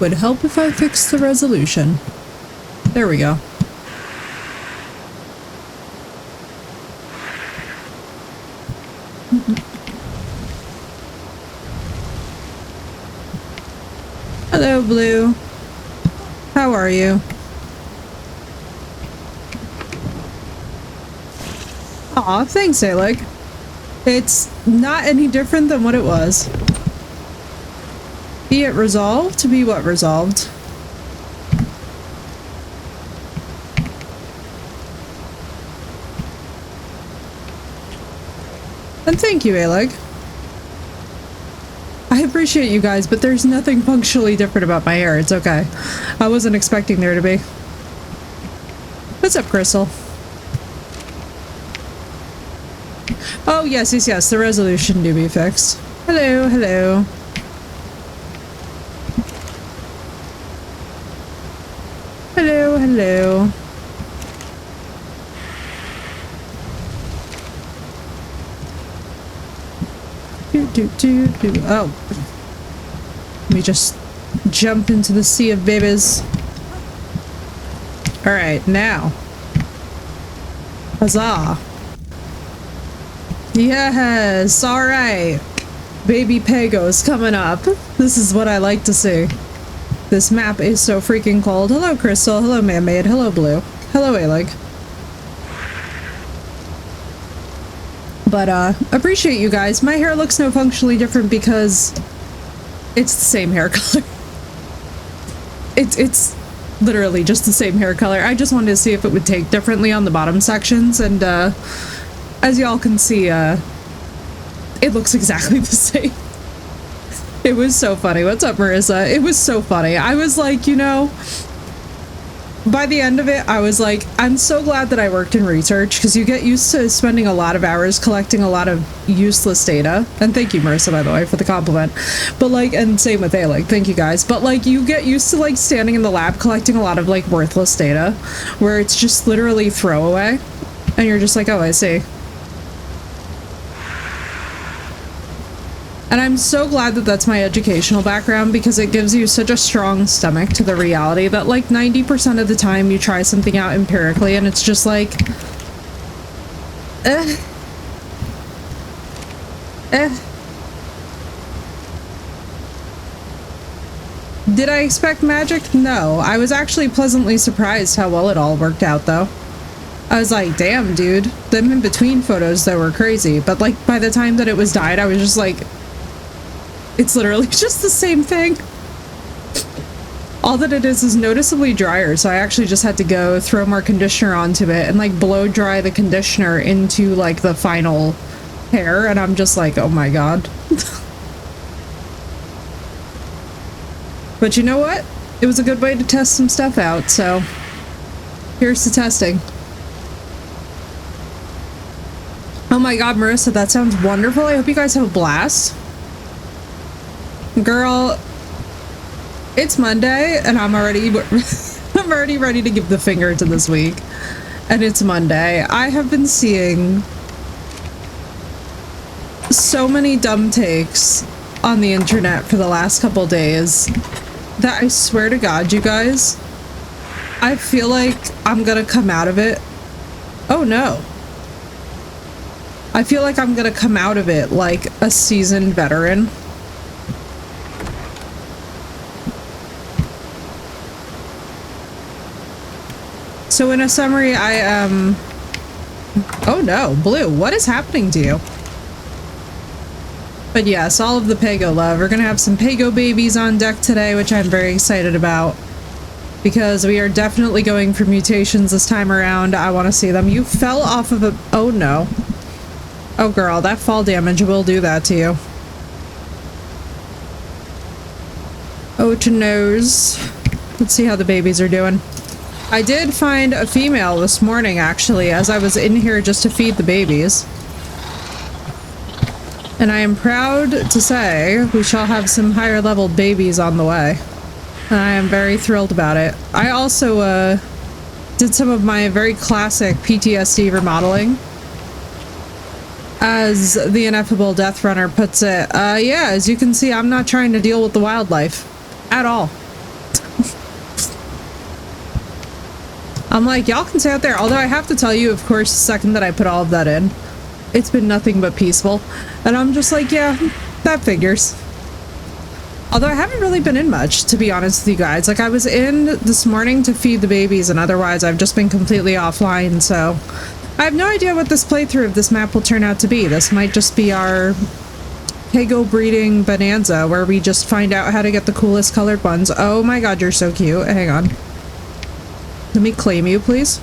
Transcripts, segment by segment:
Would help if I fixed the resolution. There we go. Hello, Blue. How are you? Aw, thanks, Alec. It's not any different than what it was. Be it resolved to be what resolved. And thank you, Alec. I appreciate you guys, but there's nothing functionally different about my hair. It's okay. I wasn't expecting there to be. What's up, Crystal? Oh, yes, yes, yes. The resolution do be fixed. Hello, hello. Hello, hello. Oh. Let me just jump into the sea of babies. Alright, now. Huzzah. Yes, alright. Baby Pago's coming up. This is what I like to see. This map is so freaking cold. Hello, Crystal. Hello, Man-Made. Hello, Blue. Hello, Alec. But, appreciate you guys. My hair looks no functionally different because it's the same hair color. It's literally just the same hair color. I just wanted to see if it would take differently on the bottom sections, and, as y'all can see, it looks exactly the same. It was so funny. What's up, Marissa? It was so funny. I was like, you know, by the end of it, I was like, I'm so glad that I worked in research, because you get used to spending a lot of hours collecting a lot of useless data. And thank you, Marissa, by the way, for the compliment. But like, and same with Alec, thank you guys. But like, you get used to like standing in the lab collecting a lot of like worthless data, where it's just literally throwaway. And you're just like, oh, I see. And I'm so glad that that's my educational background, because it gives you such a strong stomach to the reality that like 90% of the time you try something out empirically and it's just like, Did I expect magic? No. I was actually pleasantly surprised how well it all worked out though. I was like, damn, dude. Them in between photos though were crazy, but like by the time that it was dyed, I was just like, it's literally just the same thing. All that it is noticeably drier, so I actually just had to go throw more conditioner onto it and like blow dry the conditioner into like the final hair, and I'm just like, oh my god. But you know what? It was a good way to test some stuff out, so here's the testing. Oh my god, Marissa, that sounds wonderful. I hope you guys have a blast. Girl, it's Monday and I'm already ready to give the finger to this week. And it's Monday. I have been seeing so many dumb takes on the internet for the last couple days that I swear to God, you guys, I feel like I'm gonna come out of it. Oh no. I feel like I'm gonna come out of it like a seasoned veteran. So in a summary, oh no, Blue, what is happening to you? But yes, all of the Pago love. We're gonna have some Pago babies on deck today, which I'm very excited about. Because we are definitely going for mutations this time around. I want to see them. You fell off of a... Oh no. Oh girl, that fall damage will do that to you. Oh, to nose. Let's see how the babies are doing. I did find a female this morning, actually, as I was in here just to feed the babies. And I am proud to say we shall have some higher level babies on the way. And I am very thrilled about it. I also did some of my very classic PTSD remodeling. As the ineffable Death Runner puts it, yeah, as you can see, I'm not trying to deal with the wildlife. At all. I'm like, y'all can stay out there. Although I have to tell you, of course, the second that I put all of that in, it's been nothing but peaceful. And I'm just like, yeah, that figures. Although I haven't really been in much, to be honest with you guys. Like, I was in this morning to feed the babies, and otherwise I've just been completely offline, so I have no idea what this playthrough of this map will turn out to be. This might just be our Pago breeding bonanza, where we just find out how to get the coolest colored ones. Oh my god, you're so cute. Hang on. Let me claim you, please.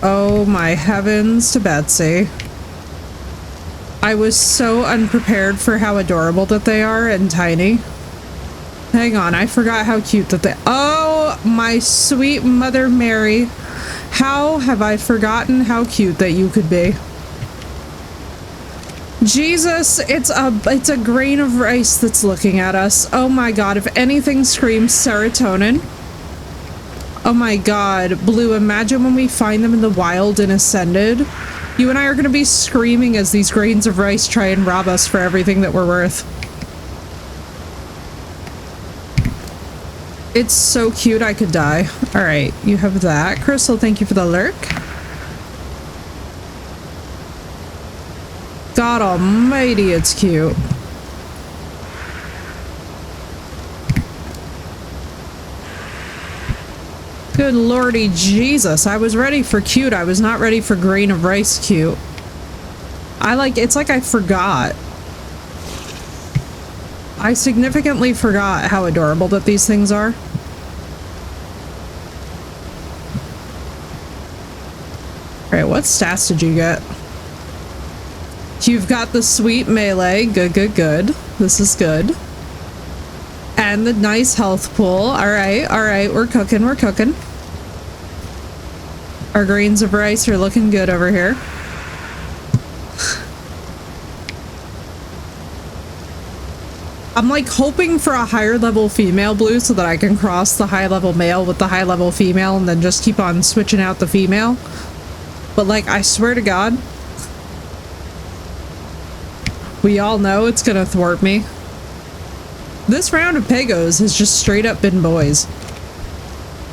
Oh my heavens to Betsy. I was so unprepared for how adorable that they are and tiny. Hang on, I forgot how cute that they— oh, my sweet Mother Mary. How have I forgotten how cute that you could be? Jesus, it's a grain of rice that's looking at us. Oh my god, if anything screams serotonin. Oh my god, Blue, imagine when we find them in the wild and Ascended. You and I are going to be screaming as these grains of rice try and rob us for everything that we're worth. It's so cute I could die. Alright, you have that. Crystal, thank you for the lurk. God almighty, it's cute. Good lordy Jesus, I was ready for cute. I was not ready for grain of rice cute. It's like I forgot. I significantly forgot how adorable that these things are. Alright, what stats did you get? You've got the sweet melee. Good, good, good. This is good. And the nice health pool. Alright, alright, we're cooking, we're cooking. Our grains of rice are looking good over here. I'm like hoping for a higher level female, Blue, so that I can cross the high level male with the high level female and then just keep on switching out the female. But like, I swear to God, we all know it's gonna thwart me. This round of Pagos has just straight up been boys.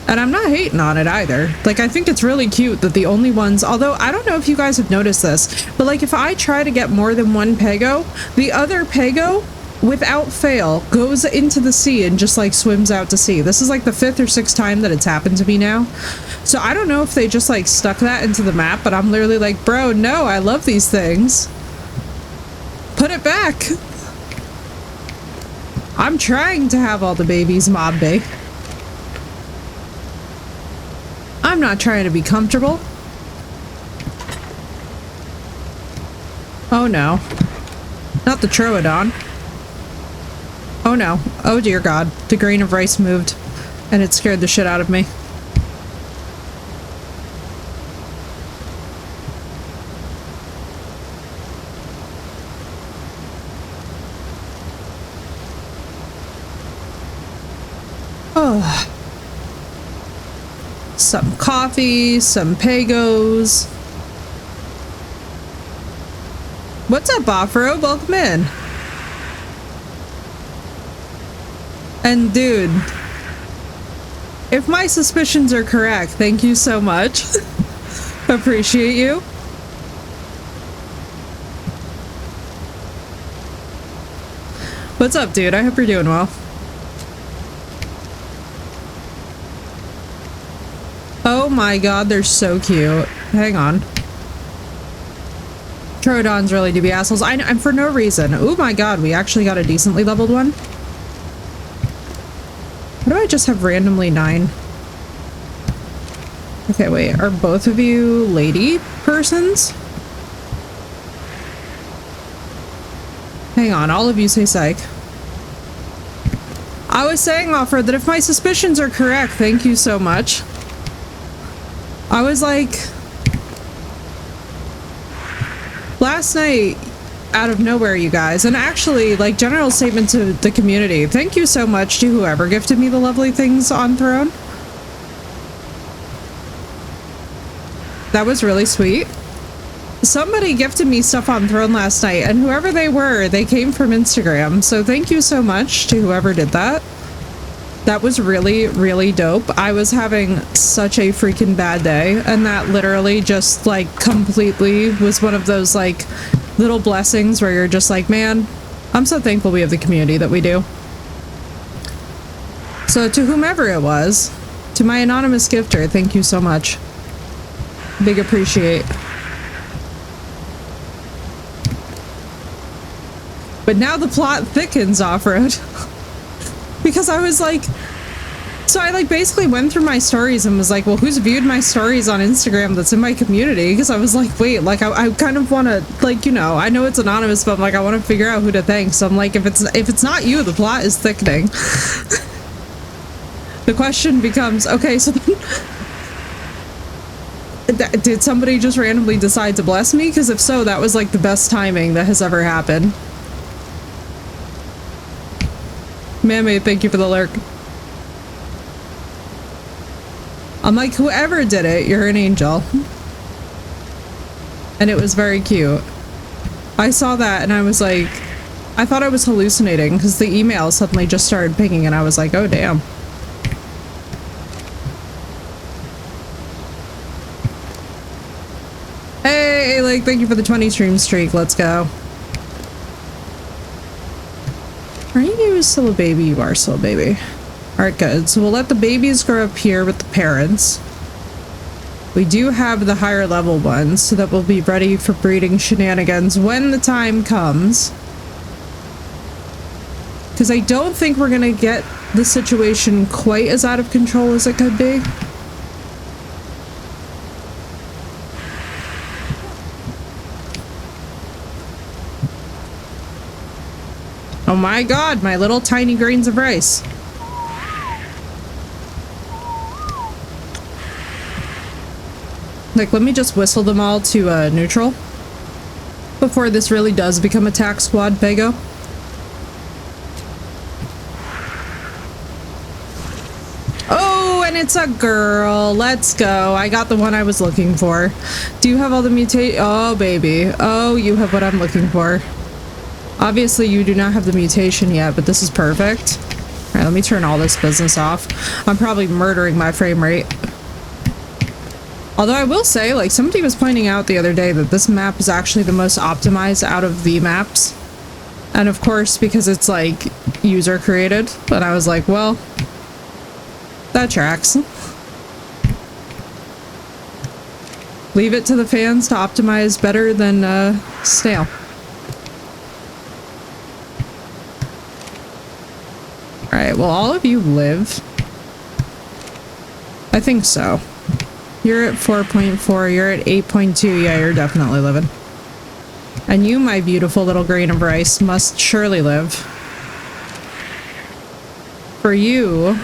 And I'm not hating on it either. Like, I think it's really cute that the only ones— although I don't know if you guys have noticed this, but like if I try to get more than one Pago, the other Pago, without fail, goes into the sea and just like swims out to sea. This is like the 5th or 6th time that it's happened to me now. So I don't know if they just like stuck that into the map, but I'm literally like, bro, no, I love these things. Put it back. I'm trying to have all the babies mob bay. I'm not trying to be comfortable. Oh no. Not the Troodon. Oh no. Oh dear God. The grain of rice moved and it scared the shit out of me. Oh. Some coffee, some Pagos. What's up, Afro? Welcome in. And dude, if my suspicions are correct, thank you so much. Appreciate you. What's up, dude? I hope you're doing well. Oh my god, they're so cute. Hang on. Troodons really do be assholes. I'm for no reason. Oh my god, we actually got a decently leveled one. Why do I just have randomly 9? Okay, wait. Are both of you lady persons? Hang on, all of you say psych. I was saying, Offer, that if my suspicions are correct, thank you so much. I was like, last night, out of nowhere, you guys, and actually, like, general statement to the community, thank you so much to whoever gifted me the lovely things on Throne. That was really sweet. Somebody gifted me stuff on Throne last night, and whoever they were, they came from Instagram, so thank you so much to whoever did that. That was really, really dope. I was having such a freaking bad day, and that literally just, like, completely was one of those, like, little blessings where you're just like, man, I'm so thankful we have the community that we do. So to whomever it was, to my anonymous gifter, thank you so much. Big appreciate. But now the plot thickens, Off-Road. Because I was like, so I like basically went through my stories and was like, well, who's viewed my stories on Instagram that's in my community? Because I was like, wait, like I kind of want to, like, you know, I know it's anonymous, but I'm like, I want to figure out who to thank. So I'm like, if it's not you, the plot is thickening. The question becomes, okay, so then, did somebody just randomly decide to bless me? Because if so, that was like the best timing that has ever happened. Man-made, thank you for the lurk. I'm like, whoever did it, you're an angel. And it was very cute. I saw that and I was like, I thought I was hallucinating because the email suddenly just started pinging and I was like, oh damn. Hey, like, thank you for the 20 stream streak. Let's go. Are you still a baby? You are still a baby. Alright, good. So we'll let the babies grow up here with the parents. We do have the higher level ones, so that we'll be ready for breeding shenanigans when the time comes. Because I don't think we're gonna get the situation quite as out of control as it could be. Oh my god, my little tiny grains of rice. Like, let me just whistle them all to neutral before this really does become a tac squad, Pago. Oh, and it's a girl. Let's go. I got the one I was looking for. Do you have all the mutate? Oh, baby. Oh, you have what I'm looking for. Obviously, you do not have the mutation yet, but this is perfect. All right, let me turn all this business off. I'm probably murdering my frame rate. Although I will say, like, somebody was pointing out the other day that this map is actually the most optimized out of the maps. And of course, because it's, like, user created. But I was like, well, that tracks. Leave it to the fans to optimize better than, Snail. Alright, well, all of you live. I think so. You're at 4.4, you're at 8.2, yeah, you're definitely living. And you, my beautiful little grain of rice, must surely live. For you...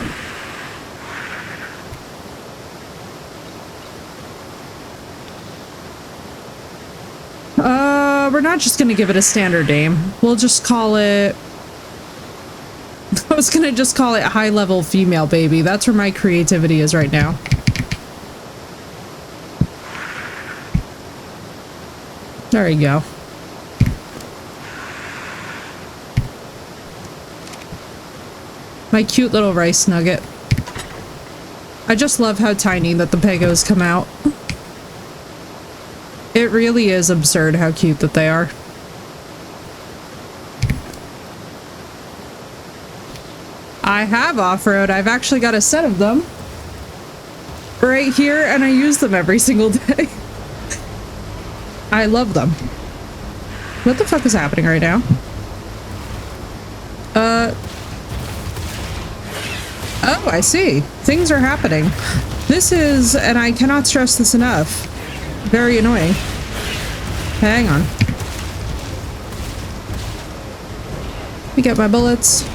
we're not just gonna give it a standard name. We'll just call it... I was gonna just call it high-level female baby. That's where my creativity is right now. There you go. My cute little rice nugget. I just love how tiny that the Pagos come out. It really is absurd how cute that they are. I have off-road. I've actually got a set of them right here, and I use them every single day. I love them. What the fuck is happening right now? Oh, I see. Things are happening. This is, and I cannot stress this enough, very annoying. Hang on. Let me get my bullets.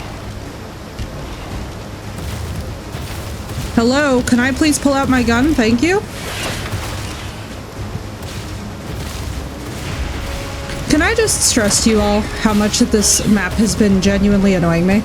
Hello, can I please pull out my gun? Thank you. I just stress to you all how much that this map has been genuinely annoying me?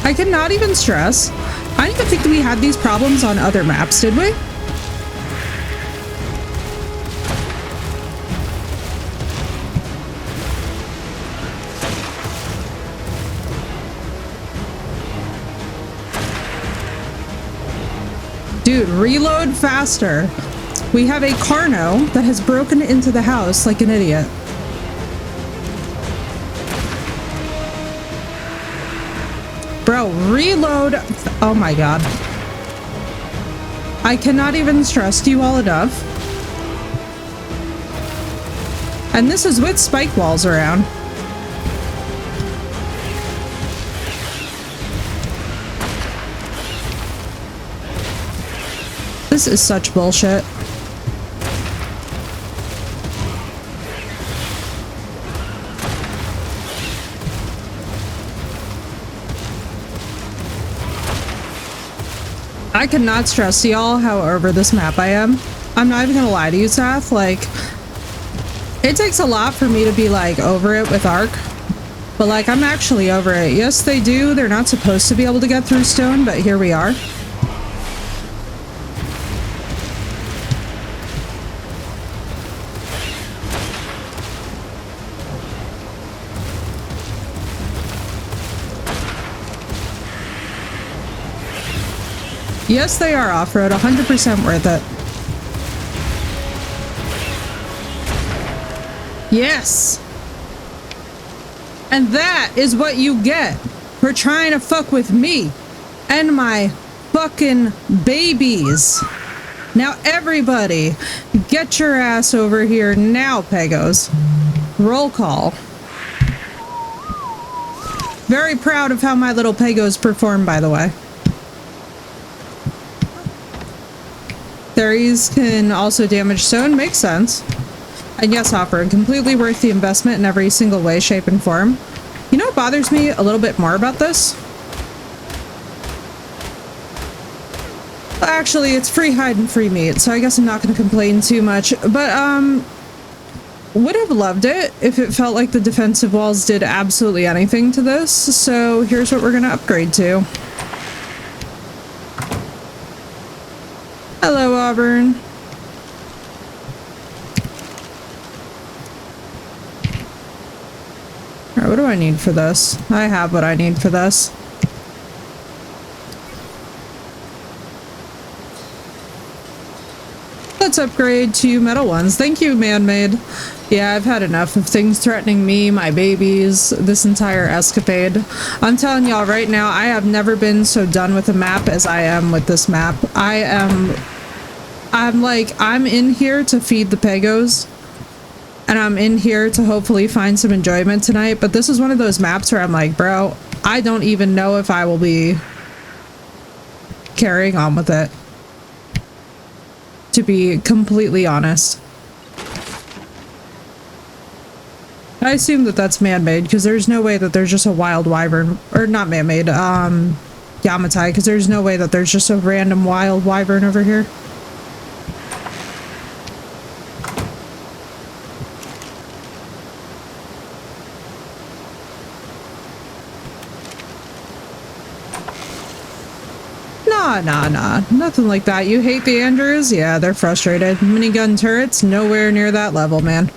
I cannot even stress. I don't even think that we had these problems on other maps, did we? Dude, reload faster. We have a Carno that has broken into the house like an idiot. Bro, reload. Oh my god. I cannot even stress to you all enough. And this is with spike walls around. This is such bullshit. I cannot stress to y'all how over this map I am. I'm not even gonna lie to you, Seth. Like, it takes a lot for me to be like over it with Ark, but like I'm actually over it. Yes, they do. They're not supposed to be able to get through stone, but here we are. Yes, they are off-road, 100% worth it. Yes! And that is what you get for trying to fuck with me and my fucking babies. Now everybody, get your ass over here now, Pegos. Roll call. Very proud of how my little Pegos perform, by the way. Theories can also damage stone, makes sense. And yes, Hopper, completely worth the investment in every single way, shape, and form. You know what bothers me a little bit more about this? Actually, it's free hide and free meat, so I guess I'm not going to complain too much. But, would have loved it if it felt like the defensive walls did absolutely anything to this. So here's what we're going to upgrade to. Hello, Auburn. Alright, what do I need for this? I have what I need for this. Let's upgrade to metal ones. Thank you, man-made. Yeah, I've had enough of things threatening me, my babies, this entire escapade. I'm telling y'all right now, I have never been so done with a map as I am with this map. I'm in here to feed the Pegos, and I'm in here to hopefully find some enjoyment tonight, but this is one of those maps where I'm like, bro, I don't even know if I will be carrying on with it, to be completely honest. I assume that that's man-made, because there's no way that there's just a wild wyvern, or not man-made, Yamatai, because there's no way that there's just a random wild wyvern over here. Nah, nothing like that. You hate the Andrews? Yeah, they're frustrated. Minigun turrets, nowhere near that level, man.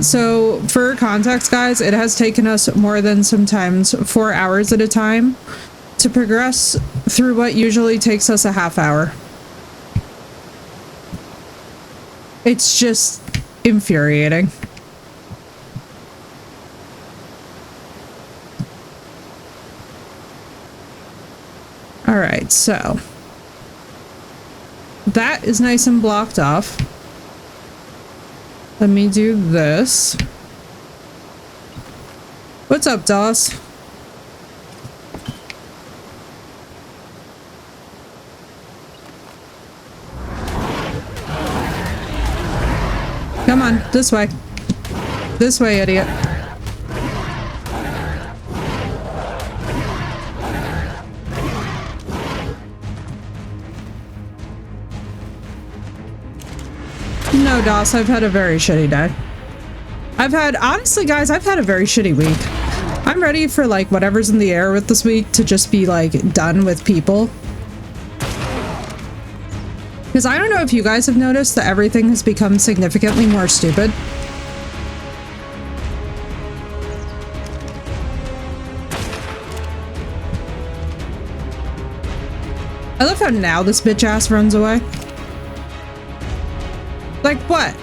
So for context, guys, it has taken us more than sometimes 4 hours at a time to progress through what usually takes us a half hour. It's just infuriating. Alright, so that is nice and blocked off. Let me do this. What's up, Doss? Come Come on, this way. This way, idiot. No, Doss, I've had a very shitty day. Honestly, guys, I've had a very shitty week. I'm ready for, like, whatever's in the air with this week to just be, like, done with people. Because I don't know if you guys have noticed that everything has become significantly more stupid. I love how now this bitch ass runs away. Like what?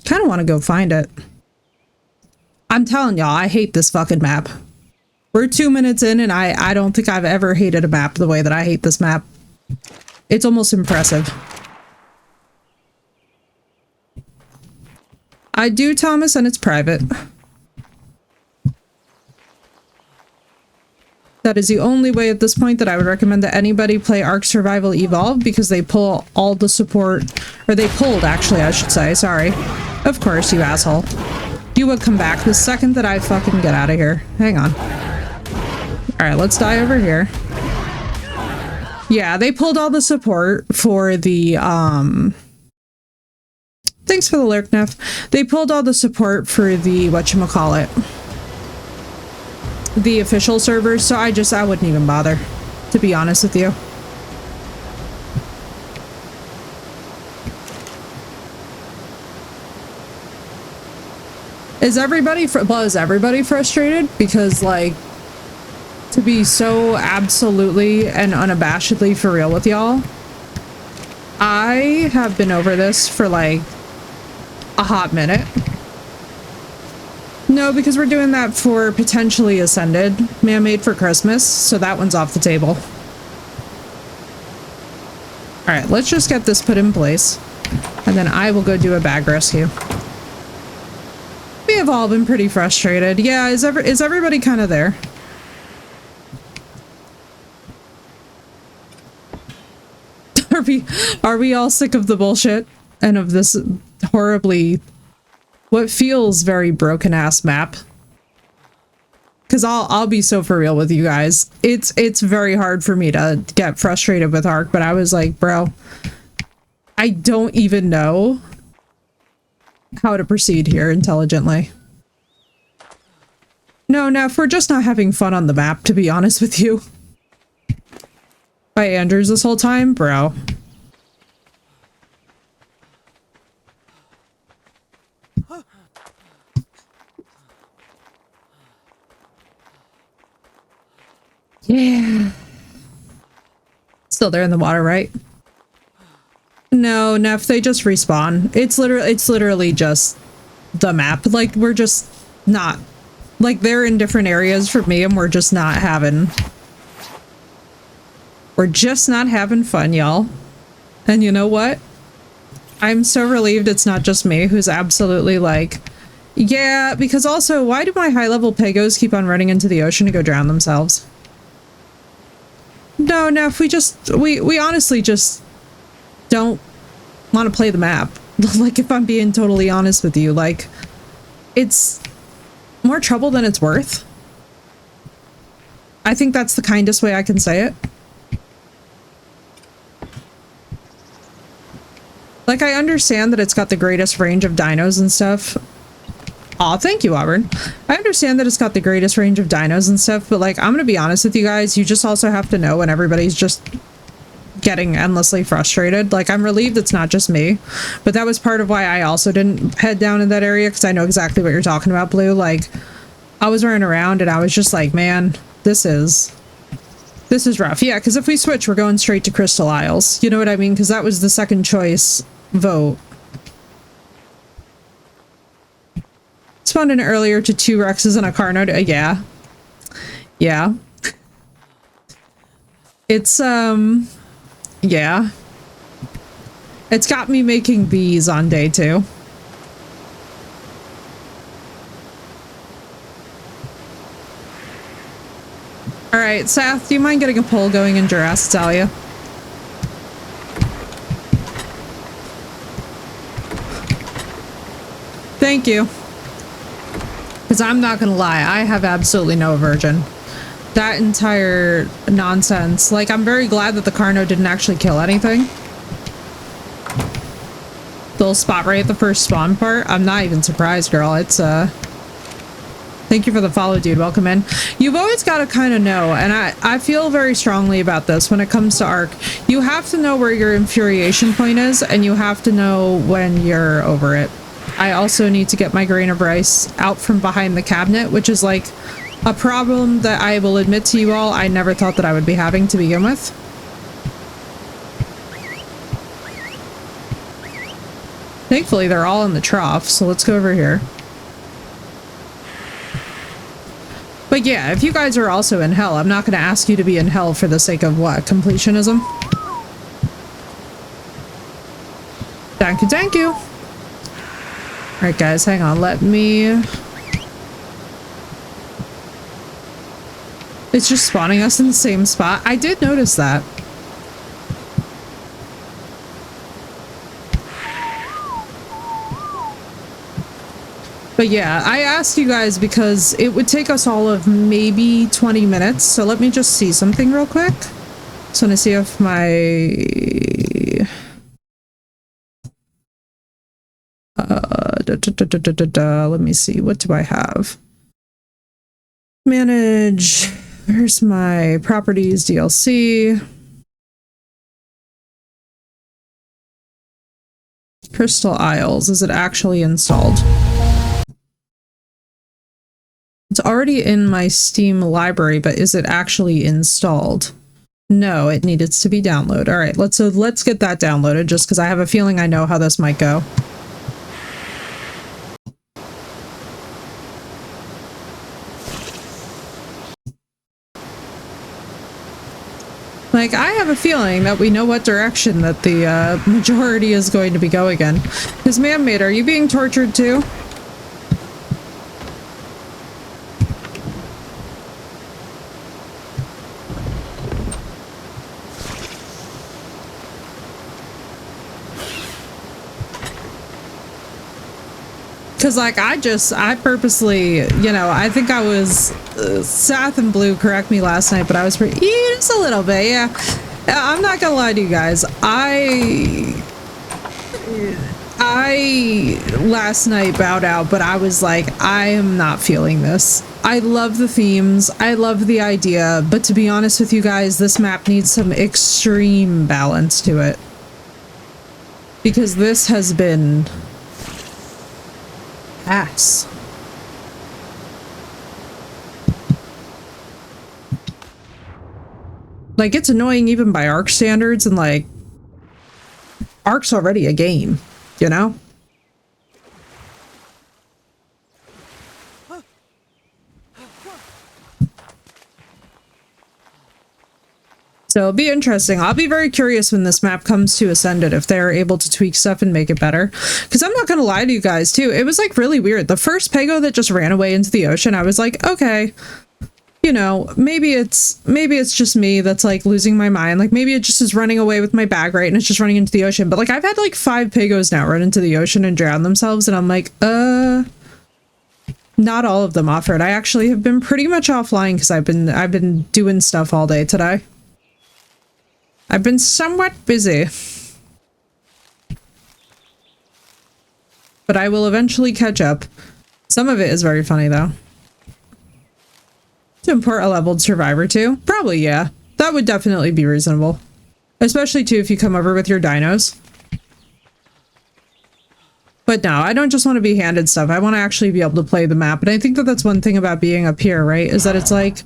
Kind of want to go find it. I'm telling y'all, I hate this fucking map. We're 2 minutes in and I don't think I've ever hated a map the way that I hate this map. It's almost impressive. I do, Thomas, and it's private. That is the only way at this point that I would recommend that anybody play Ark Survival Evolved, because they pull all the support, or they pulled, actually, I should say, sorry. Of course, you asshole. You would come back the second that I fucking get out of here. Hang on. Alright, let's die over here. Yeah, they pulled all the support for the, thanks for the lurk, Neff. They pulled all the support for the, whatchamacallit, the official servers, so I wouldn't even bother, to be honest with you. Is everybody frustrated? Because, like, to be so absolutely and unabashedly for real with y'all, I have been over this for, like, a hot minute. No, because we're doing that for potentially Ascended, Man-Made for Christmas, so that one's off the table. Alright, let's just get this put in place, and then I will go do a bag rescue. We have all been pretty frustrated. Yeah, is everybody kind of there? Are we all sick of the bullshit and of this horribly, what feels very broken ass map? Because I'll be so for real with you guys. It's very hard for me to get frustrated with Ark, but I was like, bro, I don't even know how to proceed here intelligently. No, Neff, we're just not having fun on the map, to be honest with you. By Andrews this whole time, bro. Yeah. Still there in the water, right? No, Neff, they just respawn. It's literally just the map. Like, we're just not, like, they're in different areas from me and we're just not having fun, y'all. And you know what? I'm so relieved it's not just me who's absolutely like, yeah, because also, why do my high-level pagos keep on running into the ocean to go drown themselves? No, Neff, we honestly just don't want to play the map. Like, if I'm being totally honest with you, like, it's more trouble than it's worth. I think that's the kindest way I can say it. Like, I understand that it's got the greatest range of dinos and stuff. Aw, thank you, Auburn. I understand that it's got the greatest range of dinos and stuff, but, like, I'm gonna be honest with you guys, you just also have to know when everybody's just getting endlessly frustrated. Like, I'm relieved it's not just me, but that was part of why I also didn't head down in that area, because I know exactly what you're talking about, Blue. Like, I was running around and I was just like, man, this is rough. Yeah, because if we switch, we're going straight to Crystal Isles. You know what I mean? Because that was the second choice vote. Spawned in earlier to 2 Rexes and a Carno. Yeah. Yeah. It's, yeah. It's got me making bees on day 2. Alright, Seth, do you mind getting a poll going in Jurassitalia? Thank you. Because I'm not gonna lie, I have absolutely no aversion. That entire nonsense. Like, I'm very glad that the Carno didn't actually kill anything. The little spot right at the first spawn part. I'm not even surprised, girl. It's, Thank you for the follow, dude. Welcome in. You've always got to kind of know, and I feel very strongly about this when it comes to Ark. You have to know where your infuriation point is, and you have to know when you're over it. I also need to get my grain of rice out from behind the cabinet, which is like a problem that I will admit to you all I never thought that I would be having to begin with. Thankfully, they're all in the trough, so let's go over here. But yeah, if you guys are also in hell, I'm not going to ask you to be in hell for the sake of what? Completionism? Thank you, thank you. Alright guys, hang on, let me... It's just spawning us in the same spot. I did notice that. But yeah, I asked you guys because it would take us all of maybe 20 minutes. So let me just see something real quick. So I'm gonna see if my... let me see, what do I have? Manage, where's my properties, DLC. Crystal Isles, is it actually installed? It's already in my Steam library, but is it actually installed? No, it needs to be downloaded. All right, let's get that downloaded just because I have a feeling I know how this might go. Like, I have a feeling that we know what direction that the majority is going to be going in. Because, man-made, are you being tortured too? Because, like, I purposely, you know, I think I was, Sath and Blue correct me last night, but I was pretty, just a little bit, yeah. I'm not gonna lie to you guys. I last night bowed out, but I was like, I am not feeling this. I love the themes, I love the idea, but to be honest with you guys, this map needs some extreme balance to it. Because this has been... ass. Like, it's annoying even by Ark standards, and like, Ark's already a game, you know? So it'll be interesting. I'll be very curious when this map comes to Ascended if they're able to tweak stuff and make it better. Because I'm not going to lie to you guys too. It was like really weird. The first Pego that just ran away into the ocean, I was like, okay, you know, maybe it's just me that's like losing my mind. Like maybe it just is running away with my bag, right? And it's just running into the ocean. But like I've had like 5 Pegos now run into the ocean and drown themselves. And I'm like, not all of them offered. I actually have been pretty much offline because I've been doing stuff all day today. I've been somewhat busy. But I will eventually catch up. Some of it is very funny, though. To import a leveled survivor, too? Probably, yeah. That would definitely be reasonable. Especially, too, if you come over with your dinos. But no, I don't just want to be handed stuff. I want to actually be able to play the map. And I think that that's one thing about being up here, right? Is that it's like,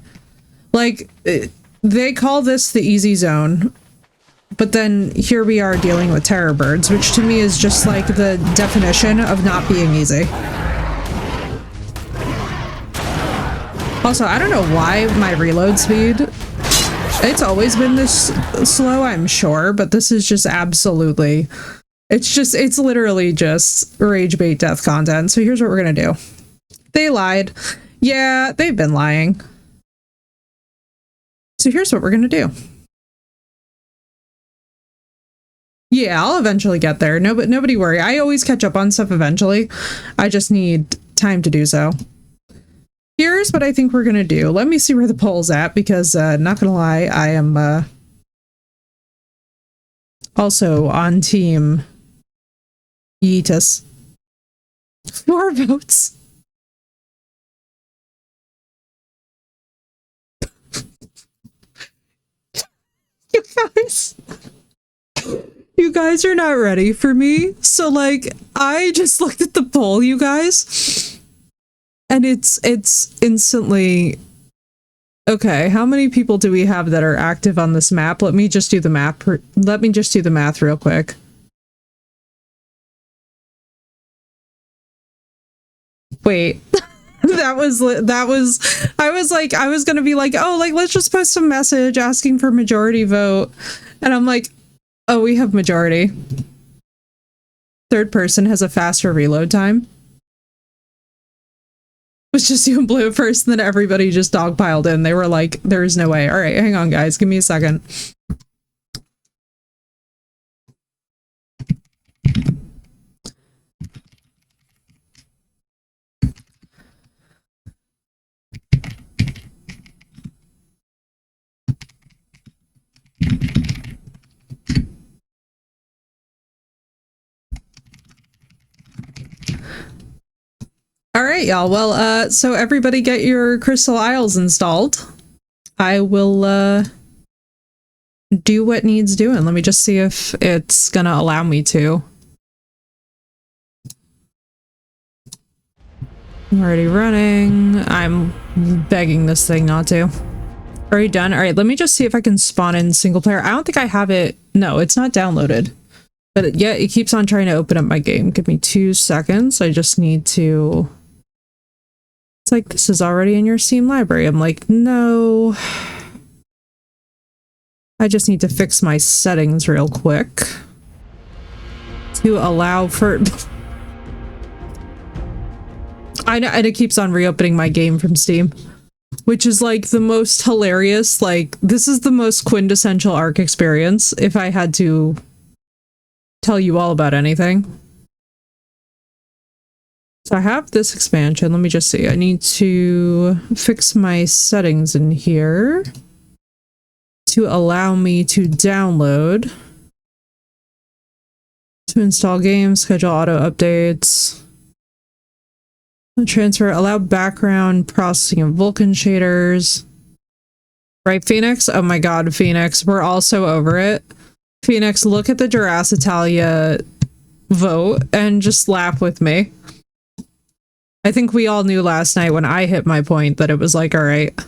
they call this the easy zone. But then here we are dealing with terror birds, which to me is just like the definition of not being easy. Also, I don't know why my reload speed, it's always been this slow, I'm sure, but this is just absolutely, it's literally just rage bait death content. So here's what we're gonna do. They lied. Yeah, they've been lying. So here's what we're gonna do. Yeah, I'll eventually get there. No, but nobody worry. I always catch up on stuff eventually. I just need time to do so. Here's what I think we're gonna do. Let me see where the poll's at, because not gonna lie, I am also on team Yeetus. 4 votes. You guys are not ready for me. So like, I just looked at the poll, you guys, and it's instantly okay. How many people do we have that are active on this map? Let me just do the map. Let me just do the math real quick. Wait. I was gonna be like, oh, like, let's just post some message asking for majority vote. And I'm like, oh, we have majority. Third person has a faster reload time. It was just you and Blue first, and then everybody just dogpiled in. They were like, there's no way. All right, hang on, guys. Give me a second. All right, y'all. Well, so everybody get your Crystal Isles installed. I will do what needs doing. Let me just see if it's gonna allow me to. I'm already running. I'm begging this thing not to. Already done. All right, let me just see if I can spawn in single player. I don't think I have it. No, it's not downloaded. But yeah, it keeps on trying to open up my game. Give me 2 seconds. I just need to... It's like, this is already in your Steam library. I'm like, no. I just need to fix my settings real quick to allow for... I know, and it keeps on reopening my game from Steam, which is like the most hilarious. Like, this is the most quintessential ARC experience if I had to tell you all about anything. So I have this expansion. Let me just see. I need to fix my settings in here to allow me to download, to install games, schedule auto updates, transfer, allow background processing of Vulkan shaders. Right, Phoenix? Oh my god, Phoenix. We're all so over it. Phoenix, look at the Jurassitalia vote and just laugh with me. I think we all knew last night when I hit my point that it was like, alright.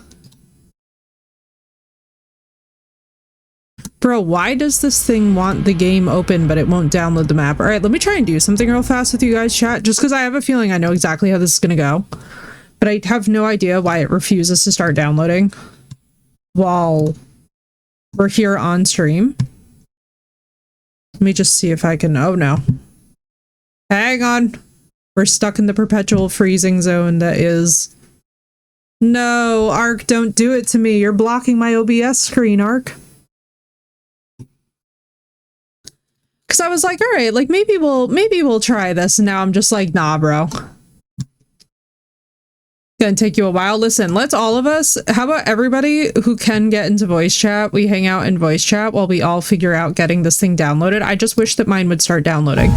Bro, why does this thing want the game open but it won't download the map? Alright, let me try and do something real fast with you guys, chat, just because I have a feeling I know exactly how this is gonna go. But I have no idea why it refuses to start downloading while we're here on stream. Let me just see if I can... Oh no. Hang on. We're stuck in the perpetual freezing zone that is... No, ARC, don't do it to me. You're blocking my OBS screen, ARC. Because I was like, all right, like maybe we'll try this. And now I'm just like, nah, bro. Gonna take you a while. Listen, let's all of us, how about everybody who can get into voice chat, we hang out in voice chat while we all figure out getting this thing downloaded. I just wish that mine would start downloading.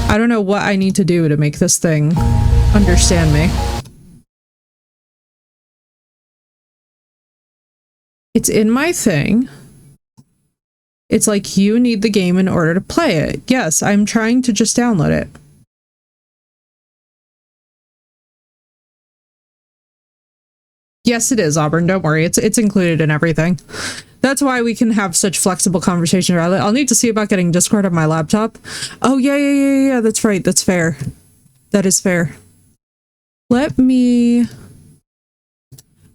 I don't know what I need to do to make this thing understand me. It's in my thing. It's like you need the game in order to play it. Yes, I'm trying to just download it. Yes, it is, Auburn. Don't worry. It's included in everything. That's why we can have such flexible conversation around it. I'll need to see about getting Discord on my laptop. Oh, yeah. That's right. That's fair. That is fair. Let me...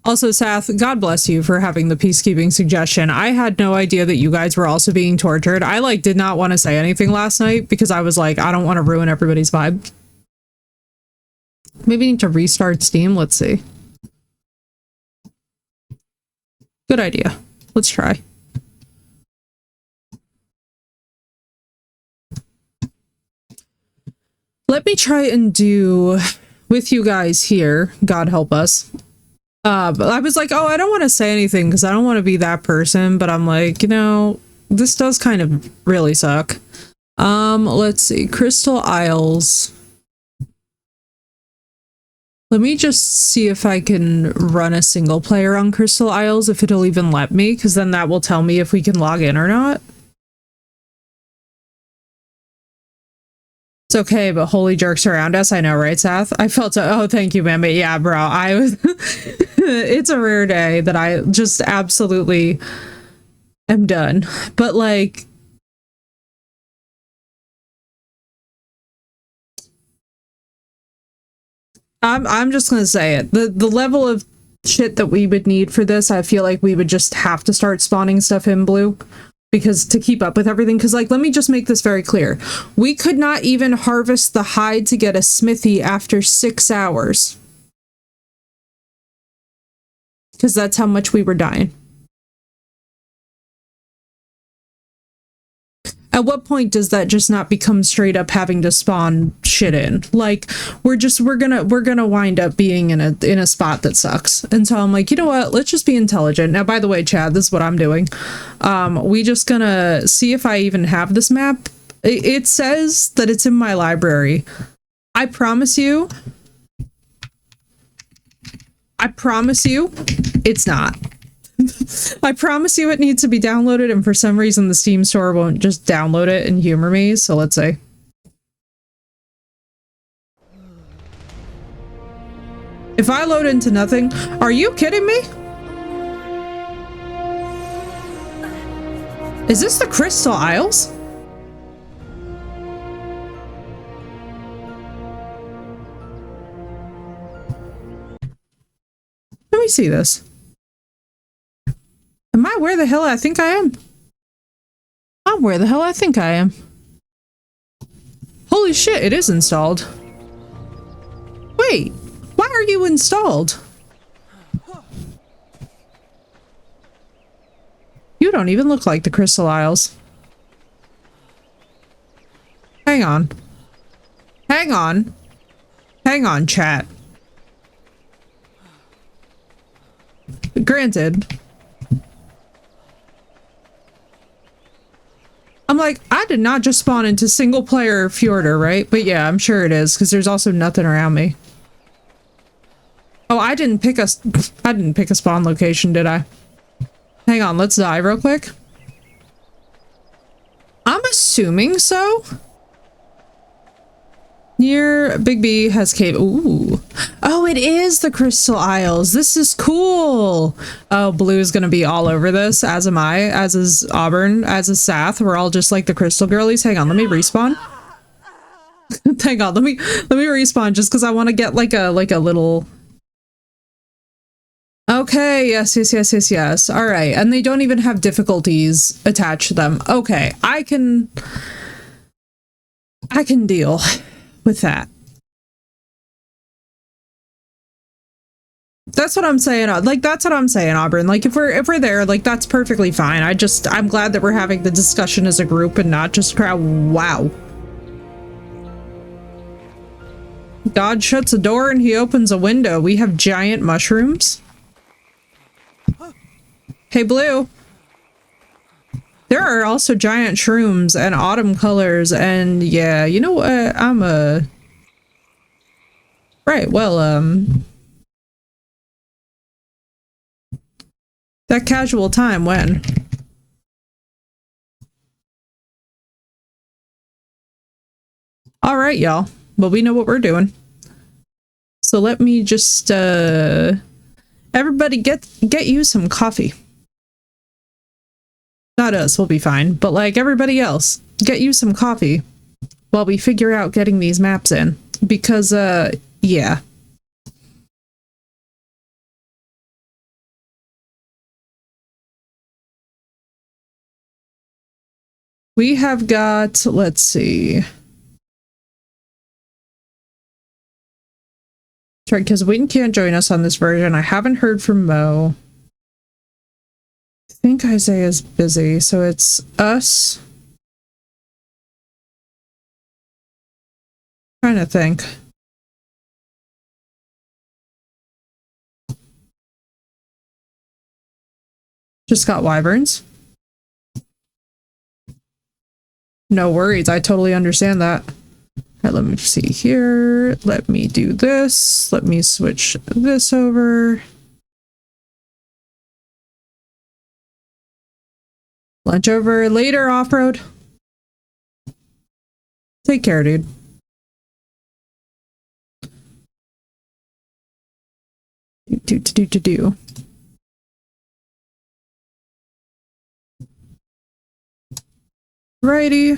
Also, Sath, God bless you for having the peacekeeping suggestion. I had no idea that you guys were also being tortured. I, like, did not want to say anything last night because I was like, I don't want to ruin everybody's vibe. Maybe need to restart Steam. Let's see. Good idea. Let's try. Let me try and do with you guys here, God help us. But I was like, oh, I don't want to say anything because I don't want to be that person, but I'm like, you know, this does kind of really suck. Let's see, Crystal Isles. Let me just see if I can run a single player on Crystal Isles, if it'll even let me, because then that will tell me if we can log in or not. It's okay, but holy jerks around us. I know, right, Seth? I felt so. Oh, thank you, man. But yeah, bro, I was. It's a rare day that I just absolutely am done. But like, I'm just gonna say it. The level of shit that we would need for this, I feel like we would just have to start spawning stuff in blue. Because to keep up with everything, because like, let me just make this very clear. We could not even harvest the hide to get a smithy after 6 hours. Because that's how much we were dying. At what point does that just not become straight up having to spawn shit in? Like, we're gonna wind up being in a spot that sucks. And so I'm like, you know what? Let's just be intelligent. Now, by the way, Chad, this is what I'm doing. We just gonna see if I even have this map. It says that it's in my library. I promise you, it's not. I promise you it needs to be downloaded, and for some reason the Steam store won't just download it and humor me, so let's see. If I load into nothing, are you kidding me? Is this the Crystal Isles? Let me see this. Am I where the hell I think I am? I'm where the hell I think I am. Holy shit, it is installed. Wait, why are you installed? You don't even look like the Crystal Isles. Hang on. Hang on. Hang on, chat. Granted. I'm like, I did not just spawn into single player Fjordur, right? But yeah, I'm sure it is, because there's also nothing around me. Oh, I didn't pick a spawn location, did I? Hang on, let's die real quick. I'm assuming so. Near Big B has cave. Ooh. Oh, it is the Crystal Isles. This is cool. Oh, Blue's gonna be all over this, as am I, as is Auburn, as is Sath. We're all just like the Crystal Girlies. Hang on, let me respawn. Hang on, let me respawn just because I want to get like a little. Okay, yes. All right, and they don't even have difficulties attached to them. Okay, I can deal with that. That's what I'm saying. Like, that's what I'm saying, Auburn. Like, if we're there, like, that's perfectly fine. I'm glad that we're having the discussion as a group and not just crowd. Wow. God shuts a door and he opens a window. We have giant mushrooms. Hey, Blue. There are also giant shrooms and autumn colors, and yeah, you know what? Right, well, that casual time when? Alright, y'all. Well, we know what we're doing. So let me just, everybody get you some coffee. Not us, we'll be fine, but like everybody else, get you some coffee while we figure out getting these maps in. Because, yeah. We have got, let's see. That's right, because Wynn can't join us on this version. I haven't heard from Mo. I think Isaiah's busy, so it's us. Trying to think. Just got wyverns. No worries, I totally understand that. Alright, let me see here. Let me do this. Let me switch this over. Lunch over later, off-road. Take care, dude. Do. Righty.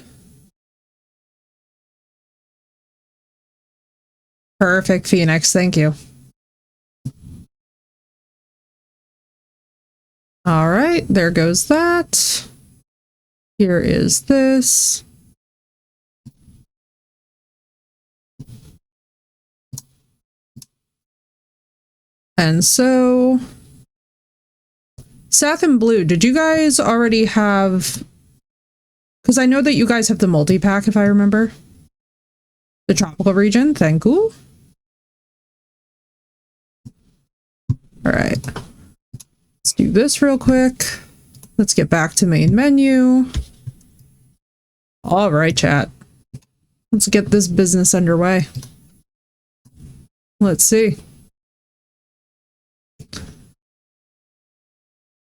Perfect, Phoenix. Thank you. All right, there goes that. Here is this. And so, Seth and Blue, did you guys already have... Because I know that you guys have the multi-pack, if I remember. The tropical region, thank you. Alright. Let's do this real quick. Let's get back to main menu. Alright, chat. Let's get this business underway. Let's see.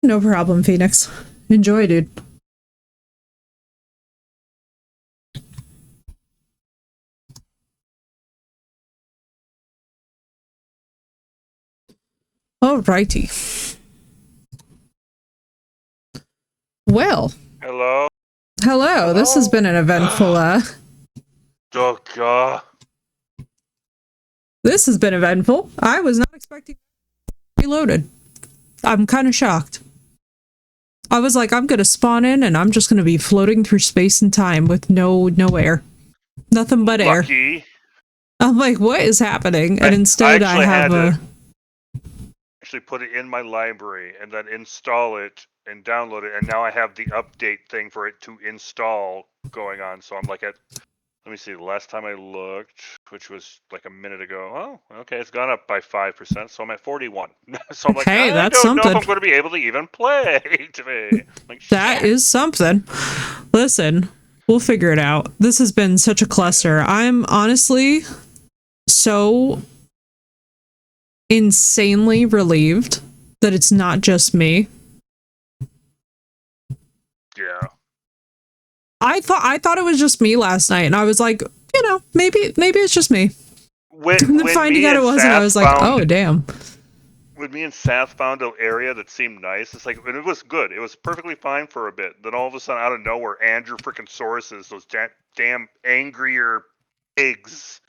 No problem, Phoenix. Enjoy, dude. Alrighty. Well. Hello? Hello. This has been an eventful, This has been eventful. I was not expecting reloaded. I'm kind of shocked. I was like, I'm gonna spawn in and I'm just gonna be floating through space and time with no air. Nothing but Lucky. air. I'm like, what is happening? And instead I have a... actually put it in my library and then install it and download it, and now I have the update thing for it to install going on. So I'm like at... Let me see, the last time I looked, which was like a minute ago, oh, okay, it's gone up by 5%, so I'm at 41. So I'm like, hey, I that's don't know something. if I'm going to be able to even play today. Like, that shit. is something. Listen, we'll figure it out. This has been such a cluster. I'm honestly so insanely relieved that it's not just me. Yeah. I thought it was just me last night, and I was like, you know, maybe it's just me. And then finding out it wasn't, I was like, oh damn. When me and Seth found an area that seemed nice, it's like, and it was good. It was perfectly fine for a bit. Then all of a sudden, out of nowhere, Andrew freaking Sauruses, those damn angrier pigs.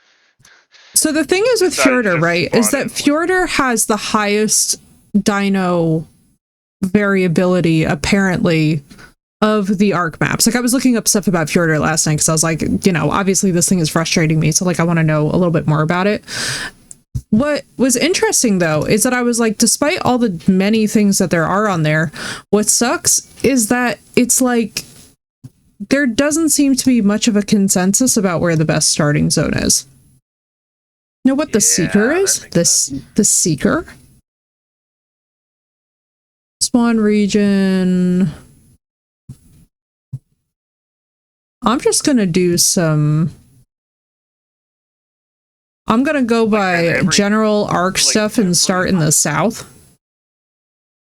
So the thing is with Fjordur, right, is that Fjordur has the highest dino variability, apparently, of the ARC maps. Like, I was looking up stuff about Fjordur last night because I was like, you know, obviously this thing is frustrating me, so like I want to know a little bit more about it. What was interesting though is that I was like, despite all the many things that there are on there, what sucks is that it's like there doesn't seem to be much of a consensus about where the best starting zone is. You know what the Seeker is? The Seeker? Spawn region. I'm just gonna do some... I'm gonna go by general ARC stuff and start in the south.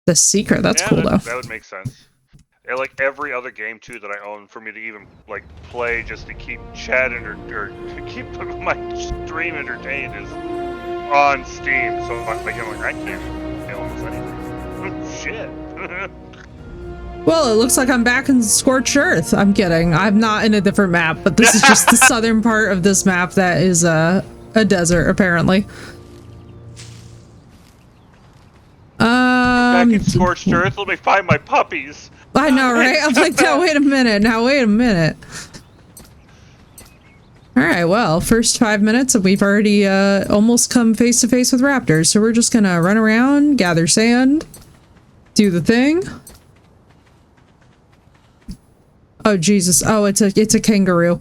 The Seeker, that's cool though. That would make sense. And like every other game too that I own, for me to even like play just to keep chatting or to keep my stream entertained is on Steam. So I'm like, I can't play almost anything. Shit. Well, it looks like I'm back in Scorched Earth. I'm kidding. I'm not in a different map, but this is just the southern part of this map that is a desert, apparently. Back in Scorched Earth, let me find my puppies. I know, right? I'm like, now wait a minute. Alright, well, first 5 minutes and we've already almost come face to face with raptors, so we're just gonna run around, gather sand, do the thing. Oh Jesus! Oh, it's a kangaroo.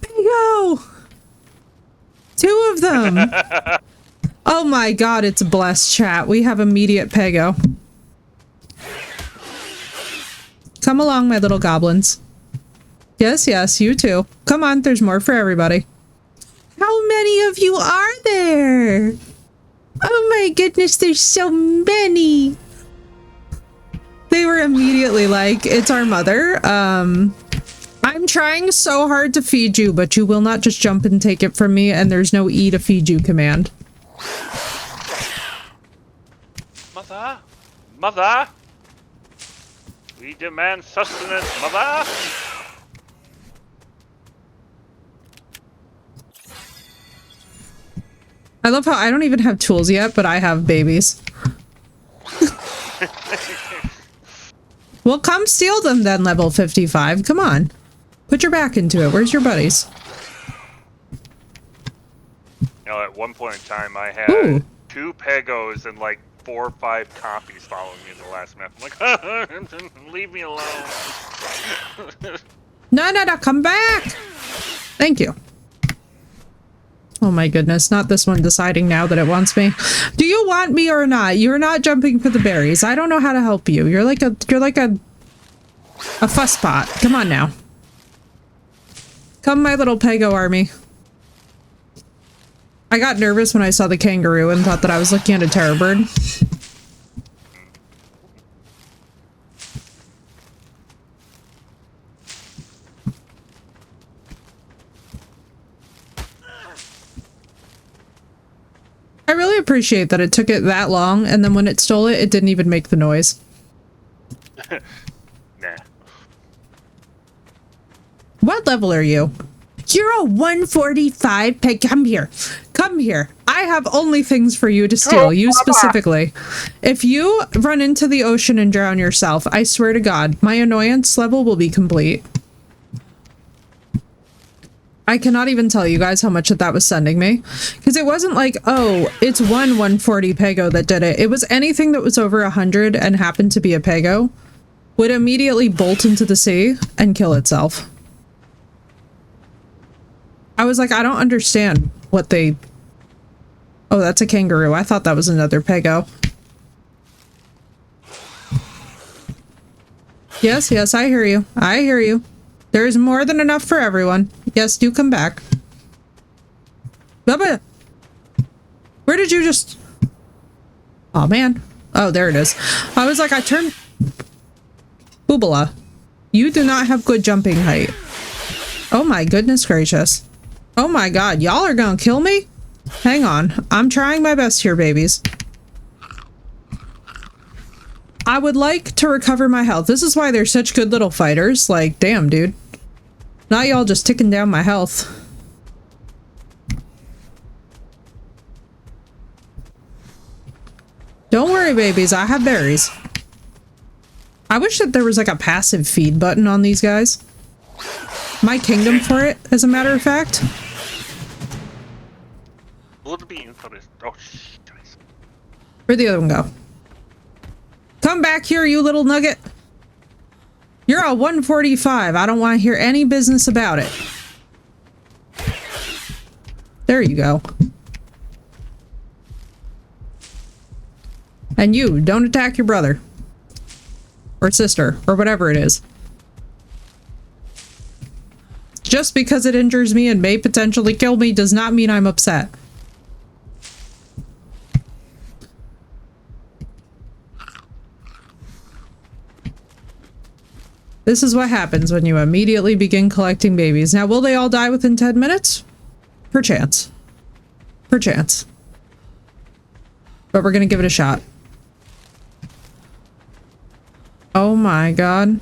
Bingo! welcome. Oh my god, it's blessed, chat. We have immediate Pego. Come along, my little goblins. Yes, yes, you too. Come on, there's more for everybody. How many of you are there? Oh my goodness, there's so many. They were immediately like, it's our mother. I'm trying so hard to feed you, but you will not just jump and take it from me, and there's no E to feed you command. Mother? Mother? We demand sustenance, mother! I love how I don't even have tools yet, but I have babies. Well, come steal them then, level 55. Come on. Put your back into it. Where's your buddies? You know, at one point in time, I had 2 Pegos and like 4 or 5 copies following me in the last map. I'm like, leave me alone. No, come back! Thank you. Oh my goodness, not this one deciding now that it wants me. Do you want me or not? You're not jumping for the berries. I don't know how to help you. You're like a fusspot. Come on now. Come, my little Pego army. I got nervous when I saw the kangaroo and thought that I was looking at a terror bird. I really appreciate that it took it that long, and then when it stole it, it didn't even make the noise. Nah. What level are you? You're a 145 peg. Come here. Come here. I have only things for you to steal. You specifically. If you run into the ocean and drown yourself, I swear to God, my annoyance level will be complete. I cannot even tell you guys how much that was sending me. Because it wasn't like, oh, it's 140 Pego that did it. It was anything that was over 100 and happened to be a Pego would immediately bolt into the sea and kill itself. I was like, I don't understand what they... Oh, that's a kangaroo. I thought that was another Pego. Yes, yes, I hear you. I hear you. There is more than enough for everyone. Yes, do come back. Bubba! Where did you just... Oh, man. Oh, there it is. I was like, I turned... Boobala. You do not have good jumping height. Oh my goodness gracious. Oh my god, y'all are gonna kill me? Hang on. I'm trying my best here, babies. I would like to recover my health. This is why they're such good little fighters. Like, damn, dude. Not y'all just ticking down my health. Don't worry, babies. I have berries. I wish that there was like a passive feed button on these guys. My kingdom for it, as a matter of fact. Oh, Where'd the other one go? Come back here, you little nugget. You're a 145. I don't want to hear any business about it. There you go. And you, don't attack your brother. Or sister, or whatever it is. Just because it injures me and may potentially kill me does not mean I'm upset. This is what happens when you immediately begin collecting babies. Now, will they all die within 10 minutes? Perchance. Perchance. But we're gonna give it a shot. Oh my god.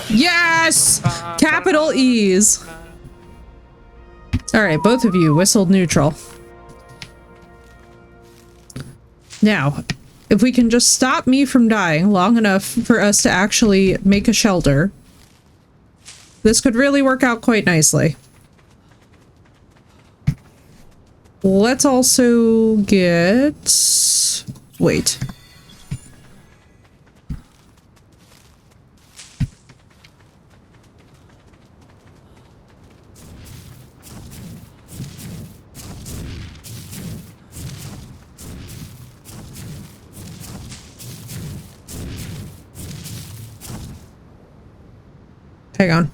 Yes! Capital E's. Alright, both of you whistled neutral. Now, if we can just stop me from dying long enough for us to actually make a shelter, this could really work out quite nicely. Let's also get... Wait. Hang on.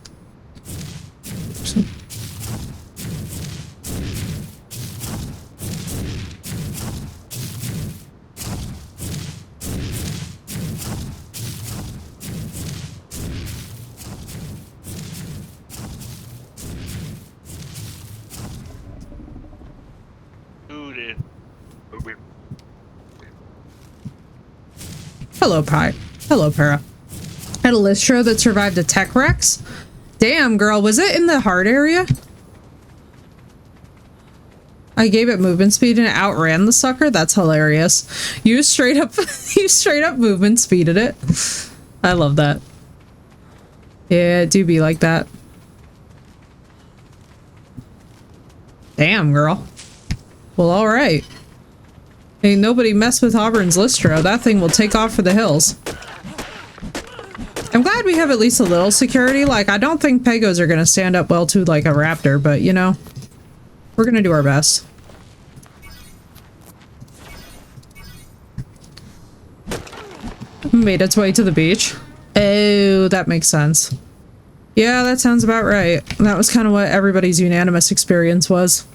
Hello, Pie. Hello, Para. Had a Listro that survived a tech Rex? Damn, girl, was it in the heart area? I gave it movement speed and it outran the sucker? That's hilarious. You straight up movement speeded it. I love that. Yeah, it do be like that. Damn, girl. Well, alright. Ain't nobody mess with Auburn's Listro. That thing will take off for the hills. I'm glad we have at least a little security. Like, I don't think Pegos are gonna stand up well to, like, a raptor, but, you know, we're gonna do our best. Made its way to the beach. Oh, that makes sense. Yeah, that sounds about right. That was kind of what everybody's unanimous experience was.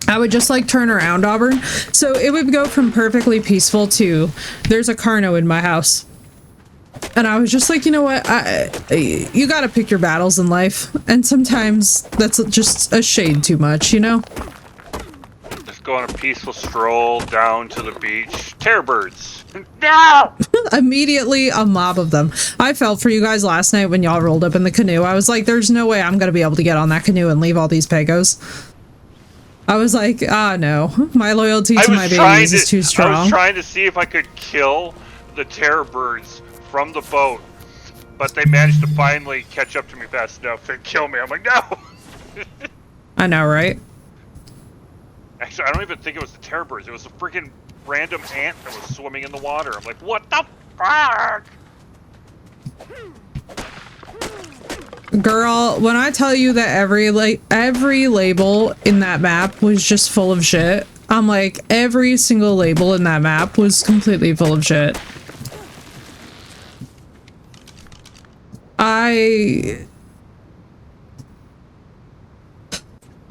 I would just like turn around, Auburn. So it would go from perfectly peaceful to there's a Carno in my house. And I was just like, you know what? You gotta pick your battles in life. And sometimes that's just a shade too much, you know? Just go on a peaceful stroll down to the beach. Terror birds. No! Immediately a mob of them. I felt for you guys last night when y'all rolled up in the canoe. I was like, there's no way I'm gonna be able to get on that canoe and leave all these Pegos. I was like, no. My loyalty to my babies is too strong. I was trying to see if I could kill the terror birds from the boat, but they managed to finally catch up to me fast enough and kill me. I'm like, no! I know, right? Actually, I don't even think it was the terror birds. It was a freaking random ant that was swimming in the water. I'm like, what the fuck? Girl, when I tell you that every label in that map was just full of shit, I'm like, every single label in that map was completely full of shit.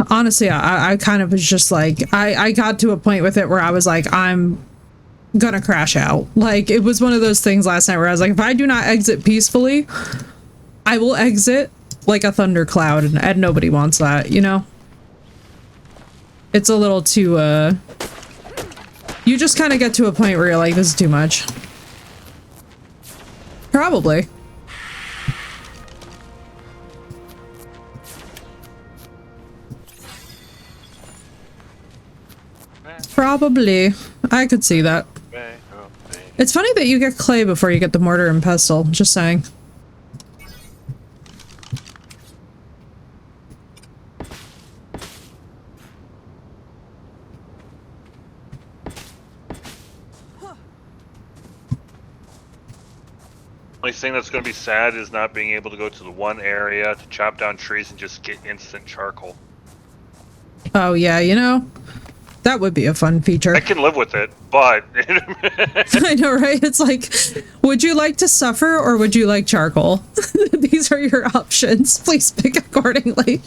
Honestly, I kind of was just like, I got to a point with it where I was like, I'm gonna crash out. Like, it was one of those things last night where I was like, if I do not exit peacefully, I will exit like a thundercloud, and nobody wants that, you know? It's a little too, you just kind of get to a point where you're like, this is too much. Probably. Probably. I could see that. It's funny that you get clay before you get the mortar and pestle, just saying. Only thing that's going to be sad is not being able to go to the one area to chop down trees and just get instant charcoal. Oh yeah, you know, that would be a fun feature. I can live with it, but... I know, right? It's like, would you like to suffer or would you like charcoal? These are your options. Please pick accordingly.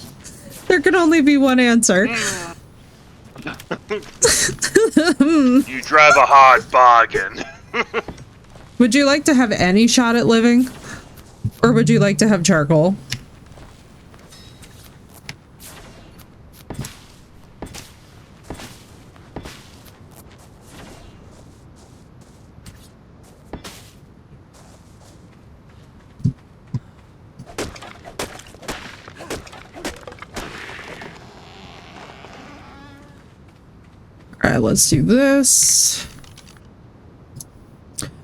There can only be one answer. You drive a hard bargain. Would you like to have any shot at living? Or would you like to have charcoal? Alright, let's do this.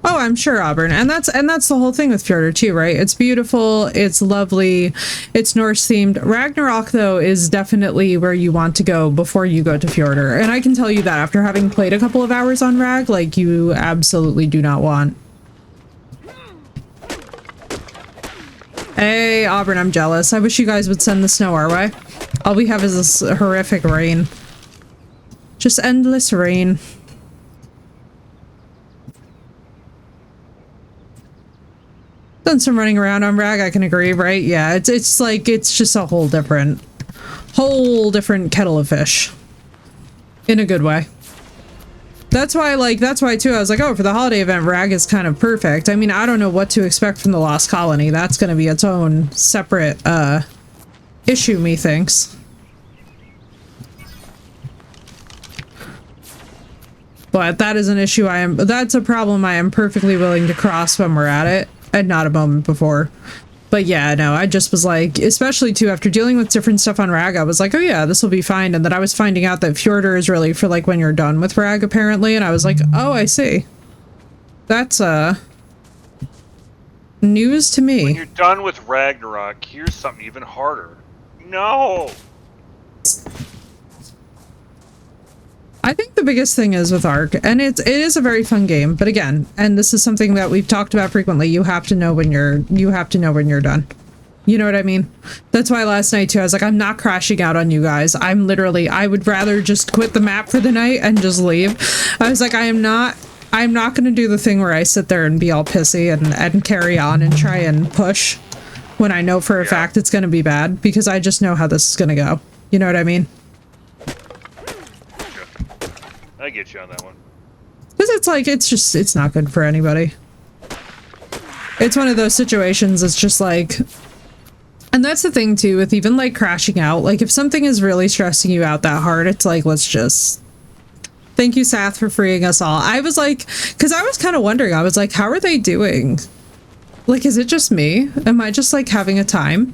Oh, I'm sure, Auburn. And that's the whole thing with Fjordur too, right? It's beautiful, it's lovely, it's Norse themed. Ragnarok, though, is definitely where you want to go before you go to Fjordur. And I can tell you that after having played a couple of hours on Rag, like, you absolutely do not want. Hey, Auburn, I'm jealous. I wish you guys would send the snow our way. All we have is this horrific rain. Just endless rain. Done some running around on rag, I can agree, right? Yeah, it's like, it's just a whole different kettle of fish. In a good way. That's why too, I was like, oh, for the holiday event, rag is kind of perfect. I mean, I don't know what to expect from the Lost Colony. That's gonna be its own separate, issue, methinks. But that is an issue that's a problem I am perfectly willing to cross when we're at it, and not a moment before. But yeah, no, I just was like, especially too, after dealing with different stuff on rag, I was like, oh yeah, this will be fine. And then I was finding out that Fjordur is really for like when you're done with rag, apparently. And I was like, oh, I see. That's, news to me. When you're done with Ragnarok, here's something even harder. No! I think the biggest thing is with Ark, and it is a very fun game, but again, and this is something that we've talked about frequently, you have to know when you're done. You know what I mean? That's why last night too, I was like, I'm not crashing out on you guys. I would rather just quit the map for the night and just leave. I was like, I'm not gonna do the thing where I sit there and be all pissy and carry on and try and push when I know for a fact it's gonna be bad, because I just know how this is gonna go. You know what I mean? I get you on that one. Because it's like, it's not good for anybody. It's one of those situations, it's just like, and that's the thing too, with even like crashing out, like if something is really stressing you out that hard, it's like, let's just, thank you, Sath, for freeing us all. I was like, because I was kind of wondering, I was like, how are they doing? Like, is it just me? Am I just like having a time?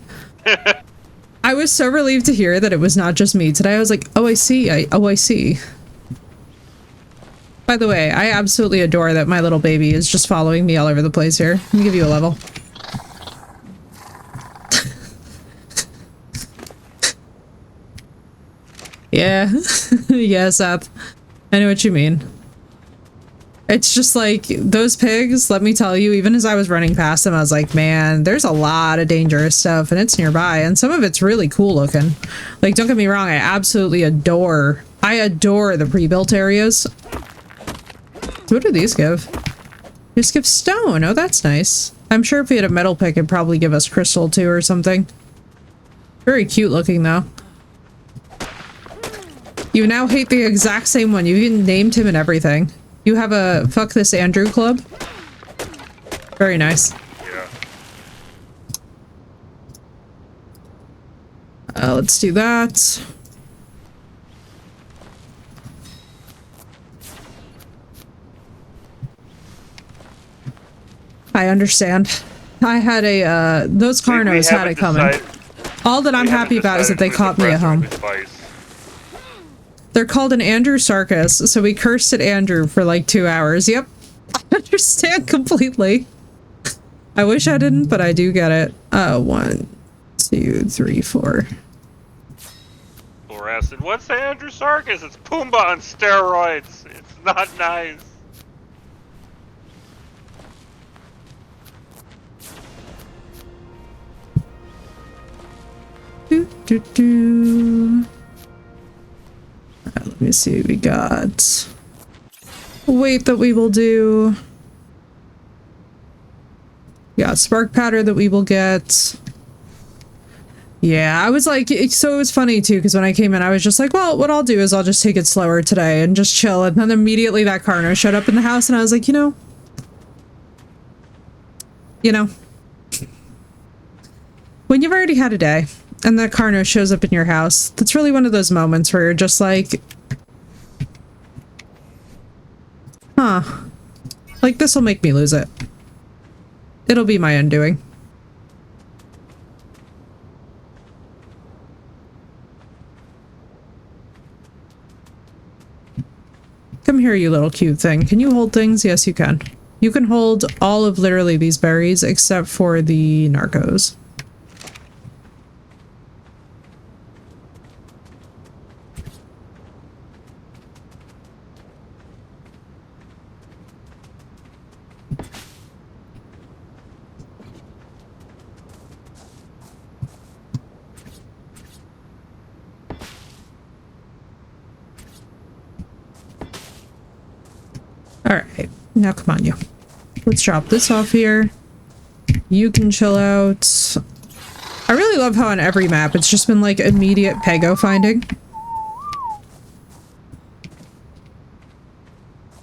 I was so relieved to hear that it was not just me today. I was like, oh, I see. I see. By the way, I absolutely adore that my little baby is just following me all over the place here. Let me give you a level. Yeah. Yeah, Seth. I know what you mean. It's just like, those pigs, let me tell you, even as I was running past them, I was like, man, there's a lot of dangerous stuff, and it's nearby, and some of it's really cool looking. Like, don't get me wrong, I absolutely adore the pre-built areas. What do these give? Just give stone. Oh, that's nice. I'm sure if we had a metal pick, it'd probably give us crystal too or something. Very cute looking though. You now hate the exact same one. You even named him and everything. You have a fuck this Andrew club? Very nice. Yeah. Let's do that. I understand. I had a, those Carnos had it coming. All that I'm happy about is that they caught me at home. They're called an Andrew Sarkis, so we cursed at Andrew for like 2 hours. Yep. I understand completely. I wish I didn't, but I do get it. 1, 2, 3, 4. Acid. What's Andrew Sarkis? It's Pumbaa on steroids. It's not nice. Let me see what we got. Weight that we will do. Yeah, spark powder that we will get. Yeah, I was like, so it was funny too, because when I came in, I was just like, well, what I'll do is I'll just take it slower today and just chill. And then immediately that Carno showed up in the house and I was like, you know, when you've already had a day and that Carno shows up in your house, that's really one of those moments where you're just like, huh, like this will make me lose it. It'll be my undoing. Come here, you little cute thing. Can you hold things? Yes, you can. You can hold all of literally these berries except for the narcos. Alright, now come on you. Let's drop this off here. You can chill out. I really love how on every map it's just been like immediate Pego finding.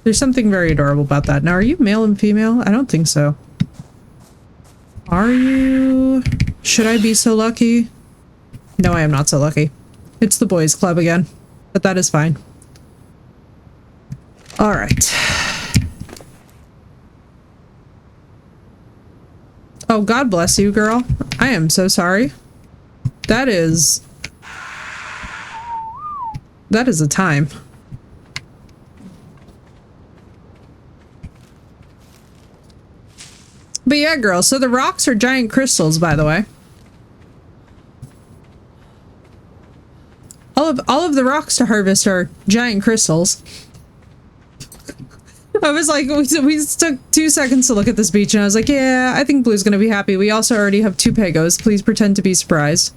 There's something very adorable about that. Now, are you male and female? I don't think so. Are you? Should I be so lucky? No, I am not so lucky. It's the boys' club again, but that is fine. All right. Oh, God bless you, girl. I am so sorry. That is a time. But yeah, girl, so the rocks are giant crystals, by the way. All of the rocks to harvest are giant crystals. I was like, we took 2 seconds to look at this beach, and I was like, yeah, I think Blue's gonna be happy. We also already have 2 Pegos. Please pretend to be surprised.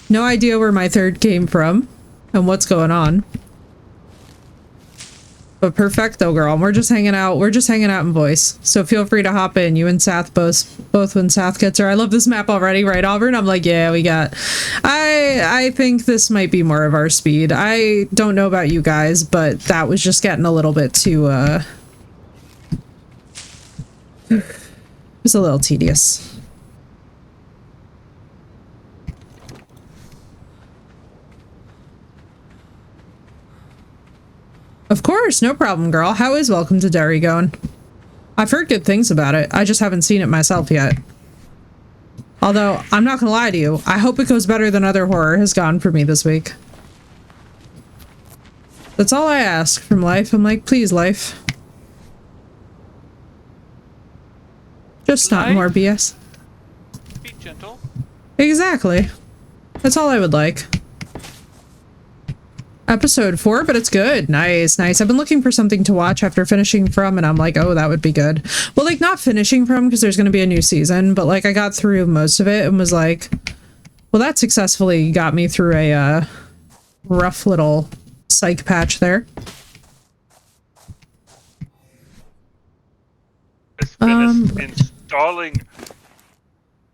No idea where my third came from and what's going on. But perfecto, girl. We're just hanging out. We're just hanging out in voice. So feel free to hop in. You and Sath both when Sath gets her. I love this map already, right, Auburn? I'm like, yeah, we got... I think this might be more of our speed. I don't know about you guys, but that was just getting a little bit too, it was a little tedious. Of course, no problem, girl. How is Welcome to Derry going? I've heard good things about it. I just haven't seen it myself yet. Although, I'm not gonna lie to you, I hope it goes better than other horror has gone for me this week. That's all I ask from life. I'm like, please, life. Just not more BS. Be gentle. Exactly. That's all I would like. Episode 4, but it's good. Nice, nice. I've been looking for something to watch after finishing From, and I'm like, oh, that would be good. Well, like, not finishing From, because there's going to be a new season, but, like, I got through most of it and was like, well, that successfully got me through a, rough little psych patch there. It's been installing.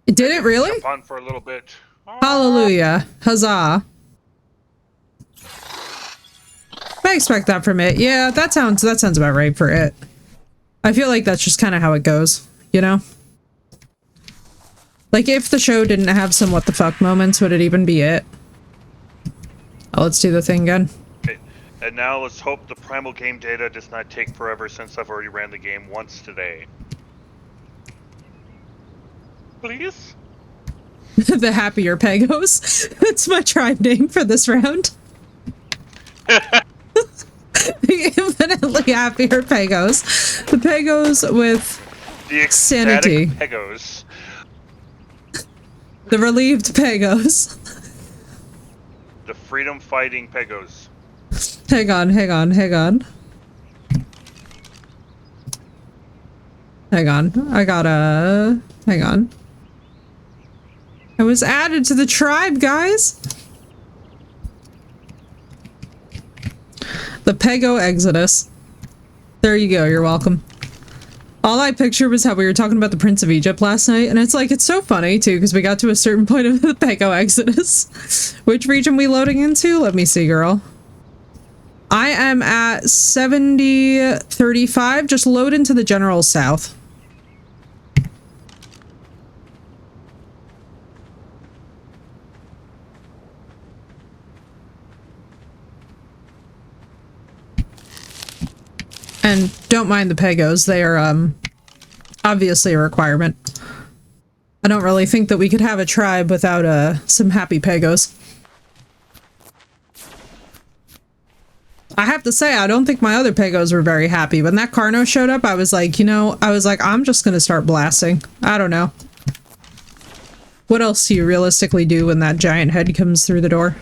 Did it really? Jump on for a little bit. Hallelujah. Huzzah. I expect that from it. Yeah, that sounds about right for it. I feel like that's just kind of how it goes, you know? Like, if the show didn't have some what the fuck moments, would it even be it? Oh, let's do the thing again. Okay. And now let's hope the primal game data does not take forever since I've already ran the game once today. Please? The happier Pegos. That's my tribe name for this round. The infinitely happier Pegos. The Pegos with The sanity. Pegos. The relieved Pegos. The freedom fighting Pegos. Hang on, hang on, hang on. Hang on. I gotta... Hang on. I was added to the tribe, guys! The Pego Exodus. There you go, you're welcome. All I pictured was how we were talking about the Prince of Egypt last night, and it's like, it's so funny, too, because we got to a certain point of the Pego Exodus. Which region we loading into? Let me see, girl. I am at 70-35. Just load into the general south. And don't mind the Pegos, they are, obviously a requirement. I don't really think that we could have a tribe without, some happy Pegos. I have to say, I don't think my other Pegos were very happy. When that Carno showed up, I was like, you know, I'm just gonna start blasting. I don't know. What else do you realistically do when that giant head comes through the door?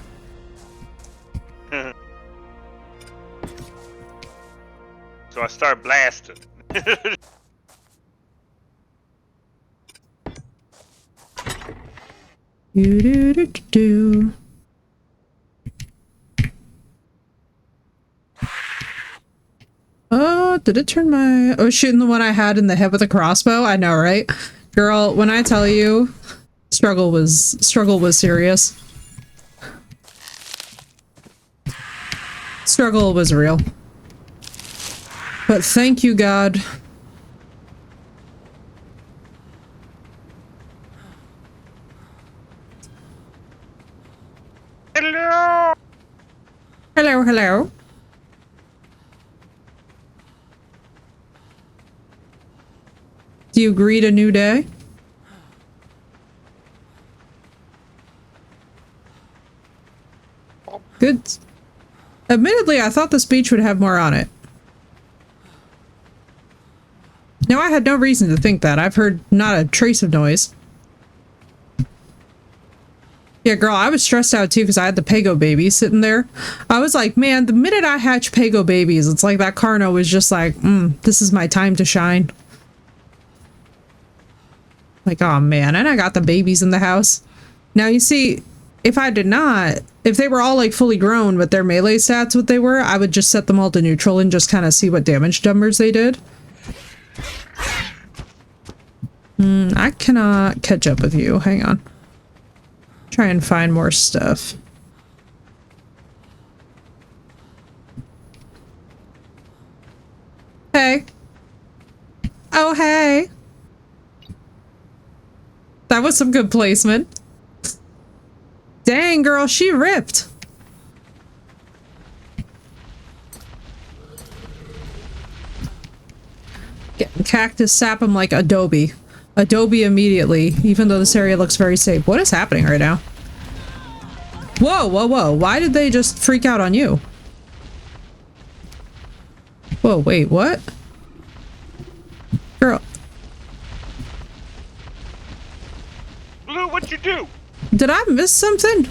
So I start blasting. Do. Oh, did it turn my... Oh, shooting the one I had in the head with a crossbow? I know, right? Girl, when I tell you, struggle was serious. Struggle was real. But thank you, God. Hello! Hello, hello. Do you greet a new day? Good. Admittedly, I thought this beach would have more on it. No, I had no reason to think that. I've heard not a trace of noise. Yeah, girl, I was stressed out too because I had the Pago baby sitting there. I was like, man, the minute I hatch Pago babies, it's like that Carno was just like, this is my time to shine. Like, oh man, and I got the babies in the house. Now, you see, if I did not, if they were all like fully grown with their melee stats what they were, I would just set them all to neutral and just kind of see what damage numbers they did. I cannot catch up with you. Hang on. Try and find more stuff. Hey. Oh, hey. That was some good placement. Dang, girl, she ripped. Getting cactus sap him like Adobe. Adobe immediately, even though this area looks very safe. What is happening right now? Whoa, whoa, whoa. Why did they just freak out on you? Whoa, wait, what? Girl. Blue, what'd you do? Did I miss something?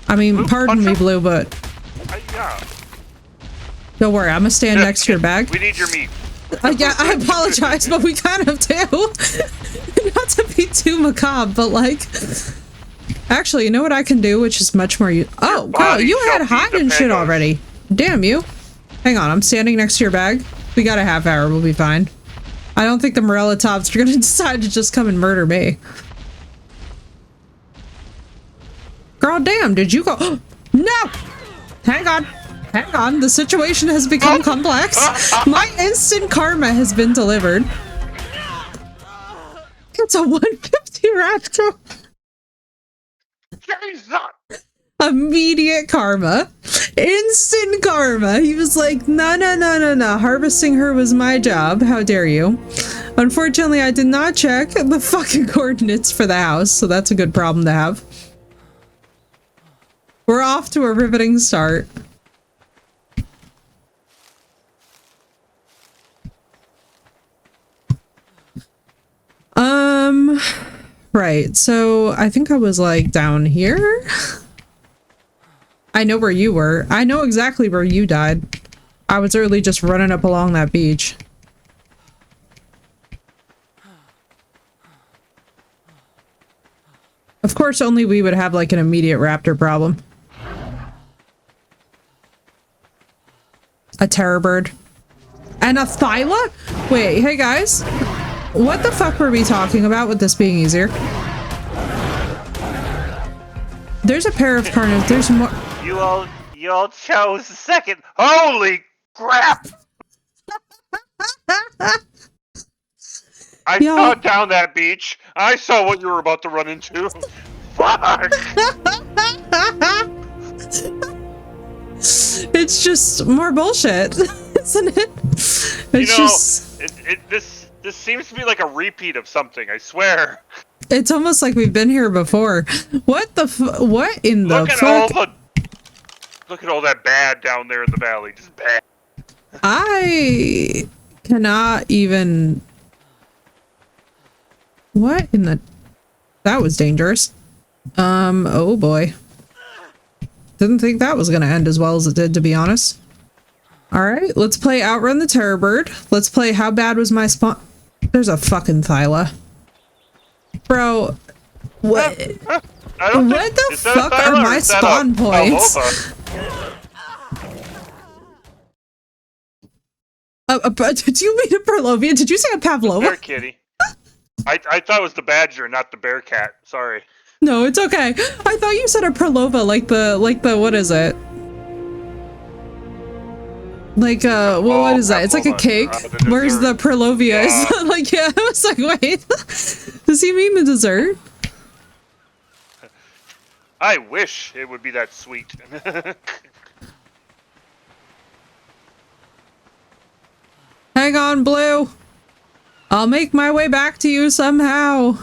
I mean, Blue, pardon me, Blue, but... Yeah. Don't worry, I'm gonna stand next to your bag. We need your meat. Yeah, I apologize, but we kind of do. Not to be too macabre, but like... Actually, you know what I can do, which is much more... Oh, girl, you had hide and shit already. Damn you. Hang on, I'm standing next to your bag. We got a half hour, we'll be fine. I don't think the Morella Tops are gonna decide to just come and murder me. Girl, damn, did you go... No! Hang on. Hang on, the situation has become complex. My instant karma has been delivered. It's a 150 raptor. Jesus! Immediate karma. Instant karma. He was like, no, no, no, no, no. Harvesting her was my job. How dare you? Unfortunately, I did not check the fucking coordinates for the house, so that's a good problem to have. We're off to a riveting start. Right, so I think I was like down here. I know where you were. I know exactly where you died. I was early just running up along that beach. Of course, only we would have like an immediate raptor problem. A terror bird. And a thyla? Wait, hey guys. What the fuck were we talking about with this being easier? There's a pair of carnivores. There's more. You all chose the second. Holy crap! I saw down that beach. I saw what you were about to run into. Fuck! It's just more bullshit, isn't it? It's just... This seems to be like a repeat of something, I swear. It's almost like we've been here before. What the what in the fuck? Look at all that bad down there in the valley. Just bad. I cannot even... What in the... That was dangerous. Oh boy. Didn't think that was gonna end as well as it did, to be honest. Alright, let's play Outrun the Terror Bird. Let's play How Bad Was My Spawn... There's a fucking thyla. Bro, what? What the fuck are my spawn points? Did you mean a Perlovia? Did you say a Pavlova? There, kitty. I thought it was the badger, not the bear cat. Sorry. No, it's okay. I thought you said a perlova, like the what is it? Like well, what is that? It's like a cake. the Where's the dessert. perlovia? Is like, yeah, I was like, wait, does he mean the dessert? I wish it would be that sweet. Hang on, Blue. I'll make my way back to you somehow.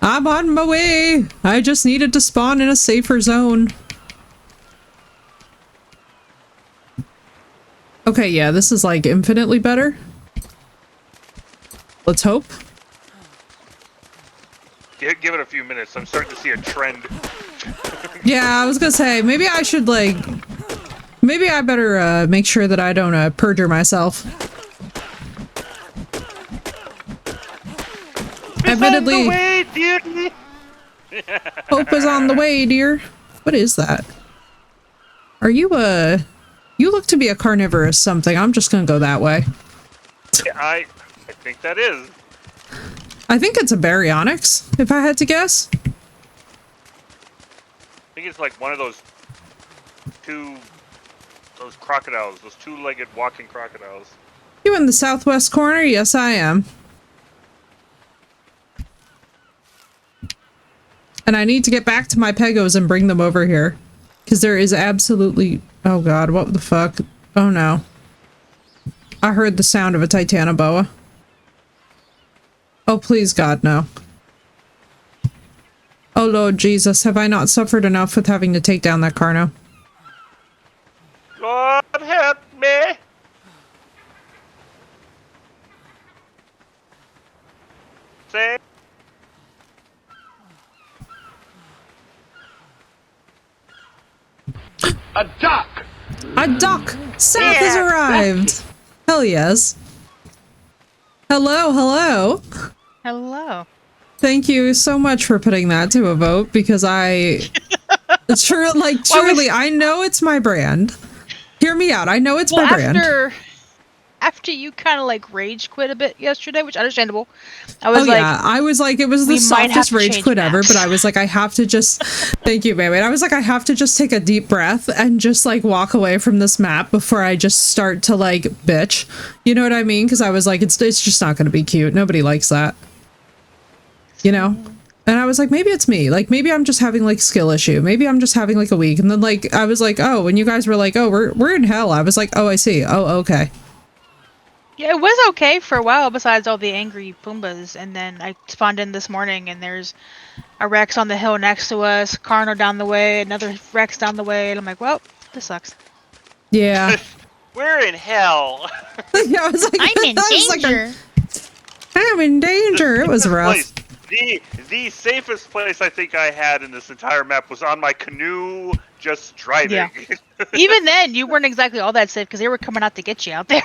I'm on my way. I just needed to spawn in a safer zone. Okay, yeah, this is like infinitely better. Let's hope. Give it a few minutes. I'm starting to see a trend. Yeah, I was gonna say, maybe I should like... Maybe I better make sure that I don't perjure myself. Admittedly, way, dear. hope is on the way, dear. What is that? Are you you look to be a carnivorous something. I'm just gonna go that way. I think that is. I think it's a baryonyx, if I had to guess. I think it's like one of those crocodiles, those two-legged walking crocodiles. You in the southwest corner? Yes, I am. And I need to get back to my pegos and bring them over here. Because there is absolutely... Oh god, what the fuck? Oh no. I heard the sound of a titanoboa. Oh please god, no. Oh Lord Jesus, have I not suffered enough with having to take down that Carno? God help me! Say. A duck! A duck! Seth has arrived! Hell yes. Hello, hello. Hello. Thank you so much for putting that to a vote because truly, I know it's my brand. Hear me out. I know it's my brand. After you kind of like rage quit a bit yesterday, which is understandable. I was like, I was like, it was the softest rage quit ever, but I was like, I have to just, thank you, baby. I was like, I have to just take a deep breath and just like walk away from this map before I just start to like bitch. You know what I mean? Because I was like, it's just not going to be cute. Nobody likes that. You know? And I was like, maybe it's me. Like, maybe I'm just having like skill issue. Maybe I'm just having like a week. And then like, I was like, oh, when you guys were like, oh, we're in hell. I was like, oh, I see. Oh, okay. yeah, it was okay for a while besides all the angry Pumbas. And then I spawned in this morning and there's a Rex on the hill next to us, Carno down the way, another Rex down the way. And I'm like, well, this sucks. Yeah. We're in hell. Yeah, I was like, I'm in danger. I'm in danger. It was rough. The safest place I think I had in this entire map was on my canoe, just driving. Yeah. Even then, you weren't exactly all that safe because they were coming out to get you out there.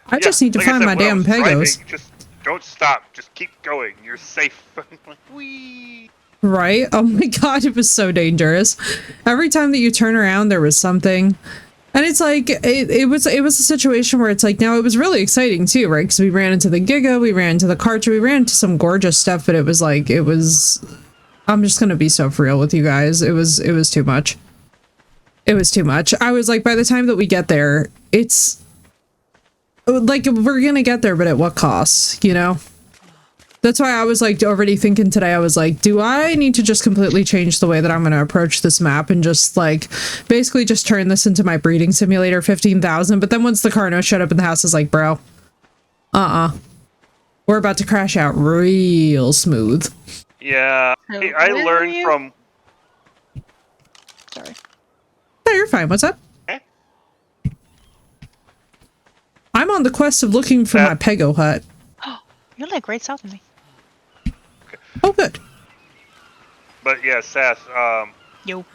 I just need to like I find said, my when I damn was pegos. driving, just don't stop. Just keep going. You're safe. Like, whee. Right? Oh my god, it was so dangerous. Every time that you turn around, there was something. And it's like, it was a situation where it's like, now it was really exciting too, right? Because we ran into the Giga, we ran into the Karcher, we ran into some gorgeous stuff, but it was like, I'm just gonna be so for real with you guys. It was too much. It was too much. I was like, by the time that we get there, it's like, we're gonna get there, but at what cost, you know? That's why I was like already thinking today, I was like, do I need to just completely change the way that I'm going to approach this map and just like basically just turn this into my breeding simulator 15,000? But then once the Carno showed up in the house, I was like, bro, we're about to crash out real smooth. Yeah, I learned from... Sorry. No, you're fine. What's up? Eh? I'm on the quest of looking for my Pego hut. You're like right south of me. Oh, good. But yeah, Seth, Yo.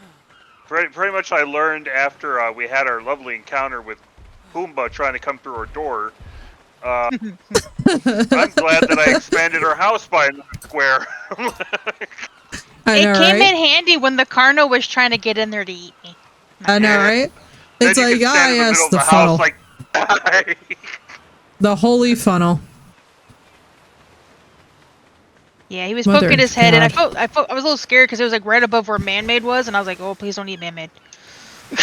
pretty much I learned after we had our lovely encounter with Pumbaa trying to come through our door. I'm glad that I expanded our house by another square. It came in handy when the Carno was trying to get in there to eat me. I know, right? It's like, yes, the funnel. like, The holy funnel. Yeah, he was Mother poking his head, and God. I was a little scared because it was like right above where man-made was, and I was like, oh, please don't eat man-made.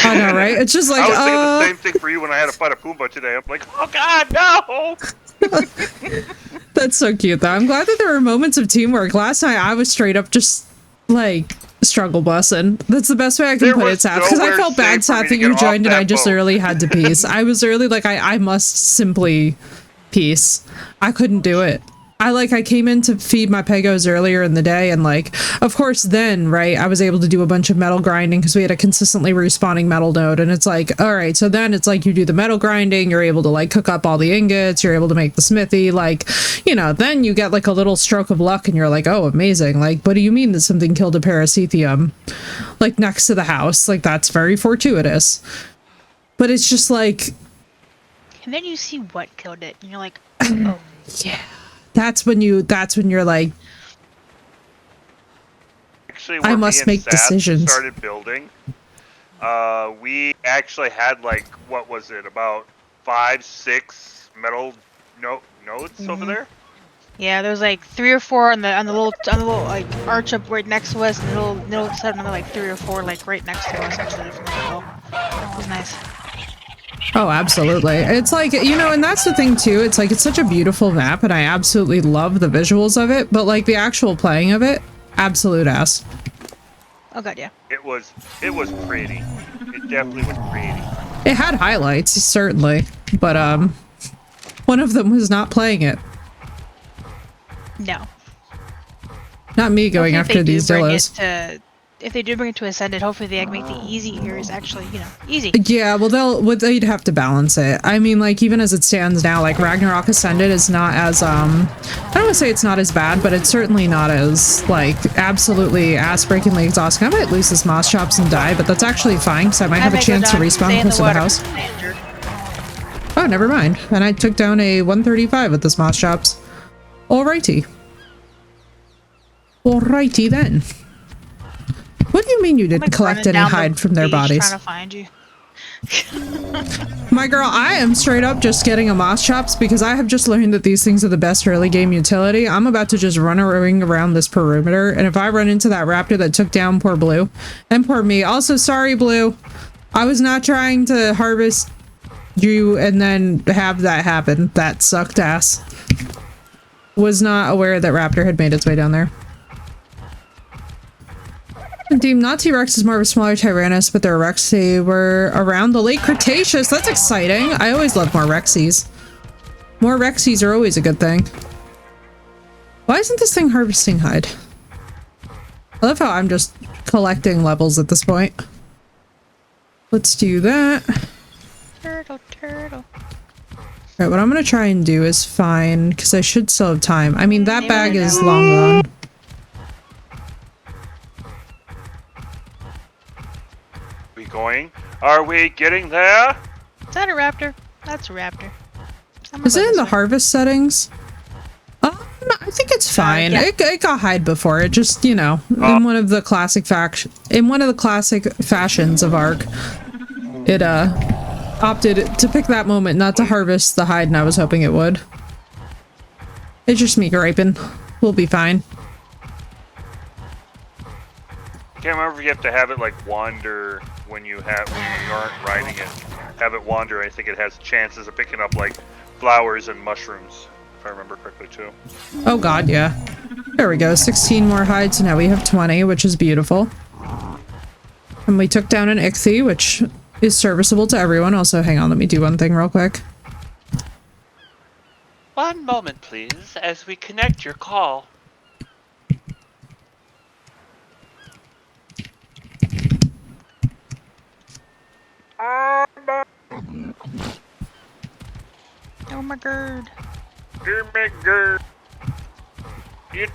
I know, right? It's just like, I was thinking the same thing for you when I had to fight a Pumbaa today. I'm like, oh god, no! That's so cute, though. I'm glad that there were moments of teamwork. Last night, I was straight up just, like, struggle busing. That's the best way I can There put was it, Saf. Because I nowhere felt bad, safe for me Saf, to that you get off joined and that I just boat. literally had to peace. I was literally like, I must simply peace. I couldn't do it. I came in to feed my pegos earlier in the day, and like, of course then, right, I was able to do a bunch of metal grinding because we had a consistently respawning metal node, and it's like, all right, so then it's like you do the metal grinding, you're able to like cook up all the ingots, you're able to make the smithy, like, you know, then you get like a little stroke of luck and you're like, oh, amazing. Like, what do you mean that something killed a parasithium like next to the house? Like, that's very fortuitous. But it's just like, And then you see what killed it, and you're like, oh. yeah. That's when you're like, Actually, I where must me and make Seth decisions. started building, we actually had like, what was it, about 5-6 metal nodes over there? Yeah, there's like 3 or 4 on the little like arch up right next to us, and little set another like 3 or 4 like right next to us actually from the hill. It was nice. Oh, absolutely. It's like, you know, and that's the thing too. It's like, it's such a beautiful map and I absolutely love the visuals of it, but like the actual playing of it, absolute ass. Oh god, yeah. It was pretty. It definitely was pretty. It had highlights, certainly, but one of them was not playing it. No. Not me going Hopefully after these Dillos. If they do bring it to Ascended, hopefully they can make the easy areas actually, you know, easy. Yeah, well, they'd have to balance it. I mean, like, even as it stands now, like, Ragnarok Ascended is not as, I don't want to say it's not as bad, but it's certainly not as, like, absolutely ass-breakingly exhausting. I might lose this moss chops and die, but that's actually fine, because I might have a chance to respawn close to the house. Oh, never mind. And I took down a 135 with this moss chops. Alrighty. Alrighty then. What do you mean you didn't collect any hide from their bodies? Trying to find you. My girl, I am straight up just getting a moss chops because I have just learned that these things are the best early game utility. I'm about to just run a ring around this perimeter, and if I run into that raptor that took down poor Blue, and poor me, also sorry Blue, I was not trying to harvest you and then have that happen. That sucked ass. Was not aware that raptor had made its way down there. Deemed not T-Rex is more of a smaller Tyrannus, but they're Rex. They were around the late Cretaceous. That's exciting. I always love more Rexies. More Rexies are always a good thing. Why isn't this thing harvesting hide? I love how I'm just collecting levels at this point. Let's do that. Turtle, turtle. Alright, what I'm gonna try and do is find, because I should still have time. I mean, that bag is long gone. Going? Are we getting there? Is that a raptor? That's a raptor. Is it in the harvest settings? I think it's fine. Yeah. It got hide before. It just, you know, in one of the classic fashions of Ark, it opted to pick that moment not to harvest the hide, and I was hoping it would. It's just me griping. We'll be fine. I can't remember if you have to have it like wander when you aren't riding it. Have it wander. I think it has chances of picking up like flowers and mushrooms, if I remember correctly too. Oh god, yeah. There we go. 16 more hides, so now we have 20, which is beautiful. And we took down an ichthy, which is serviceable to everyone. Also, hang on, let me do one thing real quick. One moment, please, as we connect your call. Oh my god. Oh my god. It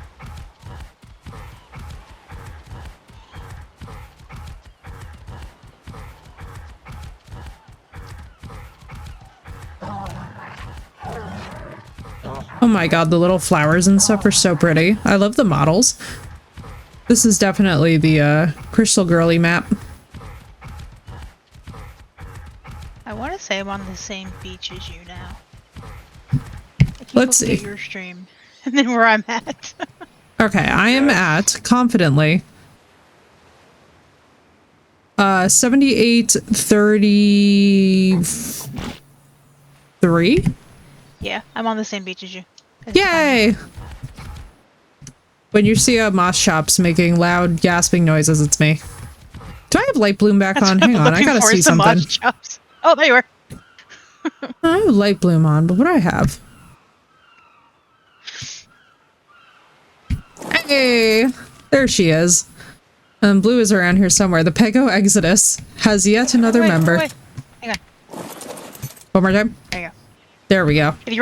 Oh my god, the little flowers and stuff are so pretty. I love the models. This is definitely the Crystal Girly map. I want to say I'm on the same beach as you now. Let's looking at see. your stream, and then where I'm at. Okay, I am at, confidently, 78:33. Yeah, I'm on the same beach as you. It's fine. Yay! When you see moss shops making loud gasping noises, it's me. Do I have light bloom back That's on? what I'm Hang on, I looking gotta for, see some something. moss chops. Oh, there you are. I have light bloom on, but what do I have? Hey! There she is. Blue is around here somewhere. The Pego Exodus has yet another member. Wait. Hang on. One more time. There you go. There we go. If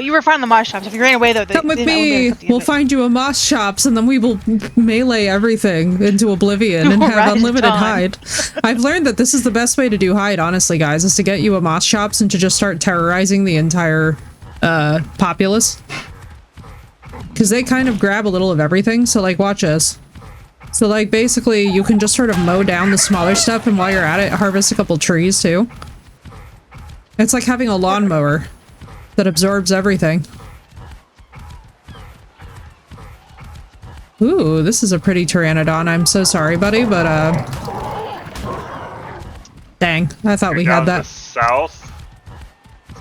you were finding the moss shops. If you ran away though, Come with then I wouldn't be me. able to come to you, We'll but- find you a moss shops, and then we will melee everything into oblivion and have Right unlimited on. hide. I've learned that this is the best way to do hide, honestly, guys, is to get you a moss shops and to just start terrorizing the entire populace. Because they kind of grab a little of everything, so like, watch this. So like, basically, you can just sort of mow down the smaller stuff, and while you're at it, harvest a couple trees, too. It's like having a lawnmower that absorbs everything. Ooh, this is a pretty pteranodon. I'm so sorry, buddy, but dang, I thought we had Down that. to south.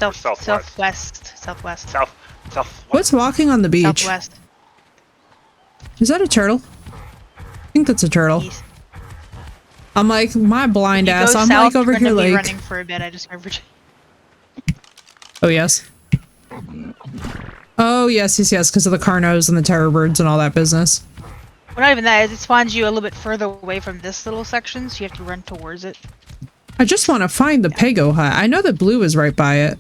southwest? Southwest. Southwest. What's walking on the beach? Southwest. Is that a turtle? I think that's a turtle. East. I'm like, my blind You ass. go I'm south, like over you're here gonna be like... running for a bit. I just remembered. Oh, yes. Oh, yes, because of the Carnos and the terror birds and all that business. Well, not even that. It spawns you a little bit further away from this little section, so you have to run towards it. I just want to find the Pego hut. I know that Blue is right by it.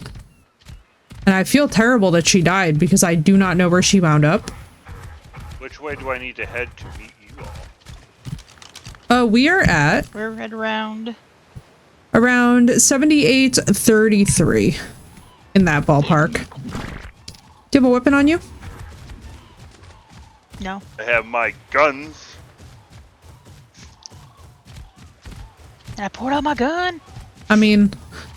And I feel terrible that she died because I do not know where she wound up. Which way do I need to head to meet you all? We are at We're right around. around 78:33 in that ballpark. Do you have a weapon on you? No. I have my guns. And I pulled out my gun. I mean,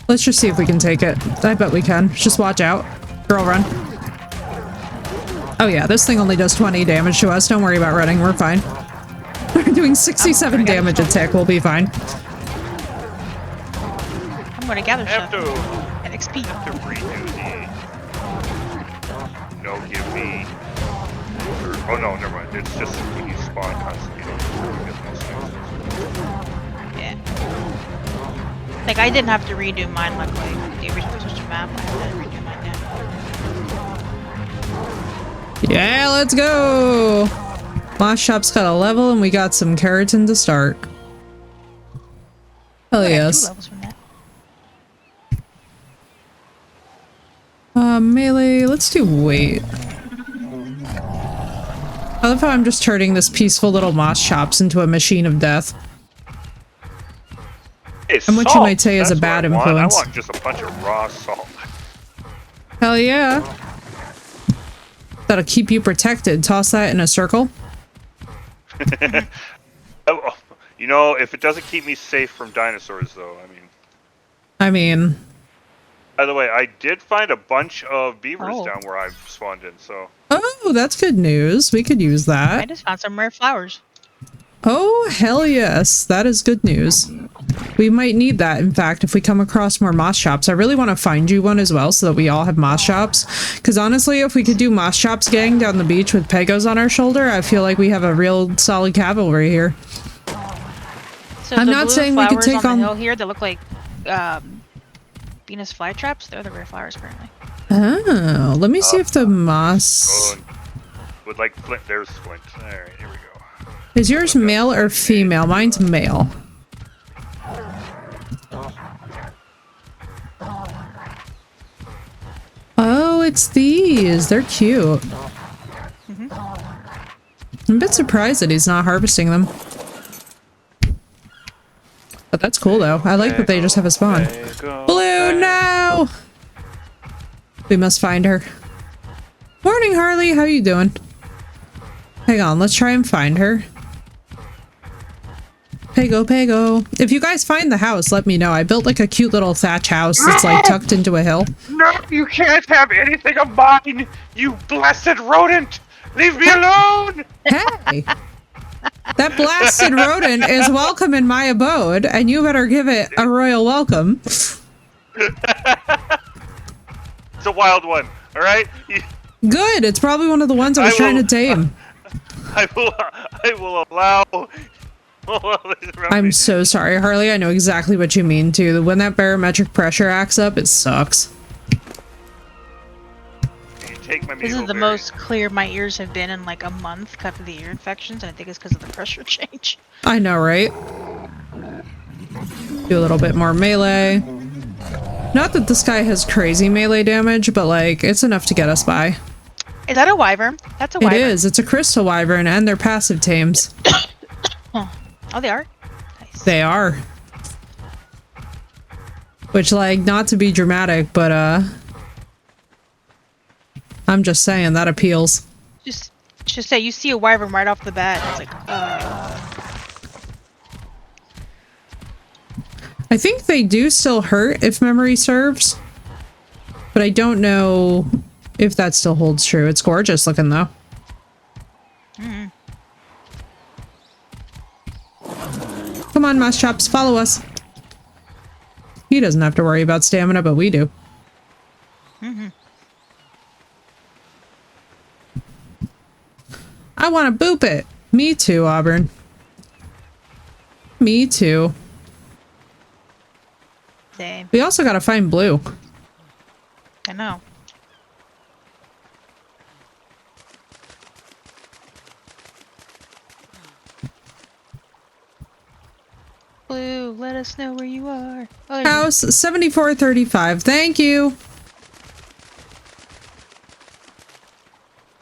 let's just see if we can take it. I bet we can. Just watch out. Girl, run. Oh yeah, this thing only does 20 damage to us. Don't worry about running. We're fine. We're doing 67 damage a tick. We'll be fine. I'm gonna gather I have stuff. to And XP. redo the. No, give me. Oh no, never mind. It's just when you spawn constantly. You don't get those things. Yeah. Like, I didn't have to redo mine, luckily. The original Twisted map, I had to redo mine now. Yeah, let's go! Moss Shop's got a level and we got some keratin to start. Hell I got 2 yes. levels from that. Melee, let's do weight. I love how I'm just turning this peaceful little moss shops into a machine of death. Hey, And what you salt, might say is a that's what bad I want. influence. I want just a bunch of raw salt. Hell yeah. That'll keep you protected. Toss that in a circle. Oh, you know, if it doesn't keep me safe from dinosaurs, though, I mean, By the way, I did find a bunch of beavers Oh. down where I've spawned in, so. oh, that's good news. We could use I that. just found some rare flowers. Oh, hell yes. That is good news. We might need that, in fact, if we come across more moss shops. I really want to find you one as well so that we all have moss shops. Because honestly, if we could do moss shops gang down the beach with Pegos on our shoulder, I feel like we have a real solid cavalry here. So I'm the not blue saying we could flowers take on on- the hill here that look like Venus flytraps. They're the rare flowers, apparently. Oh, let me see if the moss... Oh, would like Flint, there's Flint. Alright, here we go. Is yours male or female? Mine's male. Oh, it's these. They're cute. I'm a bit surprised that he's not harvesting them. But that's cool, though. I like that they just have a spawn. Blue, no! We must find her. Morning, Harley. How you doing? Hang on, let's try and find her. Pago, Pago. If you guys find the house, let me know. I built like a cute little thatch house that's like tucked into a hill. No, you can't have anything of mine, you blasted rodent! Leave me alone! Hey! That blasted rodent is welcome in my abode, and you better give it a royal welcome. It's a wild one, alright? Good, it's probably one of the ones I was trying to tame. I will allow... I'm so sorry, Harley. I know exactly what you mean, too. When that barometric pressure acts up, it sucks. This is the most clear my ears have been in like a month because of the ear infections, and I think it's because of the pressure change. I know, right? Do a little bit more melee. Not that this guy has crazy melee damage, but like, it's enough to get us by. Is that a wyvern? That's a wyvern. It is. It's a crystal wyvern, and they're passive tames. Oh, they are? Nice. They are. Which, like, not to be dramatic, but, I'm just saying, that appeals. Just say, you see a wyvern right off the bat, it's like, I think they do still hurt, if memory serves. But I don't know if that still holds true. It's gorgeous looking, though. Mm. Come on, Mouse Chops, follow us. He doesn't have to worry about stamina, but we do. Mm-hmm. I want to boop it. Me too, Auburn. Me too. Same. We also gotta find Blue. I know. Blue, let us know where you are. Oh, House 7435. Thank you.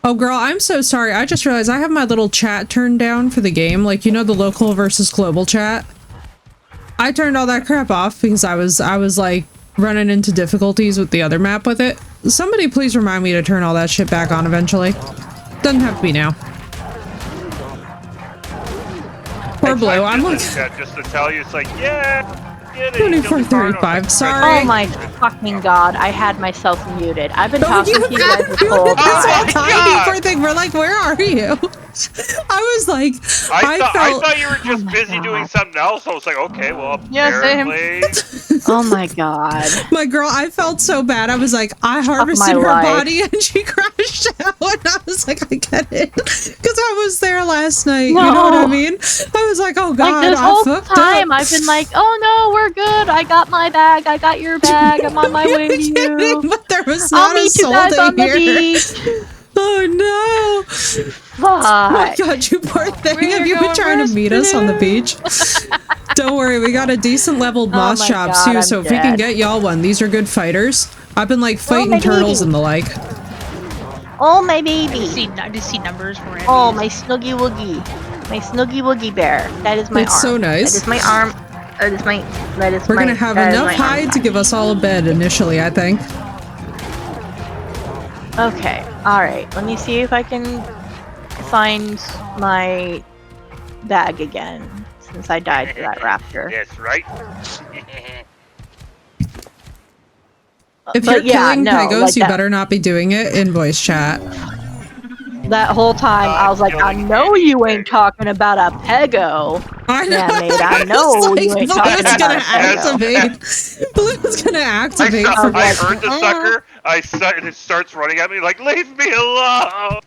Oh, girl, I'm so sorry. I just realized I have my little chat turned down for the game. Like, you know, the local versus global chat. I turned all that crap off because I was like running into difficulties with the other map with it. Somebody please remind me to turn all that shit back on eventually. Doesn't have to be now. Poor Blue. I'm like just to tell you, it's like, yeah. 2435. Sorry. Oh my fucking god! I had myself muted. I've been talking to you guys this whole This whole time. tiny poor thing. We're like, where are you? I was like, I thought you were just busy doing something else. I was like, okay, well, apparently. Oh my god. My girl, I felt so bad. I was like, I harvested her body and she crashed out. And I was like, I get it. Because I was there last night. No. You know what I mean? I was like, oh god, Like this I whole fucked time, up. I've been like, oh no, we're good. I got my bag. I got your bag. I'm on my way to you. But there was I'll not a meet you soul guys to on the hear. beach. Oh no! Fuck. Oh my god, you poor thing. Have you been trying to meet us on the beach? Don't worry, we got a decent leveled moss my chops God, too, I'm so if we can dead. get y'all one, these are good fighters. I've been like fighting my turtles baby. and the like. Oh my I baby. just see numbers for it. Oh my snuggy woogie. My snuggy woogie bear. That is my It's arm. so nice. That is my arm. That is my. That is We're my. gonna have that is enough my arm hide to give us all a bed initially, I think. Okay, alright. Let me see if I can find my bag again, since I died to that raptor. Yes, right? If you're killing Pegos, like you that, better not be doing it in voice chat. that whole time, I was like, I know you ain't talking about a Pego. I know. Yeah, mate, I know you ain't talking Blue's about gonna a Pego. activate. Blue's gonna activate. I heard the sucker. And it starts running at me like, leave me alone.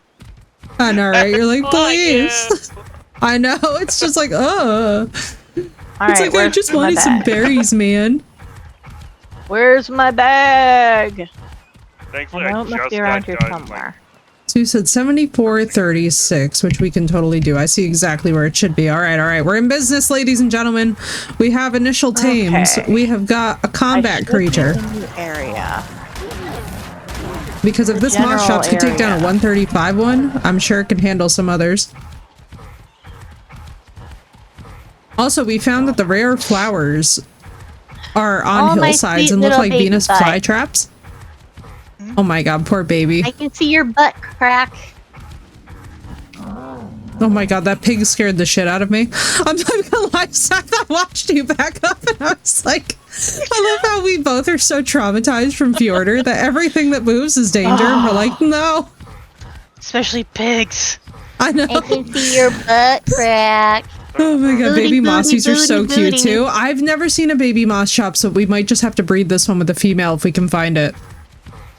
I know, right? You're like, Oh, please. I know. It's just like, It's Alright, like, I just wanted some berries, man. Where's my bag? Thankfully, I know I it must just be around got here done. somewhere. So you said 7436, which we can totally do. I see exactly where it should be. All right. We're in business, ladies and gentlemen. We have initial tames. Okay. We have got a combat I should creature. be in the area. Because if this moss general shops could take down a area. 135 one, I'm sure it can handle some others. Also, we found that the rare flowers are on Oh, my hillsides sweet and look little like baby Venus butt. flytraps. Oh my god, poor baby. I can see your butt crack. Oh my god, that pig scared the shit out of me. I'm not gonna lie, Seth, I watched you back up and I was like, I love how we both are so traumatized from Fjordur that everything that moves is danger. And we're like, no. Especially pigs. I know. I can see your butt crack. Oh my god, Booty, baby booty, mossies are so booty, cute booty. too. I've never seen a baby moss shop, so we might just have to breed this one with a female if we can find it.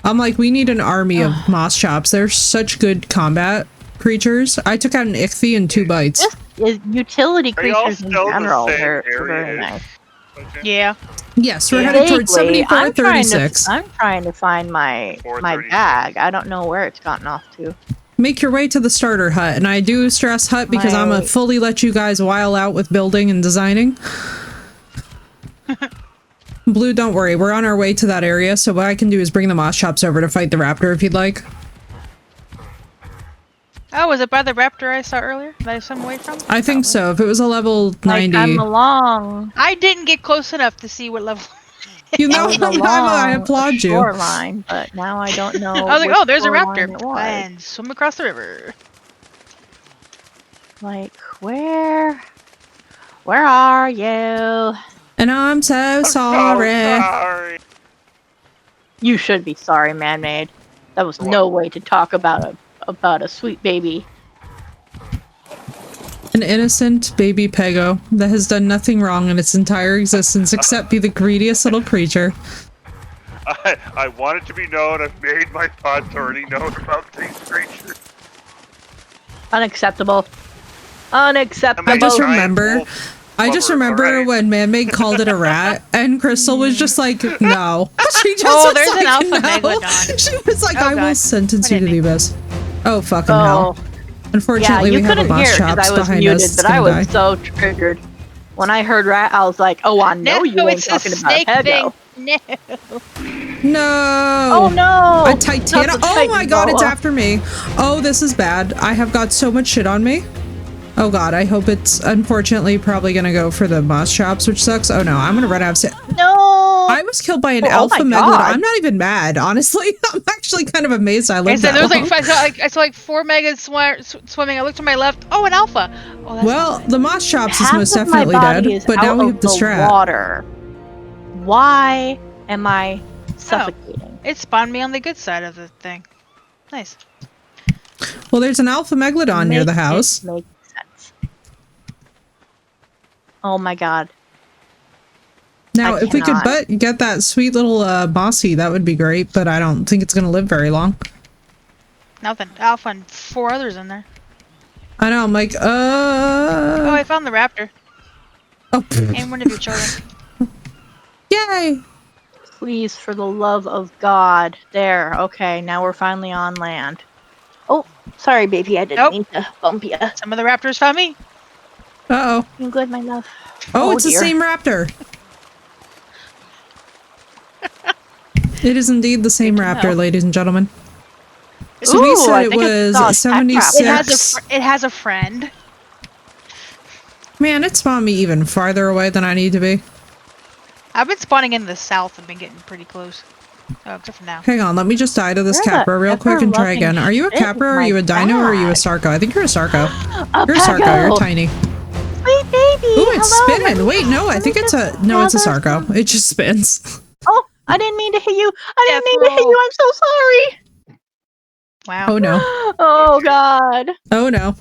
I'm like, we need an army of moss chops. They're such good combat creatures. I took out an ichthy in 2 bites. Just utility Are y'all creatures in still the general, same they're area? very nice. Okay. Yeah. Yes, we're Yeah. headed towards Vaguely, 7436. I'm trying to find my 436. bag. I don't know where it's gotten off to. Make your way to the starter hut, and I do stress hut because I'm gonna fully let you guys while out with building and designing. Blue, don't worry, we're on our way to that area, so what I can do is bring the moss chops over to fight the raptor if you'd like. Oh, was it by the raptor I saw earlier that I swam away from? I think so, if it was a level Like, 90. I'm along. I didn't get close enough to see what level. You know, was I along applaud a you. shoreline, but now I don't know. I was like, which oh, there's a shoreline raptor. it was. And swim across the river. Like, where are you? And I'm so I'm sorry. so sorry. You should be sorry, man-made. That was no way to talk about a sweet baby. An innocent baby pego that has done nothing wrong in its entire existence except be the greediest little creature. I want it to be known I've made my thoughts already known about these creatures. Unacceptable. Unacceptable. I just Giant remember wolf lover, remember alright? when Man-Made called it a rat, and Crystal was just like, no. She just Oh, was there's like, an alpha no. megalodon. She was like, Oh, I will God. sentence What you to did the me? abyss. Oh, fucking Oh. hell. Yeah, Unfortunately, you we have a couldn't moss hear it because chops I was behind muted, us. but It's I gonna was die. so triggered. When I heard rat, I was like, oh, I know you No, ain't it's a talking about snake Pego. thing. No. No! Oh no! A Titana. Not the Oh my god, it's Titanoa. after me. Oh, this is bad. I have got so much shit on me. Oh god, I hope it's unfortunately probably gonna go for the moss chops, which sucks. Oh no, I'm gonna run out of No! I was killed by an Oh alpha my megalodon. God. I'm not even mad, honestly. I'm actually kind of amazed I I lived said that there was long. I saw like 4 megas swimming. I looked to my left. Oh, an alpha. Oh, that's Well, not the moss chops is Half most of my definitely body dead, is but now out we of have the the strat. water. Why am I suffocating? It spawned me on the good side of the thing. Nice. Well, there's an alpha megalodon near the Make it house. make sense. Oh my god. Now, I if we could cannot. get that sweet little mossy, that would be great, but I don't think it's gonna live very long. Nothing. Alpha and 4 others in there. I know, I'm like, Oh, I found the raptor. Oh, And one of your children. yay! Please, for the love of God. There. Okay, now we're finally on land. Oh, sorry, baby. I didn't Nope. mean to bump you. Some of the raptors found me. Uh-oh. You good, my love? Oh, it's dear. the same raptor. It is indeed the same Good to raptor, know. ladies and gentlemen. So we Ooh, said I it think it's was dog 76. It has a friend. Man, it spawned me even farther away than I need to be. I've been spawning in the south and been getting pretty close. Oh, except for now. Hang on, let me just die to this You're the Capra real quick and try ever-loving again. Are you a shit Capra, with or are you my a Dino, or are you a bag. Sarco? I think you're a Sarco. A You're a Sarco, you're Pego. tiny. Sweet baby. Ooh, it's Hello, let spinning. me- Wait, no, I let think me it's a... just No, it's a gather Sarco. some- It just spins. Oh, I didn't mean to hit you. I didn't Death mean to hit roll. you. I'm so sorry. Wow. Oh no. Oh god. Oh no.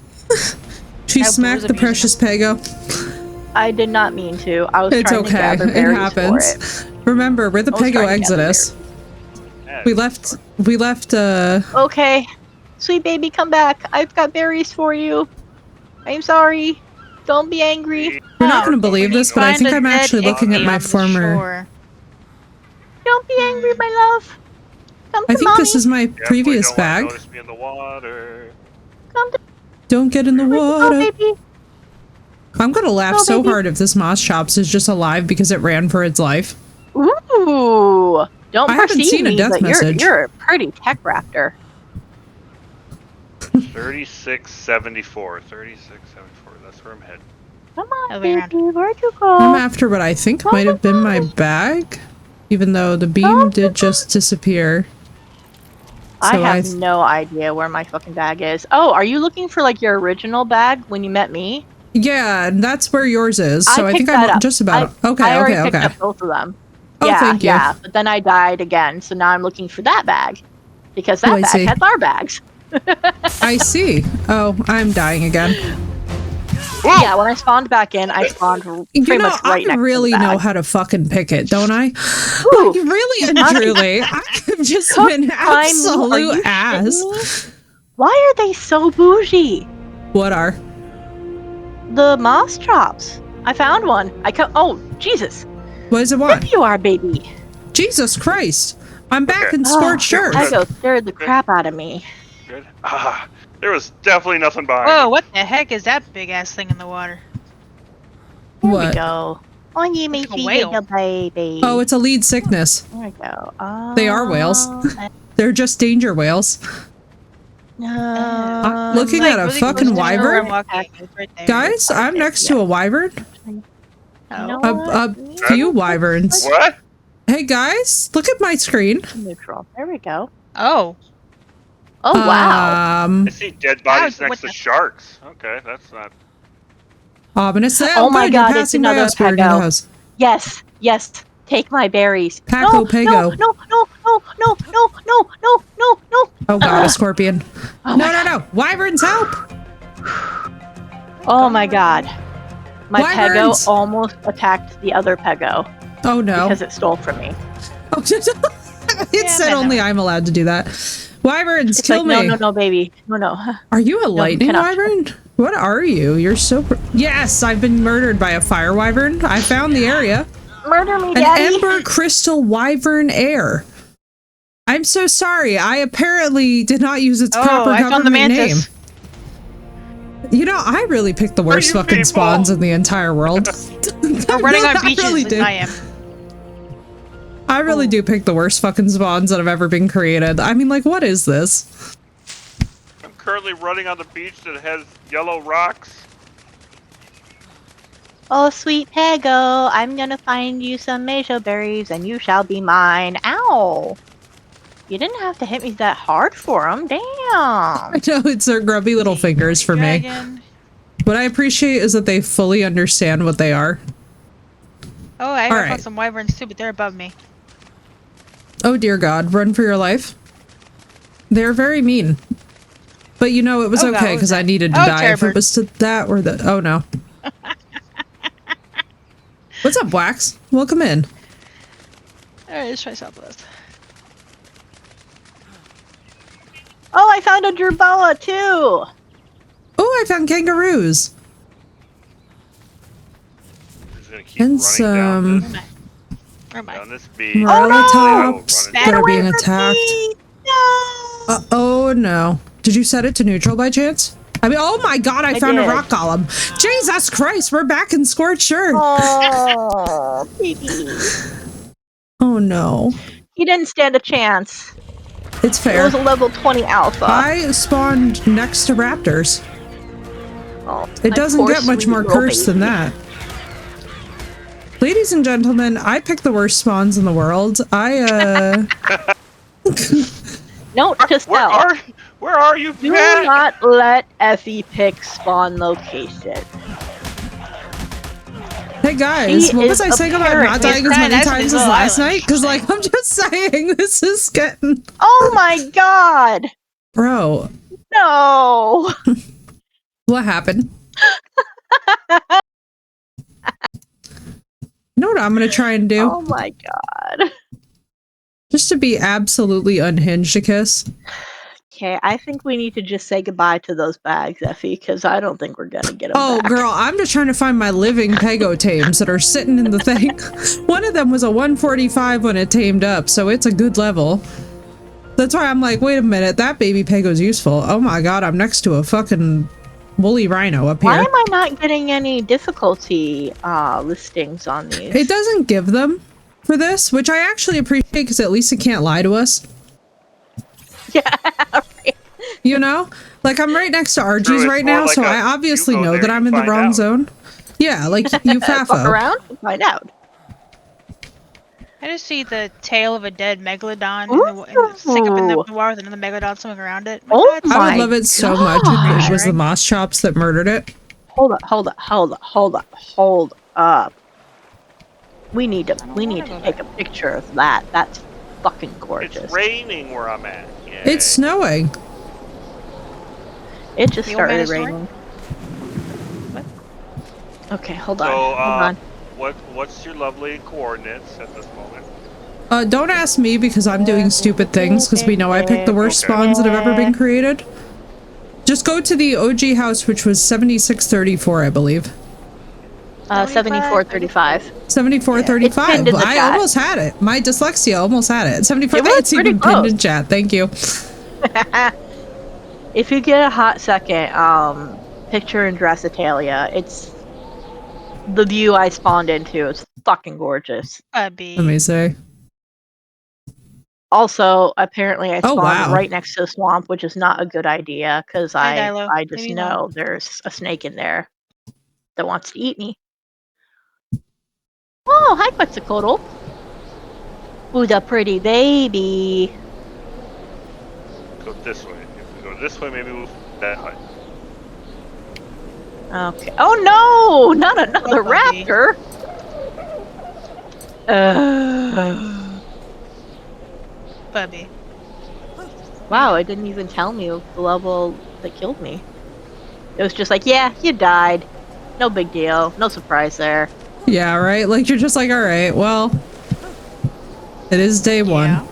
She That smacked was the amusing. precious Pego. I did not mean to. I was It's trying to okay. gather It berries happens. for it. Remember, we're the I was Pego trying to gather Exodus. Yeah, We left, Okay. Sweet baby, come back. I've got berries for you. I'm sorry. Don't be angry. You're not Oh, gonna believe this, but I Find think a I'm dead actually looking at ichthy my on the former... shore. Don't be angry, my love. Come to I think mommy. this is my Definitely previous don't wanna bag. Notice me in the water. Come to Don't get in the oh, water. baby. I'm gonna laugh Oh, so baby. hard if this Moss Chops is just alive because it ran for its life. Ooh. Don't I haven't perceive seen a me, death but message. you're a pretty tech raptor. 3674. 3674. That's where I'm headed. Come on, Other way around. baby. Where'd you go? I'm after what I think might have been my bag, even though the beam did just disappear. I So have no idea where my fucking bag is. Oh, are you looking for like your original bag when you met me? Yeah, and that's where yours is. So I think picked that I'm up. just about. Okay, I already okay, picked okay. up both of them. Oh, yeah, thank you. yeah. But then I died again, so now I'm looking for that bag because Oh, that I bag see. has our bags. I see. Oh, I'm dying again. Yeah, when I spawned back in, I spawned pretty much right I next really to the bag. know how to fucking pick it, don't I? Ooh, Like, really and truly, I've just Cook been by me? Are absolute you ass. shitting me? Why are they so bougie? What are? The moss drops. I found one. Oh, Jesus. What does it There want? you are, baby. Jesus Christ. I'm back Okay. in scorched earth. Pego scared the crap out of me. Good. There was definitely nothing behind Whoa, me. what the heck is that big ass thing in the water? There we What? go. On you, Looks like a Macy, whale. little baby. Oh, it's a lead sickness. There we go. They are whales. They're just danger whales. No. Looking Like, at a really fucking close to where wyvern? I'm walking. It's right there. Guys, I'm Okay, next yeah. to a wyvern. You Oh. know A what? few wyverns. What? Hey guys, look at my screen. Neutral. There we go. Oh. Oh, wow. I see dead bodies What next to the- sharks. Okay, that's not. Ominous. Oh my good, God, you're it's passing by another us. We're near the Pego. house. Yes, yes. Take my berries. Paco no, Pego. no, no, no, no, no, no, no, no, no, no. Oh god, a scorpion. Oh no, my no, no. Wyverns, help! Oh my God. My Wyverns! Pego almost attacked the other Pego Oh no. because it stole from me. Oh, it Yeah, said no. only I'm allowed to do that. Wyverns, It's kill like, me. no, no, no, baby. No, no. Are you a lightning cannot. wyvern? What are you? You're so... Yes, I've been murdered by a fire wyvern. I found the area. Murder me, An daddy. ember crystal wyvern air. I'm so sorry. I apparently did not use its proper I found the government name. mantis. You know, I really picked the worst you fucking people? spawns in the entire world. We're running on I beaches really like do. I am. I really do pick the worst fucking spawns that have ever been created. I mean, like, what is this? I'm currently running on the beach that has yellow rocks. Oh, sweet Pego, I'm gonna find you some majo berries and you shall be mine. Ow! You didn't have to hit me that hard for them. Damn! I know, it's their grubby little fingers for me. Dragon. What I appreciate is that they fully understand what they are. Oh, I Alright. found some wyverns too, but they're above me. Oh dear God, run for your life. They're very mean. But you know, it was Oh, God, okay what was because I that? needed to Oh, die if Terror it was to that or the... Oh no. What's up, Wax? Welcome in. Alright, let's try Southwest. Oh, I found a jerboa too! Oh, I found kangaroos. I'm just gonna keep And running some... Where am I? down this beach. Morella no! tops Oh, that are being Away from attacked. me! No! Oh no. Did you set it to neutral by chance? I mean, oh my God, I found a did. rock golem. Jesus Christ, we're back in scorched earth. Oh, baby. Oh no. He didn't stand a chance. It's It fair. was a level 20 alpha. I spawned next to raptors. Oh, It my doesn't poor get much sweet more little cursed than baby. that. Ladies and gentlemen, I pick the worst spawns in the world. Note to self. Where are you, Do Pat? not let Effie pick spawn location. Hey guys, She what was is I saying about apparently not dying as crying many out to times these as little last islands. night? Because, like, I'm just saying, this is getting... Oh my god! Bro, No! what happened? You know what I'm gonna try and do? Oh my god. Just to be absolutely unhinged a kiss. Okay, I think we need to just say goodbye to those bags, Effie, because I don't think we're gonna get them Oh, back. girl, I'm just trying to find my living Pego tames that are sitting in the thing. One of them was a 145 when it tamed up, so it's a good level. That's why I'm like, wait a minute, that baby Pego's useful. Oh my god, I'm next to a fucking woolly rhino up here. Why am I not getting any difficulty listings on these? It doesn't give them for this, which I actually appreciate because at least it can't lie to us. Yeah, right. You know? Like, I'm right next to True, RG's it's right more now, like so a, I obviously you go know there, that you I'm in the find wrong out. zone. Yeah, like, you Fuck fafo. around and find out. I just see the tail of a dead megalodon in the sink up in the Ooh. water with another megalodon swimming around it. Oh That's I would my love it so much if God. it was the Reassuring. moss chops that murdered it. Hold up. We need to take a picture of that. That's fucking gorgeous. It's raining where I'm at. Yay. It's snowing. It just The old man started is snoring? raining. What? Okay, hold So, on. what's your lovely coordinates at this moment? Don't ask me because I'm doing stupid things because we know I picked the worst spawns that have ever been created. Just go to the OG house, which was 7634, I believe. 7435. 7435. It's pinned in the I chat. almost had it. My dyslexia almost had it. 74. It was It's even pretty pinned in close. chat. Thank you. If you get a hot second, picture in Jurassitalia. It's the view I spawned into. It's fucking gorgeous. Bubby. Let me see. Also, apparently I Oh, spawned wow. right next to the swamp, which is not a good idea because Hi, I Dilo. just Maybe know there's a snake in there that wants to eat me. Oh, hi, Quetzalcoatl. Ooh, the pretty baby. Go this way. If we go this way, maybe we'll that hut. Okay. Oh no! Not another Oh, puppy. raptor. Bubby. Wow, it didn't even tell me of the level that killed me. It was just like, yeah, you died. No big deal. No surprise there. Yeah, right? Like, you're just like, all right, well, it is day one. Yeah.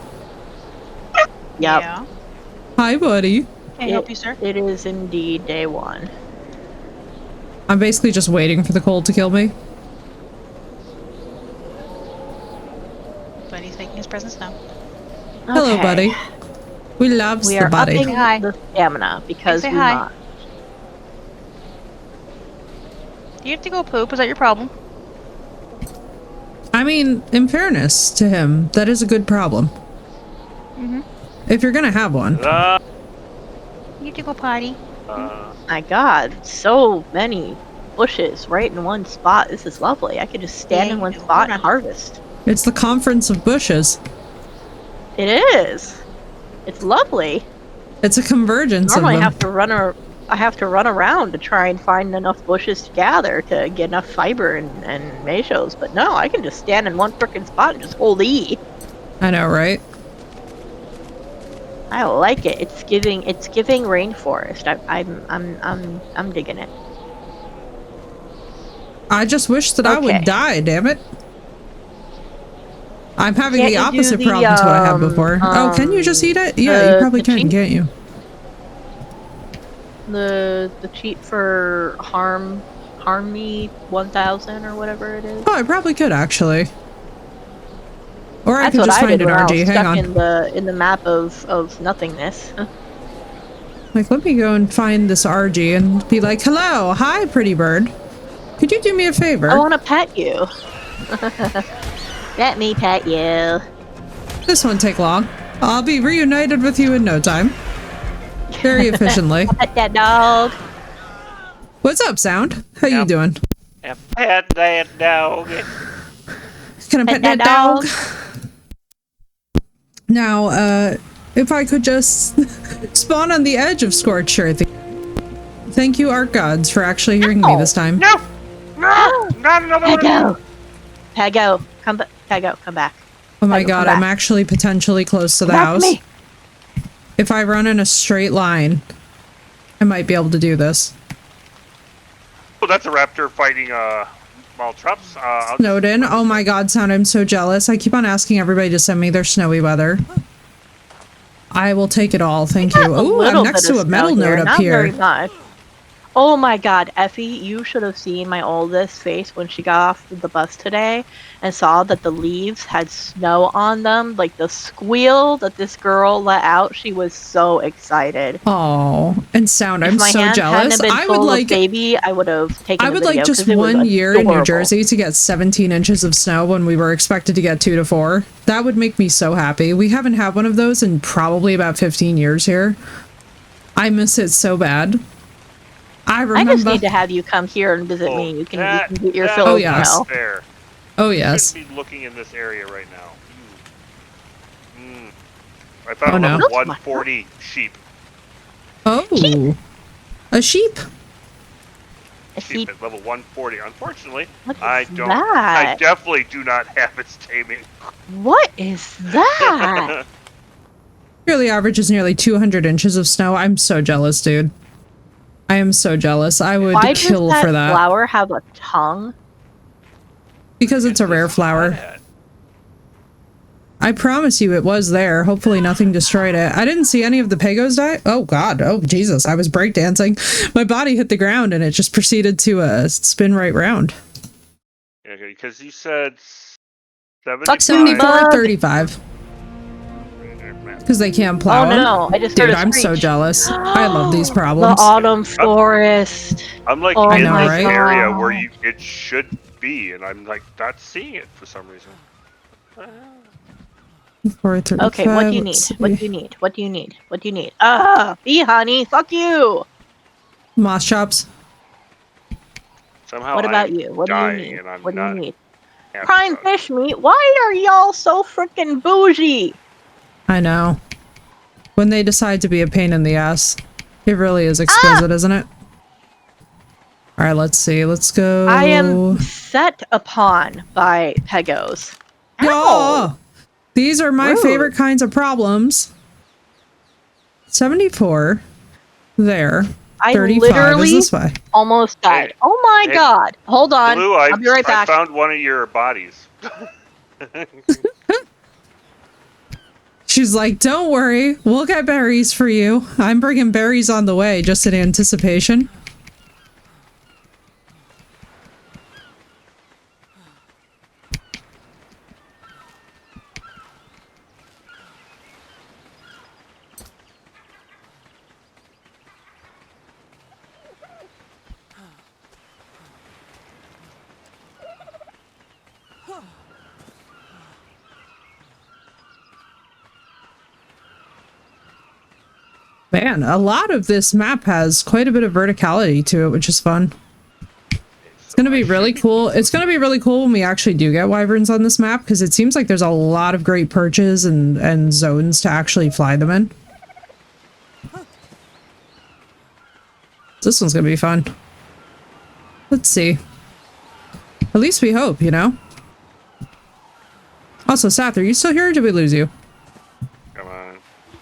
Yep. Yeah. Hi, buddy. Can I help you, sir? It is indeed day one. I'm basically just waiting for the cold to kill me. Buddy's making his presence known. Hello, Okay. buddy. We loves We the are buddy. upping Hi. the stamina because Say we hi. must. Do you have to go poop? Is that your problem? I mean, in fairness to him, that is a good problem. Mm-hmm. If you're gonna have one. You have to go potty. My God, so many bushes right in one spot. This is lovely. I could just stand Yeah, in one you do. spot Hold and on. harvest. It's the conference of bushes. It is. It's lovely. It's a convergence of Normally, them. I have to run around to try and find enough bushes to gather to get enough fiber and meshos. But no, I can just stand in one frickin' spot and just hold E. I know, right? I like it. It's giving rainforest. I'm digging it. I just wish that I would Okay. die, damn it. I'm having Can't the you do opposite the, problem to what I had before. Oh, can you just eat it? Yeah, you probably the can, cheat? can't you? The cheat for harm me 1000 or whatever it is. Oh, I probably could, actually. Or I That's could what just I find did an when I was RG. Hang stuck on. in the map of nothingness. Like, let me go and find this RG and be like, hello, hi, pretty bird. Could you do me a favor? I want to pet you. Let me pet you. This won't take long. I'll be reunited with you in no time. Very efficiently. Pet that dog. What's up, Sound? How you Yep. doing? And pet that dog. Can I pet that dog? Now, if I could just spawn on the edge of Scorched Earth. Thank you, Art Gods, for actually hearing me this time. No! No! Not another one! Pago. Pago, come back. Pago, come back. Oh my Pago, god, come I'm back. actually potentially close to the Come back house. to me. If I run in a straight line, I might be able to do this. Oh, that's a raptor fighting Maltrops. I'll Snowden, oh my god, Sound, I'm so jealous. I keep on asking everybody to send me their snowy weather. I will take it all, thank you. A Oh, little I'm next bit to of a metal snow node up not very here. much. Oh my god, Effie, you should have seen my oldest face when she got off the bus today and saw that the leaves had snow on them. Like the squeal that this girl let out, she was so excited. Oh, and Sound, If I'm my so hand jealous. hadn't been I would full like of baby, I would have taken I a would video like just 'cause it was 1 year in New adorable. Jersey to get 17 inches of snow when we were expected to get 2 to 4. That would make me so happy. We haven't had one of those in probably about 15 years here. I miss it so bad. I I remember. just need to have you come here and visit me. You can get your that- fill Oh, of yes. snow. There. Oh, yes. Shouldn't be looking in this area right now. I found Oh, a no. level Looks like 140 sheep. Oh. A sheep. A Sheep sheep. at level 140. Unfortunately, What is I don't. that? I definitely do not have its taming. What is that? Yearly average is nearly 200 inches of snow. I'm so jealous, dude. I am so jealous. I would Why kill does that for that. flower have a tongue? Because it's a rare flower. I promise you it was there. Hopefully nothing destroyed it. I didn't see any of the pagos die. Oh god. Oh Jesus. I was breakdancing. My body hit the ground and it just proceeded to spin right round. Okay, because you said Fuck 75. 74, 35. Because they can't plow Oh 'em. no, I just Dude, heard a I'm so screech. jealous. I love these The problems. autumn forest. I'm like Oh in my this God. area where it should be, and I'm like not seeing it for some reason. 435. Okay, what do you need? Let's What do see. you need? What do you need? What do you need? Bee honey, fuck you! Moss chops. Somehow What about I'm you? What do you dying, need? and I'm What do you not need? happy Prime about it. fish meat? Why are y'all so freaking bougie? I know. When they decide to be a pain in the ass. It really is exquisite, isn't it? Alright, let's see. Let's go. I am set upon by pegos. Yeah! Ow! These are my Rude. favorite kinds of problems. 74. There. I 35 is literally this way. almost died. Hey, Oh my hey, god. Hold on. Blue, I'll be right I back. found one of your bodies. She's like, don't worry. We'll get berries for you. I'm bringing berries on the way, just in anticipation. Man, a lot of this map has quite a bit of verticality to it, which is fun. It's gonna be really cool. It's gonna be really cool when we actually do get wyverns on this map, because it seems like there's a lot of great perches and zones to actually fly them in. This one's gonna be fun. Let's see. At least we hope, you know? Also, Sath, are you still here or did we lose you? Come on.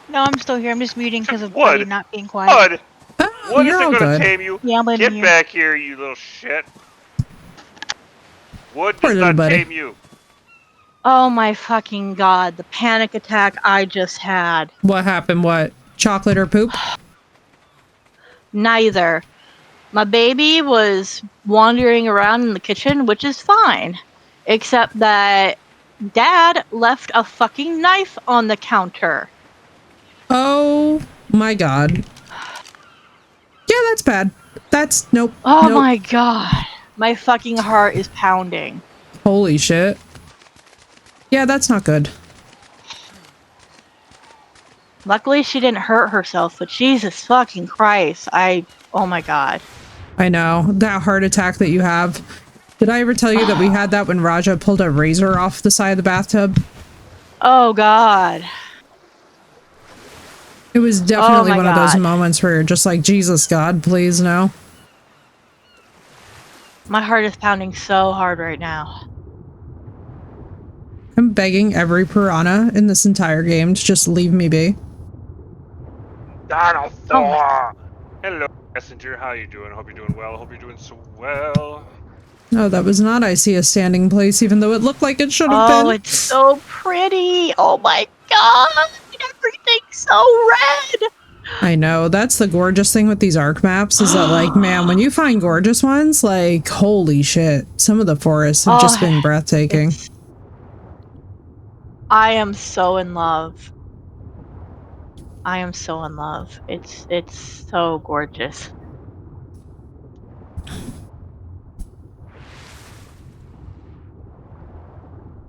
No, I'm still here. I'm just muting because of Wood. Buddy not being quiet. Bud, Oh, what is you're it all gonna good. tame you? Yeah, I'm blaming Get you. back here, you little shit. Wood Poor does little not buddy. tame you. Oh my fucking god. The panic attack I just had. What happened? What? Chocolate or poop? Neither. My baby was wandering around in the kitchen, which is fine. Except that Dad left a fucking knife on the counter. Oh my god. Yeah, that's bad. That's nope. Oh nope. my god. My fucking heart is pounding. Holy shit. Yeah, that's not good. Luckily she didn't hurt herself, but Jesus fucking Christ. Oh my god. I know. That heart attack that you have. Did I ever tell you that we had that when Raja pulled a razor off the side of the bathtub? Oh god. It was definitely my one of those God. moments where you're just like, Jesus, God, please, no. My heart is pounding so hard right now. I'm begging every piranha in this entire game to just leave me be. Dinosaur! Hello, messenger. How you doing? Hope you're doing well. Hope you're doing so well. No, that was not I see a standing place, even though it looked like it should have Oh, been. it's so pretty. Oh my god. Everything's so red. I know. That's the gorgeous thing with these ARC maps is that, like, man, when you find gorgeous ones, like, holy shit. Some of the forests have just been breathtaking. I am so in love. I am so in love. It's so gorgeous.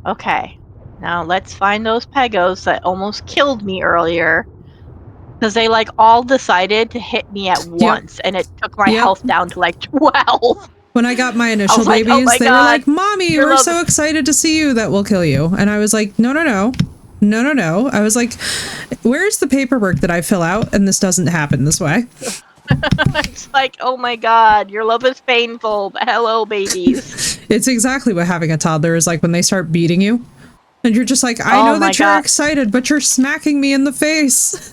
Okay. Now let's find those pegos that almost killed me earlier. Because they like all decided to hit me at once and it took my Yep. health down to like 12. When I got my initial like, babies, oh my they were God, like, "Mommy, your we're love so is-" excited to see you that we'll kill you." And I was like, "No, no, no. No, no, no." I was like, "Where's the paperwork that I fill out and this doesn't happen this way?" It's like, oh my God, your love is painful. But hello, babies. It's exactly what having a toddler is like when they start beating you. And you're just like, "I Oh know my that you're God. excited, but you're smacking me in the face."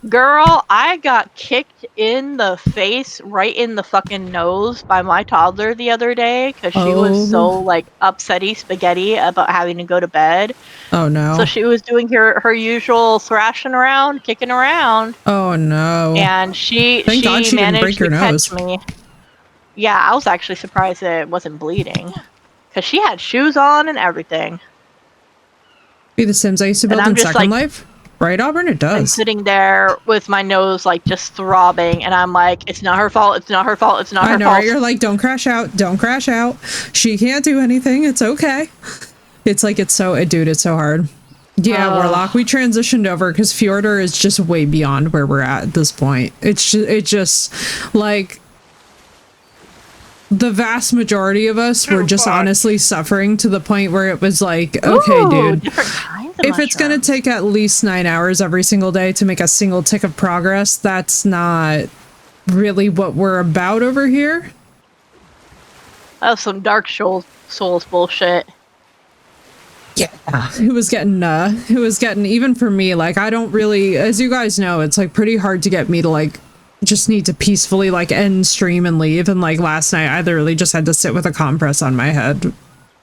Girl, I got kicked in the face, right in the fucking nose by my toddler the other day because she was so Oh. like upsetty spaghetti about having to go to bed. Oh no. So she was doing her usual thrashing around, kicking around, Oh no. and she Thank God she didn't managed break to your catch nose. me. Yeah, I was actually surprised that it wasn't bleeding because she had shoes on and everything. Be the Sims I used to And build I'm in just Second like, Life. Right, Auburn? It I'm does. sitting there with my nose like just throbbing, and I'm like, it's not her fault. It's not her fault. It's not I her know, fault. right? You're like, don't crash out. Don't crash out. She can't do anything. It's okay. It's like, it's so, dude, it's so hard. Yeah, Warlock, we transitioned over because Fjordur is just way beyond where we're at this point. It just, like, the vast majority of us were just honestly suffering to the point where it was like, okay, Ooh, dude, different kinds of if it's going to mushrooms. take at least 9 hours every single day to make a single tick of progress, that's not really what we're about over here. That's some Dark Souls bullshit. Yeah, it was getting even for me, like, I don't really, as you guys know, it's like pretty hard to get me to like just need to peacefully like end stream and leave. And like last night I literally just had to sit with a compress on my head,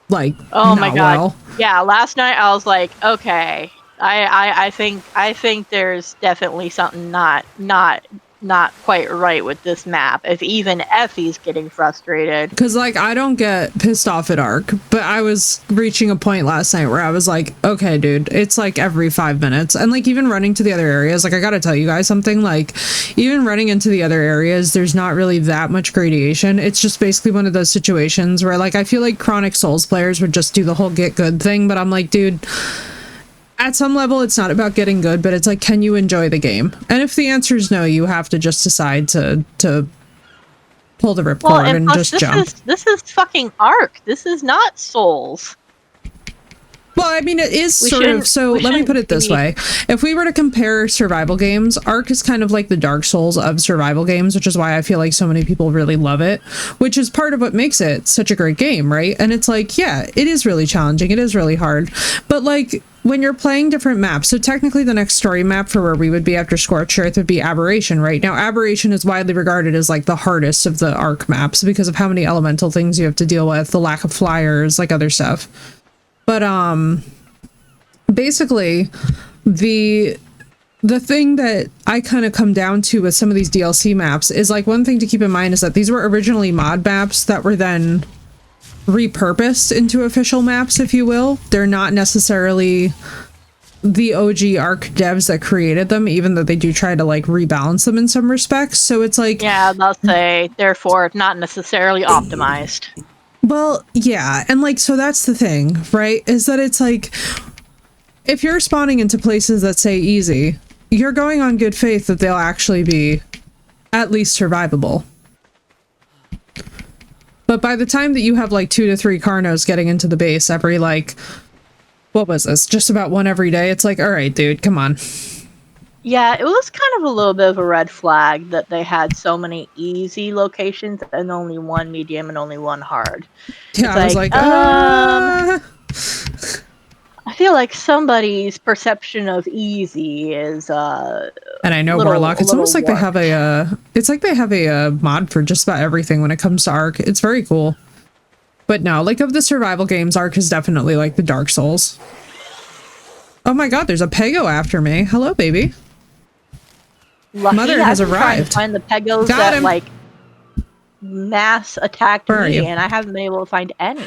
like, Oh my not God. well. Yeah, last night I was like, okay, I think there's definitely something not quite right with this map. If even Effie's getting frustrated. Because like I don't get pissed off at Ark, but I was reaching a point last night where I was like, okay, dude, it's like every 5 minutes. And like even running to the other areas, like I gotta tell you guys something, like even running into the other areas, there's not really that much gradation. It's just basically one of those situations where like I feel like chronic Souls players would just do the whole get good thing, but I'm like, dude, at some level it's not about getting good, but it's like, can you enjoy the game? And if the answer is no, you have to just decide to pull the ripcord and plus just jump. this is fucking Ark. This is not Souls. Well, I mean, it is We sort of, shouldn't- so we let me shouldn't put it this be- way. If we were to compare survival games, Ark is kind of like the Dark Souls of survival games, which is why I feel like so many people really love it, which is part of what makes it such a great game, right? And it's like, yeah, it is really challenging. It is really hard. But like, when you're playing different maps, so technically the next story map for where we would be after Scorched Earth would be Aberration, right? Now, Aberration is widely regarded as like the hardest of the Ark maps because of how many elemental things you have to deal with, the lack of flyers, like other stuff. But, basically, the thing that I kind of come down to with some of these DLC maps is like one thing to keep in mind is that these were originally mod maps that were then repurposed into official maps, if you will. They're not necessarily the OG Ark devs that created them, even though they do try to like rebalance them in some respects. So it's like, Yeah, they'll say, therefore, not necessarily optimized. well, yeah, and like, so that's the thing, right? Is that it's like, if you're spawning into places that say easy, you're going on good faith that they'll actually be at least survivable. But by the time that you have like 2 to 3 Carnos getting into the base every like, what was this? Just about one every day. It's like, all right, dude, come on. Yeah, it was kind of a little bit of a red flag that they had so many easy locations and only one medium and only one hard. Yeah, It's I was like, I feel like somebody's perception of easy is and I know Warlock, it's almost like they have a it's like they have a mod for just about everything when it comes to Ark. It's very cool. But no, like of the survival games, Ark is definitely like the Dark Souls. Oh my god, there's a Pego after me. Hello, baby. Lucky. Mother has I've been trying to arrived. find the Pegos Got that him. like mass attacked Where are me, you? and I haven't been able to find any.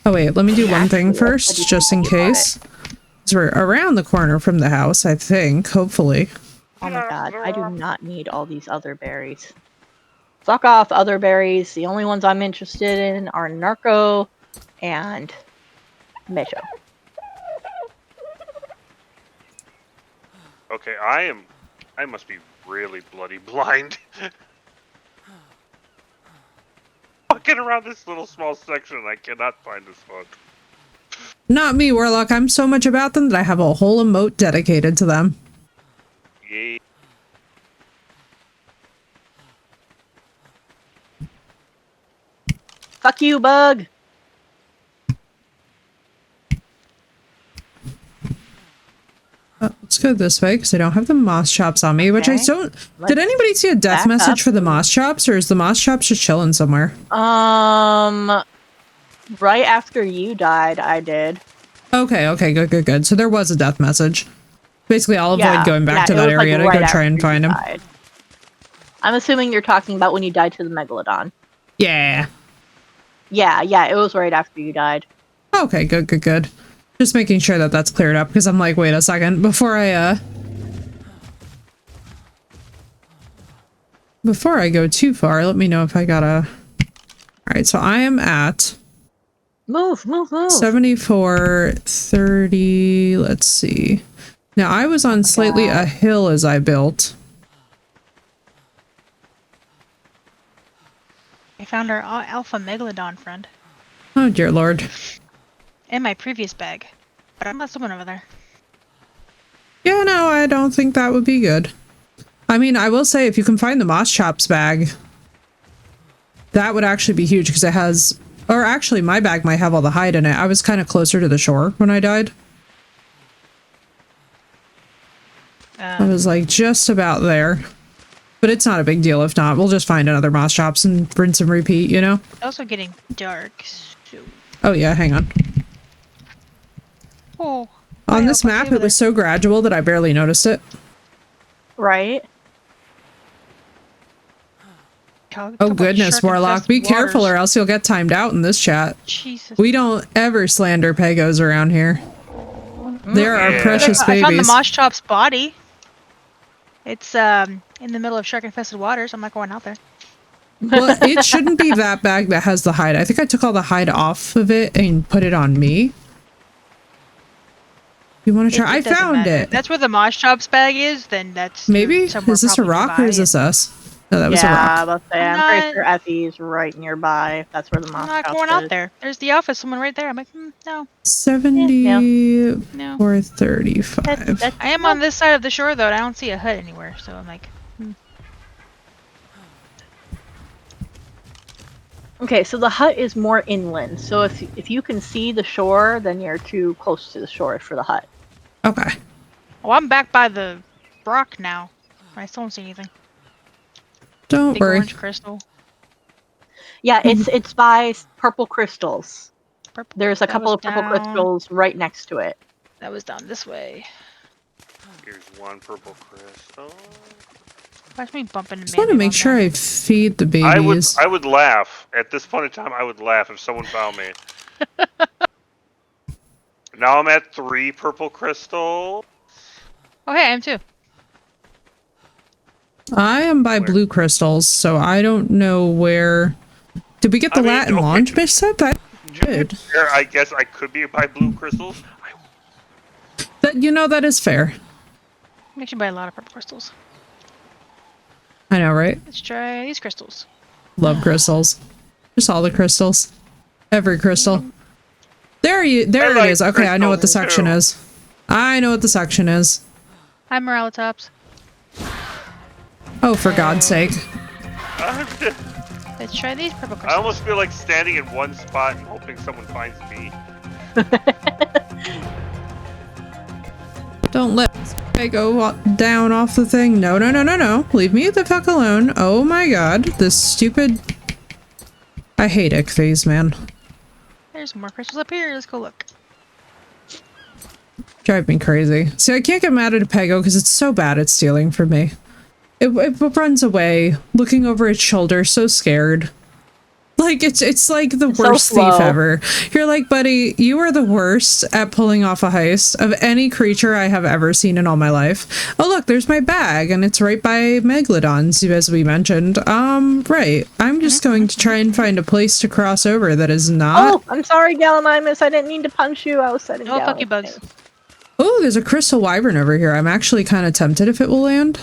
Oh wait, let me do one thing Actually, first, just in case. 'Cause we're around the corner from the house, I think, hopefully. Oh my god, I do not need all these other berries. Fuck off, other berries. The only ones I'm interested in are Narco and Mecho. Okay, I must be really bloody blind. walking around this little small section and I cannot find this one. Not me, Warlock. I'm so much about them that I have a whole emote dedicated to them. Yay. Fuck you, bug. Let's go this way because I don't have the moss chops on me, which I Okay. don't. Let's Did anybody see a death back message up. for the moss chops, or is the moss chops just chilling somewhere? Right after you died, I did. Okay, good. So there was a death message. Basically, I'll avoid going back to it that was, like, area to right go try and after you find him. died. I'm assuming you're talking about when you died to the Megalodon. Yeah. Yeah, it was right after you died. Okay, good. Just making sure that that's cleared up because I'm like, wait a second, before I go too far, let me know if I gotta. All right, so I am at Move. 74, 30. Let's see. Now I was on slightly a hill as I built. I found our alpha megalodon friend Oh dear lord. in my previous bag, but I'm not swimming over there. Yeah, no, I don't think that would be good. I mean, I will say if you can find the moss chops bag, that would actually be huge because it has, or actually my bag might have all the hide in it. I was kind of closer to the shore when I died. I was like just about there, but it's not a big deal if not. We'll just find another moss chops and rinse and repeat, you know? It's also getting dark. So... Oh yeah, hang on. Oh. On Right, this I'll map, put you it was so gradual that I barely noticed it. Right? Oh goodness, Warlock, be careful or else you'll get timed out in this chat. Jesus. We don't ever slander pegos around here. They're our Yeah. precious I found the babies. moss chop's body. It's in the middle of shark infested waters. I'm not going out there. Well, it shouldn't be that bag that has the hide. I think I took all the hide off of it and put it on me. You want to try? I doesn't found matter. it. If that's where the moss chops bag is, then that's Maybe? somewhere Is this a probably rock or nearby, is this us? No, that was a Yeah, rock. let's say, I'm I'm pretty not- sure Effie's right nearby. If that's where the I'm moss not house going is. out there. There's the alpha, someone right there. I'm like, no, 70 no. or 35. I am on this side of the shore though, and I don't see a hut anywhere. So I'm like, Okay, so the hut is more inland. So if you can see the shore, then you're too close to the shore for the hut. Okay. oh, I'm back by the rock now. I still don't see anything. Don't Big worry. orange crystal. Yeah, it's by purple crystals. Purple. There's a That couple was of purple down- crystals right next to it. That was down this way. Here's one purple crystal. Watch me bumping into Just want to make sure I feed the babies. I would laugh. At this point in time, I would laugh if someone found me. Now I'm at 3 purple crystals. Oh, hey, I am too. I am by Where? blue crystals, so I don't know where. Did we get the I mean, Latin okay. launch set? That good. There, I guess I could be by blue crystals. That that is fair. I'm actually buy a lot of purple crystals. I know, right? Let's try these crystals. Love crystals. Just all the crystals. Every crystal. There it like is. Okay, I know what the crystals, section too. is. I know what the section is. Hi, Morellatops. Oh, for God's sake. Let's try these purple I crystals. almost feel like standing in one spot and hoping someone finds me. Don't let me go down off the thing. No. Leave me the fuck alone. Oh my god. This stupid... I hate ichthyes, man. There's more crystals up here. Let's go look. Drive me crazy. See, I can't get mad at a Pego because it's so bad at stealing from me. It runs away, looking over its shoulder, so scared. Like, it's like the It's so worst thief slow. ever. You're like, buddy, you are the worst at pulling off a heist of any creature I have ever seen in all my life. Oh, look, there's my bag, and it's right by Megalodons, as we mentioned. Right. I'm just going to try and find a place to cross over that is not... Oh, I'm sorry, Gallimimus. I didn't mean to punch you. I was setting Oh, down. fuck you, bugs. Oh, there's a crystal wyvern over here. I'm actually kind of tempted if it will land.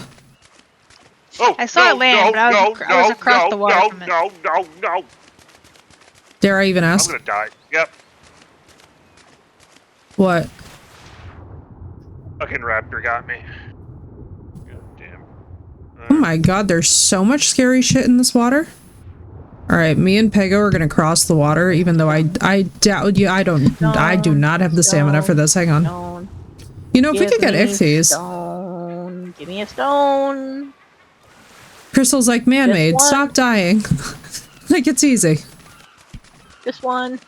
Oh, I saw it land, but I was across the water from it. No. Dare I even I'm ask? gonna die. Yep. What? Fucking raptor got me. God damn. Oh my god, there's so much scary shit in this water. Alright, me and Pego are gonna cross the water, even though I doubt you. I do not have the stamina for this. Hang on. Stone. You know, if we Give could get me ichthyes. stone. Give me a stone. Crystal's like, man-made. Just one. Stop dying. Like, it's easy. Just one.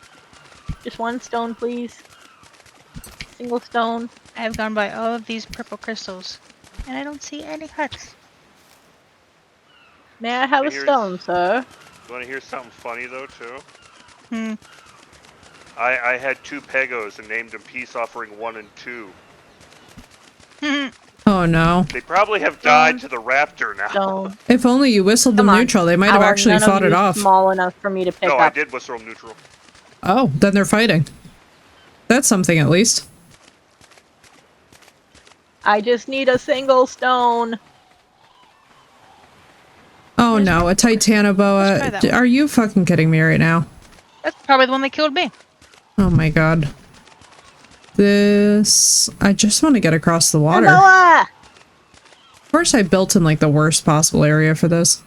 Just one stone, please. Single stone. I have gone by all of these purple crystals, and I don't see any huts. May I have a Here's- stone, sir? You want to hear something funny though too? Hmm. I had 2 Pegos and named them Peace Offering 1 and 2. Oh no. They probably have died to the raptor now. Stone. If only you whistled them Come on. neutral, they might How have are actually none of fought it you off. small enough for me to pick No, up? I did whistle them neutral. Oh, then they're fighting. That's something at least. I just need a single stone. Oh no, a Let's try Titanoboa. that one. Are you fucking kidding me right now? That's probably the one that killed me. Oh my god. This... I just want to get across the water. Noah! Of course I built in like the worst possible area for this.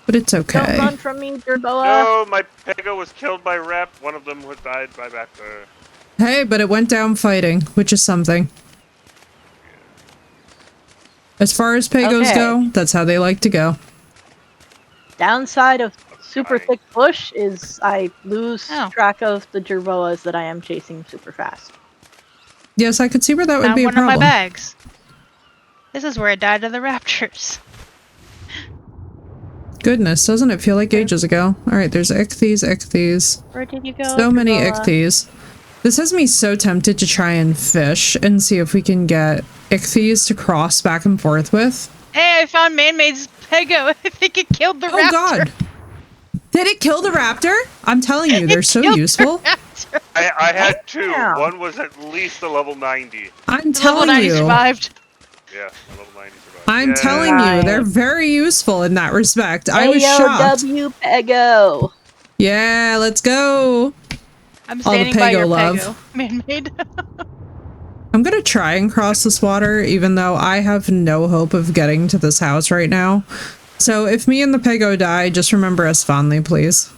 But it's Don't okay. run from me, Jerboa. No, my Pego was killed by rap. One of them had died by raptor. Hey, but it went down fighting, which is something. As far as Pagos Okay. go, that's how they like to go. Downside of super Okay. thick bush is I lose Oh. track of the Jerboas that I am chasing super fast. Yes, I could see where that would Found be a one of my problem. bags. This is where I died to the raptors. Goodness, doesn't it feel like ages ago? Alright, there's ichthyes. Where did you go? So many Jerboa? ichthyes. This has me so tempted to try and fish and see if we can get ichthyes to cross back and forth with. Hey, I found man-made's pego. I think it killed the Oh raptor. god! Did it kill the raptor? I'm telling you, they're so Killed the useful. raptor. I had 2. Damn. One was at least a level 90. I'm The level telling 90 you. survived. Yeah, a level 90 survived. I'm Yeah. telling you, Right. they're very useful in that respect. I was shocked. AOW Pego. Yeah, let's go. I'm All the standing by Pego your love. pego. Man-made. I'm gonna try and cross this water, even though I have no hope of getting to this house right now. So if me and the Pego die, just remember us fondly, please.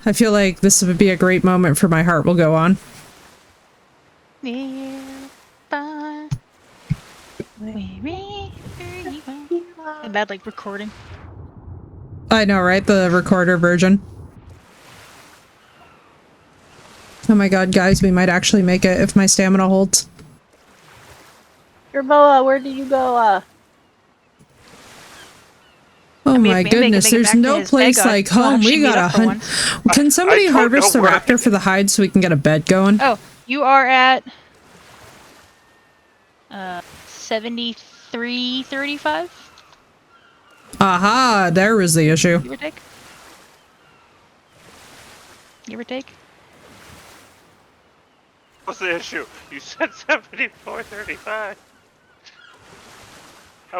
I feel like this would be a great moment for My Heart Will Go On. Bad like recording. I know, right? The recorder version. Oh my god, guys, we might actually make it if my stamina holds. Jerboa, where did you go? Oh mean, my if maybe they can goodness, make it there's back to no his place Pego, like we'll home. actually We meet gotta up for hunt. Can somebody don't harvest the know where- raptor for the hide so we can get a bed going? Oh, you are at 73.35, Aha, there was the issue. give or take. Give or take. What's the issue? You said 74.35.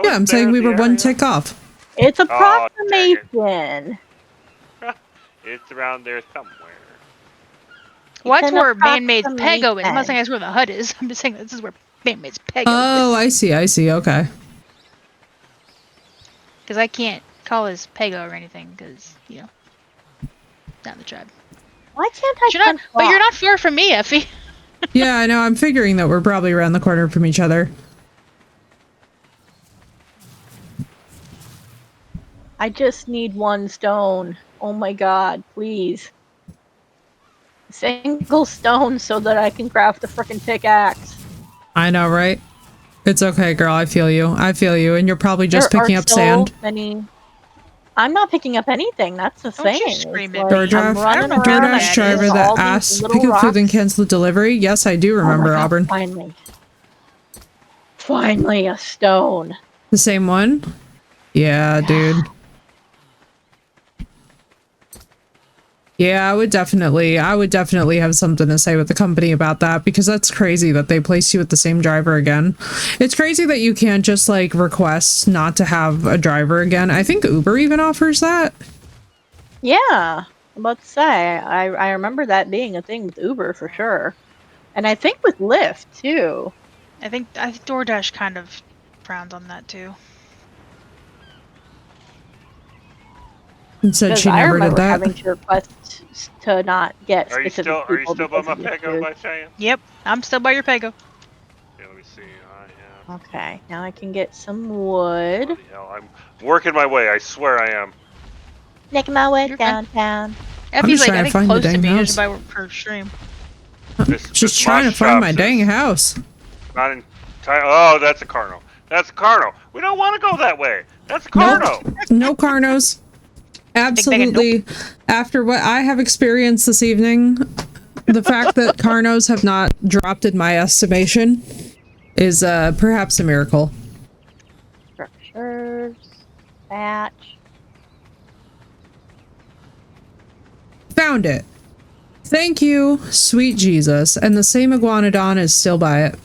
Yeah, I'm saying we were one tick off. It's dang it. approximation. It's around there somewhere. Well, that's an where man-made's pego is. I'm not approximation. saying that's where the hut is. I'm just saying this is where man-made's pego Oh, is. I see, okay. Because I can't call his pego or anything, because, you know, not in the tribe. Why can't I But you're not, punch but you're rock? not far from me, Effie. Yeah, I know, I'm figuring that we're probably around the corner from each other. I just need one stone. Oh my god, please. Single stone so that I can craft a frickin' pickaxe. I know, right? It's okay, girl, I feel you. I feel you, and you're probably just There picking are up so sand. many... I'm not picking up anything, that's the Don't you thing. It's scream at like, me. DoorDrive, I'm running I don't know around where DoorDash that and driver is. all that these asked, little pick up food and rocks. cancel the delivery. Yes, I do Oh my remember, God, Auburn. Finally. Finally a stone. The same one? Yeah, dude. Yeah, I would definitely have something to say with the company about that, because that's crazy that they place you with the same driver again. It's crazy that you can't just like request not to have a driver again. I think Uber even offers that. Yeah, I'm about to say, I remember that being a thing with Uber for sure. And I think with Lyft too. I think DoorDash kind of frowns on that too. And said Because she I never did remember that. having to request to not get Are you specific still people by because my of the Pego food. by chance? Yep, I'm still by your Pego. Okay, let me see. I have. Okay, now I can get some wood. Bloody hell! I'm working my way. I swear I am. Making my way You're fine. downtown. Effie's just like, trying I to think find the close to dang me house. just by her stream. Just This trying to Mosh find my Shops dang is house. Not in. Oh, that's a Carno. That's a Carno. We don't want to go that way. That's a Nope. Carno. No Carnos. Absolutely. After what I have experienced this evening, the fact that Carnos have not dropped in my estimation is perhaps a miracle. Structures. Batch. Found it. Thank you, sweet Jesus. And the same iguanodon is still by it.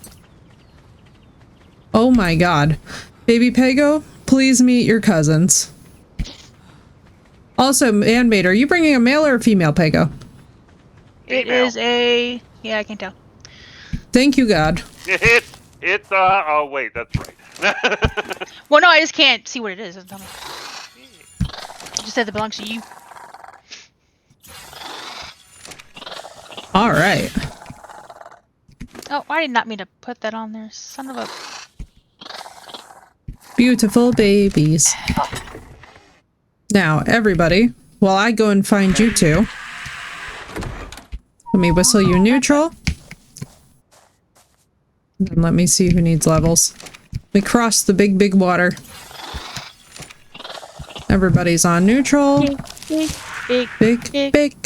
Oh my god. Baby Pego, please meet your cousins. Also, Handmaid, are you bringing a male or a female Pego? It Female. is a... Yeah, I can tell. Thank you, God. It's oh wait, that's right. Well, no, I just can't see what it is. Doesn't tell me. It just said it belongs to you. All right. Oh, I did not mean to put that on there. Son of a... Beautiful babies. Now, everybody, while I go and find you two, let me whistle you neutral. And let me see who needs levels. We cross the big, big water. Everybody's on neutral. Big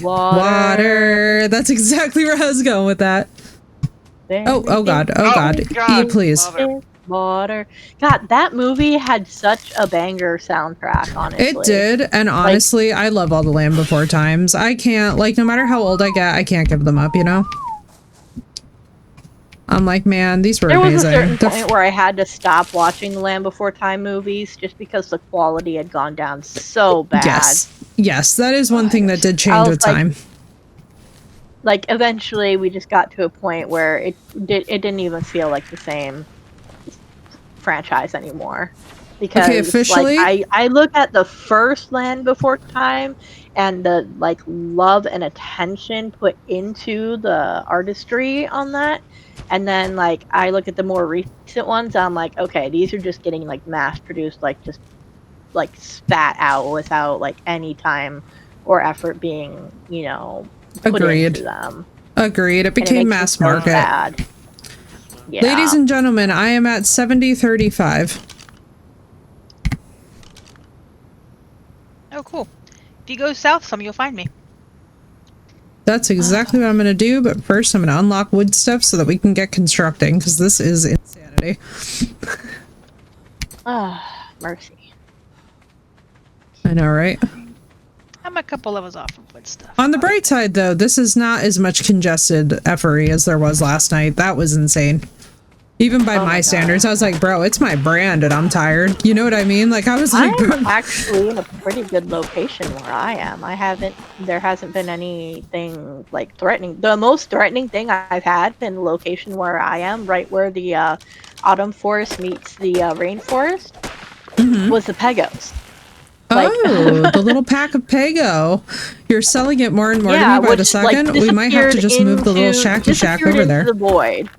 water. That's exactly where I was going with that. Oh god. Oh god. E, please. Water. God, that movie had such a banger soundtrack, honestly. It did, and honestly, I love all the Land Before times. I can't, like, no matter how old I get, I can't give them up, you know? I'm like, man, these were amazing. There was a certain point where I had to stop watching the Land Before Time movies just because the quality had gone down so bad. Yes, that is one thing that did change with time. Like, eventually we just got to a point where it didn't even feel like the same franchise anymore. Because, okay, officially, like, I look at the first Land Before Time and the, like, love and attention put into the artistry on that. And then, like, I look at the more recent ones, I'm like, okay, these are just getting, like, mass-produced, like, just, like, spat out without, like, any time or effort being, you know, put into them. Agreed. It became mass market. Sad. Yeah. Ladies and gentlemen, I am at 7035. Oh, cool. If you go south some, you'll find me. That's exactly what I'm going to do, but first I'm going to unlock wood stuff so that we can get constructing, because this is insanity. Mercy. I know, right? I'm a couple levels off of wood stuff. On the bright side, though, this is not as much congested effery as there was last night. That was insane. Even by my standards, I was like, bro, it's my brand and I'm tired. You know what I mean? Like, I was like, I'm actually in a pretty good location where I am. There hasn't been anything, like, threatening. The most threatening thing I've had in the location where I am, right where the autumn forest meets the rainforest, was the Pegos. Oh, the little pack of Pego. You're selling it more and more to me by the second. Like, we might have to just move the little shacky shack over there. The void.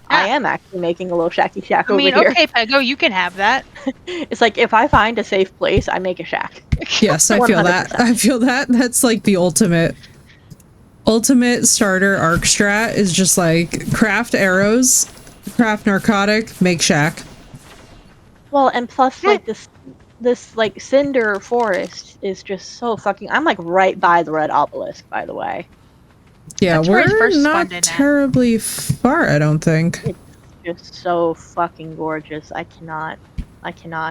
I am actually making a little shacky shack over here. Okay, Pego, you can have that. It's like, if I find a safe place, I make a shack. Yes, I feel that. I feel that. That's like the ultimate starter arc strat is just like craft arrows, craft narcotic, make shack. Well, and plus, like, this like cinder forest is just so fucking. I'm like right by the red obelisk, by the way. Yeah, That's where I we're first not spawned in at. terribly far, I don't think. It's just so fucking gorgeous. I cannot.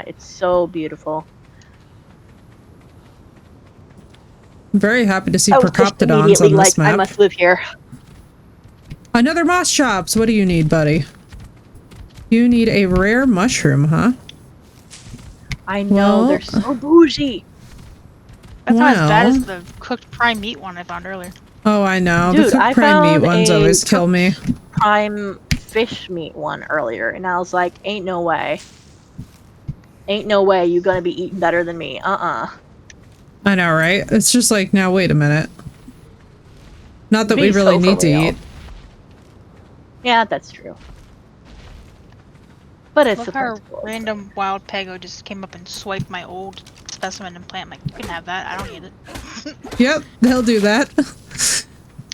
It's so beautiful. I'm very happy to see I was just Procoptodons immediately on this like, I map. must live here. Another moss chops. What do you need, buddy? You need a rare mushroom, huh? I know, Well, they're so bougie. That's not as bad as well. the cooked prime meat one I found earlier. Oh, I know. Dude, the cooked I prime meat found ones a always kill me. Prime fish meat one earlier, and I was like, ain't no way. Ain't no way you gonna be eating better than me. I know, right? It's just like, now wait a minute. Not that we Be really so need for to real. eat. Yeah, that's true. But it's Look the how principle. random wild pego just came up and swiped my old specimen and plant. I'm like, you can have that. I don't need it. Yep, they'll do that.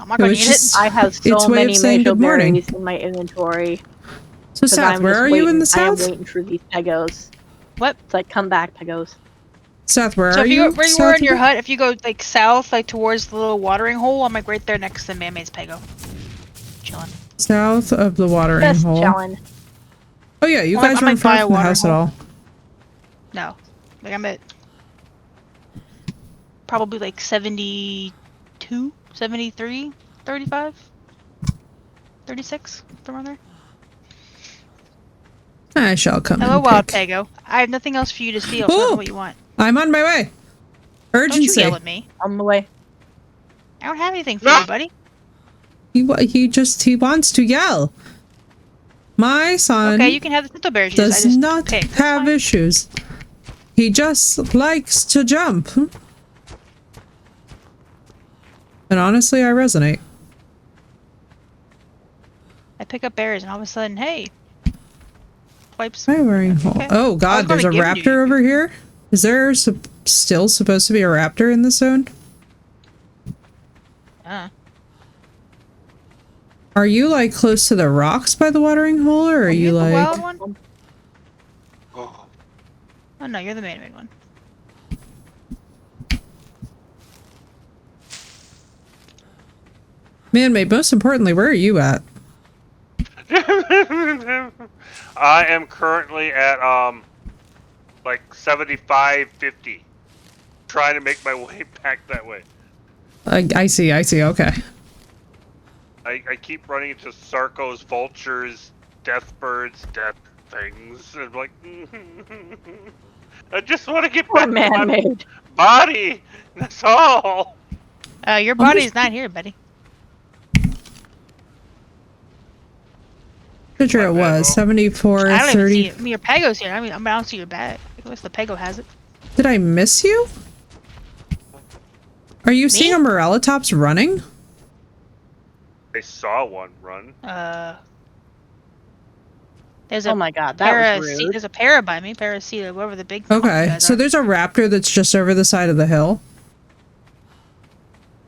I'm not It gonna was need just- it. I have Its so way of many saying good morning. berries in my inventory. So 'Cause South, I'm where just are you in the I am South? waiting for these pegos. What? It's like, come back, pegos. South, where So are if you you? go, where you South were in of your it? hut, if you go like south, like towards the little watering hole, I'm like right there next to Man-Made's pego. Chilling. South of the watering Just hole. chilling. Oh yeah, you Well, guys I'm, weren't like, far by a from the watering house at hole. all. No, like I'm at probably like 72, 73, 35, 36, around there. I shall come Hello, and wild pick. pego. I have nothing else for you to steal, so I don't know Ooh! what you want. I'm on my way. Don't you Urgency. yell at me. On the way. I don't have anything for No! you, buddy. He wants to yell. My son Okay, you can have the Pinto Bears. I does just not picked. That's have fine. issues. He just likes to jump. And honestly, I resonate. I pick up bears, and all of a sudden, hey, wipes. My wearing hole. Okay. Oh I god, was there's a gonna give it to raptor you. over here? Is there still supposed to be a raptor in this zone? Are you like close to the rocks by the watering hole, or are you the like... wild one? Oh, Oh no, you're the Man-Made one. Man-made, most importantly, where are you at? I am currently at like 75-50, trying to make my way back that way. I see, okay. I keep running into Sarco's vultures, death birds, death things, and I'm like, I just want to get Poor back to my Man-Made. body. That's all. Your body's not here, buddy. Pretty sure it My bad, was Mo. 74, I don't even 30. see it. I mean, your pego's here. I mean, I don't see your bag. Unless the pego has it. Did I miss you? Are you seeing a Morellatops running? I saw one run. There's a Oh my god, that was rude. There's a para by me. Paraceta, whatever the big funky Okay, guys so are. there's a raptor that's just over the side of the hill.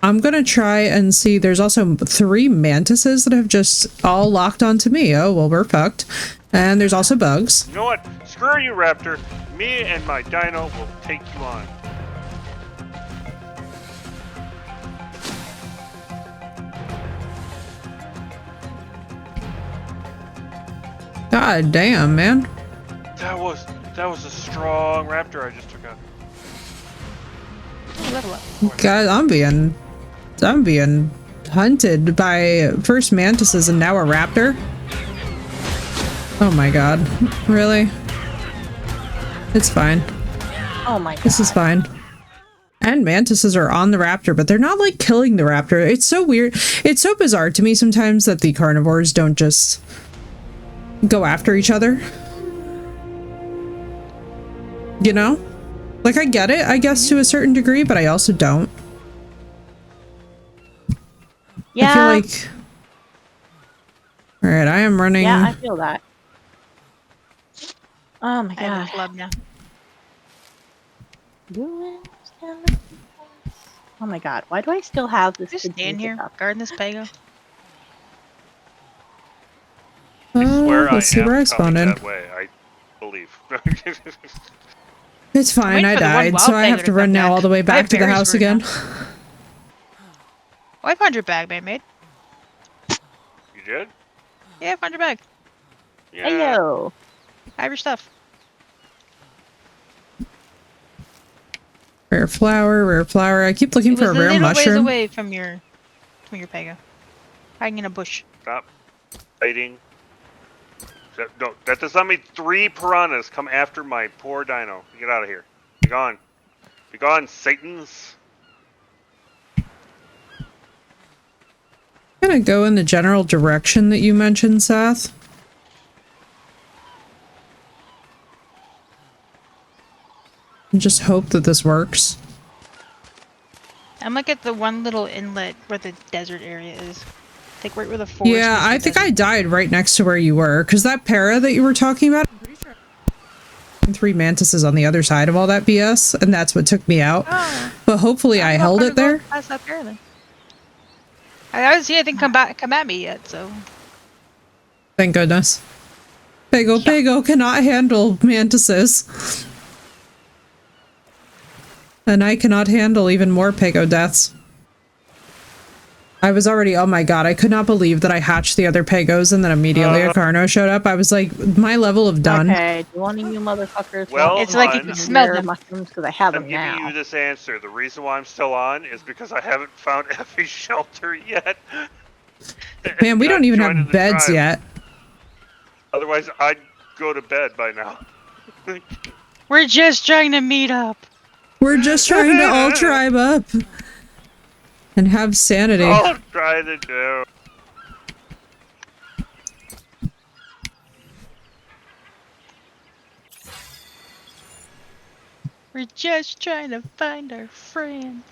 I'm gonna try and see. There's also 3 mantises that have just all locked onto me. Oh, well, we're fucked. And there's also bugs. You know what? Screw you, Raptor. Me and my dino will take you on. God damn, man. That was a strong raptor I just took out. Level up. God, I'm being hunted by first mantises and now a raptor. Oh my god. Really? It's fine. Oh my god. This is fine. And mantises are on the raptor, but they're not like killing the raptor. It's so weird. It's so bizarre to me sometimes that the carnivores don't just go after each other. You know? Like, I get it, I guess, to a certain degree, but I also don't. Yeah. I feel like... Alright, I am running... Yeah, I feel that. Oh my I have a god. club now. Oh my god, why do I still have this? Just stand here, up? guarding this pego. I swear let's see I am where I coming spawned in. that way. I believe. It's fine, waiting I for the one died, wild so I pego have to to run come now back. all the way I back have to the berries house for it again. now. Oh, I found your bag, Man-Made. You did? Yeah, I found your bag. Yeah. Heyo. I have your stuff. Rare flower, rare flower. I keep looking It for was a a rare little ways mushroom. away from your Pego. Hiding in a bush. Stop fighting. No, that does not mean 3 piranhas come after my poor dino. Get out of here. Be gone. Be gone, Satans. I'm gonna go in the general direction that you mentioned, Seth. And just hope that this works. I'm like at the one little inlet where the desert area is. Like right where the forest. Yeah, meets the I think desert. I died right next to where you were, because that para that you were talking about, I'm pretty sure 3 mantises on the other side of all that BS, and that's what took me out. Oh. But hopefully I held it there. Past that pair, then. I haven't seen anything come at me yet, so. Thank goodness. Pego cannot handle mantises. And I cannot handle even more Pego deaths. I was already, oh my god, I could not believe that I hatched the other Pegos and then immediately a Carno showed up. I was like, my level of done. Okay, do one of you motherfuckers Well, want It's like you on. can smell rare them. mushrooms because I have I'm them giving now. you this answer. The reason why I'm still on is because I haven't found Effie's shelter yet. Man, we Not don't even joining have the beds tribe. yet. Otherwise, I'd go to bed by now. We're just trying to meet up. We're just trying to all tribe up. And have sanity. All try to do. We're just trying to find our friends.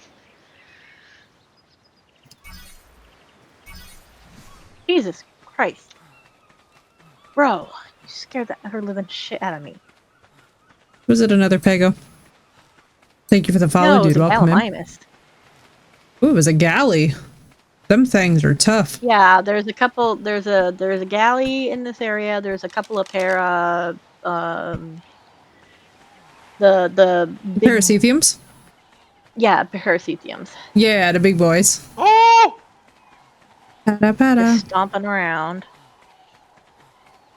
Jesus Christ. Bro, you scared the ever living shit out of me. Was it another Pego? Thank you for the follow, No, it was dude. a Welcome in. Gallimimus. Ooh, it was a galley. Them things are tough. Yeah, there's a couple. There's a galley in this area. There's a couple of the big, Paracetheums? yeah, paracetheums. Yeah, the big boys. Oh! Pada pada. Just stomping around.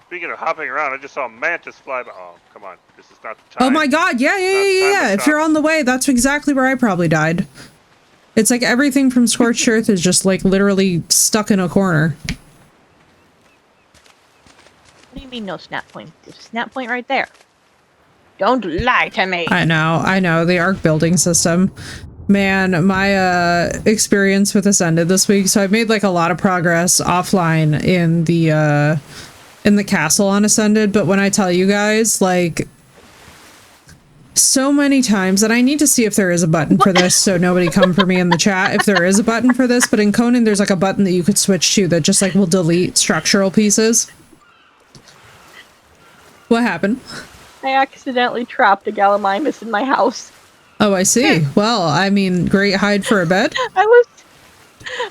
Speaking of hopping around, I just saw a mantis fly by. Oh, come on. This is not the time. Oh my god, yeah. to If you're stop. on the way, that's exactly where I probably died. It's like everything from Scorched Earth is just like literally stuck in a corner. What do you mean no snap point? There's a snap point right there. Don't lie to me. I know, the arc building system. Man, my experience with this ended this week, so I've made like a lot of progress offline in the castle on Ascended, but when I tell you guys, like, so many times, and I need to see if there is a button for this, so nobody come for me in the chat if there is a button for this, but in Conan there's like a button that you could switch to that just like will delete structural pieces. What happened? I accidentally trapped a Gallimimus in my house. Oh, I see. Well, I mean, great hide for a bed.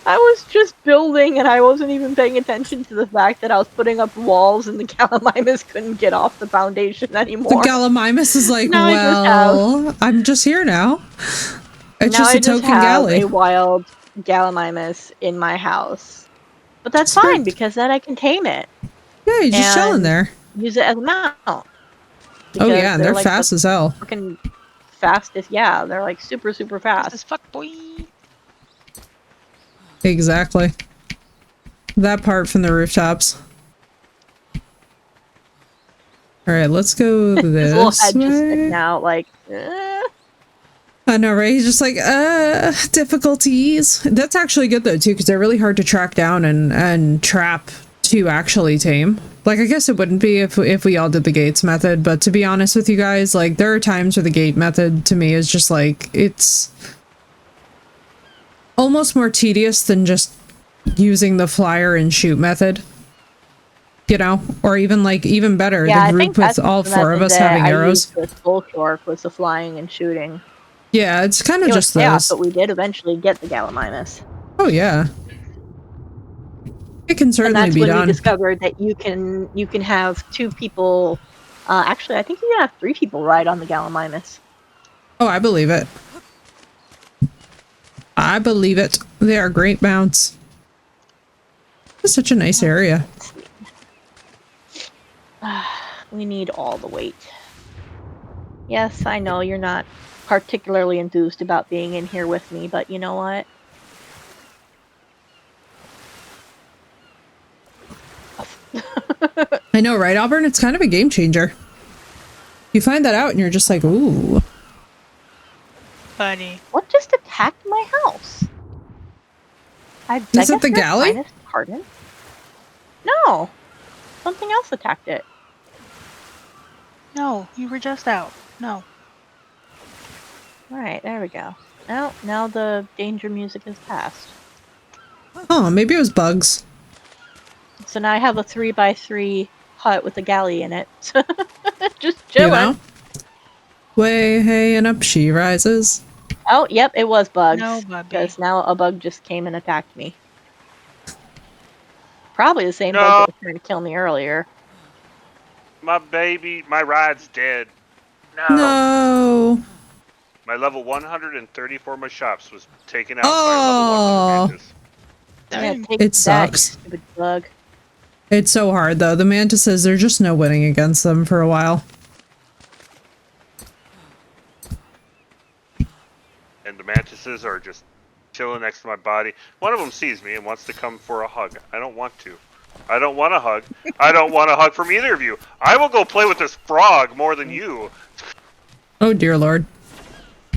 I was just building and I wasn't even paying attention to the fact that I was putting up walls and the Gallimimus couldn't get off the foundation The anymore. Gallimimus is like, Now I just well, I'm just here now. It's now just I a token have galley. a wild Gallimimus in my house. But that's Sweet. fine because then I can tame it. Yeah, you're just chilling and there. Use it as a mount. Oh Because yeah, and they're like fast the as hell. fucking fastest. Yeah, they're like super Fast fast. as fuck, boy. Exactly. That part from the rooftops. Alright, let's go His little this head just way. sticking out like. I know, right? He's just like, difficulties. That's actually good though, too, because they're really hard to track down and trap to actually tame. Like, I guess it wouldn't be if we all did the gates method, but to be honest with you guys, like, there are times where the gate method to me is just like, it's almost more tedious than just using the flyer and shoot method. You know? Or even like, even better, Yeah, the I think group that's with all the 4 of method us that having I arrows. used with full short was the flying and shooting. Yeah, it's kind of It was just chaos, those. but we did eventually get the Gallimimus. Oh yeah. It can And certainly that's be when we done. discovered that you can have 2 people. Actually, I think you can have 3 people ride on the Gallimimus. Oh, I believe it. I believe it. They are great mounts. It's such a nice area. We need all the weight. Yes, I know you're not particularly enthused about being in here with me, but you know what? I know, right, Auburn? It's kind of a game changer. You find that out and you're just like, ooh. Funny. What just attacked my house? I Is it beg the of your galley? finest pardon? No, something else attacked it. No, you were just out. No. All right, there we go. Now the danger music has passed. Oh, maybe it was bugs. So now I have a 3x3 hut with a galley in it. Just You chilling. know? Way, hey, and up she rises. Oh, yep, it was bugs. No, Bubby. Because now a bug just came and attacked me. Probably the same bug No, that was trying to kill me earlier. my baby, my ride's dead. No. No. My level 134 my shops was taken out Oh. by a level 100 mantis. Yeah, Dang. take It that, sucks. you stupid bug. It's so hard, though. The mantises, there's just no winning against them for a while. And the mantises are just chilling next to my body. One of them sees me and wants to come for a hug. I don't want to. I don't want a hug. I don't want a hug from either of you. I will go play with this frog more than you. Oh, dear Lord.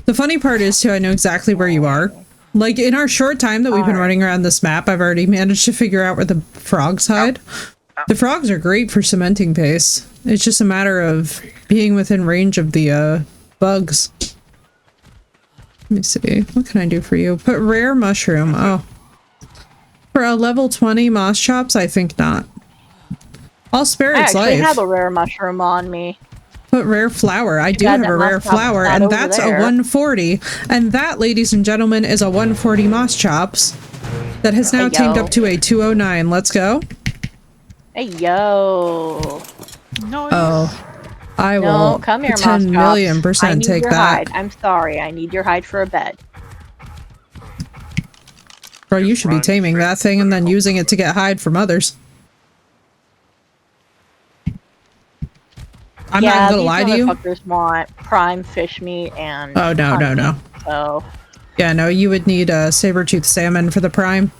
The funny part is, too, I know exactly where you are. Like, in our short time that we've been running around this map, I've already managed to figure out where the frogs hide. The frogs are great for cementing pace. It's just a matter of being within range of the, bugs. Let me see. What can I do for you? Put rare mushroom. Oh. For a level 20 moss chops, I think not. I'll spare I its actually life. have a rare mushroom on me. Put rare flower. I do bad have that a rare moss chop's flower, not and over that's a there. 140. And that, ladies and gentlemen, is a 140 moss chops that has now Hey, teamed yo. up to a 209. Let's go. Hey, yo. No. Oh, I No, will come here, moss 10 million chops. I % need take your that. hide. I'm sorry. I need your hide for a bed. Bro, you Just should be run taming straight that thing for and the then home. using it to get hide from others. I'm yeah, not gonna these lie to you. motherfuckers want prime fish meat and Oh, no, no, hunting, no. So, Yeah, no, you would need a saber-toothed salmon for the prime.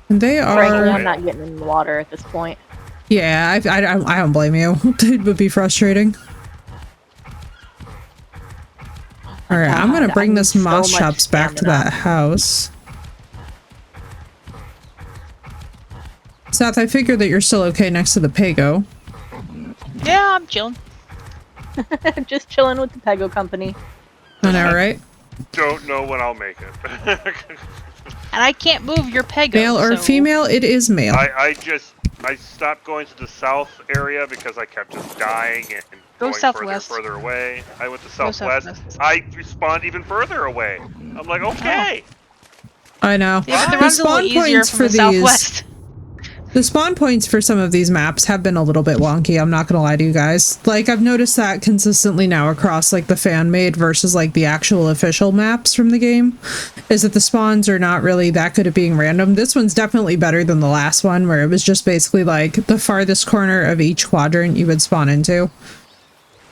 And they frankly, are... I'm not getting in the water at this point. Yeah, I don't blame you. It would be frustrating. Alright, I'm gonna God, I bring need this so moss much chops back to stamina. that house. Seth, I figured that you're still okay next to the Pago. Yeah, I'm chilling. Just chilling with the Pego company. I know, right? Don't know when I'll make it. And I can't move your pego. Male or so- female? It is male. I stopped going to the south area because I kept just dying and Go going southwest. further away. I went to Go southwest. southwest. I respawned even further away. I'm like, okay. I know. Yeah, but the The run's a little spawn easier points from for the southwest. The spawn points for some of these maps have been a little bit wonky, I'm not gonna lie to you guys. Like, I've noticed that consistently now across, like, the fan-made versus, like, the actual official maps from the game, is that the spawns are not really that good at being random. This one's definitely better than the last one, where it was just basically, like, the farthest corner of each quadrant you would spawn into.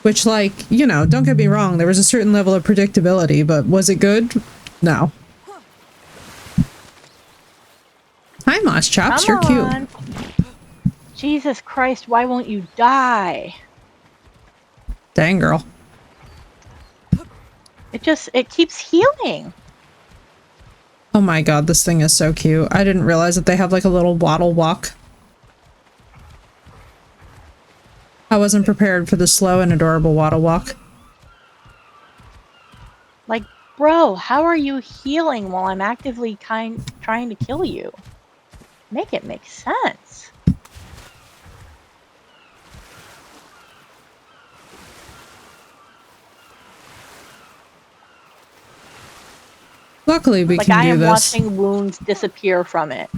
Which, like, you know, don't get me wrong, there was a certain level of predictability, but was it good? No. Hi, Moss Chops, you're cute. Jesus Christ, why won't you die? Dang, girl. It keeps healing. Oh my god, this thing is so cute. I didn't realize that they have like a little waddle walk. I wasn't prepared for the slow and adorable waddle walk. Like, bro, how are you healing while I'm actively trying to kill you? Make it make sense. Luckily, we Like, can I do am this. watching wounds disappear from it.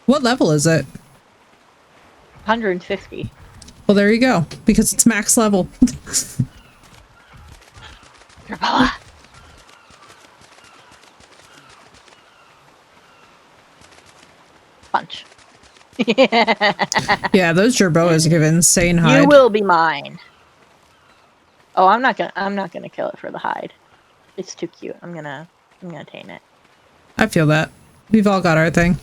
What level is it? 150. Well, there you go. Because it's max level. Drabella. Punch. Yeah, those gerboas give insane hide. You will be mine. Oh, I'm not gonna kill it for the hide. It's too cute. I'm gonna tame it. I feel that. We've all got our thing.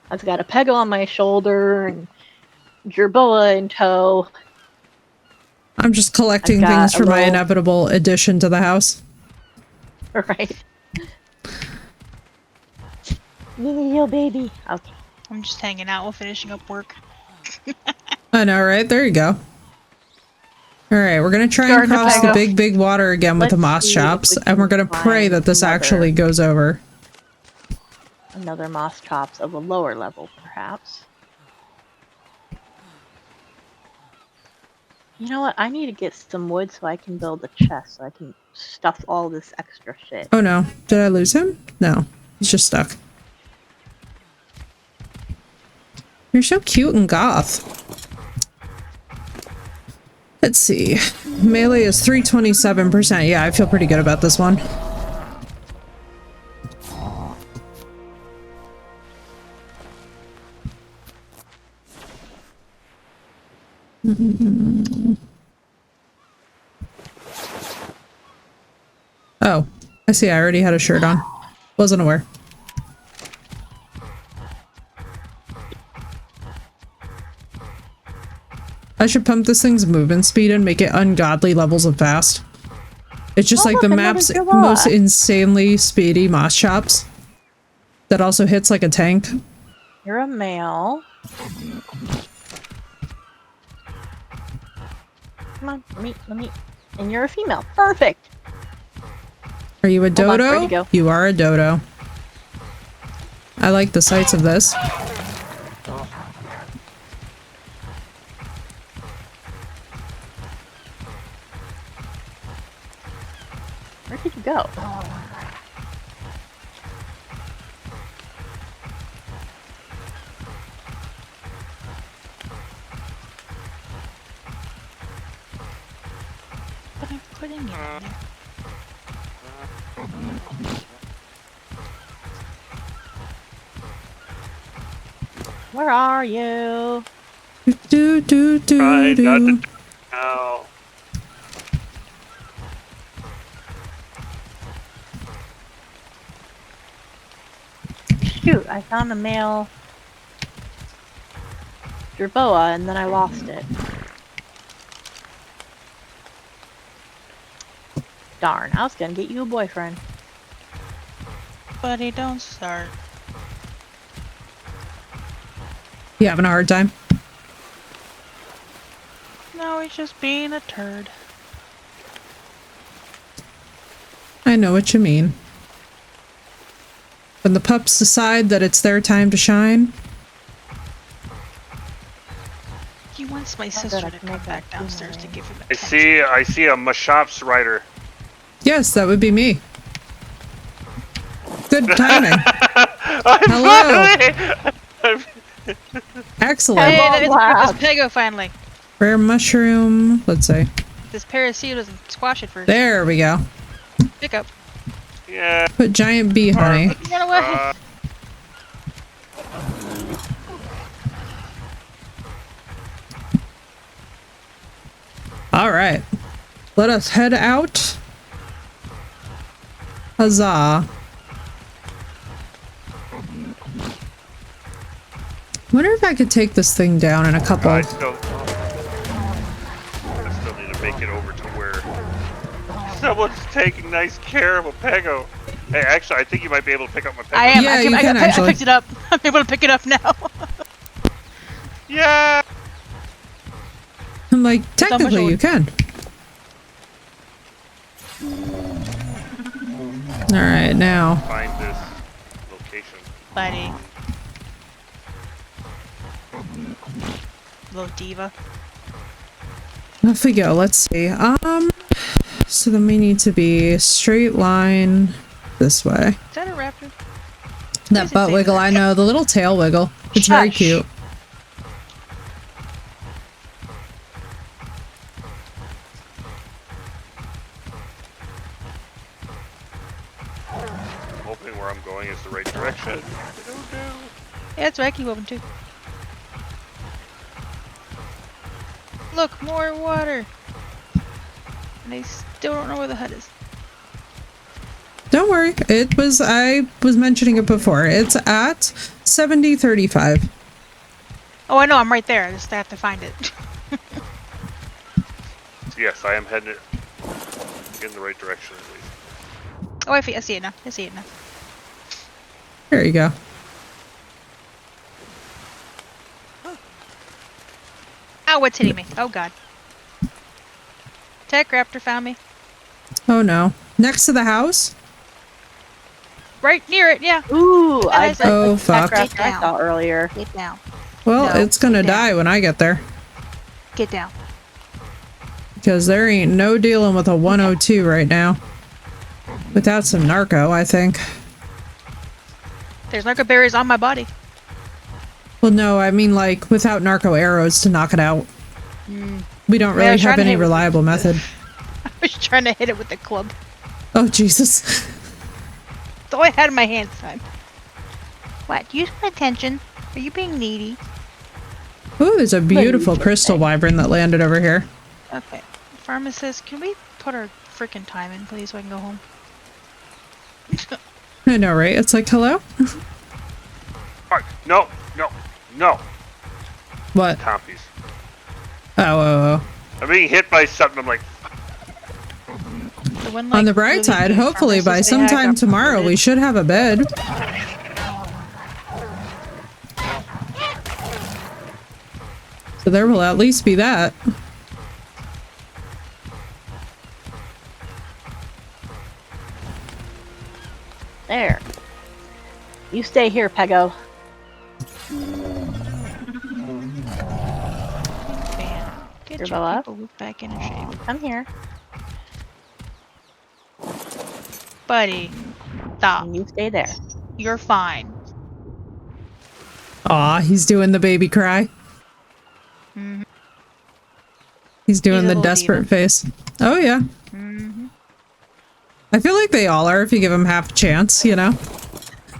I've got a pego on my shoulder and gerboa in tow. I'm just collecting I've got things a for my little- inevitable addition to the house. Right. Yo, baby. Okay. I'm just hanging out while finishing up work. I know, right? There you go. Alright, we're gonna try and Garden cross the Pego. big water again with the Let's moss see if chops, we and we're can gonna pray find that this another- actually goes over. Another moss chops of a lower level, perhaps. You know what? I need to get some wood so I can build a chest so I can stuff all this extra shit. Oh no, did I lose him? No, he's just stuck. You're so cute and goth. Let's see. Melee is 327%. Yeah, I feel pretty good about this one. Oh, I see. I already had a shirt on. Wasn't aware. I should pump this thing's movement speed and make it ungodly levels of fast. It's just Oh, like the look, another map's Jurassitalia. most insanely speedy moss chops. That also hits like a tank. You're a male. Come on, let me. And you're a female. Perfect. Are you a Hold on, where'd dodo? you go? You are a dodo. I like the sights of this. Where did you go? But I'm putting it in there. Where are you? Do do do Try not do. to. Ow. Shoot, I found a male Jerboa and then I lost it. Darn, I was gonna get you a boyfriend. Buddy, don't start. You having a hard time? No, he's just being a turd. I know what you mean. When the pups decide that it's their time to shine. He wants my that sister I to can come make back that downstairs to boomerang. give him I attention. see a Mashops rider. Yes, that would be me. Good timing. Hello. Excellent. Hey, Come on, it's lad. Pego finally. Rare mushroom. Let's see. This parasite doesn't squash it first. There we go. Pick up. Yeah. Put giant bee honey. Run away. All right. Let us head out. Huzzah. Wonder if I could take this thing down in a couple. I still need to make it over to where someone's taking nice care of a Pego. Hey, actually, I think you might be able to pick up my Pego. I am. Yeah, I, you can I actually. picked it up. I'm able to pick it up now. Yeah. I'm like, much technically wood. you can. All right, now. Find this location. Buddy. Little diva. Off we go. Let's see. So then we need to be straight line this way. Is that a raptor? That Is it butt big? wiggle, I know. The little tail wiggle. It's very Shush. cute. where I'm going is the right direction. I don't know. Yeah, it's right. Keep moving too. Look, more water. And I still don't know where the hut is. Don't worry. I was mentioning it before. It's at 7035. Oh, I know. I'm right there. I just have to find it. Yes, I am heading in the right direction at least. Oh, I see it now. I see it now. There you go. Ow, what's hitting me? Oh, God. Tech Raptor found me. Oh no. Next to the house? Right near it, yeah. Ooh, I Guys, bet Oh, the fuck. tech raptor I saw earlier. Get down. Well, No, it's gonna get down. die when I get there. Get down. Because there ain't no dealing with a 102 right now. Without some narco, I think. There's narco berries on my body. Well, no, I mean like without narco arrows to knock it out. We don't Yeah, I really was trying have to any hit with reliable method. I was trying to hit it with the club. Oh, Jesus. That's all I had in my hand this time. What? Use my attention. Are you being needy? Ooh, there's a beautiful just crystal say? wyvern that landed over here. Okay. Pharmacist, can we put our freaking time in, please, so I can go home? I know, right? It's like, hello? Alright, no. What? Compies. Oh. I'm being hit by something. I'm like, The one, On the like, bright really side, big hopefully by pharmacist they had sometime got tomorrow we promoted. should have a bed. So there will at least be that. There. You stay here, Pego. Man, get Your your Bella? people back in shape. I'm here. Buddy, stop. And you stay there. You're fine. Aw, he's doing the baby cry. Mhm. He's doing He's a the little desperate diva. face. Oh, yeah. Mm-hmm. I feel like they all are if you give them half a chance, you know?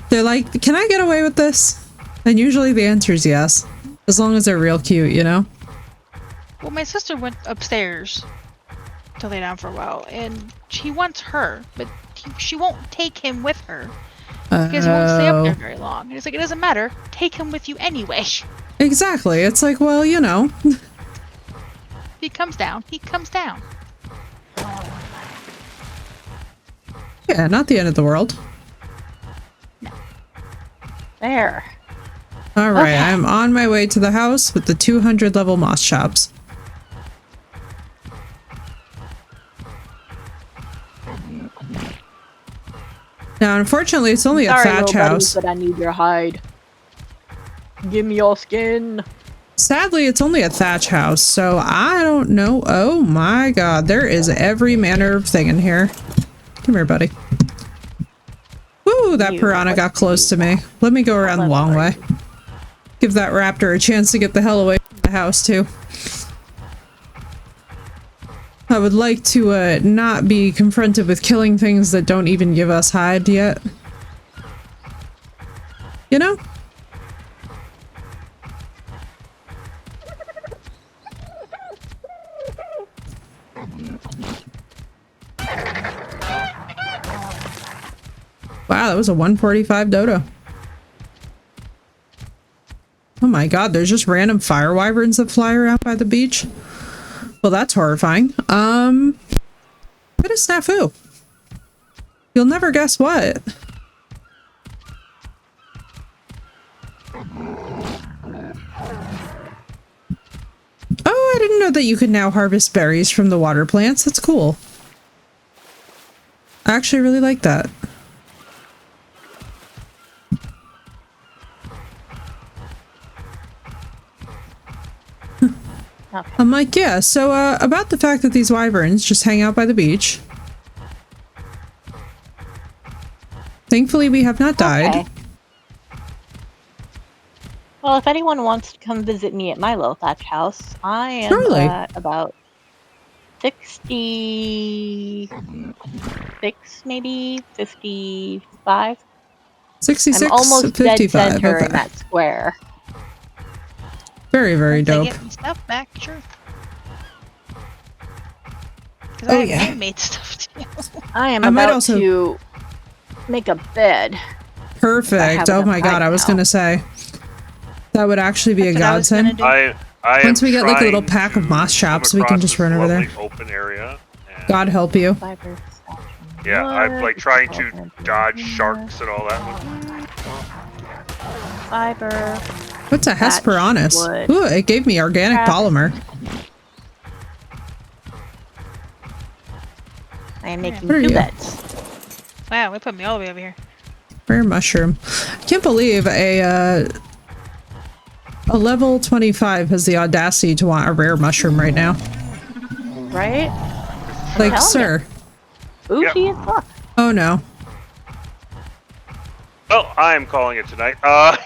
They're like, can I get away with this? And usually the answer is yes. As long as they're real cute, you know? Well, my sister went upstairs to lay down for a while, and he wants her, but she won't take him with her because he won't stay up there very long. And it's like, it doesn't matter. Take him with you anyway. Exactly. It's like, well, you know. If he comes down, he comes down. Yeah, not the end of the world. There. All right, Okay. I'm on my way to the house with the 200 level moss chops. Now, unfortunately, it's only a Sorry, thatch little buddy, house. but I need your hide. Give me your skin. Sadly, it's only a thatch house, so I don't know. Oh my god, there is every manner of thing in here. Come here, buddy. Woo, that You, piranha what got do close to me. Let me go around the level long are way. you? Give that raptor a chance to get the hell away from the house, too. I would like to not be confronted with killing things that don't even give us hide yet. You know? Wow, that was a 145 dodo. Oh my god, there's just random fire wyverns that fly around by the beach. Well, that's horrifying. Bit of snafu. You'll never guess what. Oh, I didn't know that you could now harvest berries from the water plants. That's cool. I actually really like that. Okay. I'm like, yeah, so about the fact that these wyverns just hang out by the beach. Thankfully, we have not died. Okay. Well, if anyone wants to come visit me at my little thatch house, I am Surely. at about 66, maybe 55. 66, I'm almost dead 55. center in Okay. that square. Very, very Once I dope. get my stuff back, sure. Because Oh, I yeah. handmade stuff too. I am I might about also- to make a bed. Perfect. Oh my god, I was gonna say. That would actually be That's a what I was gonna godsend. do. I Once am we get, like, a little trying pack of to moss chops, come we can across just this run over there. lovely open area. and- God help you. Yeah, I'm like trying to dodge sharks and all that one. Fiber. What's a Hesperornis? wood. Ooh, it gave me organic Craft. polymer. I am making Where are 2 you? beds. Wow, it put me all the way over here. Rare mushroom. I can't believe a level 25 has the audacity to want a rare mushroom right now. Right? Like, telling sir. Bougie as fuck. Oh no. Well, I am calling it tonight.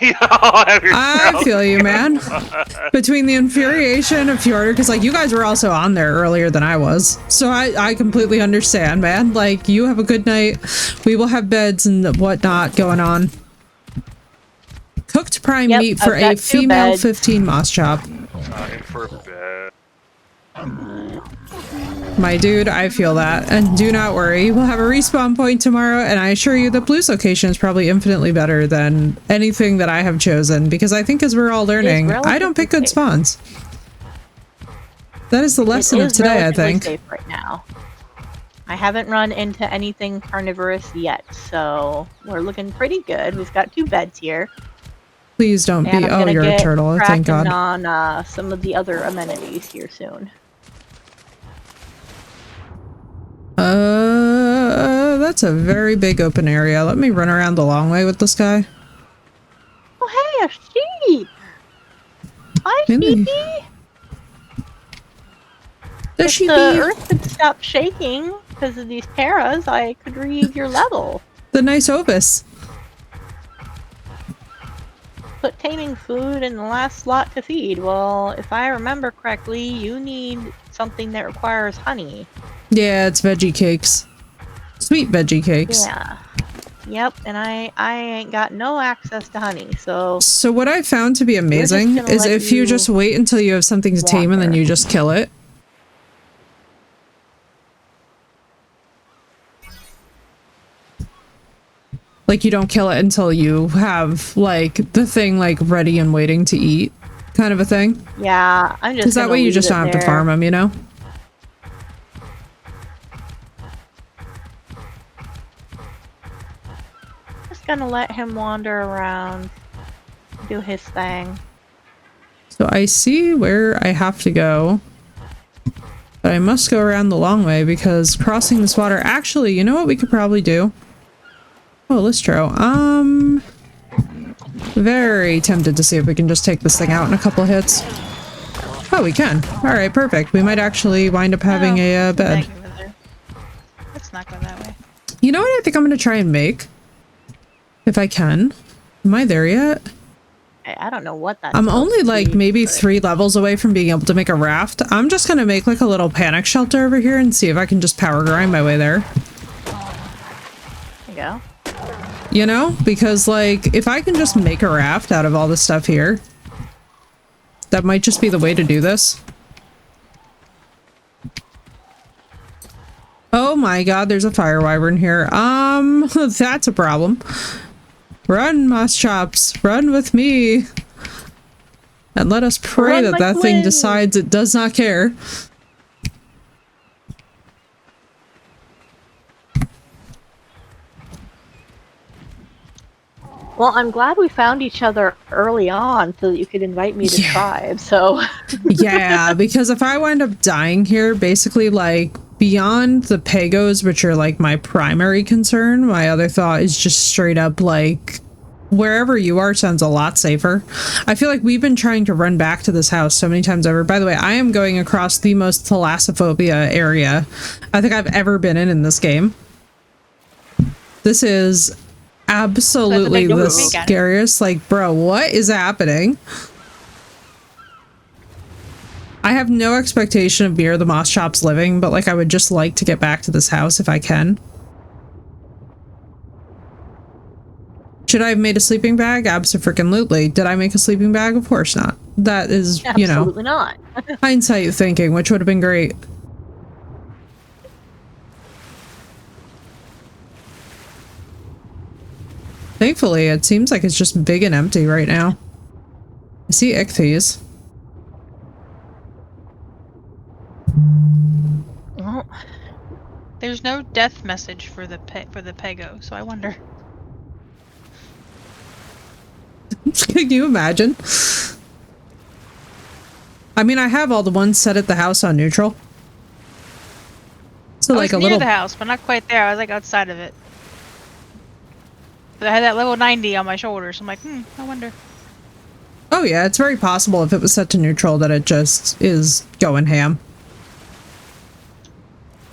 You know, have I yourself. feel you, man. Between the infuriation of Fjorder, because like you guys were also on there earlier than I was, so I completely understand, man. Like, you have a good night. We will have beds and whatnot going on. Cooked prime Yep, meat for I've got a 2 female beds. 15 moss chop. Time for bed. My dude, I feel that. And do not worry, we'll have a respawn point tomorrow, and I assure you the Blue's location is probably infinitely better than anything that I have chosen, because I think as we're all learning, I don't pick good relatively spawns. That is the lesson It of is today, I relatively think. safe right now. I haven't run into anything carnivorous yet, so we're looking pretty good. We've got 2 beds here. Please don't And be. I'm Oh, gonna you're a get turtle. Thank cracking God. on some of the other amenities here soon. That's a very big open area. Let me run around the long way with this guy. Oh, hey, a sheep! Hi, Really? sheepy! The If sheepy. the earth could stop shaking because of these paras, I could read your level. The nice Ovis. Put taming food in the last slot to feed. Well, if I remember correctly, you need something that requires honey. Yeah, it's veggie cakes. Sweet veggie cakes. Yeah. Yep, and I ain't got no access to honey, so So what I found to be amazing gonna is let if you you just wait until you have something to tame and then wander. you just kill it. Like, you don't kill it until you have, like, the thing, like, ready and waiting to eat, kind of a thing. yeah, I'm just Because that gonna way you leave just it don't have to there. farm them, you know? Just gonna let him wander around, do his thing. So I see where I have to go. But I must go around the long way because crossing this water... Actually, you know what we could probably do? Oh, Listro. Very tempted to see if we can just take this thing out in a couple hits. Oh, we can. Alright, perfect. We might actually wind up having a bed. Let's not go that way. You know what I think I'm going to try and make? If I can. Am I there yet? I don't know what that's I'm supposed only to like be, maybe but 3 levels away from being able to make a raft. I'm just going to make like a little panic shelter over here and see if I can just power grind my way there. There you go. You know? Because like, if I can just make a raft out of all this stuff here, that might just be the way to do this. Oh my god, there's a fire wyvern here. That's a problem. Run, Moss Chops, run with me. And let us pray Run that like that the thing wind. decides it does not care. Well, I'm glad we found each other early on so that you could invite me to Yeah. tribe, so... Yeah, because if I wind up dying here, basically, like, beyond the Pagos, which are, like, my primary concern, my other thought is just straight up, like, wherever you are sounds a lot safer. I feel like we've been trying to run back to this house so many times over. By the way, I am going across the most thalassophobia area I think I've ever been in this game. This is absolutely door the for me, got it. scariest. Like, bro, what is happening? I have no expectation of Beer the Moss Chops living, but like I would just like to get back to this house if I can. Should I have made a sleeping bag? Abso-freaking-lutely. Did I make a sleeping bag? Of course not. That is, you know, Absolutely not. hindsight thinking, which would have been great. Thankfully, it seems like it's just big and empty right now. I see ichthyes. Well, There's no death message for the Pego, so I wonder. Can you imagine? I mean, I have all the ones set at the house on neutral. So I like was a near little... the house, but not quite there. I was like outside of it. But I had that level 90 on my shoulder, so I'm like, I wonder. Oh yeah, it's very possible if it was set to neutral that it just is going ham.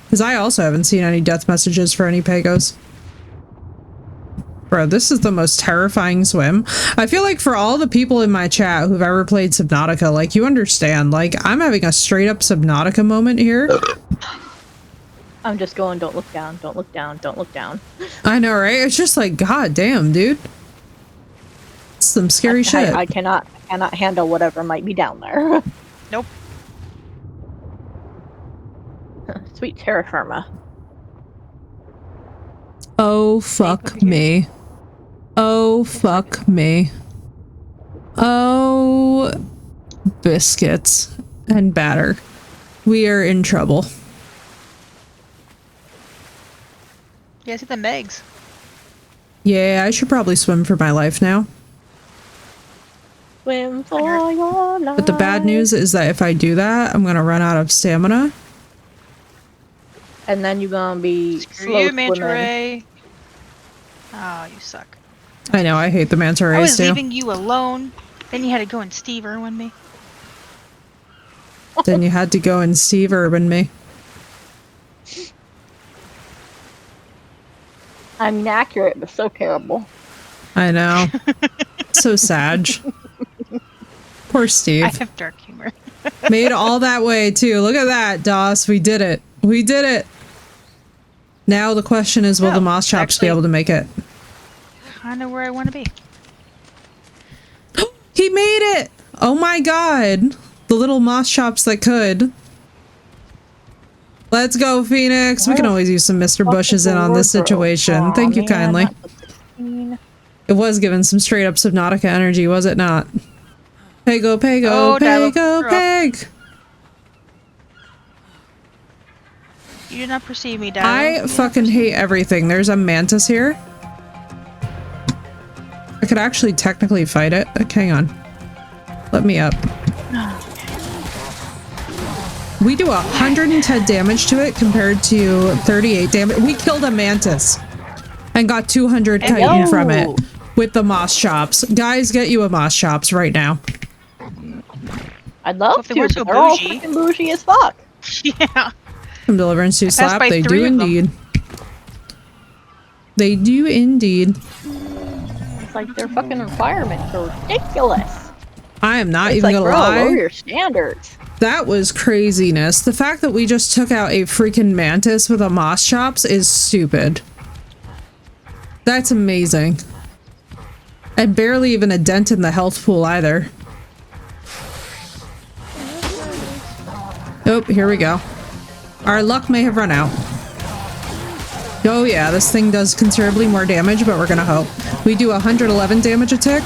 Because I also haven't seen any death messages for any Pagos. Bro, this is the most terrifying swim. I feel like for all the people in my chat who've ever played Subnautica, like, you understand, like, I'm having a straight up Subnautica moment here. I'm just going, don't look down, don't look down, don't look down. I know, right? It's just like, god damn, dude. It's some scary shit. I cannot handle whatever might be down there. Nope. Sweet terra firma. Oh, fuck me. Oh, fuck me. Oh, biscuits and batter. We are in trouble. Yeah, I see the Megs. Yeah, I should probably swim for my life now. Swim for your life. But the bad news is that if I do that, I'm gonna run out of stamina. And then you're gonna be Screw slow you, Manta swimming. Ray. Oh, you suck. I know, I hate the manta I rays was too. leaving you alone. Then you had to go and Steve Irwin me. Then you had to go and Steve Urban me. I mean, accurate, but so terrible. I know. So sad. Poor Steve. I have dark humor. Made all that way too. Look at that, Doss. We did it. We did it. Now the question is, will the moss chops be able to make it? Kind of where I want to be. He made it! Oh my god. The little moss chops that could. Let's go, Phoenix. We can always use some Mr. Bushes in on this situation. Thank you kindly. It was given some straight up Subnautica energy, was it not? Pego, Pego, Oh, Pego, Peg. You did not perceive me, Dad. I fucking hate everything. There's a mantis here. I could actually technically fight it. Hang on. Let me up. We do 110 damage to it compared to 38 damage. We killed a mantis and got 200 chitin from it with the moss chops. Guys, get you a moss chops right now. I'd love if they to, weren't but so they're all bougie. freaking bougie as fuck. Yeah. From Deliverance to Slap, by they 3 do of them. indeed. They do indeed. It's like their fucking requirements are ridiculous. I am not It's even like, gonna bro, lie. lower your standards. That was craziness. The fact that we just took out a freaking mantis with a moss chops is stupid. That's amazing. And barely even a dent in the health pool either. Oh, here we go. Our luck may have run out. Oh yeah, this thing does considerably more damage, but we're gonna hope. We do 111 damage a tick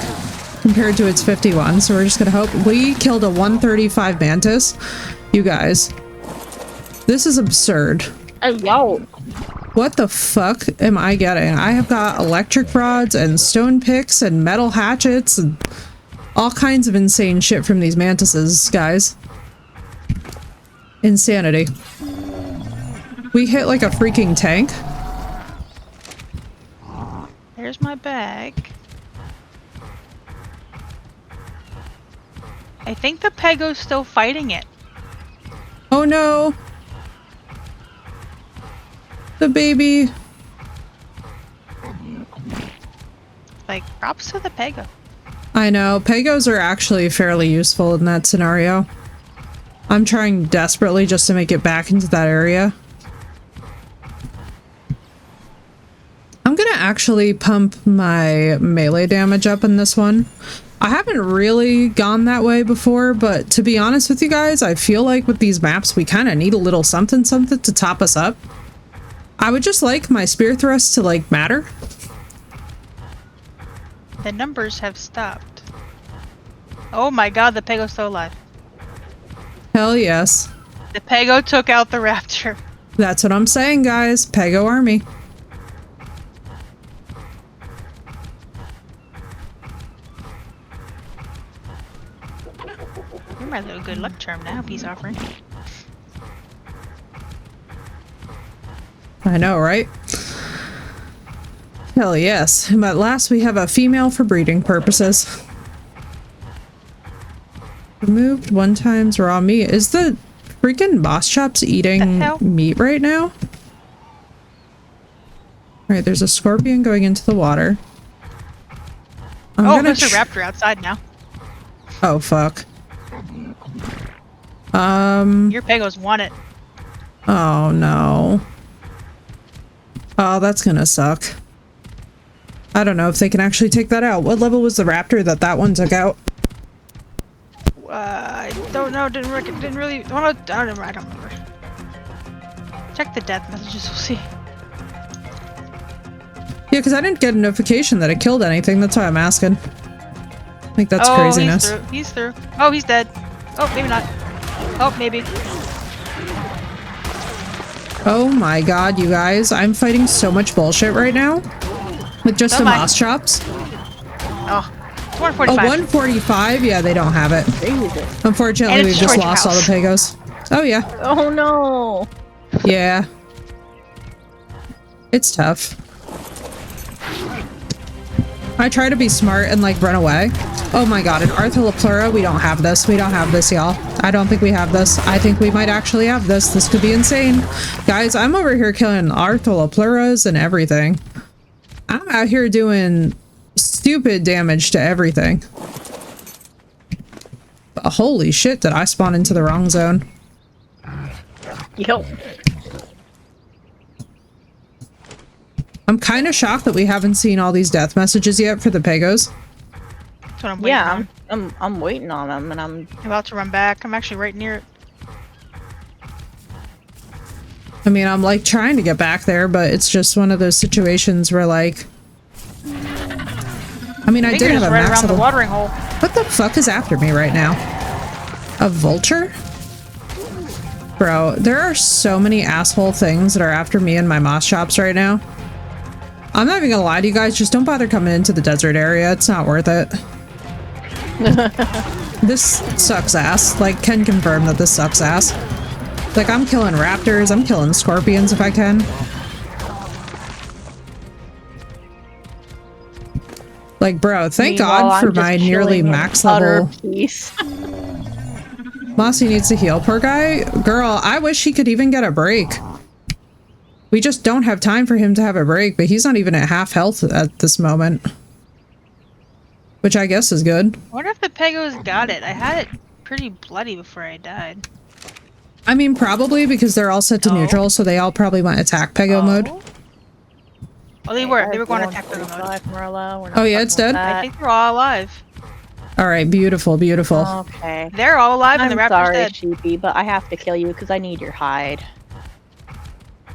compared to its 51, so we're just gonna hope. We killed a 135 mantis. You guys. This is absurd. Yo. What the fuck am I getting? I have got electric rods and stone picks and metal hatchets and all kinds of insane shit from these mantises, guys. Insanity. We hit like a freaking tank. There's my bag. I think the Pego's still fighting it. Oh no! The baby. Like, props to the Pego. I know. Pegos are actually fairly useful in that scenario. I'm trying desperately just to make it back into that area. I'm gonna actually pump my melee damage up in this one. I haven't really gone that way before, but to be honest with you guys, I feel like with these maps, we kind of need a little something to top us up. I would just like my spear thrusts to, like, matter. The numbers have stopped. Oh my god, the Pego's still alive. Hell yes. The Pego took out the Raptor. That's what I'm saying, guys. Pego army. You're my little good luck charm now, peace offering. I know, right? Hell yes. But at last we have a female for breeding purposes. Removed 1 times raw meat. Is the freaking boss chops eating meat right now? Alright, there's a scorpion going into the water. Oh, there's a raptor outside now. Oh, fuck. Your Pegos want it. Oh, no. Oh, that's gonna suck. I don't know if they can actually take that out. What level was the raptor that one took out? I don't know. Didn't really. I don't remember. Check the death messages. We'll see. Yeah, because I didn't get a notification that it killed anything. That's why I'm asking. I think that's craziness. He's through. Oh, he's dead. Oh, maybe not. Oh, maybe. Oh my god, you guys. I'm fighting so much bullshit right now. With just some moss chops. Oh, it's 145. Oh, 145? Yeah, they don't have it. Unfortunately, we've just lost all the Pegos. Oh, yeah. Oh, no. Yeah. It's tough. I try to be smart and, like, run away. Oh my god, an Arthrolepleura? We don't have this. We don't have this, y'all. I don't think we have this. I think we might actually have this. This could be insane. Guys, I'm over here killing Arthrolepleuras and everything. I'm out here doing stupid damage to everything. But holy shit, did I spawn into the wrong zone? Yo. I'm kind of shocked that we haven't seen all these death messages yet for the Pegos. That's what I'm waiting on. I'm waiting on them, and I'm about to run back. I'm actually right near it. I mean, I'm like trying to get back there, but it's just one of those situations where, like, I mean, I did have a right max around the level. watering hole. What the fuck is after me right now? A vulture? Bro, there are so many asshole things that are after me and my moss chops right now. I'm not even gonna lie to you guys, just don't bother coming into the desert area. It's not worth it. This sucks ass. Like, can confirm that this sucks ass. Like, I'm killing raptors, I'm killing scorpions if I can. Like, bro, thank God for my nearly max level. Mossy needs to heal. Poor guy. Girl, I wish he could even get a break. We just don't have time for him to have a break, but he's not even at half health at this moment. Which I guess is good. I wonder if the Pegos got it. I had it pretty bloody before I died. I mean, probably because they're all set to neutral, so they all probably went attack Pego mode. Oh, they were. They were going attack Pego mode. Oh yeah, it's dead? I think they're all alive. Alright, beautiful, beautiful. Okay. They're all alive and the Raptor's sorry, dead. Sheepy, but I have to kill you because I need your hide.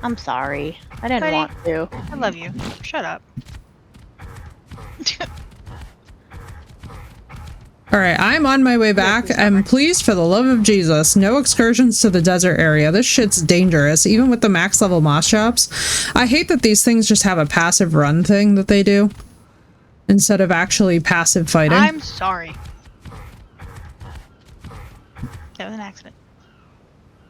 I'm sorry. I didn't want to. I love you. Shut up. Alright, I'm on my way back, and please, for the love of Jesus, no excursions to the desert area. This shit's dangerous, even with the max level moss chops. I hate that these things just have a passive run thing that they do, instead of actually passive fighting. I'm sorry. That was an accident.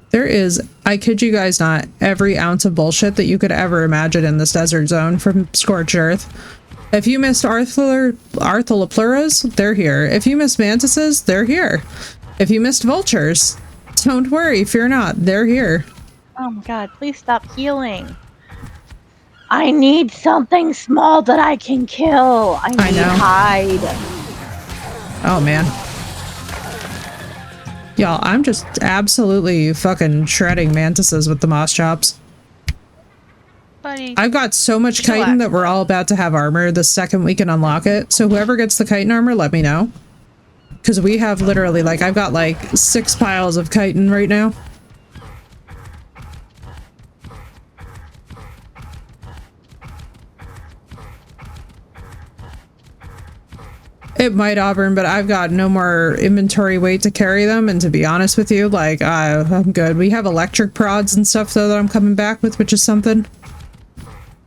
There is, I kid you guys not, every ounce of bullshit that you could ever imagine in this desert zone from Scorched Earth. If you missed Arthrolepluras, they're here. If you missed mantises, they're here. If you missed vultures, don't worry, fear not, they're here. Oh my god, please stop healing. I need something small that I can kill. I need hide. Oh man. Y'all, I'm just absolutely fucking shredding mantises with the moss chops. Everybody. I've got so much Chillax. chitin that we're all about to have armor the second we can unlock it. So whoever gets the chitin armor, let me know. Because we have literally, like, I've got like 6 piles of chitin right now. It might, Auburn, but I've got no more inventory weight to carry them, and to be honest with you, like, I'm good. We have electric prods and stuff, though, that I'm coming back with, which is something.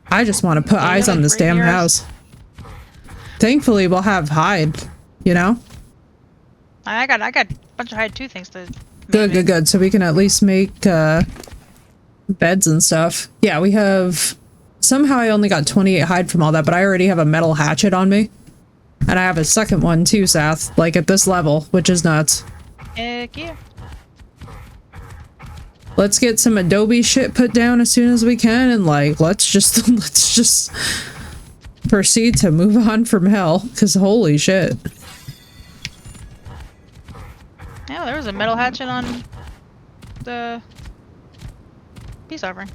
I just want to put eyes on this damn house. Thankfully, we'll have hide, you know? I got a bunch of hide too, thanks to... Good. So we can at least make, beds and stuff. Yeah, we have... Somehow I only got 28 hide from all that, but I already have a metal hatchet on me. And I have a second one too, Seth, like at this level, which is nuts. Heck yeah. Let's get some Adobe shit put down as soon as we can, and like, let's just proceed to move on from hell, because holy shit. Yeah, there was a metal hatchet on the peace offering.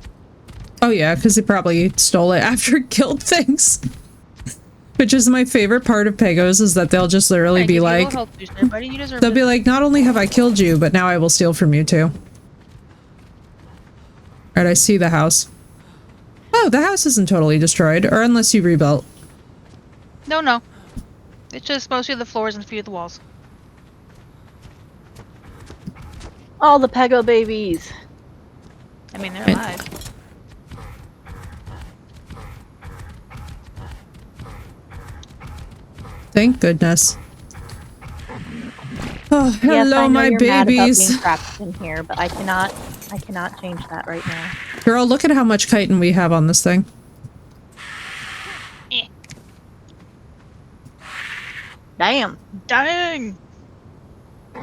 Oh yeah, because he probably stole it after it killed things. Which is my favorite part of Pegos, is that they'll just literally be like, they'll be like, not only have I killed you, but now I will steal from you too. Alright, I see the house. Oh, the house isn't totally destroyed, or unless you rebuilt. No. It's just mostly the floors and a few of the walls. All the Pego babies. I mean, they're alive. Thank goodness. Oh, Yes, hello, I know my you're mad about babies. being trapped in here, but I cannot change that right now. Girl, look at how much chitin we have on this thing. Damn. Dang!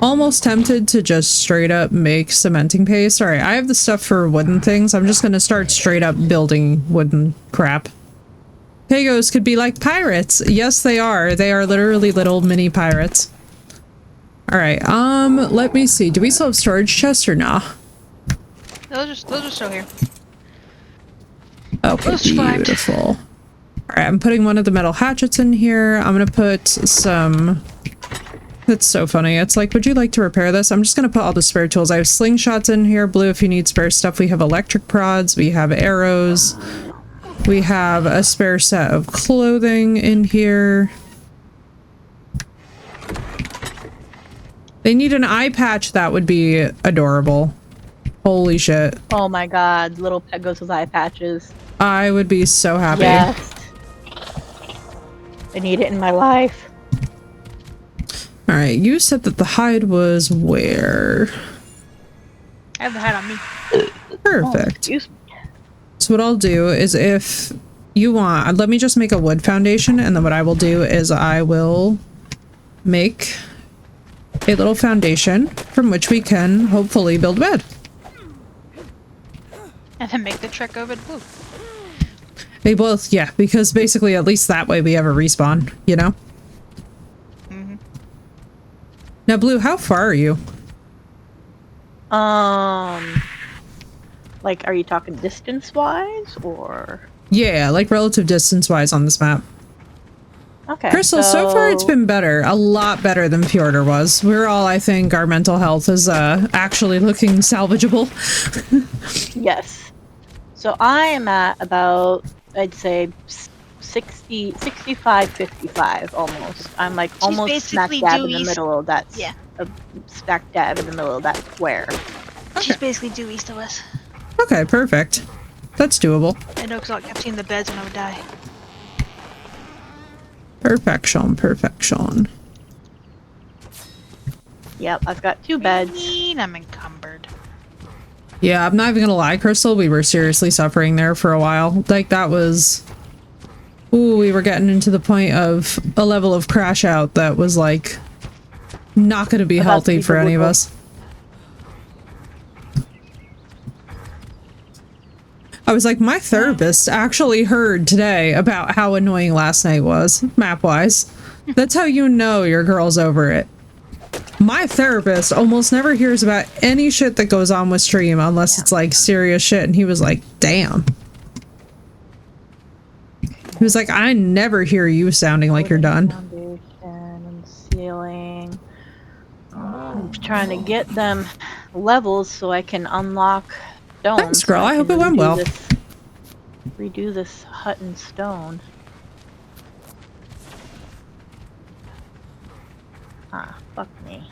Almost tempted to just straight up make cementing paste. Alright, I have the stuff for wooden things. I'm just gonna start straight up building wooden crap. Pegos could be like pirates. Yes, they are. They are literally little mini pirates. Alright, let me see. Do we still have storage chests or nah? They'll just show here. Okay, Those survived. beautiful. Alright, I'm putting one of the metal hatchets in here. I'm gonna put some... That's so funny. It's like, would you like to repair this? I'm just gonna put all the spare tools. I have slingshots in here. Blue, if you need spare stuff. We have electric prods. We have arrows. We have a spare set of clothing in here. They need an eye patch. That would be adorable. Holy shit. Oh my god, little Pegos with eye patches. I would be so happy. Yes. I need it in my life. Alright, you said that the hide was where? I have the hat on me. Perfect. Oh, excuse me. So what I'll do is, if you want, let me just make a wood foundation, and then what I will do is I will make a little foundation from which we can hopefully build a bed. And then make the trek over to Blue. They both, yeah, because basically at least that way we have a respawn, you know? Mm-hmm. Now, Blue, how far are you? Like, are you talking distance-wise, or...? Yeah, like relative distance-wise on this map. Okay, Crystal, so far it's been better. A lot better than Fjordur was. We're all, I think, our mental health is, actually looking salvageable. Yes. So I am at about, I'd say, 65, 55, almost. I'm, like, almost smack basically dab in due the east- middle of that... Yeah. Smack dab in the middle of that square. She's basically due east of us. Okay, perfect. That's doable. I know, because I kept seeing the beds when I would die. Perfection, perfection. Yep, I've got 2 beds. I'm encumbered. Yeah, I'm not even gonna lie, Crystal, we were seriously suffering there for a while. Like, that was... Ooh, we were getting into the point of a level of crash out that was, like, not gonna be healthy for any of us. I was like, my therapist actually heard today about how annoying last night was, map-wise. That's how you know your girl's over it. My therapist almost never hears about any shit that goes on with stream unless it's like serious shit, and he was like, damn. He was like, I never hear you sounding like you're done. Foundation and ceiling. I'm trying to get them levels so I can unlock stone. Thanks, girl. So I hope can it went well. Redo this hut in stone. Ah, fuck me.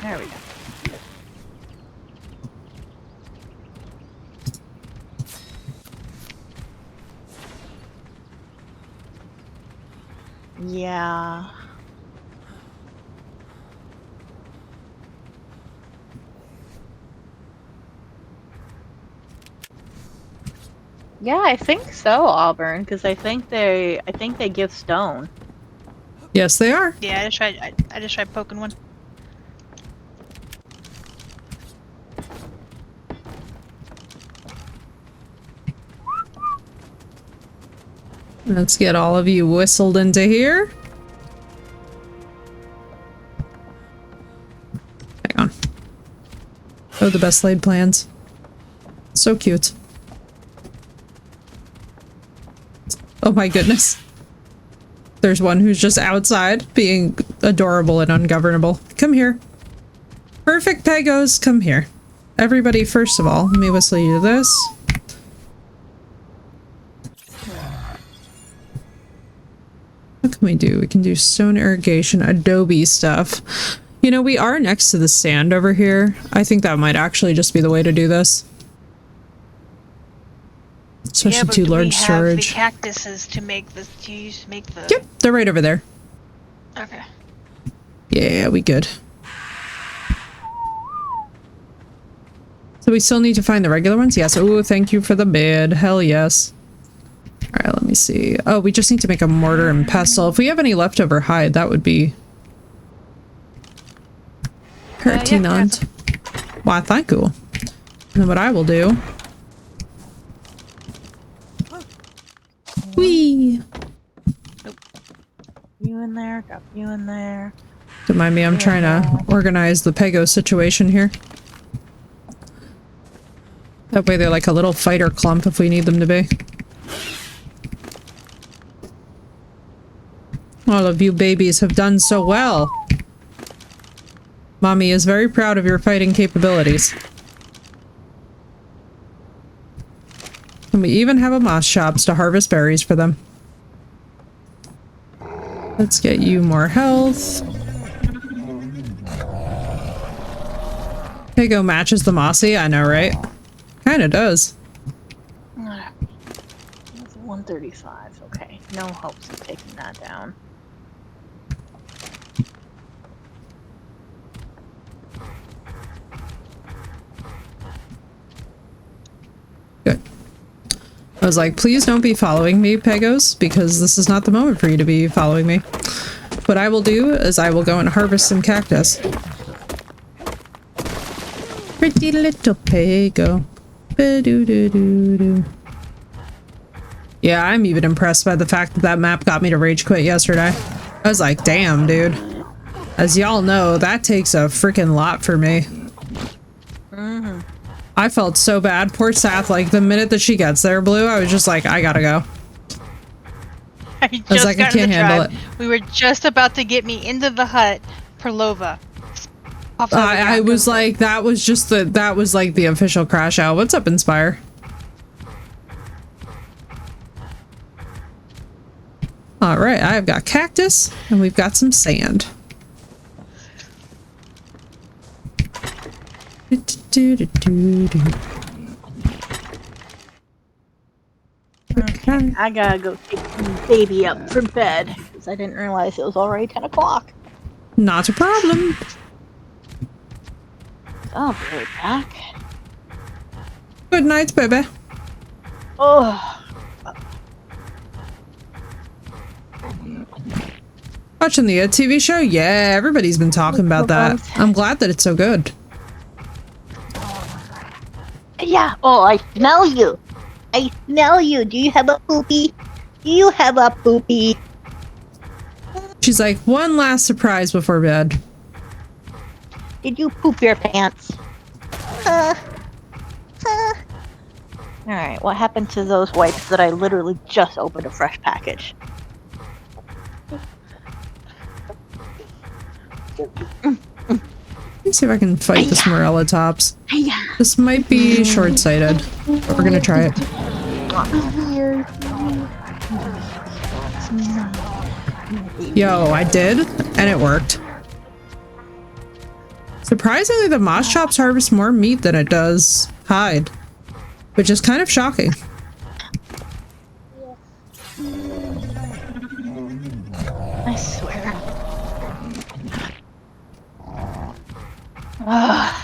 There we go. Yeah. Yeah, I think so, Auburn, because I think they give stone. Yes, they are. Yeah, I just tried poking one. Let's get all of you whistled into here. Hang on. Oh, the best laid plans. So cute. Oh my goodness. There's one who's just outside being adorable and ungovernable. Come here. Perfect Pegos, come here. Everybody, first of all, let me whistle you to this. What can we do? We can do stone irrigation, adobe stuff. You know, we are next to the sand over here. I think that might actually just be the way to do this. Especially Yeah, but too do large we have storage. the cactuses to make this? Do you make the? Yep, they're right over there. Okay. Yeah, we good. So we still need to find the regular ones? Yes. Oh, thank you for the bid. Hell yes. Alright, let me see. Oh, we just need to make a mortar and pestle. If we have any leftover hide, that would be pertinent. Why, thank you. And then what I will do... Whee! You in there, got you in there. Don't mind me, I'm trying to organize the Pego situation here. That way they're like a little fighter clump if we need them to be. All of you babies have done so well. Mommy is very proud of your fighting capabilities. And we even have a moss shops to harvest berries for them. Let's get you more health. Pego matches the mossy, I know, right? Kinda does. 135, okay. No hopes of taking that down. Good. I was like, please don't be following me, Pegos, because this is not the moment for you to be following me. What I will do is I will go and harvest some cactus. Pretty little Pego. Ba-doo-doo-doo-doo. Yeah, I'm even impressed by the fact that that map got me to rage quit yesterday. I was like, damn, dude. As y'all know, that takes a freaking lot for me. Mm-hmm. I felt so bad. Poor Sath, like, the minute that she gets there, Blue, I was just like, I gotta go. I was like, I can't handle it. We were just about to get me into the hut for Lova. I was like, that was like the official crash out. What's up, Inspire? Alright, I've got cactus, and we've got some sand. Okay, I gotta go take the baby up from bed, because I didn't realize it was already 10 o'clock. Not a problem. I'll be right back. Good night, baby. Oh. Watching the TV show? Yeah, everybody's been talking about that. I'm glad that it's so good. Yeah. Oh, I smell you. I smell you. Do you have a poopy? Do you have a poopy? She's like, one last surprise before bed. Did you poop your pants? Alright, what happened to those wipes that I literally just opened a fresh package? Let me see if I can fight this Morella Tops. Hiya. This might be short-sighted, but we're gonna try it. Yo, I did, and it worked. Surprisingly, the moss chops harvest more meat than it does hide, which is kind of shocking. I swear. Ugh.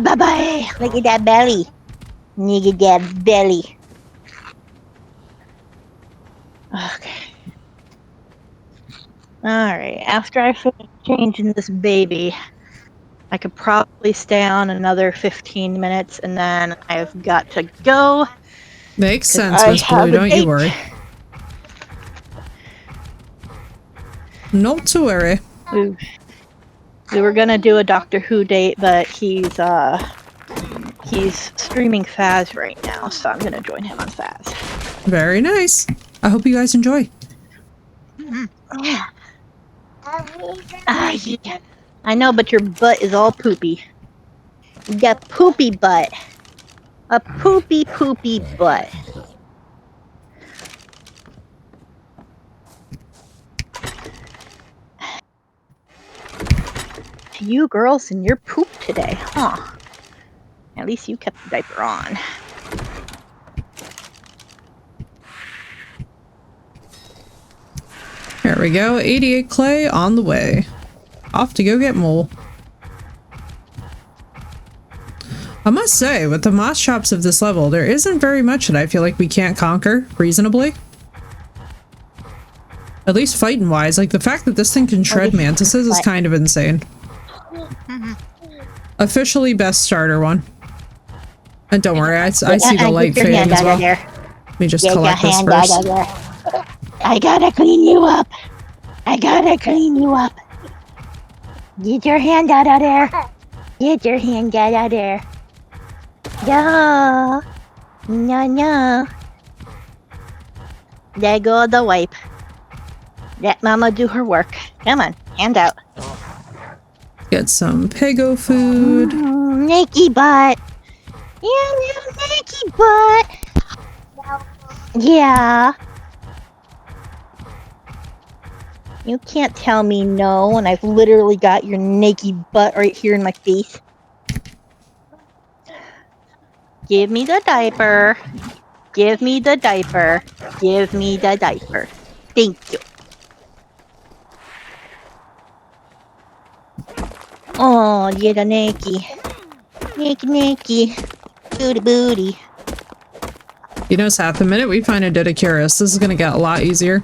Bye-bye! Look at that belly. Look at that belly. Okay. Alright, after I finish changing this baby, I could probably stay on another 15 minutes and then I've got to go. Makes 'Cause sense, I Miss have Blue, a don't you date. worry. Not to worry. We were gonna do a Doctor Who date, but he's streaming Faz right now, so I'm gonna join him on Faz. Very nice. I hope you guys enjoy. Yeah. Yeah. I know, but your butt is all poopy. You got poopy butt. A poopy butt. You girls and your poop today, huh? At least you kept the diaper on. Here we go. 88 clay on the way. Off to go get mole. I must say, with the moss chops of this level, there isn't very much that I feel like we can't conquer reasonably. At least fighting wise, like the fact that this thing can shred mantises is kind of insane. Officially best starter one. And don't worry, I see the light fading as well. Let me just collect this first. I gotta clean you up. I gotta clean you up. Get your hand out of there. Get your hand out of there. Yeah. No. There go the wipe. Let Mama do her work. Come on, hand out. Get some Pego food. Nakey butt. Yeah, little nakey butt. Yeah. You can't tell me no when I've literally got your naked butt right here in my face. Give me the diaper. Give me the diaper. Give me the diaper. Thank you. Oh, little nakey. Nakey. Booty. You know, Seth, the minute we find a Didicurus, this is gonna get a lot easier.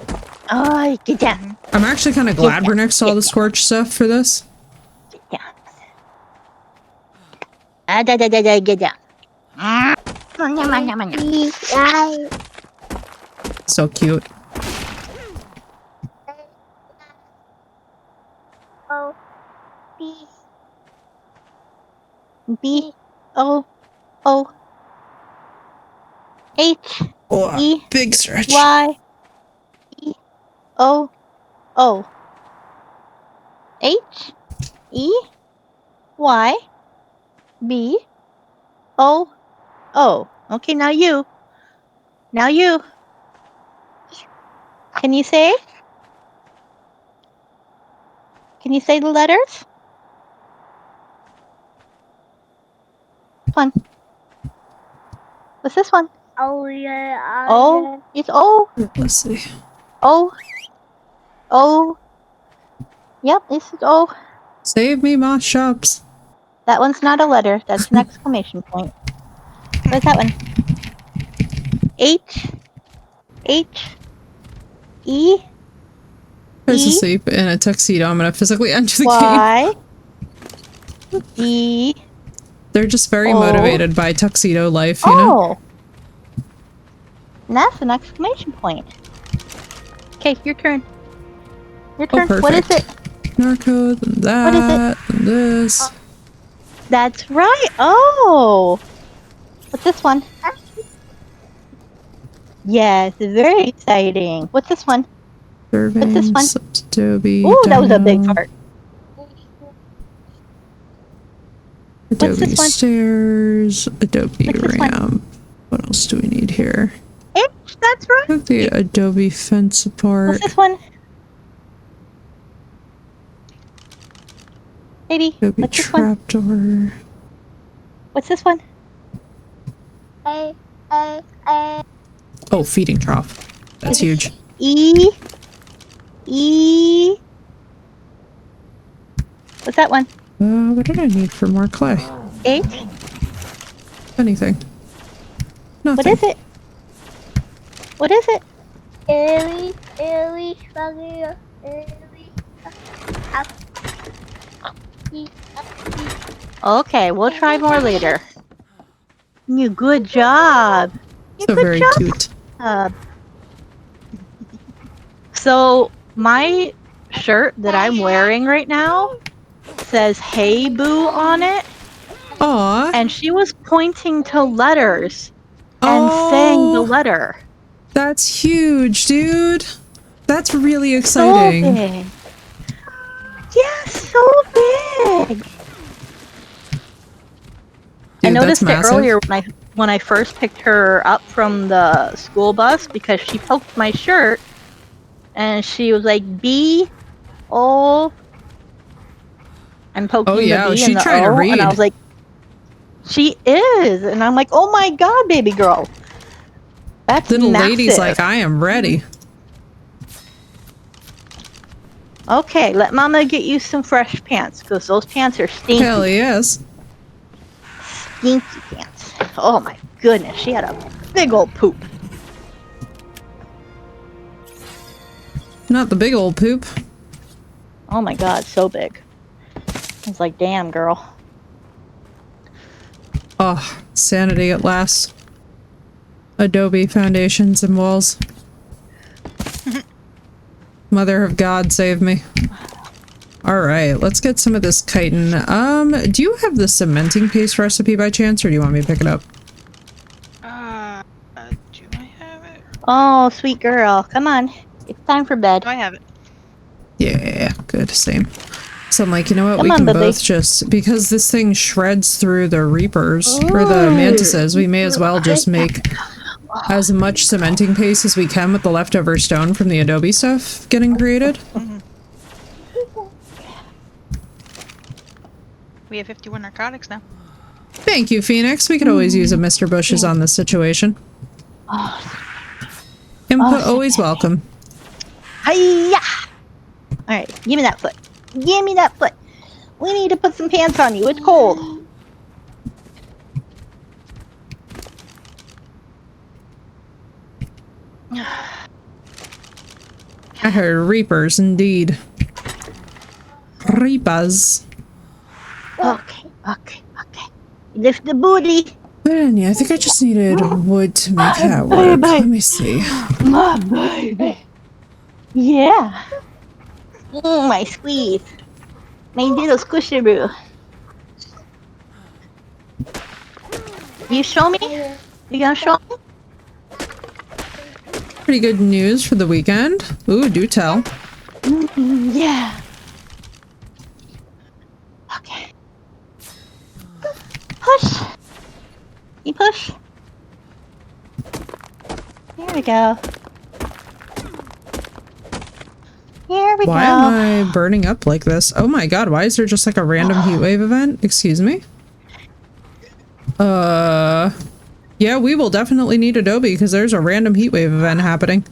Oh, get down. I'm actually kind of glad we're next to all the Scorch stuff for this. Get down. Get down. So cute. B O O H Oh, E big stretch. Y E O O H E Y B O O. Okay, now you. Can you say? Can you say the letters? One. What's this one? Oh yeah. O. It's O. Let's see. O. O. Yep, this is O. Save me, moss shops. That one's not a letter. That's an exclamation point. Where's that one? H. E. Tries to E. sleep in a tuxedo. I'm gonna physically enter the game. Y. D. They're just very Oh. motivated by tuxedo life, you know? And that's an exclamation point. Okay, your turn. Your Oh, turn. perfect. What is it? Narco, then that, then this. That's right. Oh. What's this one? Yes, very exciting. What's this one? Surveying, this one? Adobe, Ooh, that was a big demo, fart. Adobe this one? stairs, Adobe What's this one? ramp. What else do we need here? That's right. Took the Adobe fence apart. What's this one? Baby, Adobe what's this one? trapdoor. What's this one? Oh, feeding trough. That's huge. E. What's that one? What did I need for more clay? H. Anything. Nothing. What is it? What is it? Okay, we'll try more later. You good job. You So good very job. cute. So my shirt that I'm wearing right now says "Hey Boo" on it, Aw. and she was pointing to letters and saying the letter. That's huge, dude. That's really So exciting. big. Yeah, so big. I Dude, noticed that's it massive. earlier when I first picked her up from the school bus because she poked my shirt and she was like B-O. I'm poking Oh, yeah, the B she and the trying to O, and I read. was like, she is, and I'm like, oh my god, baby girl, that's Little massive. lady's like, I am ready. Okay, let Mama get you some fresh pants because those pants are stinky. Hell yes. Stinky pants. Oh my goodness, she had a big old poop. Not the big old poop. Oh my god, so big. I was like, damn, girl. Oh, sanity at last. Adobe foundations and walls. Mother of God, save me. Alright, let's get some of this chitin. Do you have the cementing paste recipe by chance, or do you want me to pick it up? Do I have it? Oh, sweet girl. Come on. It's time for bed. Do I have it? Yeah, good, same. So I'm like, you know what, Come we on, can baby. both just, because this thing shreds through the reapers, or the mantises, we may as well just make as much cementing paste as we can with the leftover stone from the Adobe stuff getting created. We have 51 narcotics now. Thank you, Phoenix. We could always use a Mr. Bushes on this situation. Input always welcome. Hiya! Alright, give me that foot. Give me that foot. We need to put some pants on you. It's cold. I heard reapers, indeed. Reapers. Okay. Lift the booty. But anyway, I think I just needed wood to make that work. Let me see. My baby. Yeah. My squeeze. My little squishy-boo. You show me? You gonna show me? Pretty good news for the weekend. Ooh, do tell. Yeah. Okay. Push. You push. Here we go. Here we Why go. am I burning up like this? Oh my god, why is there just like a random heatwave event? Excuse me? Yeah, we will definitely need Adobe because there's a random heatwave event happening.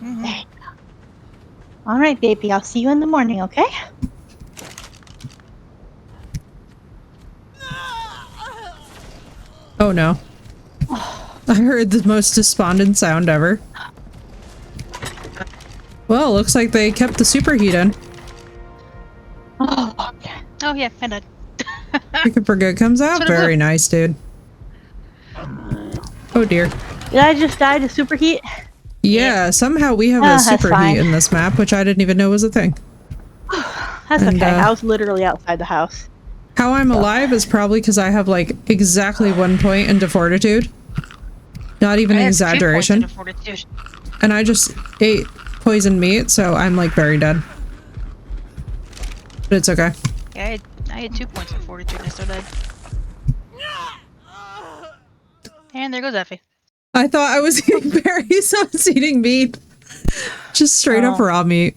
There you go. All right, baby. I'll see you in the morning, okay? Oh no. I heard the most despondent sound ever. Well, looks like they kept the superheat in. Oh, okay. Oh yeah, I did. Chicken for good comes out. That's what it Very nice, dude. Oh dear. Did I just die to superheat? Yeah, somehow we have a that's superheat fine. in this map, which I didn't even know was a thing. That's And, okay. I was literally outside the house. How I'm alive is probably because I have like exactly 1 point into fortitude. Not even I an had 2 points exaggeration. into fortitude. And I just ate poisoned meat, so I'm like very dead. But it's okay. Yeah, I had 2 points in fortitude and I still died. And there goes Effie. I thought I was eating berries, so I was eating meat. Just straight up Oh. raw meat.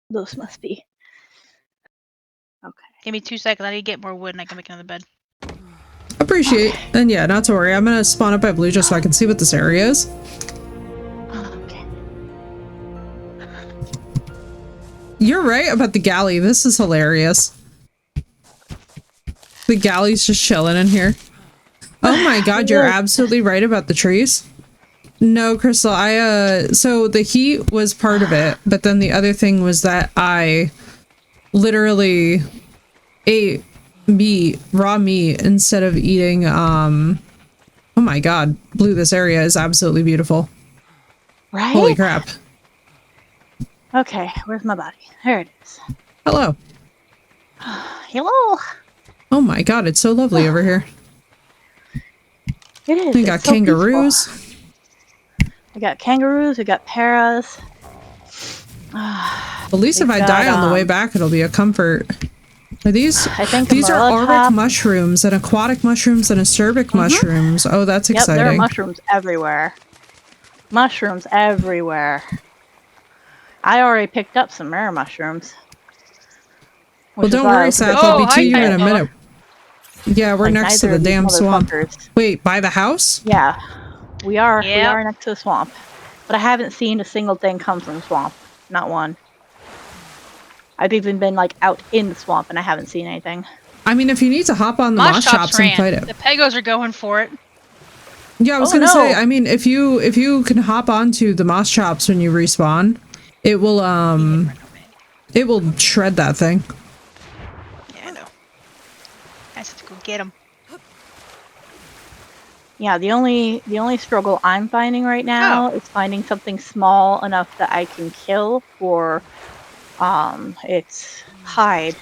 Those must be. Okay. Give me 2 seconds. I need to get more wood and I can make another bed. Appreciate. And yeah, not to worry. I'm gonna spawn up by blue just so I can see what this area is. Okay. You're right about the galley. This is hilarious. The galley's just chilling in here. Oh my god, you're absolutely right about the trees. No, Crystal, so the heat was part of it, but then the other thing was that I literally ate meat, raw meat, instead of eating, oh my god, Blue, this area is absolutely beautiful. Right? Holy crap. Okay, where's my body? There it is. Hello. Hello. Oh my god, it's so lovely over here. It is. We It's got so kangaroos. peaceful. We got kangaroos. We got paras. At least if We've I die got, on the way back, it'll be a comfort. Are these? I think These are Marilla auric top. mushrooms and aquatic mushrooms and acerbic mushrooms. Oh, that's Yep, there are exciting. mushrooms everywhere. Mushrooms everywhere. I already picked up some rare mushrooms. Well, which is don't why I worry, was a bit Seth. I'll be Oh, to you hi, in a Pamela. minute. Yeah, we're like, next to neither the of these damn swamp. motherfuckers- Wait, by the house? Yeah, we are. We Yep. are next to the swamp, but I haven't seen a single thing come from the swamp. Not one. I've even been like out in the swamp and I haven't seen anything. I mean, if you need to hop on the moss chops and fight it. The Pegos are going for it. Yeah, I was Oh, gonna say. no. I mean, if you can hop onto the moss chops when you respawn, it will shred that thing. Yeah, I know. I just have to go get them. Yeah, the only struggle I'm finding right now is finding something small enough that I can kill for its hide.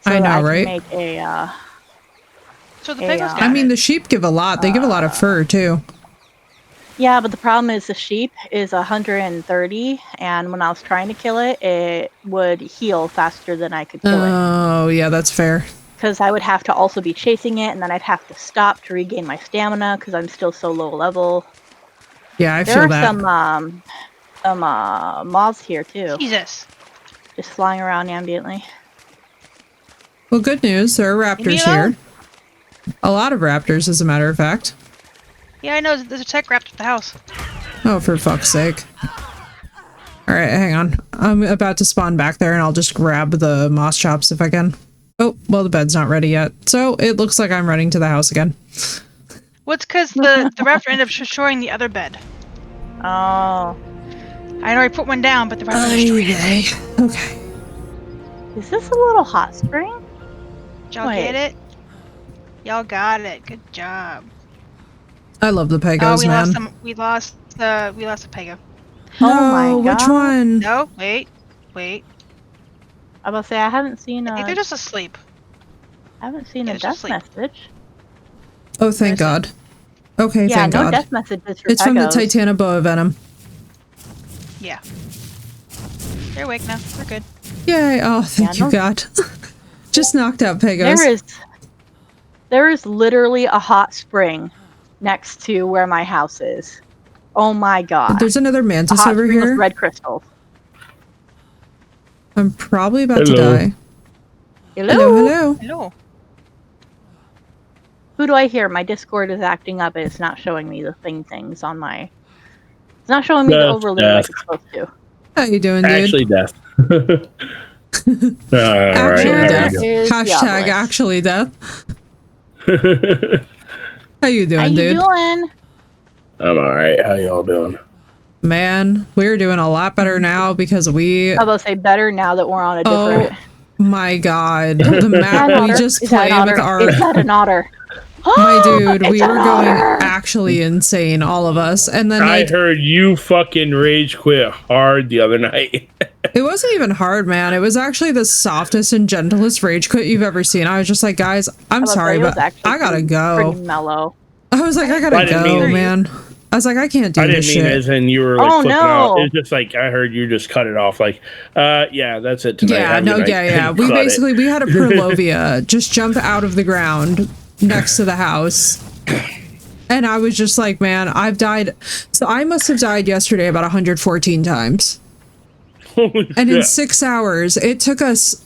So I that know, I can right? make a So the Hey, Pegos got I mean, it. the sheep give a lot. They give a lot of fur too. yeah, but the problem is the sheep is 130, and when I was trying to kill it, it would heal faster than I could kill it. Oh, yeah, that's fair. Because I would have to also be chasing it, and then I'd have to stop to regain my stamina because I'm still so low level. Yeah, I There feel are that. some moths here too, Jesus. just flying around ambiently. Well, good news. There are Leave me raptors alone. here. A lot of raptors, as a matter of fact. Yeah, I know. There's a tech raptor at the house. Oh, for fuck's sake. Alright, hang on. I'm about to spawn back there and I'll just grab the moss chops if I can. Oh, well, the bed's not ready yet. So it looks like I'm running to the house again. What's because the raptor ended up destroying the other bed. Oh, I already put one down, but the raptor destroyed it. Okay. is this a little hot spring? Did y'all Wait. get it? Y'all got it. Good job. I love the Pegos, we man. lost some. We lost a Pego. Oh my No, which God. one? No, wait. I was about to say I haven't seen I think a they're just asleep. I haven't seen Yeah, a it's just death sleep. message. Oh, thank Where God. Okay, Yeah, thank no God. death messages for It's from the Pegos. Titanoboa venom. Yeah. They're awake now. We're good. Yay. Oh, thank Yeah, you, no- God. Just knocked out Pegos. There is literally a hot spring next to where my house is. Oh my God. There's another a mantis hot over spring with here. red crystals. I'm probably about to Hello. die. Hello? Hello. Hello. Who do I hear? My Discord is acting up and it's not showing me the things on my... It's not showing me the That's overlay like death. it's supposed to. How you doing, dude? Actually, death. Actually Alright, death. there Is Hashtag Diablos. actually death. we go. How you How doing, you dude? doing? I'm alright. How y'all doing? Man, we're doing a lot better now because we... I was about to say better now that we're on a Oh, different... My God, the map we just played with our... Is that an otter? My dude, It's we an were going otter! actually insane, all of us. And then, I like, heard you fucking rage quit hard the other night. it wasn't even hard, man. It was actually the softest and gentlest rage quit you've ever seen. I was just like, guys, I'm sorry, but I gotta go. Pretty mellow. I was like, I gotta go, man. I was like, I can't do I this didn't mean shit. as in you were like Oh, flipping no. out. It's just like I heard you just cut it off. Like, yeah, that's it tonight. Yeah, Have a no, good night. yeah. We Cut basically, it. we had a Perlovia just jump out of the ground next to the house. And I was just like, man, I've died. So I must have died yesterday about 114 times. Holy And in shit. 6 hours, it took us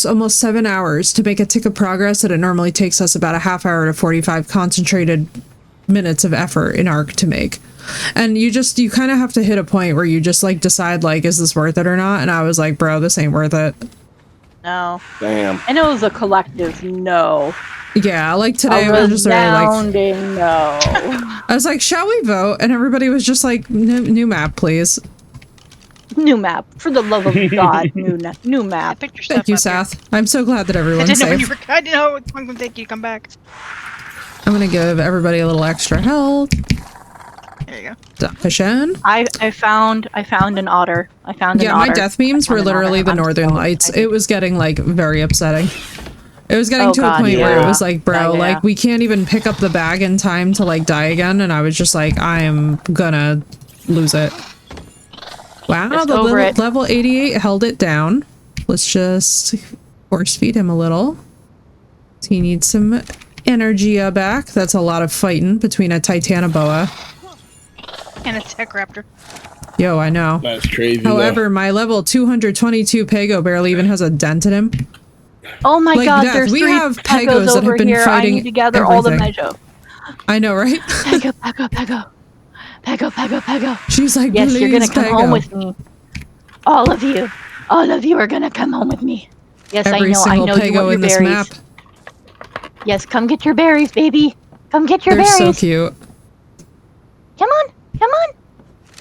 almost 7 hours to make a tick of progress that it normally takes us about a half hour to 45 concentrated minutes of effort in ARC to make. And you kind of have to hit a point where you just like decide like, is this worth it or not? And I was like, bro, this ain't worth it. No. Damn. And it was a collective no. Yeah, like today A I was just really like, resounding no. I was like, shall we vote? And everybody was just like, new map, please. New map. For the love of God, new I map. picked your stuff Thank you, up here. Sath. I'm so glad that I everyone's didn't know when you safe. were. I didn't know it was going to take you to come back. I'm gonna give everybody a little extra health. There you go. Sufficient. I found an otter. I found an Yeah, otter. my death memes I were found an literally otter. the I'm Northern so Lights. excited. It was getting like very upsetting. It was getting Oh, to a God, point where it yeah. was like, bro, Yeah. like we can't even pick up the bag in time to like die again. And I was just like, I am gonna lose it. Wow, Just the over it. level 88 held it down. Let's just force feed him a little. He needs some energy back. That's a lot of fighting between a Titanoboa. And a tech raptor. Yo, I know. That's crazy. However, my level 222 Pego barely even has a dent in him. Oh my Like God! Death, There's we three have Pegos Pegos that have over been here. I fighting need to gather all the everything. Mejo. I know, right? Pego, Pego, Pego, Pego, Pego, Pego. She's like, Yes, you're gonna "Please, come Pego." home with me. All of you are gonna come home with me. Yes, Every I single know you Pego want your in this berries. map. Yes, come get your berries, baby. Come get your They're so berries. cute. Come on.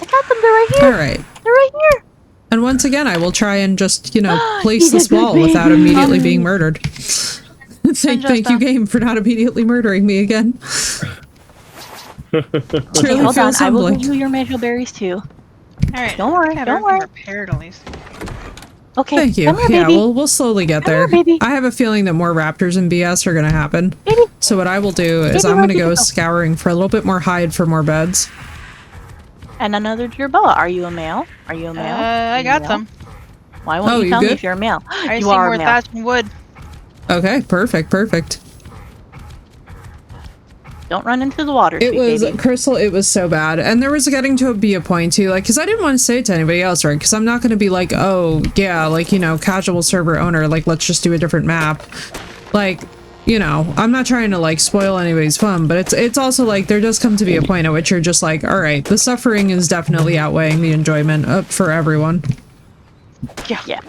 I got them. They're right here. All right. They're right here. And once again, I will try and just, you know, place He's a this good wall without baby. immediately being murdered. Thank you, game, for not immediately murdering me again. It Okay, really hold on. feels I will humbling. give you your Mejo berries too. All right. Don't worry, Have don't everything worry. repaired at least. Okay. Thank you. Come here, Yeah, baby. we'll slowly get Come there. here, baby. I have a feeling that more raptors and BS are gonna happen. Baby. So what I will do is Baby, I'm where'd gonna you go go? scouring for a little bit more hide for more beds. And another Jerboa. Are you a male? Are you a male? I got Male? them. Why won't Oh, you you tell me good? if you're a male? I You see are more a male. thatch and wood. Okay, perfect. Don't run into the water, It sweet was, baby. Crystal, it was so bad. And there was getting to be a point too, like, because I didn't want to say it to anybody else, right? Because I'm not going to be like, oh, yeah, like, you know, casual server owner, like, let's just do a different map. Like, you know, I'm not trying to, like, spoil anybody's fun, but it's also, like, there does come to be a point at which you're just like, all right, the suffering is definitely outweighing the enjoyment for everyone. Yeah.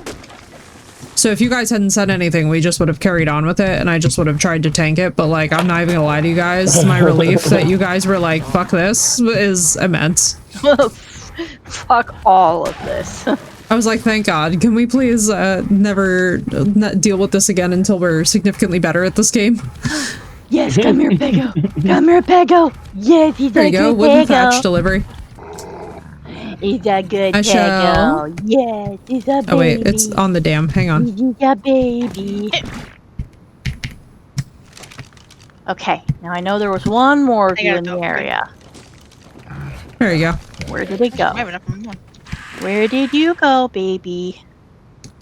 So if you guys hadn't said anything, we just would have carried on with it, and I just would have tried to tank it, but, like, I'm not even gonna lie to you guys, my relief that you guys were like, fuck this, is immense. Fuck all of this. I was like, thank God, can we please never deal with this again until we're significantly better at this game? Yes, come here, Pego. Come here, Pego. Yes, he's There a you go, good wooden thatch Pego. delivery. He's a good I shall- Pego. Yes, he's a baby. Oh wait, it's on the dam, hang on. He's a baby. Okay, now I know there was one more of I you got in it, the okay. area. There you go. Where did it go? I have enough for one. Where did you go, baby?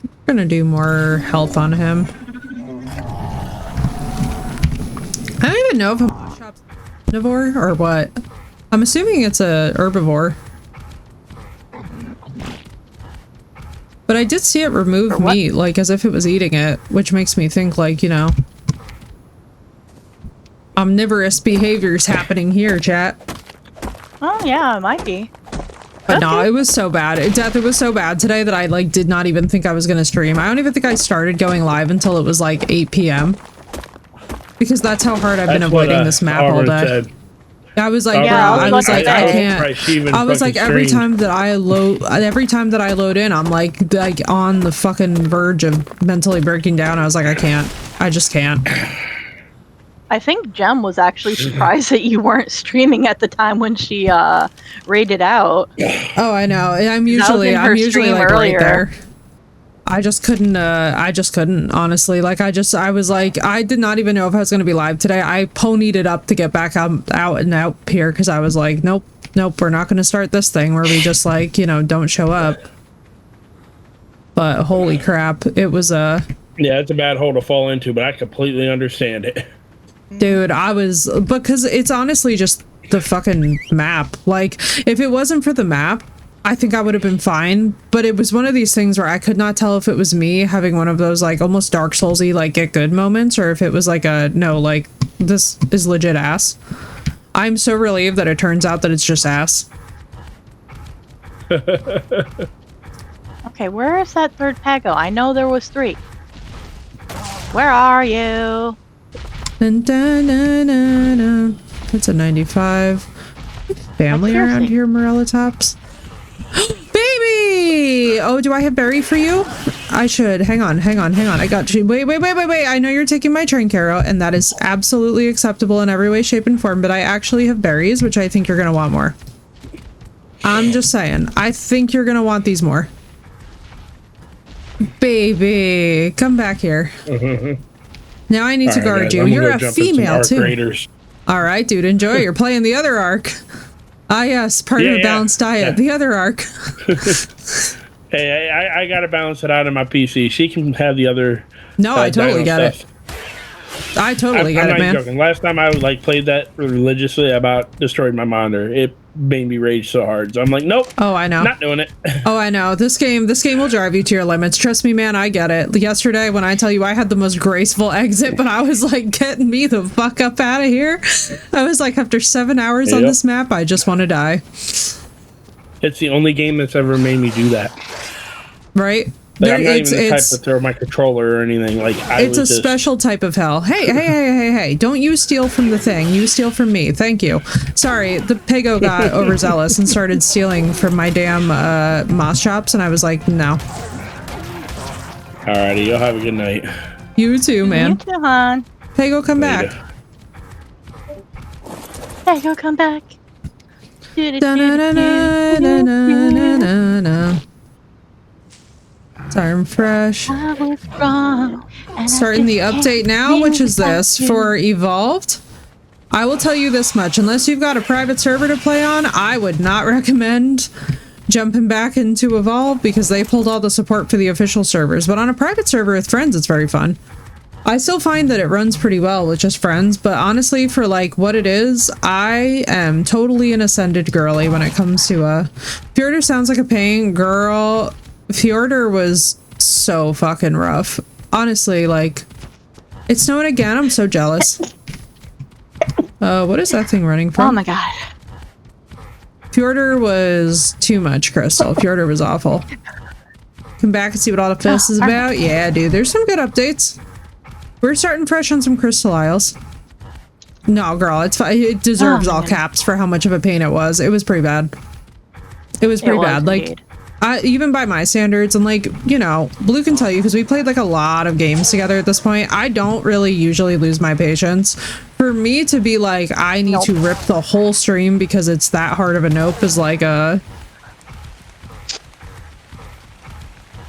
We're gonna do more health on him. I don't even know if a shop's omnivore or what. I'm assuming it's a herbivore. But I did see it remove what? meat, like as if it was eating it, which makes me think, like, you know, omnivorous behaviors happening here, chat. Oh yeah, it might be. But no, it was so bad. It was so bad today that I, like, did not even think I was gonna stream. I don't even think I started going live until it was, like, 8 p.m. Because that's how hard I've been That's what, avoiding this map all Auburn day. said. I was like, Yeah, bro, I was like, I can't. I was like, every time. time that I load in, I'm like on the fucking verge of mentally breaking down. I was like, I just can't. I think Jem was actually surprised that you weren't streaming at the time when she raided out. Oh, I know. I'm in usually her like stream right earlier. there. I just couldn't, honestly. Like, I was like, I did not even know if I was going to be live today. I ponied it up to get back out and out here because I was like, nope, we're not going to start this thing where we just, like, you know, don't show up. But holy crap, it was Yeah, it's a bad hole to fall into, but I completely understand it. dude, because it's honestly just the fucking map. Like, if it wasn't for the map, I think I would have been fine, but it was one of these things where I could not tell if it was me having one of those like almost Dark Souls-y like get good moments, or if it was like no, like this is legit ass. I'm so relieved that it turns out that it's just ass. Okay, where is that third Pego? I know there was 3. Where are you? Dun, dun, dun, dun, dun. That's a 95. Family Like, around seriously. here, Morella Tops. Baby! Oh, do I have berry for you? I should. Hang on. I got you. Wait. I know you're taking my train, Caro, and that is absolutely acceptable in every way, shape, and form, but I actually have berries, which I think you're gonna want more. I'm just saying. I think you're gonna want these more. Baby, come back here. Now I need to guard you. You're a female, too. All right, dude, enjoy. You're playing the other arc. Ah, yes, part of a balanced diet. Yeah. The other arc. Hey, I gotta balance it out on my PC. She can have the other. No, I totally get it. I totally get it, man. I'm not joking. Last time I like played that religiously, I about destroyed my monitor. It made me rage so hard. So I'm like, nope. Oh, I know. Not doing it. Oh, I know. This game will drive you to your limits. Trust me, man. I get it. Yesterday, when I tell you I had the most graceful exit, but I was like, getting me the fuck up out of here. I was like, after 7 hours on this map, I just want to die. It's the only game that's ever made me do that. Right? Like, I'm not even the type to throw my controller or anything. Like, it's a special type of hell. Hey! Don't you steal from the thing. You steal from me. Thank you. Sorry, the Pego got overzealous and started stealing from my damn moss chops, and I was like, no. Alrighty, you'll have a good night. You too, man. You too, hon. Pego, come back. Pego, come back. Time fresh. Starting the update now, which is this for Evolved. I will tell you this much: unless you've got a private server to play on, I would not recommend jumping back into Evolve because they pulled all the support for the official servers. But on a private server with friends, it's very fun. I still find that it runs pretty well with just friends, but honestly, for like what it is, I am totally an ascended girly when it comes to Fjordur sounds like a pain, girl. Fjordur was so fucking rough. Honestly, like, it's snowing again. I'm so jealous. What is that thing running from? Oh my god. Fjordur was too much, Crystal. Fjordur was awful. Come back and see what all the fuss is about. Yeah, dude, there's some good updates. We're starting fresh on some Crystal Isles. No, girl, it's fine. It deserves all caps for how much of a pain it was. It was pretty bad. It was pretty bad. Like, even by my standards, and like, you know, Blue can tell you because we played like a lot of games together at this point. I don't really usually lose my patience. For me to be like, I need to rip the whole stream because it's that hard of a nope is like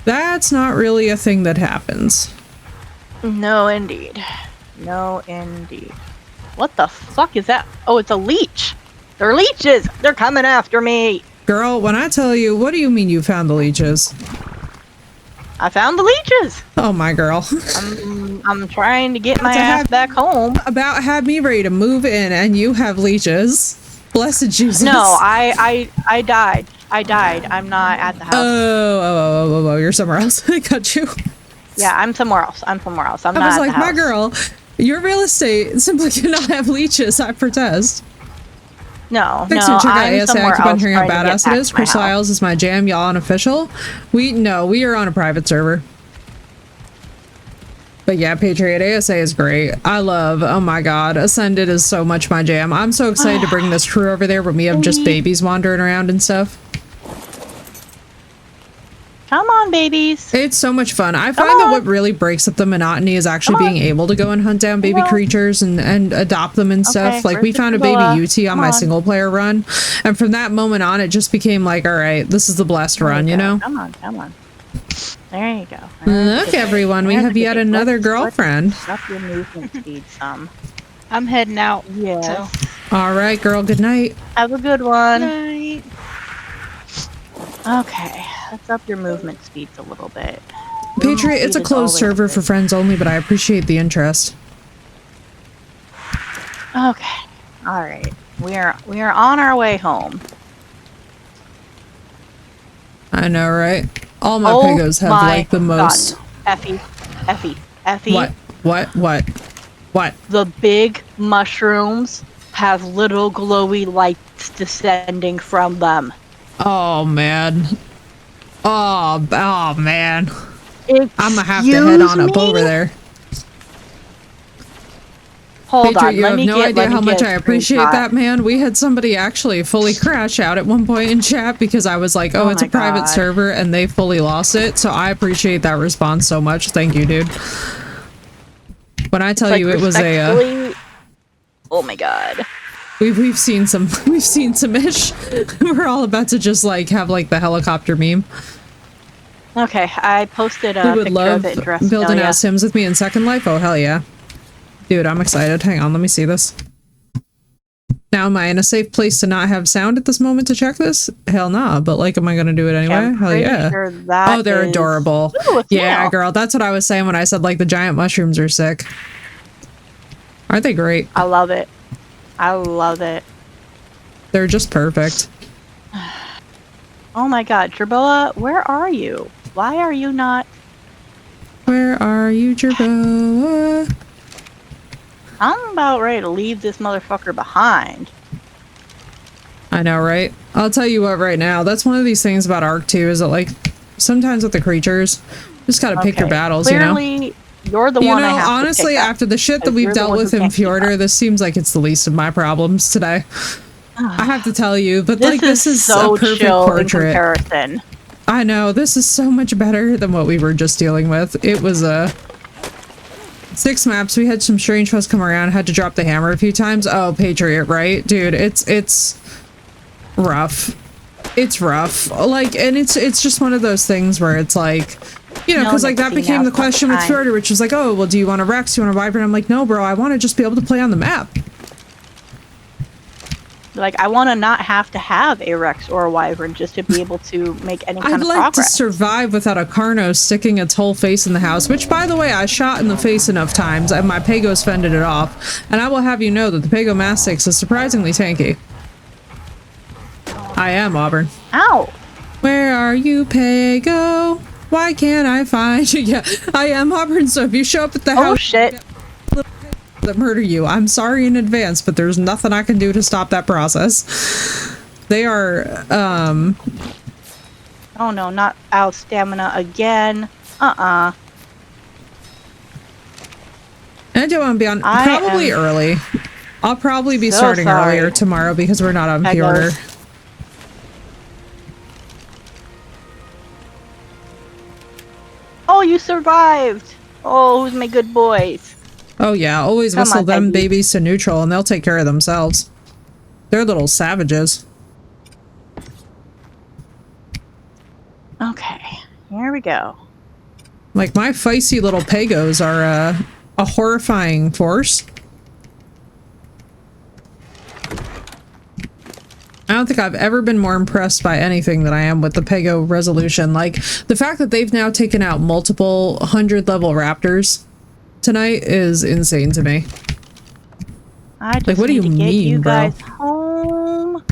that's not really a thing that happens. No, indeed. No, indeed. What the fuck is that? Oh, it's a leech. They're leeches. They're coming after me. Girl, when I tell you, what do you mean you found the leeches? I found the leeches. Oh my girl. I'm trying to get my ass back home. About had me ready to move in and you have leeches. Blessed Jesus. No, I died. I died. I'm not at the house. Oh, you're somewhere else. I got you. Yeah, I'm somewhere else. I'm not at the house. I was like, my girl, your real estate simply cannot have leeches. I protest. No, I'm ASE. I keep on hearing how badass it is. Crystal Isles is my jam. Y'all unofficial. We are on a private server. But yeah, Patriot ASA is great. I love, oh my god, Ascended is so much my jam. I'm so excited to bring this crew over there when we have just babies wandering around and stuff. Come on, babies. It's so much fun. I find that what really breaks up the monotony is actually being able to go and hunt down baby creatures and adopt them and stuff. Like, we found a baby UT on my single player run, and from that moment on, it just became like, all right, this is the blessed run, you know? Come on, come on. There you go. Look, everyone, we have yet another girlfriend. Up your movement speed some. I'm heading out. Yes. So. All right, girl, good night. Have a good one. Night. Okay, let's up your movement speeds a little bit. Patriot, it's a closed server for friends only, but I appreciate the interest. Okay, all right. We are on our way home. I know, right? All my pagos have like the most. Effie. What? The big mushrooms have little glowy lights descending from them. Oh man. Oh man. Excuse I'm gonna have to head on up over there. Hold Patriot, on, you let have me no get, idea how much I appreciate screenshot. that, man. We had somebody actually fully crash out at one point in chat because I was like, oh, it's a private server, and they fully lost it. So I appreciate that response so much. Thank you, dude. When I tell you it was a oh my god. We've seen some ish. We're all about to just like have like the helicopter meme. Okay, I posted a Who would picture love of it in Jurassitalia. building out Sims with me in Second Life? Oh hell yeah. Dude, I'm excited. Hang on, let me see this. Now, am I in a safe place to not have sound at this moment to check this? Hell nah, but like, am I gonna do it anyway? I'm Hell yeah. sure that Oh, they're adorable. Ooh, Yeah, Neil. girl, that's what I was saying when I said like the giant mushrooms are sick. Aren't they great? I love it. I love it. They're just perfect. Oh my god, Jerboa, where are you? Why are you not? Where are you, Jerboa? I'm about ready to leave this motherfucker behind. I know, right? I'll tell you what right now. That's one of these things about Arc 2 is that, like, sometimes with the creatures, you just gotta pick your battles, Clearly, you know? you're the one I have honestly, to pick up, after the shit that because we've you're the dealt one with who in can't keep Fjordur, up. this seems like it's the least of my problems today. I have to tell you, but like, this is so a perfect chill portrait. in comparison. I know, this is so much better than what we were just dealing with. It was 6 maps. We had some strange ones come around, had to drop the hammer a few times. Oh, Patriot, right? Dude, it's rough. It's rough. Like, and it's just one of those things where it's like, you know, because like that became the question with Fjordur, which was like, oh, well, do you want a Rex? Do you want a Wyvern? I'm like, no, bro, I want to just be able to play on the map. Like, I want to not have to have a Rex or a Wyvern just to be able to make any kind I'd of like progress. to survive without a Carno sticking its whole face in the house, which, by the way, I shot in the face enough times, and my Pagos fended it off. And I will have you know that the Pago Mastix is surprisingly tanky. I am, Auburn. Ow! Where are you, Pago? Why can't I find you? Yeah, I am, Auburn, so if you show up at the house... Oh, shit. ...that murder you, I'm sorry in advance, but there's nothing I can do to stop that process. They are, Oh no, not out stamina again. I don't want to be on... Probably early. I'll probably be starting earlier tomorrow because we're not on pre-order. Oh, you survived! Oh, who's my good boys? Oh yeah, always whistle them babies to neutral and they'll take care of themselves. They're little savages. Okay, here we go. Like, my feisty little Pagos are a horrifying force. I don't think I've ever been more impressed by anything than I am with the Pago resolution. Like, the fact that they've now taken out multiple 100-level raptors tonight is insane to me. I just like, what do you need to get mean, you bro? guys home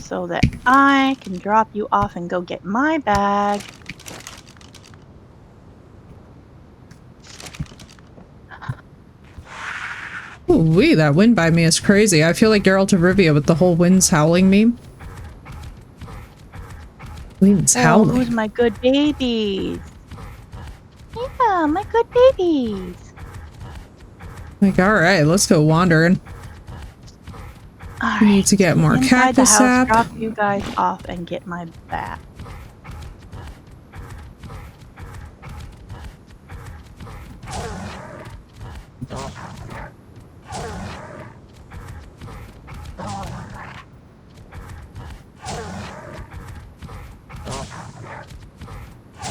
so that I can drop you off and go get my bag. Ooh-wee, that wind by me is crazy. I feel like Geralt of Rivia with the whole winds howling meme. Winds howling. Oh, who's my good babies? Yeah. Yeah, my good babies. Like, alright, let's go wandering. We need to get more inside cactus the house, sap. drop you guys off and get my bat.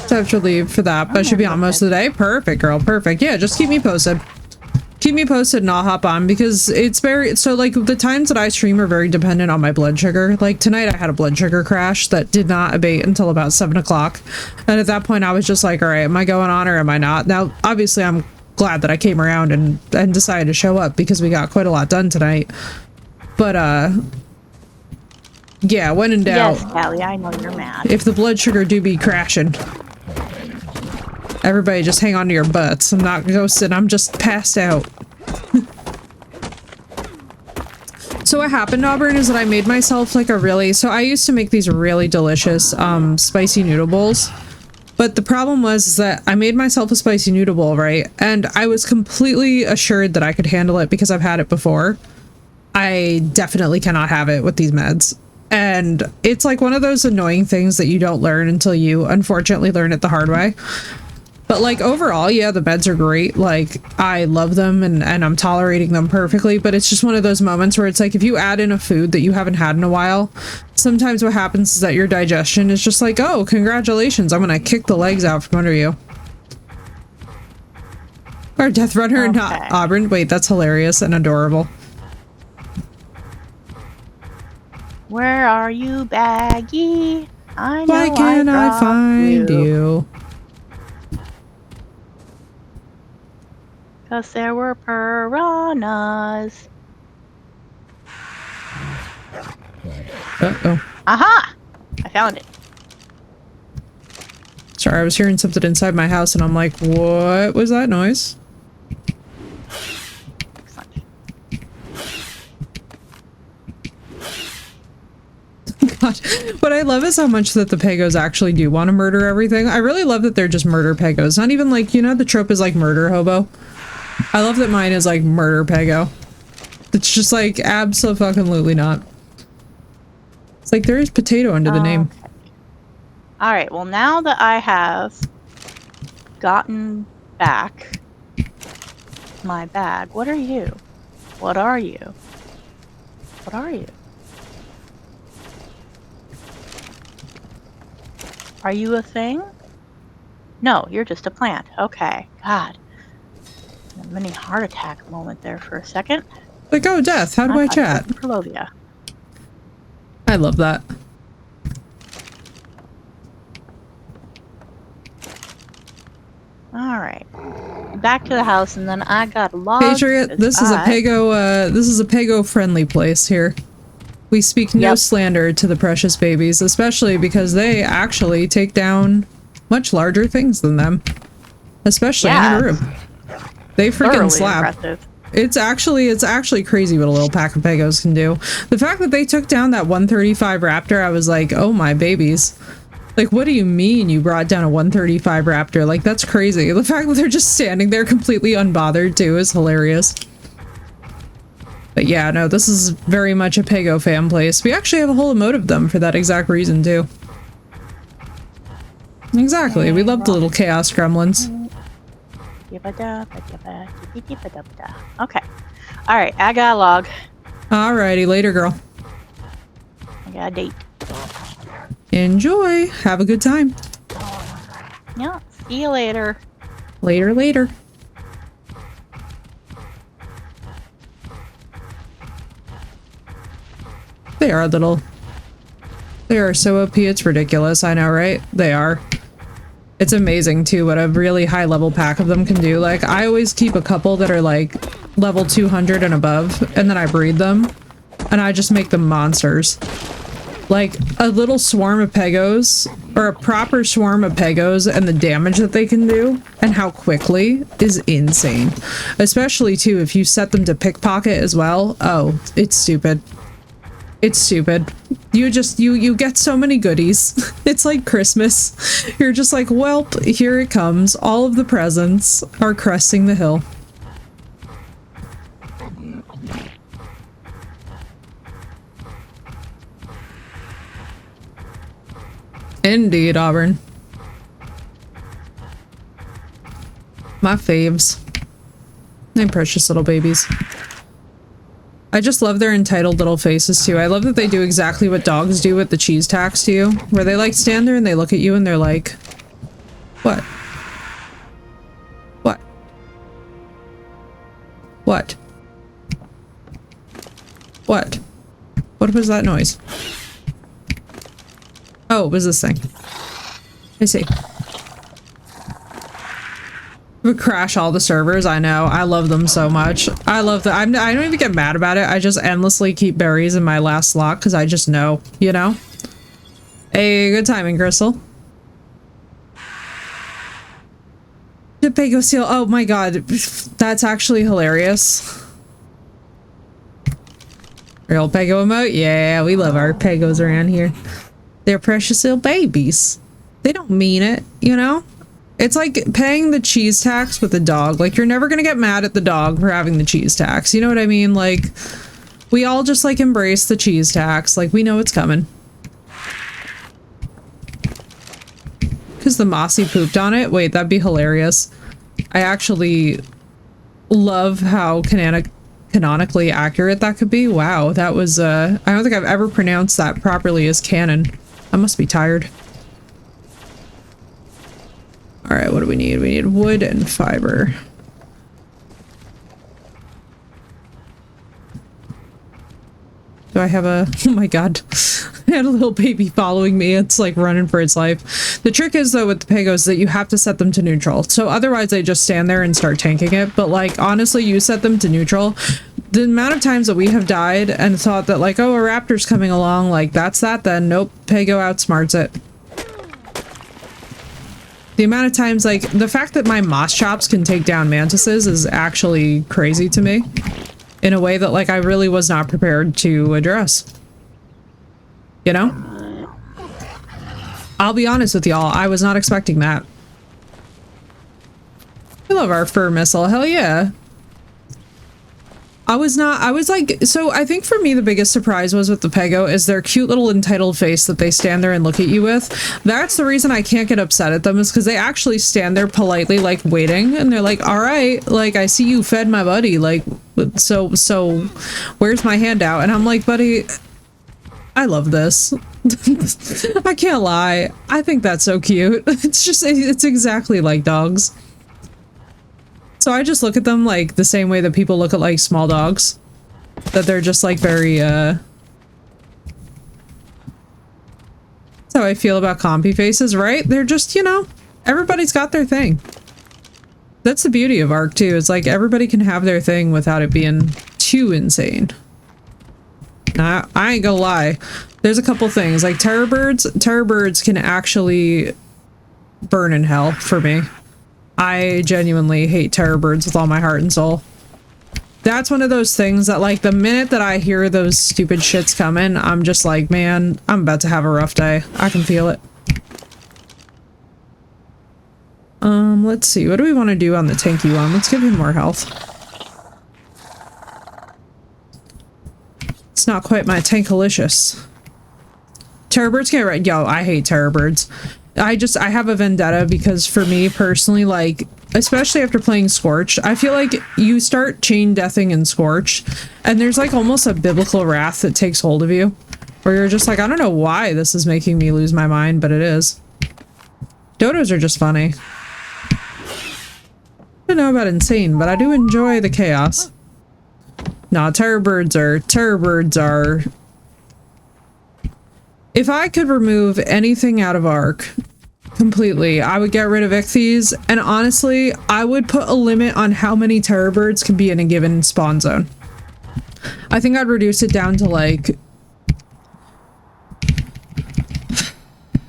So I have to leave for that, but I should be on most of the day. Perfect, girl. Perfect. Yeah, just keep me posted. Keep me posted and I'll hop on because it's very... So, like, the times that I stream are very dependent on my blood sugar. Like, tonight I had a blood sugar crash that did not abate until about 7 o'clock. And at that point, I was just like, all right, am I going on or am I not? Now, obviously, I'm glad that I came around and decided to show up because we got quite a lot done tonight. But, yeah, when in doubt... Yes, Callie, I know you're mad. If the blood sugar do be crashing... Everybody just hang on to your butts. I'm not ghosted, I'm just passed out. So what happened, Auburn, is that I made myself like a really... So I used to make these really delicious spicy noodle bowls. But the problem was is that I made myself a spicy noodle bowl, right? And I was completely assured that I could handle it because I've had it before. I definitely cannot have it with these meds. And it's like one of those annoying things that you don't learn until you unfortunately learn it the hard way. But like overall, yeah, the meds are great. Like I love them and I'm tolerating them perfectly. But it's just one of those moments where it's like if you add in a food that you haven't had in a while, sometimes what happens is that your digestion is just like, oh, congratulations, I'm gonna kick the legs out from under you. Or Death Runner and not Auburn. Wait, that's hilarious and adorable. Where are you, Baggy? I know. Why can't I find you? Because there were piranhas. Uh-oh. Aha! I found it. Sorry, I was hearing something inside my house and I'm like, what was that noise? God. What I love is how much that the Pegos actually do want to murder everything. I really love that they're just murder Pegos. Not even like, you know, the trope is like murder hobo. I love that mine is like murder Pego. It's just like abso-fucking-lutely not. It's like there is potato under the name. Alright, well now that I have gotten back my bag, what are you? What are you? What are you? Are you a thing? No, you're just a plant. Okay. God. A mini heart attack moment there for a second. Like, oh, Death, how do I chat? I love that. Alright. Back to the house, and then I got logged. Patriot, this is a Pego friendly place here. We speak no slander to the precious babies, especially because they actually take down much larger things than them. Especially in a room. They freaking slap. Impressive. It's actually crazy what a little pack of Pegos can do. The fact that they took down that 135 Raptor, I was like, oh my babies. Like, what do you mean you brought down a 135 Raptor? Like, that's crazy. The fact that they're just standing there completely unbothered too is hilarious. But yeah, no, this is very much a Pego fan place. We actually have a whole emote of them for that exact reason too. Exactly, we love the little chaos gremlins. Okay. Alright, I got a log. Alrighty, later girl. I got a date. Enjoy. Have a good time. Yeah, see you later. Later. They are little. They are so OP, it's ridiculous. I know, right? They are. It's amazing, too, what a really high-level pack of them can do. Like, I always keep a couple that are, like, level 200 and above, and then I breed them, and I just make them monsters. Like, a little swarm of Pegos, or a proper swarm of Pegos, and the damage that they can do, and how quickly, is insane. Especially, too, if you set them to pickpocket as well. Oh, it's stupid. It's stupid. You get so many goodies. It's like Christmas. You're just like, well, here it comes. All of the presents are cresting the hill. Indeed, Auburn. My faves. They're precious little babies. I just love their entitled little faces too. I love that they do exactly what dogs do with the cheese tax to you, where they like stand there and they look at you and they're like, what? What? What? What? What was that noise? Oh, it was this thing. I see. Would crash all the servers. I know. I love them so much. I love that. I don't even get mad about it. I just endlessly keep berries in my last slot because I just know, you know? Hey, good timing, Crystal. The Pago seal. Oh my god. That's actually hilarious. Real Pago emote? Yeah, we love our Pagos around here. They're precious little babies. They don't mean it, you know? It's like paying the cheese tax with a dog. Like, you're never gonna get mad at the dog for having the cheese tax. You know what I mean? Like, we all just, like, embrace the cheese tax. Like, we know it's coming. Because the Mossy pooped on it? Wait, that'd be hilarious. I actually love how canonically accurate that could be. Wow, that was, I don't think I've ever pronounced that properly as canon. I must be tired. Alright, what do we need? We need wood and fiber. Do I have a... Oh my god. I had a little baby following me. It's like running for its life. The trick is, though, with the Pagos that you have to set them to neutral. So otherwise they just stand there and start tanking it. But, like, honestly, you set them to neutral. The amount of times that we have died and thought that, like, oh, a raptor's coming along, like, that's that then. Nope. Pago outsmarts it. The amount of times, like, the fact that my moss chops can take down mantises is actually crazy to me. In a way that, like, I really was not prepared to address. You know? I'll be honest with y'all, I was not expecting that. I love our fur missile, hell yeah. I was like, so I think for me the biggest surprise was with the Pago is their cute little entitled face that they stand there and look at you with. That's the reason I can't get upset at them, is because they actually stand there politely, like, waiting, and they're like, all right, like, I see you fed my buddy, like, so where's my handout? And I'm like, buddy, I love this. I can't lie. I think that's so cute. It's just, it's exactly like dogs. So I just look at them like the same way that people look at, like, small dogs. That they're just, like, very, That's how I feel about compy faces, right? They're just, you know, everybody's got their thing. That's the beauty of ARC, too. It's like, everybody can have their thing without it being too insane. Nah, I ain't gonna lie. There's a couple things. Like, terror birds can actually burn in hell for me. I genuinely hate terror birds with all my heart and soul. That's one of those things that, like, the minute that I hear those stupid shits coming, I'm just like, man, I'm about to have a rough day. I can feel it. Let's see. What do we want to do on the tanky one? Let's give him more health. It's not quite my tankalicious. Terror birds get right. Yo, I hate terror birds. I have a vendetta because for me personally, like, especially after playing Scorched, I feel like you start chain deathing in Scorched and there's, like, almost a biblical wrath that takes hold of you where you're just like, I don't know why this is making me lose my mind, but it is. Dodos are just funny. I don't know about insane, but I do enjoy the chaos. Nah, terror birds are... If I could remove anything out of ARC completely, I would get rid of ichthyes, and honestly, I would put a limit on how many terror birds can be in a given spawn zone. I think I'd reduce it down to, like...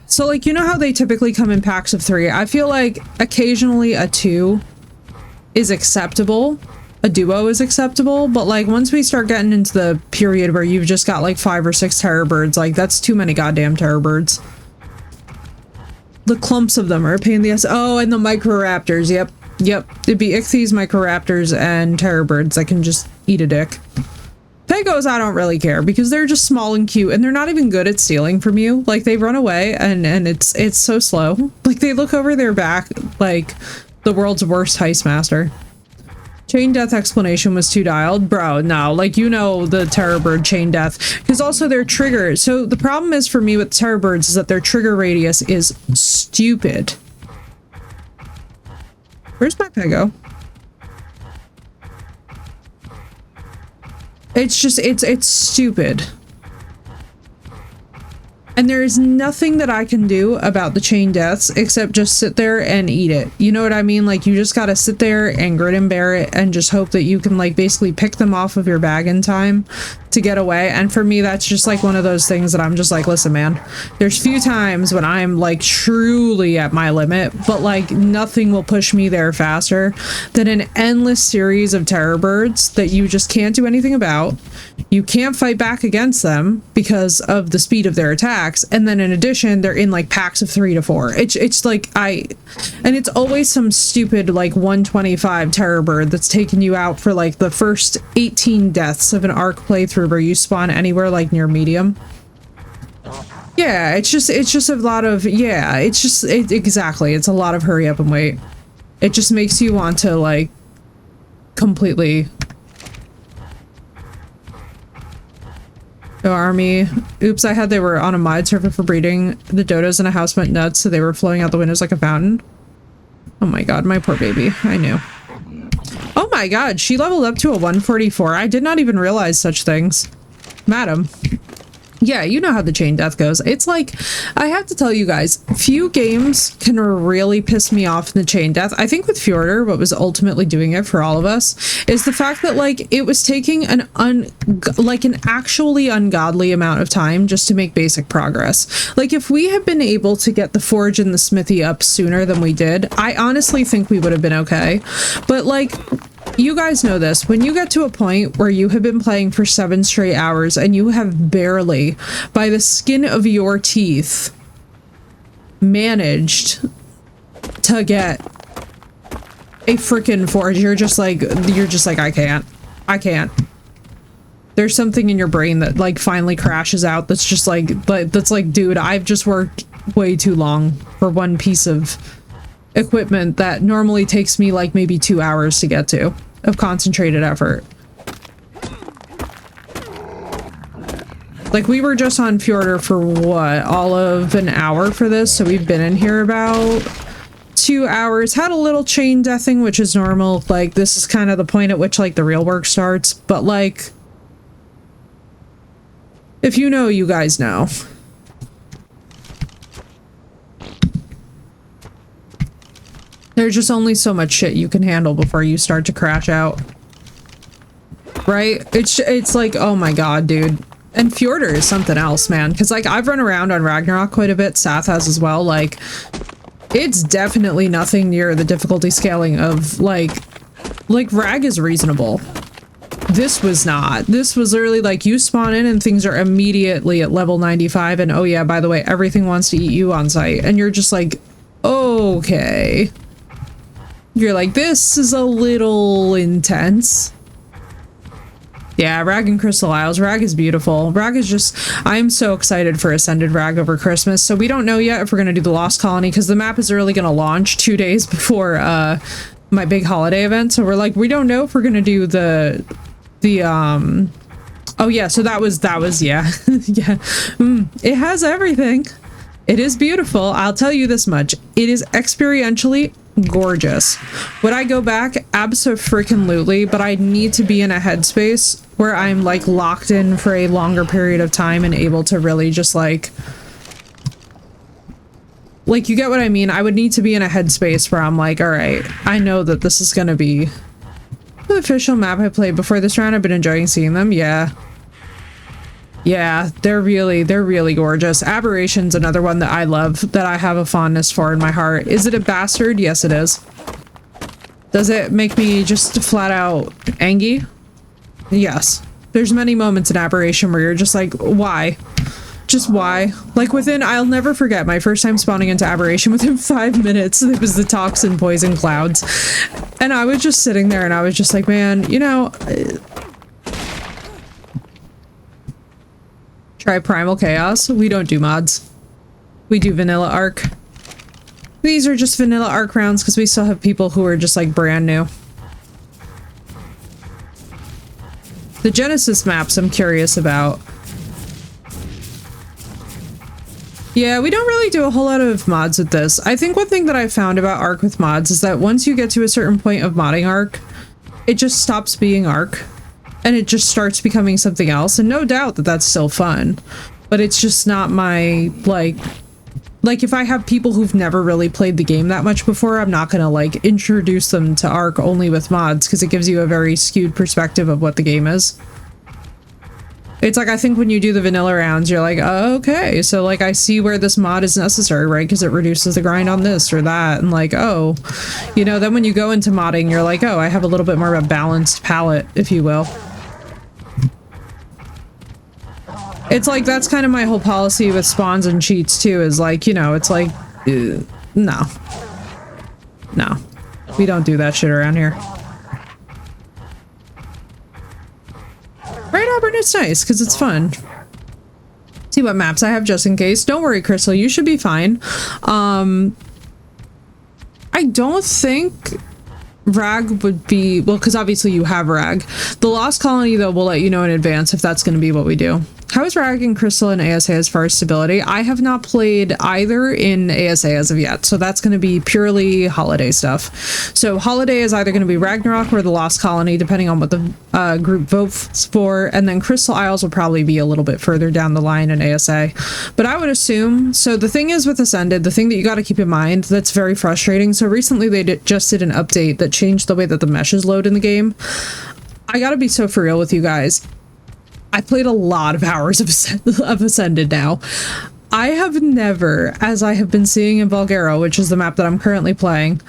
So, like, you know how they typically come in packs of 3? I feel like occasionally a 2 is acceptable, a duo is acceptable, but like once we start getting into the period where you've just got like 5 or 6 terror birds, like that's too many goddamn terror birds. The clumps of them are a pain in the ass. Oh, and the microraptors. Yep. It'd be ichthyes, microraptors, and terror birds that can just eat a dick. Pegos, I don't really care because they're just small and cute, and they're not even good at stealing from you. Like they run away, and it's so slow. Like they look over their back like the world's worst heist master. Chain death explanation was too dialed. Bro, no. Like, you know the terror bird chain death. Because also their trigger. So the problem is for me with terror birds is that their trigger radius is stupid. Where's my Pego? It's just, it's stupid. And there is nothing that I can do about the chain deaths except just sit there and eat it. You know what I mean? Like, you just gotta sit there and grit and bear it and just hope that you can, like, basically pick them off of your bag in time to get away. And for me, that's just, like, one of those things that I'm just like, listen, man, there's few times when I'm, like, truly at my limit, but, like, nothing will push me there faster than an endless series of terror birds that you just can't do anything about. You can't fight back against them because of the speed of their attacks, and then in addition, they're in like packs of 3 to 4. It's like and it's always some stupid like 125 terror bird that's taking you out for like the first 18 deaths of an ARC playthrough where you spawn anywhere like near medium. Yeah, it's just a lot of exactly. It's a lot of hurry up and wait. It just makes you want to like completely. Oh, army. Oops, I had they were on a mod server for breeding. The dodos in a house went nuts, so they were flowing out the windows like a fountain. Oh my god, my poor baby. I knew. Oh my god, she leveled up to a 144. I did not even realize such things. Madam. Yeah, you know how the chain death goes. It's like, I have to tell you guys, few games can really piss me off in the chain death. I think with Fjordur, what was ultimately doing it for all of us is the fact that like it was taking an actually ungodly amount of time just to make basic progress. Like if we had been able to get the forge and the smithy up sooner than we did, I honestly think we would have been okay. But like, you guys know this, when you get to a point where you have been playing for 7 straight hours and you have barely, by the skin of your teeth, managed to get a freaking forge, you're just like, I can't. There's something in your brain that like finally crashes out that's just like, dude, I've just worked way too long for one piece of equipment that normally takes me like maybe 2 hours to get to of concentrated effort. Like we were just on Fjordur for what, all of an hour for this, so we've been in here about 2 hours. Had a little chain deathing, which is normal. Like this is kind of the point at which like the real work starts, but like if you know, you guys know. There's just only so much shit you can handle before you start to crash out. Right? It's like, oh my god, dude. And Fjordur is something else, man. Because, like, I've run around on Ragnarok quite a bit. Sath has as well. Like, it's definitely nothing near the difficulty scaling of, like, Rag is reasonable. This was not. This was literally, like, you spawn in and things are immediately at level 95. And, oh yeah, by the way, everything wants to eat you on sight. And you're just like, okay. You're like, this is a little intense. Yeah, Rag and Crystal Isles. Rag is beautiful. Rag is just... I'm so excited for Ascended Rag over Christmas. So we don't know yet if we're going to do the Lost Colony because the map is really going to launch 2 days before my big holiday event. So we're like, we don't know if we're going to do Oh yeah, so that was yeah. Yeah. It has everything. It is beautiful. I'll tell you this much. It is experientially gorgeous. Would I go back? Abso-freaking-lutely, but I need to be in a headspace where I'm like locked in for a longer period of time and able to really just like you get what I mean? I would need to be in a headspace where I'm like, all right, I know that this is gonna be the official map I played before this round. I've been enjoying seeing them. Yeah, they're really gorgeous. Aberration's another one that I love, that I have a fondness for in my heart. Is it a bastard? Yes, it is. Does it make me just flat out angry? Yes. There's many moments in Aberration where you're just like, why? Just why? Like I'll never forget my first time spawning into Aberration. Within 5 minutes, it was the toxin poison clouds. And I was just sitting there and I was just like, man, you know... Try Primal Chaos. We don't do mods. We do vanilla Arc. These are just vanilla Arc rounds because we still have people who are just like brand new. The Genesis maps I'm curious about. Yeah, we don't really do a whole lot of mods with this. I think one thing that I found about Arc with mods is that once you get to a certain point of modding Arc, it just stops being Arc. And it just starts becoming something else. And no doubt that that's still fun. But it's just not my, like if I have people who've never really played the game that much before, I'm not gonna like introduce them to Arc only with mods because it gives you a very skewed perspective of what the game is. It's like, I think when you do the vanilla rounds, you're like, oh, okay, so like I see where this mod is necessary, right? Because it reduces the grind on this or that. And like, oh, you know, then when you go into modding, you're like, oh, I have a little bit more of a balanced palette, if you will. It's like, that's kind of my whole policy with spawns and cheats too, is like, you know, it's like, no. No. We don't do that shit around here. Right, Auburn? It's nice, because it's fun. See what maps I have just in case. Don't worry, Crystal, you should be fine. I don't think Rag would be, well, because obviously you have Rag. The Lost Colony, though, we'll let you know in advance if that's going to be what we do. How is Rag and Crystal and ASA as far as stability? I have not played either in ASA as of yet, so that's going to be purely holiday stuff. So holiday is either going to be Ragnarok or the Lost Colony, depending on what the group votes for, and then Crystal Isles will probably be a little bit further down the line in ASA. But I would assume, so the thing is with Ascended, the thing that you got to keep in mind that's very frustrating, so recently they just did an update that changed the way that the meshes load in the game. I gotta be so for real with you guys. I played a lot of hours of Ascended now. I have never, as I have been seeing in Valguero, which is the map that I'm currently playing,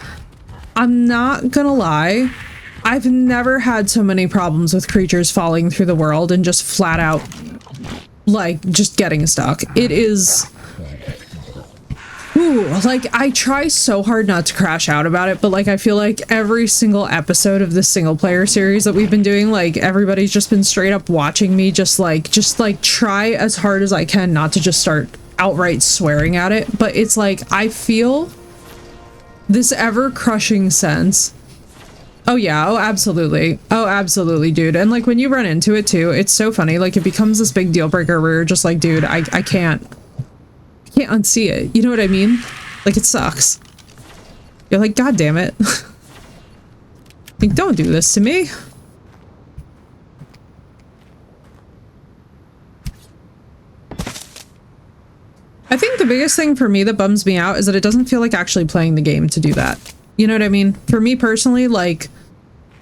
I'm not gonna lie, I've never had so many problems with creatures falling through the world and just flat out, like, just getting stuck. It is... Ooh, like, I try so hard not to crash out about it, but like, I feel like every single episode of this single player series that we've been doing, like, everybody's just been straight up watching me just try as hard as I can not to just start outright swearing at it. But it's like, I feel this ever-crushing sense. Oh yeah, oh absolutely. Oh, absolutely, dude. And like, when you run into it too, it's so funny. Like, it becomes this big deal breaker where you're just like, dude, I can't unsee it. You know what I mean? Like, it sucks. You're like, God damn it. Like, don't do this to me. I think the biggest thing for me that bums me out is that it doesn't feel like actually playing the game to do that. You know what I mean? For me personally, like,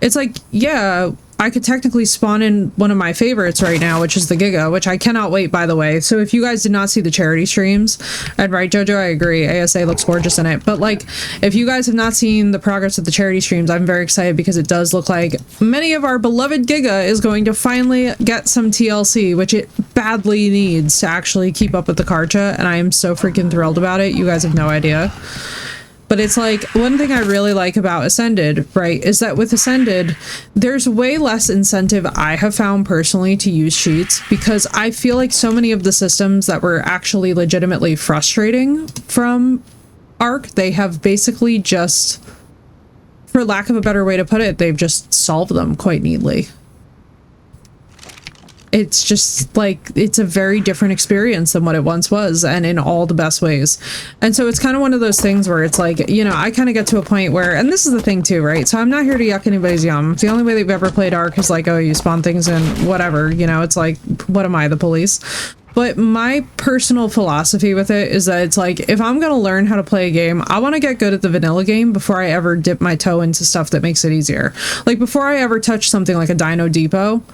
it's like, yeah, I could technically spawn in one of my favorites right now, which is the Giga, which I cannot wait, by the way. So if you guys did not see the charity streams, and right, Jojo, I agree, ASA looks gorgeous in it. But like, if you guys have not seen the progress of the charity streams, I'm very excited because it does look like many of our beloved Giga is going to finally get some TLC, which it badly needs to actually keep up with the Karcha, and I am so freaking thrilled about it. You guys have no idea. But it's like, one thing I really like about Ascended, right, is that with Ascended, there's way less incentive I have found personally to use cheats, because I feel like so many of the systems that were actually legitimately frustrating from Arc, they have basically just, for lack of a better way to put it, they've just solved them quite neatly. It's just like, it's a very different experience than what it once was, and in all the best ways. And so it's kind of one of those things where it's like, you know, I kind of get to a point where, and this is the thing too, right? So I'm not here to yuck anybody's yum. The only way they've ever played Arc is like, oh, you spawn things and whatever, you know, it's like, what am I, the police? But my personal philosophy with it is that it's like, if I'm going to learn how to play a game, I want to get good at the vanilla game before I ever dip my toe into stuff that makes it easier. Like, before I ever touch something like a Dino Depot,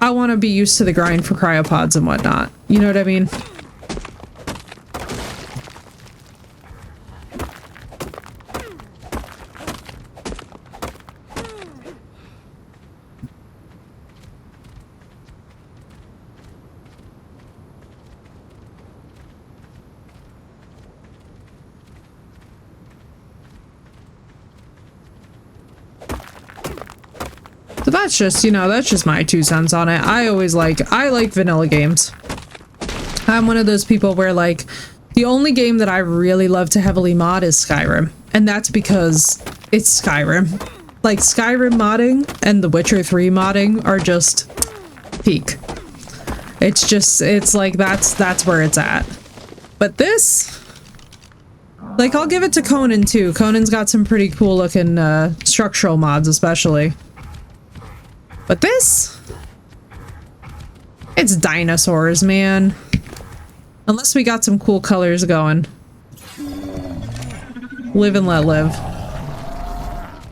I want to be used to the grind for cryopods and whatnot. You know what I mean? But that's just, you know, that's just my 2 cents on it. I like vanilla games. I'm one of those people where, like, the only game that I really love to heavily mod is Skyrim. And that's because it's Skyrim. Like, Skyrim modding and The Witcher 3 modding are just peak. It's just, it's like, that's where it's at. But this, like, I'll give it to Conan too. Conan's got some pretty cool looking structural mods, especially. But this, it's dinosaurs, man. Unless we got some cool colors going. Live and let live.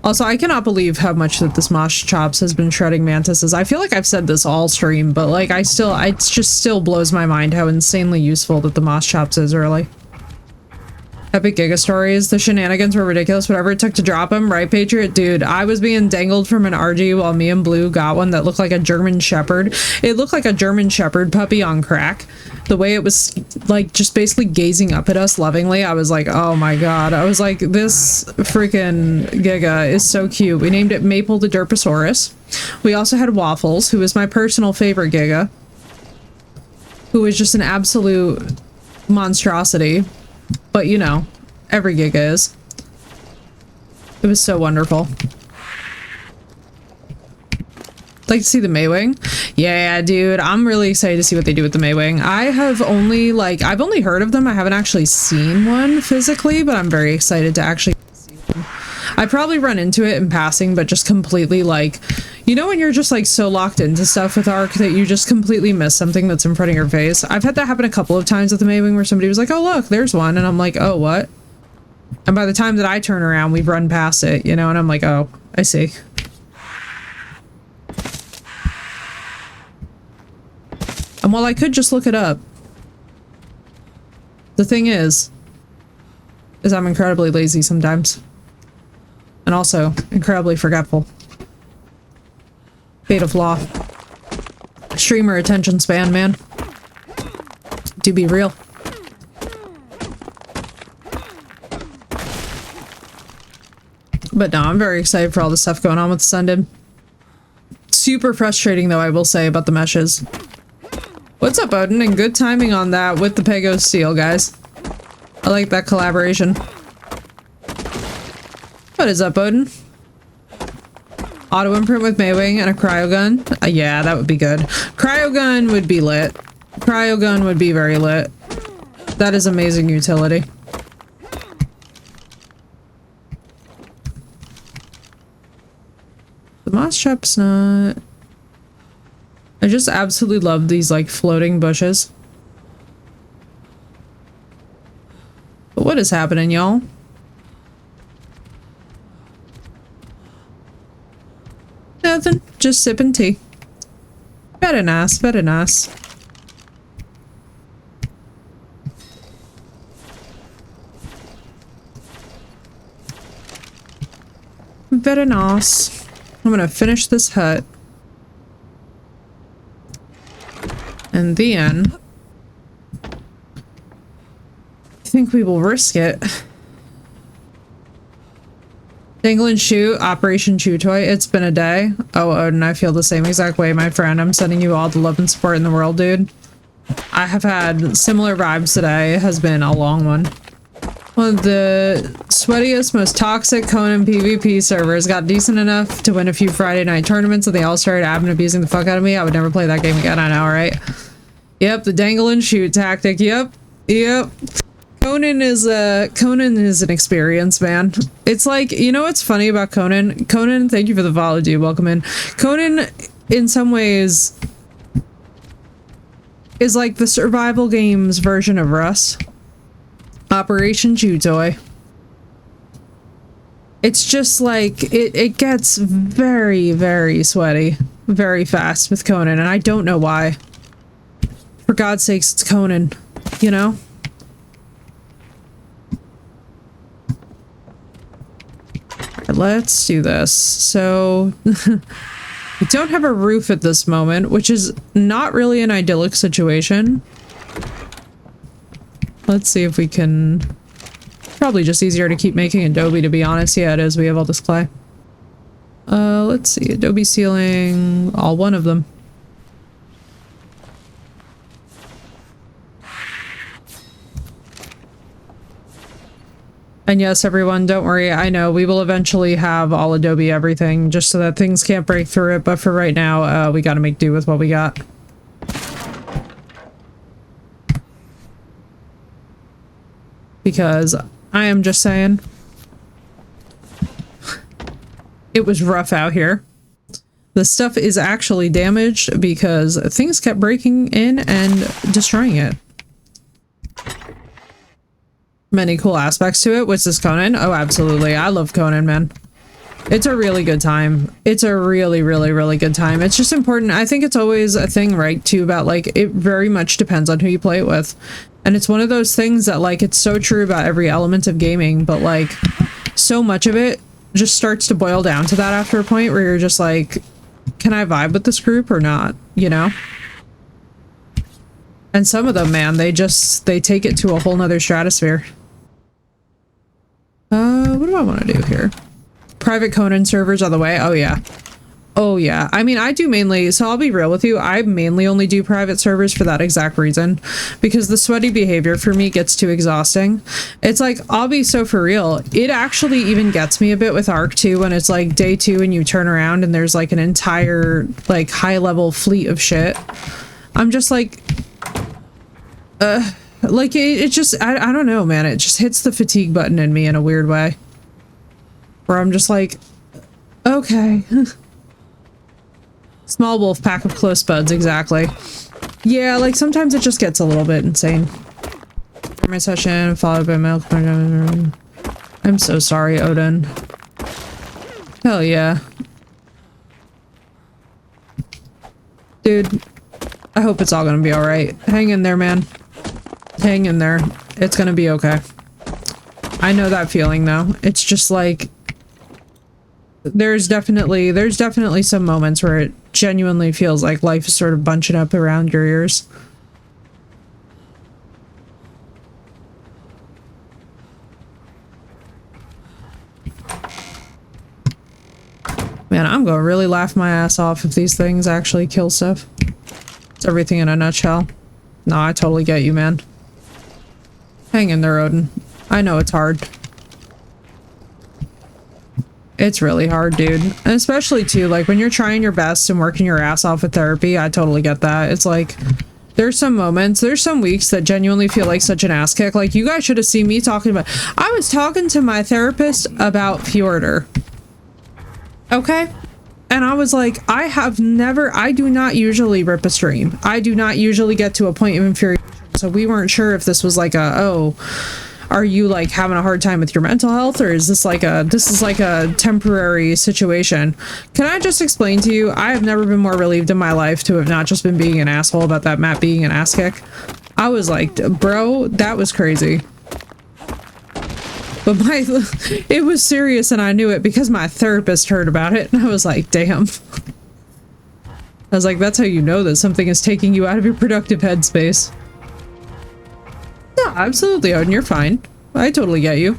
Also, I cannot believe how much that this Mosh Chops has been shredding mantises. I feel like I've said this all stream, but like it just still blows my mind how insanely useful that the Mosh Chops is really. Epic Giga Stories. The shenanigans were ridiculous. Whatever it took to drop them, right, Patriot? Dude, I was being dangled from an RG while me and Blue got one that looked like a German Shepherd. It looked like a German Shepherd puppy on crack. The way it was, like, just basically gazing up at us lovingly, I was like, oh my god. I was like, this freaking Giga is so cute. We named it Maple the Derposaurus. We also had Waffles, who is my personal favorite Giga, who is just an absolute monstrosity. But, you know, every Giga is. It was so wonderful. Like to see the Maywing. Yeah, dude, I'm really excited to see what they do with the Maywing. I've only heard of them. I haven't actually seen one physically, but I'm very excited to actually see one. I probably run into it in passing, but just completely, like, you know when you're just like so locked into stuff with Ark that you just completely miss something that's in front of your face? I've had that happen a couple of times with the Maywing where somebody was like, oh look, there's one, and I'm like, oh, what? And by the time that I turn around, we've run past it, you know, and I'm like, oh, I see. And while I could just look it up, the thing is I'm incredibly lazy sometimes. And also incredibly forgetful. Fate of law. Streamer attention span, man. To be real. But no, I'm very excited for all the stuff going on with Sundin. Super frustrating, though, I will say, about the meshes. What's up, Odin? And good timing on that with the Pego Steel, guys. I like that collaboration. What is up, Odin? Auto imprint with Maywing and a cryogun? Yeah, that would be good. Cryogun would be lit. Cryogun would be very lit. That is amazing utility. The moss trap's not... I just absolutely love these, like, floating bushes. But what is happening, y'all? Nothing. Just sipping tea. Very nice, very nice. Very nice. I'm gonna finish this hut. And then I think we will risk it. Dangle and shoot, Operation Chew Toy. It's been a day. Oh, Odin, I feel the same exact way, my friend. I'm sending you all the love and support in the world, dude. I have had similar vibes today. It has been a long one. One of the sweatiest, most toxic Conan PvP servers got decent enough to win a few Friday night tournaments, and they all started admin abusing the fuck out of me. I would never play that game again, I know, right? Yep, the dangle and shoot tactic. Yep. Conan is an experience, man. It's like, you know what's funny about Conan? Conan, thank you for the follow, dude. Welcome in. Conan, in some ways, is like the survival games version of Rust. Operation Chew Toy. It's just like, it gets very, very sweaty very fast with Conan, and I don't know why. For God's sakes, it's Conan, you know? Alright, let's do this. So, we don't have a roof at this moment, which is not really an idyllic situation. Let's see if we can... Probably just easier to keep making adobe, to be honest. Yeah, it is. We have all this clay. Let's see. Adobe ceiling, all one of them. And yes, everyone, don't worry. I know we will eventually have all Adobe everything just so that things can't break through it. But for right now, we got to make do with what we got. Because I am just saying, it was rough out here. The stuff is actually damaged because things kept breaking in and destroying it. Many cool aspects to it. What's this, Conan? Oh, absolutely. I love Conan, man. It's a really good time. It's a really, really, really good time. It's just important. I think it's always a thing, right, too, about, like, it very much depends on who you play it with. And it's one of those things that, like, it's so true about every element of gaming, but, like, so much of it just starts to boil down to that after a point where you're just like, can I vibe with this group or not, you know? And some of them, man, they take it to a whole nother stratosphere. What do I want to do here? Private Conan servers on the way. Oh, yeah. Oh, yeah. I mean, I do mainly, so I'll be real with you, I mainly only do private servers for that exact reason. Because the sweaty behavior for me gets too exhausting. It's like, I'll be so for real. It actually even gets me a bit with Arc 2 when it's like day 2 and you turn around and there's like an entire, like, high-level fleet of shit. I'm just like... like, it just, I don't know, man. It just hits the fatigue button in me in a weird way. Where I'm just like, okay. Small wolf pack of close buds, exactly. Yeah, like, sometimes it just gets a little bit insane. My session, followed by milk. I'm so sorry, Odin. Hell yeah. Dude, I hope it's all gonna be alright. Hang in there, man. Hang in there. It's gonna be okay. I know that feeling, though. It's just like... There's definitely some moments where it genuinely feels like life is sort of bunching up around your ears. Man, I'm gonna really laugh my ass off if these things actually kill stuff. It's everything in a nutshell. No, I totally get you, man. Hang in there, Odin. I know it's hard. It's really hard, dude. And especially, too, like, when you're trying your best and working your ass off with therapy, I totally get that. It's like, there's some moments, there's some weeks that genuinely feel like such an ass kick. Like, you guys should have seen me talking about... I was talking to my therapist about Fjordur. Okay? And I was like, I do not usually rip a stream. I do not usually get to a point of infuriation. So we weren't sure if this was like a, oh... Are you like having a hard time with your mental health, or is this like a temporary situation? Can I just explain to you, I have never been more relieved in my life to have not just been being an asshole about that map being an ass kick. I was like, bro, that was crazy. But it was serious and I knew it because my therapist heard about it and I was like, damn. I was like, that's how you know that something is taking you out of your productive headspace. No, absolutely, Odin, you're fine. I totally get you.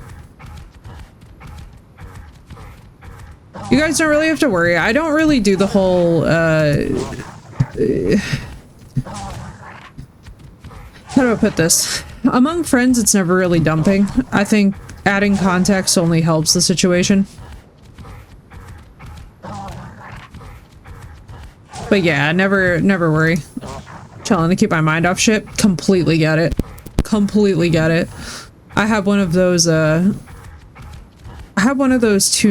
You guys don't really have to worry. I don't really do the whole, how do I put this? Among friends, it's never really dumping. I think adding context only helps the situation. But yeah, never worry. Trying to keep my mind off shit. Completely get it. Completely get it. I had one of those 2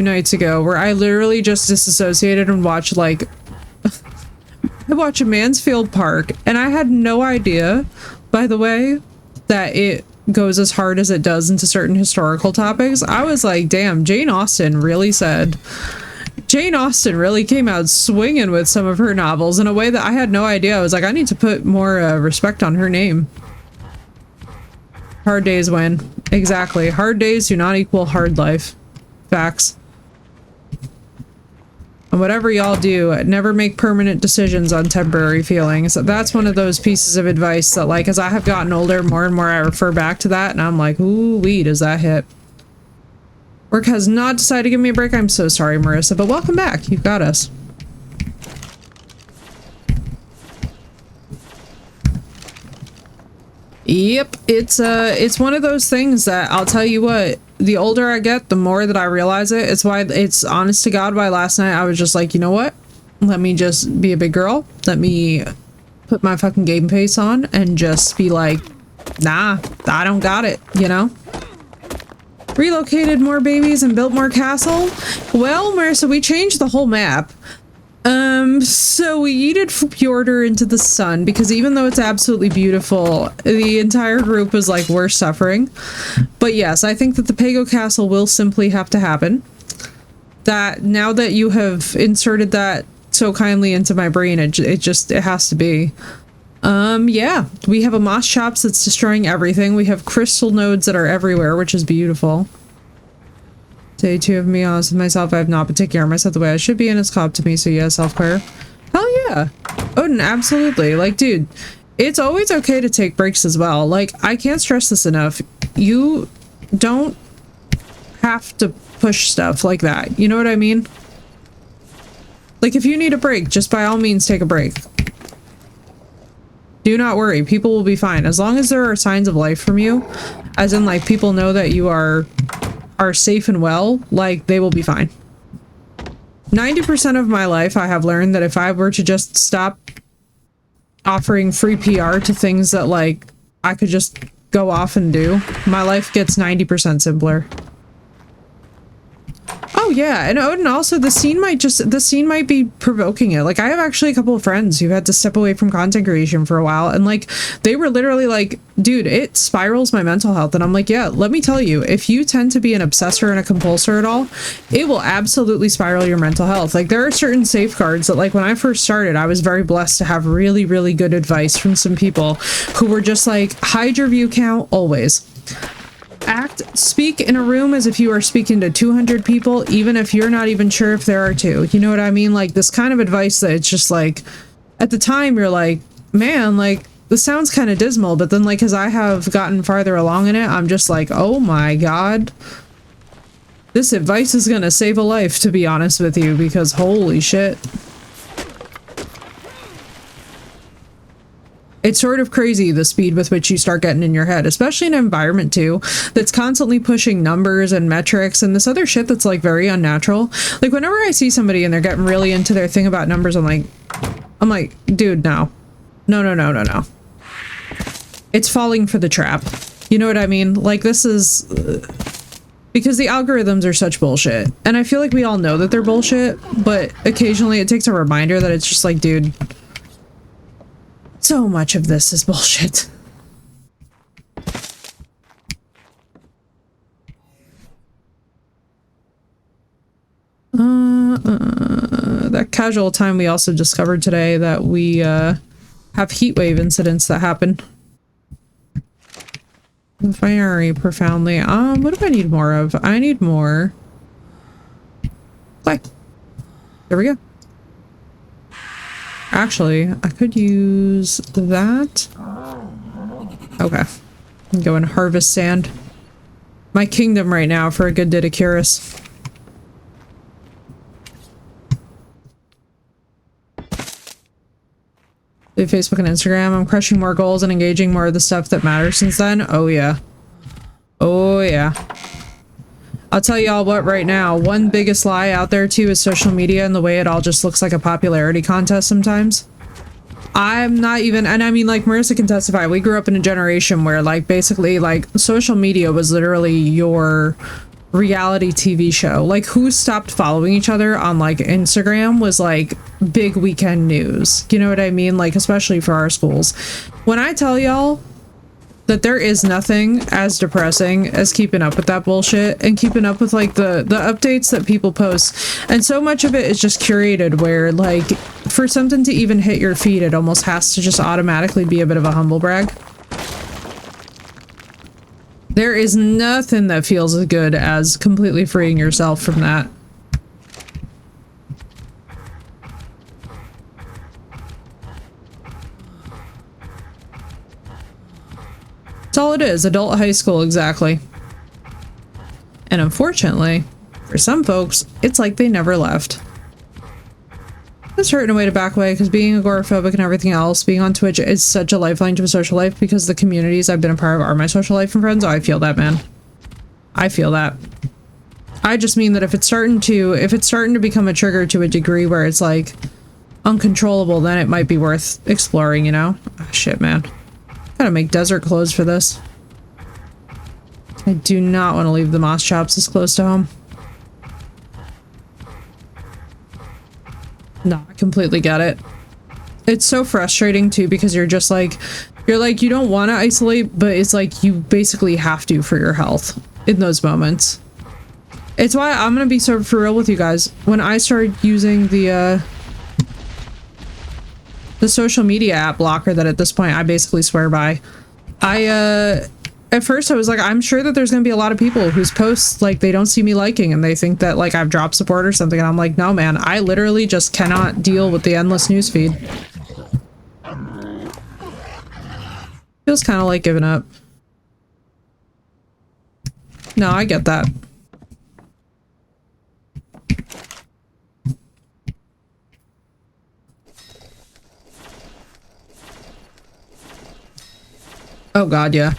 nights ago where I literally just disassociated and watched like I watched a Mansfield Park and I had no idea, by the way, that it goes as hard as it does into certain historical topics. I was like, damn, Jane Austen really came out swinging with some of her novels in a way that I had no idea. I was like, I need to put more respect on her name. Hard days win. Exactly. Hard days do not equal hard life. Facts. And whatever y'all do, never make permanent decisions on temporary feelings. That's one of those pieces of advice that, like, as I have gotten older, more and more I refer back to that, and I'm like, ooh wee, does that hit? Work has not decided to give me a break. I'm so sorry, Marissa, but welcome back. You've got us. Yep, it's one of those things that I'll tell you what, the older I get, the more that I realize it. It's why, it's honest to God, why last night I was just like, you know what? Let me just be a big girl. Let me put my fucking game face on and just be like, nah, I don't got it, you know? Relocated more babies and built more castle? Well, Marissa, we changed the whole map. So we yeeted Fjordur into the sun because even though it's absolutely beautiful, the entire group was like, we're suffering. But yes, I think that the Pago Castle will simply have to happen. That now that you have inserted that so kindly into my brain, it has to be. Yeah, we have a moss chops that's destroying everything. We have crystal nodes that are everywhere, which is beautiful. Day 2 of me honest with myself, I have not been taking care of myself the way I should be, and it's caught up to me, so yeah, self-care. Hell yeah. Odin, absolutely. Like, dude, it's always okay to take breaks as well. Like, I can't stress this enough. You don't have to push stuff like that. You know what I mean? Like, if you need a break, just by all means take a break. Do not worry, people will be fine. As long as there are signs of life from you, as in, like, people know that you are safe and well, like, they will be fine. 90% of my life, I have learned that if I were to just stop offering free PR to things that, like, I could just go off and do, my life gets 90% simpler. Oh yeah, and Odin, also the scene might be provoking it. Like, I have actually a couple of friends who had to step away from content creation for a while, and like, they were literally like, dude, it spirals my mental health. And I'm like, yeah, let me tell you, if you tend to be an obsessor and a compulsor at all, it will absolutely spiral your mental health. Like, there are certain safeguards that, like, when I first started, I was very blessed to have really, really good advice from some people who were just like, hide your view count always. Speak in a room as if you are speaking to 200 people, even if you're not even sure if there are two. You know what I mean? Like, this kind of advice that it's just like, at the time you're like, man, like, this sounds kind of dismal, but then, like, as I have gotten farther along in it, I'm just like, oh my god, this advice is gonna save a life, to be honest with you, because holy shit. It's sort of crazy, the speed with which you start getting in your head, especially in an environment too that's constantly pushing numbers and metrics and this other shit that's like very unnatural. Like, whenever I see somebody and they're getting really into their thing about numbers, I'm like, dude, no. No. It's falling for the trap. You know what I mean? Like, this is because the algorithms are such bullshit. And I feel like we all know that they're bullshit, but occasionally it takes a reminder that it's just like, dude, so much of this is bullshit. That casual time, we also discovered today that we have heatwave incidents that happen very profoundly. What do I need more of? I need more. Play. There we go. Actually, I could use that. Okay. Go and harvest sand. My kingdom right now for a good Didicurus. Facebook and Instagram. I'm crushing more goals and engaging more of the stuff that matters since then. Oh yeah. Oh yeah. I'll tell y'all what right now, one biggest lie out there too is social media and the way it all just looks like a popularity contest sometimes. I'm not even, and I mean, like, Marissa can testify, we grew up in a generation where, like, basically, like, social media was literally your reality TV show. Like, who stopped following each other on, like, Instagram was, like, big weekend news. You know what I mean? Like, especially for our schools. When I tell y'all that there is nothing as depressing as keeping up with that bullshit and keeping up with, like, the updates that people post, and so much of it is just curated where, like, for something to even hit your feed, it almost has to just automatically be a bit of a humble brag. There is nothing that feels as good as completely freeing yourself from that. That's all it is. Adult high school, exactly. And unfortunately, for some folks, it's like they never left. It's hurting a way to back away because being agoraphobic and everything else, being on Twitch is such a lifeline to a social life because the communities I've been a part of are my social life and friends. Oh, I feel that, man. I feel that. I just mean that if it's starting to become a trigger to a degree where it's like uncontrollable, then it might be worth exploring, you know? Oh, shit, man. Gotta make desert clothes for this. I do not want to leave the moss chops this close to home. No, I completely get it. It's so frustrating too because you're like you don't want to isolate, but it's like you basically have to for your health in those moments. It's why I'm gonna be so for real with you guys. When I started using the social media app blocker that at this point I basically swear by, at first I was like, I'm sure that there's gonna be a lot of people whose posts like they don't see me liking and they think that like I've dropped support or something, and I'm like, no man, I literally just cannot deal with the endless newsfeed. Feels kind of like giving up. No, I get that. Oh god, yeah.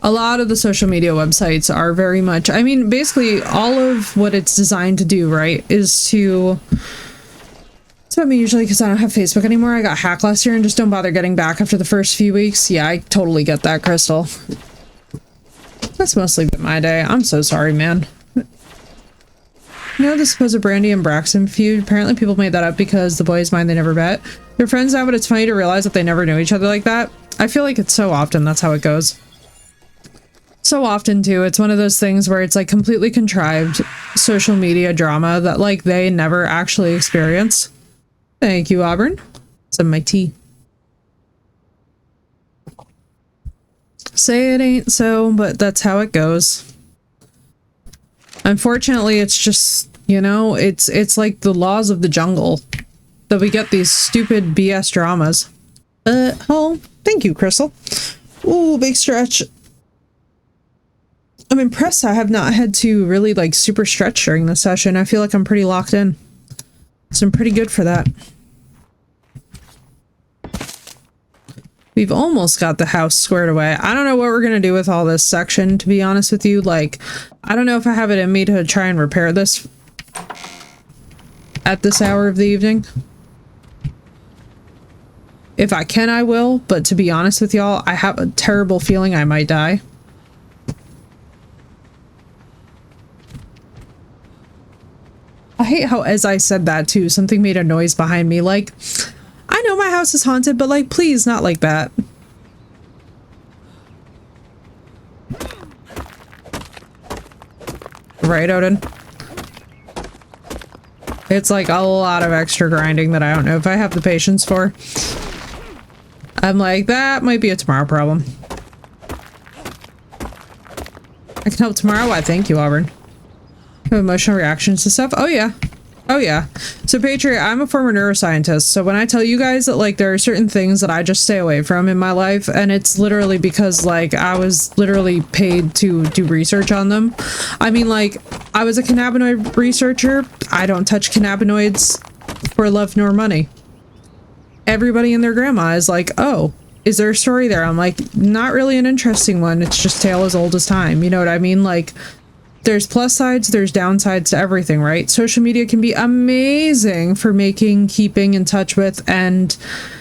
A lot of the social media websites are very much, I mean, basically all of what it's designed to do, right, is to, so I mean, usually because I don't have Facebook anymore, I got hacked last year and just don't bother getting back after the first few weeks. Yeah, I totally get that, Crystal. That's mostly been my day. I'm so sorry, man. You know the supposed Brandy and Braxton feud? Apparently people made that up because the boys mind they never bet. They're friends now, but it's funny to realize that they never knew each other like that. I feel like it's so often that's how it goes. So often too, it's one of those things where it's like completely contrived social media drama that like they never actually experience. Thank you, Auburn. Some of my tea. Say it ain't so, but that's how it goes. Unfortunately, it's just, you know, it's like the laws of the jungle that we get these stupid BS dramas. Oh, thank you, Crystal. Ooh, big stretch. I'm impressed I have not had to really like super stretch during this session. I feel like I'm pretty locked in. So I'm pretty good for that. We've almost got the house squared away. I don't know what we're gonna do with all this section, to be honest with you. Like, I don't know if I have it in me to try and repair this at this hour of the evening. If I can, I will, but to be honest with y'all, I have a terrible feeling I might die. I hate how, as I said that too, something made a noise behind me. Like, I know my house is haunted, but like, please, not like that. Right, Odin? It's like a lot of extra grinding that I don't know if I have the patience for. I'm like, that might be a tomorrow problem. I can help tomorrow? Why, thank you, Auburn. Emotional reactions to stuff? Oh yeah. Oh yeah. So Patriot, I'm a former neuroscientist, so when I tell you guys that like there are certain things that I just stay away from in my life, and it's literally because like I was literally paid to do research on them. I mean, like, I was a cannabinoid researcher. I don't touch cannabinoids for love nor money. Everybody and their grandma is like, oh, is there a story there? I'm like, not really an interesting one. It's just tale as old as time. You know what I mean? Like, there's plus sides, there's downsides to everything, right? Social media can be amazing for keeping in touch with and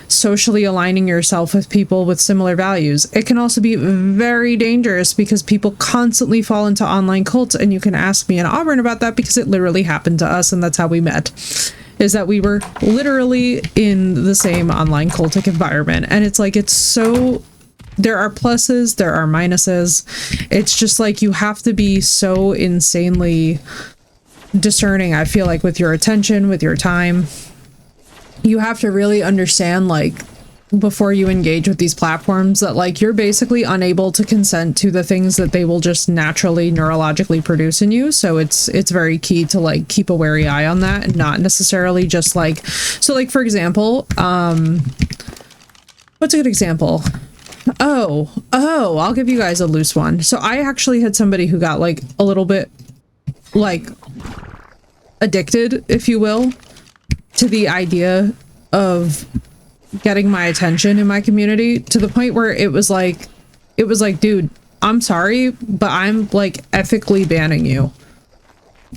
socially aligning yourself with people with similar values. It can also be very dangerous because people constantly fall into online cults, and you can ask me and Auburn about that because it literally happened to us, and that's how we met. Is that we were literally in the same online cultic environment, and it's like, it's so... There are pluses, there are minuses. It's just like you have to be so insanely discerning, I feel like, with your attention, with your time. You have to really understand, like, before you engage with these platforms, that like you're basically unable to consent to the things that they will just naturally neurologically produce in you. So it's very key to like keep a wary eye on that, and not necessarily just like, so like for example, what's a good example? I'll give you guys a loose one. So I actually had somebody who got like a little bit like addicted, if you will, to the idea of getting my attention in my community, to the point where it was like, dude, I'm sorry, but I'm like ethically banning you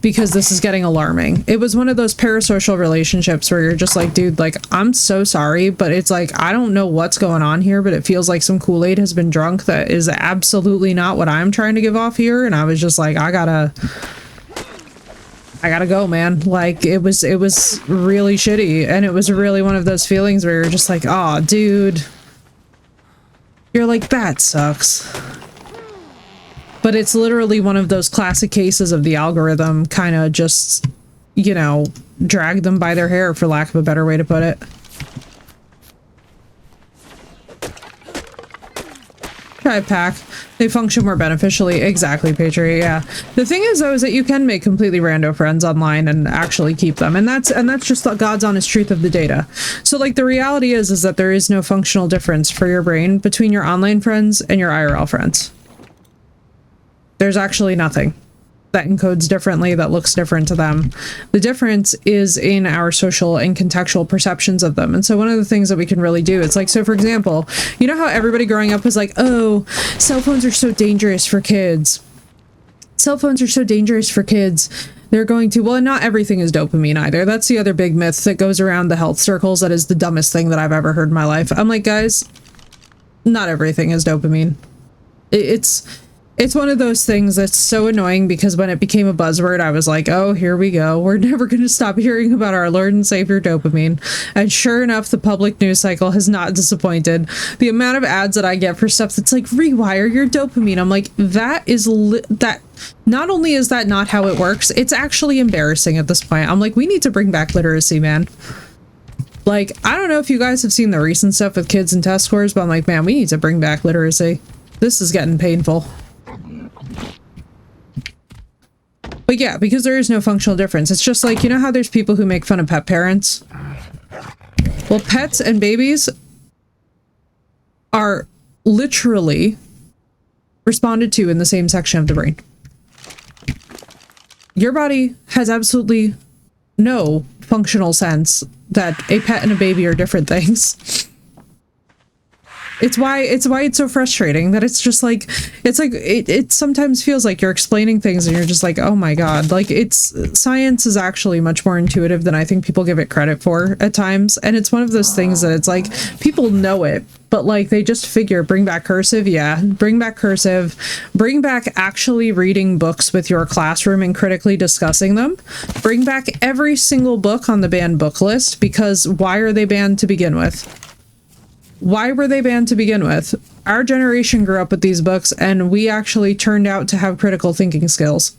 because this is getting alarming. It was one of those parasocial relationships where you're just like, dude, like, I'm so sorry, but it's like, I don't know what's going on here, but it feels like some Kool-Aid has been drunk that is absolutely not what I'm trying to give off here. And I was just like, I gotta go, man. Like, it was really shitty. And it was really one of those feelings where you're just like, oh, dude, you're like, that sucks. But it's literally one of those classic cases of the algorithm kind of just, you know, drag them by their hair, for lack of a better way to put it. Tribe pack. They function more beneficially. Exactly, Patriot, yeah. The thing is, though, is that you can make completely rando friends online and actually keep them. And that's just the God's honest truth of the data. So, like, the reality is that there is no functional difference for your brain between your online friends and your IRL friends. There's actually nothing that encodes differently, that looks different to them. The difference is in our social and contextual perceptions of them. And so one of the things that we can really do, it's like, so for example, you know how everybody growing up was like, oh, cell phones are so dangerous for kids. Cell phones are so dangerous for kids. They're going to, well, not everything is dopamine either. That's the other big myth that goes around the health circles. That is the dumbest thing that I've ever heard in my life. I'm like, guys, not everything is dopamine. It's one of those things that's so annoying, because when it became a buzzword, I was like, oh, here we go. We're never going to stop hearing about our Lord and Savior dopamine. And sure enough, the public news cycle has not disappointed. The amount of ads that I get for stuff that's like, rewire your dopamine. I'm like, that is that. Not only is that not how it works, it's actually embarrassing at this point. I'm like, we need to bring back literacy, man. Like, I don't know if you guys have seen the recent stuff with kids and test scores, but I'm like, man, we need to bring back literacy. This is getting painful. But yeah, because there is no functional difference. It's just like, you know how there's people who make fun of pet parents? Well, pets and babies are literally responded to in the same section of the brain. Your body has absolutely no functional sense that a pet and a baby are different things. It's why it's so frustrating that it's just like, it sometimes feels like you're explaining things and you're just like, oh my god, like, science is actually much more intuitive than I think people give it credit for at times. And it's one of those things that it's like, people know it, but like, they just figure, bring back cursive, yeah, bring back cursive, bring back actually reading books with your classroom and critically discussing them, bring back every single book on the banned book list, because why are they banned to begin with? Why were they banned to begin with? Our generation grew up with these books, and we actually turned out to have critical thinking skills.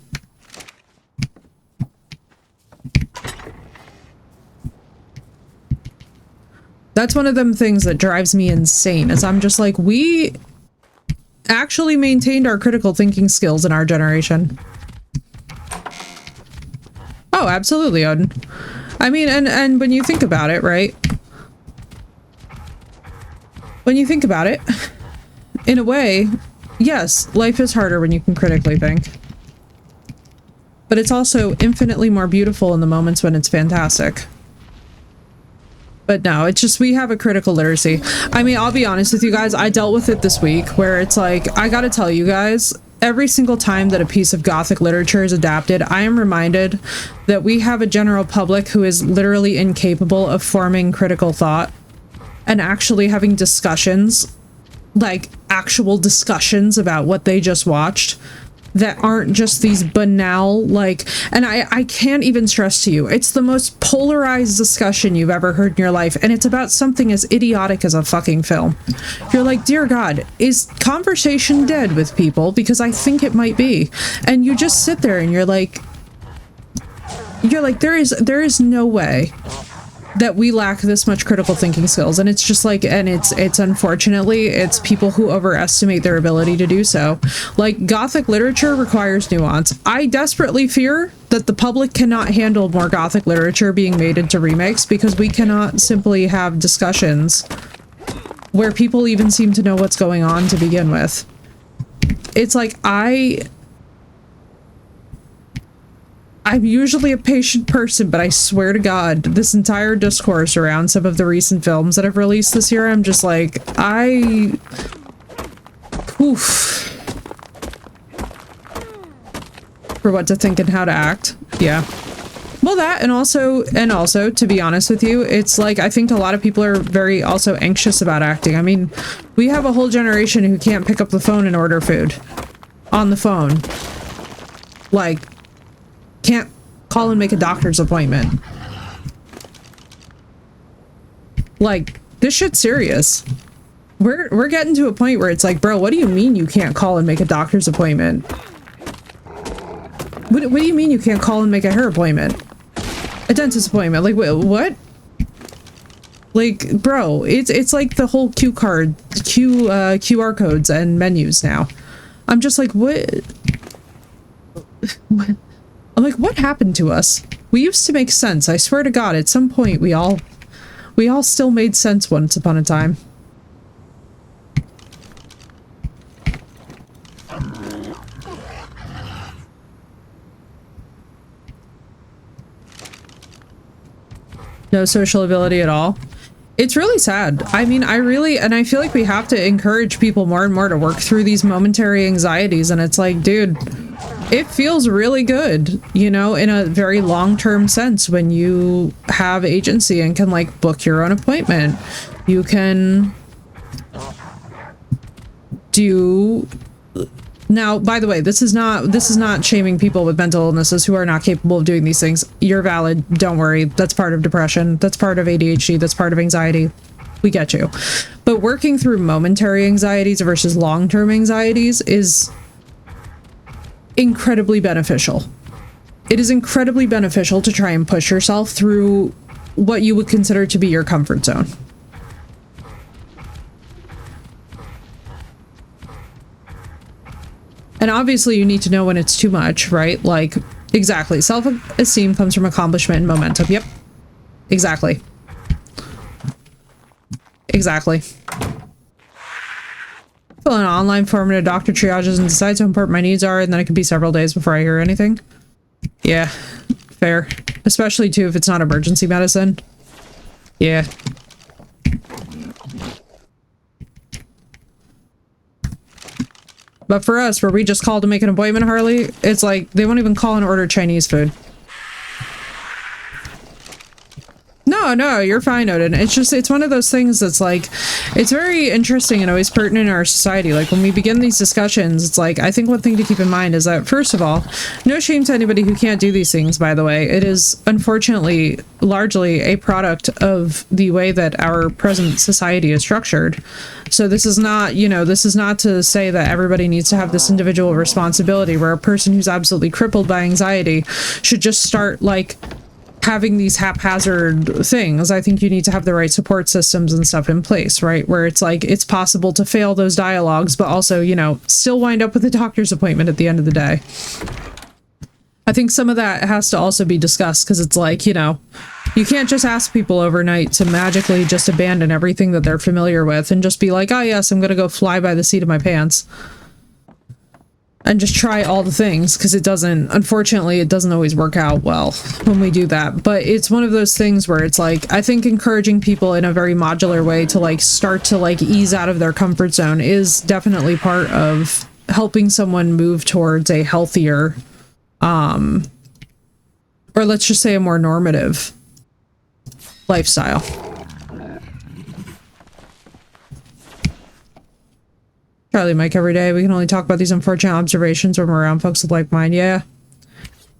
That's one of them things that drives me insane, is I'm just like, we actually maintained our critical thinking skills in our generation. Oh, absolutely, Odin. I mean, and when you think about it, right? When you think about it, in a way, yes, life is harder when you can critically think. But it's also infinitely more beautiful in the moments when it's fantastic. But no, it's just, we have a critical literacy. I mean, I'll be honest with you guys, I dealt with it this week, where it's like, I gotta tell you guys, every single time that a piece of Gothic literature is adapted, I am reminded that we have a general public who is literally incapable of forming critical thought and actually having discussions, like actual discussions about what they just watched, that aren't just these banal, like, and I can't even stress to you, it's the most polarized discussion you've ever heard in your life, and it's about something as idiotic as a fucking film. You're like, dear God, is conversation dead with people? Because I think it might be. And you just sit there and you're like, there is no way that we lack this much critical thinking skills. And it's just like, and it's unfortunately, it's people who overestimate their ability to do so. Like, Gothic literature requires nuance. I desperately fear that the public cannot handle more Gothic literature being made into remakes, because we cannot simply have discussions where people even seem to know what's going on to begin with. It's like, I'm usually a patient person, but I swear to God, this entire discourse around some of the recent films that have released this year, I'm just like, oof. For what to think and how to act. Yeah. Well, that, and also, to be honest with you, it's like, I think a lot of people are very also anxious about acting. I mean, we have a whole generation who can't pick up the phone and order food on the phone. Like, can't call and make a doctor's appointment. Like, this shit's serious. We're getting to a point where it's like, bro, what do you mean you can't call and make a doctor's appointment? What do you mean you can't call and make a hair appointment? A dentist appointment? Like, what? Like, bro, it's like the whole QR codes and menus now. I'm just like, what? I'm like, what happened to us? We used to make sense. I swear to God, at some point we all still made sense once upon a time. No social ability at all. It's really sad. I mean, and I feel like we have to encourage people more and more to work through these momentary anxieties, and it's like, dude, it feels really good, you know, in a very long-term sense when you have agency and can, like, book your own appointment. You can do... Now, by the way, this is not shaming people with mental illnesses who are not capable of doing these things. You're valid. Don't worry. That's part of depression. That's part of ADHD. That's part of anxiety. We get you. But working through momentary anxieties versus long-term anxieties is incredibly beneficial. It is incredibly beneficial to try and push yourself through what you would consider to be your comfort zone. And obviously you need to know when it's too much, right? Like, exactly. Self-esteem comes from accomplishment and momentum. Yep. Exactly. Exactly. Fill an online form and a doctor triages and decides how important my needs are, and then it could be several days before I hear anything. Yeah. Fair. Especially, too, if it's not emergency medicine. Yeah. But for us, where we just call to make an appointment, Harley, it's like, they won't even call and order Chinese food. No, you're fine, Odin. It's one of those things that's like, it's very interesting and always pertinent in our society. Like, when we begin these discussions, it's like, I think one thing to keep in mind is that, first of all, no shame to anybody who can't do these things, by the way. It is, unfortunately, largely a product of the way that our present society is structured. So this is not, you know, this is not to say that everybody needs to have this individual responsibility where a person who's absolutely crippled by anxiety should just start, like, having these haphazard things. I think you need to have the right support systems and stuff in place, right? Where it's like, it's possible to fail those dialogues, but also, you know, still wind up with a doctor's appointment at the end of the day. I think some of that has to also be discussed, because it's like, you know, you can't just ask people overnight to magically just abandon everything that they're familiar with and just be like, oh yes, I'm gonna go fly by the seat of my pants and just try all the things, because unfortunately, it doesn't always work out well when we do that. But it's one of those things where it's like, I think encouraging people in a very modular way to, like, start to, like, ease out of their comfort zone is definitely part of helping someone move towards a healthier, or let's just say a more normative lifestyle. Charlie Mike every day. We can only talk about these unfortunate observations when we're around folks with like mine. Yeah.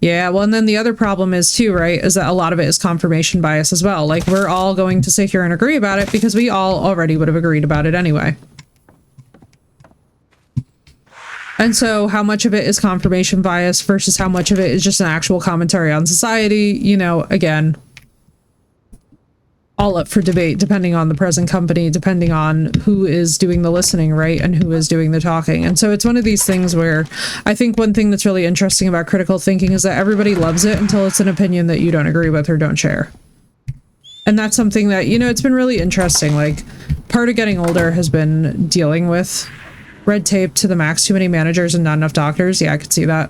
Yeah, well, and then the other problem is too, right, is that a lot of it is confirmation bias as well. Like, we're all going to sit here and agree about it because we all already would have agreed about it anyway. And so how much of it is confirmation bias versus how much of it is just an actual commentary on society, you know, again, all up for debate, depending on the present company, depending on who is doing the listening, right, and who is doing the talking. And so it's one of these things where I think one thing that's really interesting about critical thinking is that everybody loves it until it's an opinion that you don't agree with or don't share. And that's something that, you know, it's been really interesting. Like, part of getting older has been dealing with red tape to the max, too many managers and not enough doctors. Yeah, I could see that.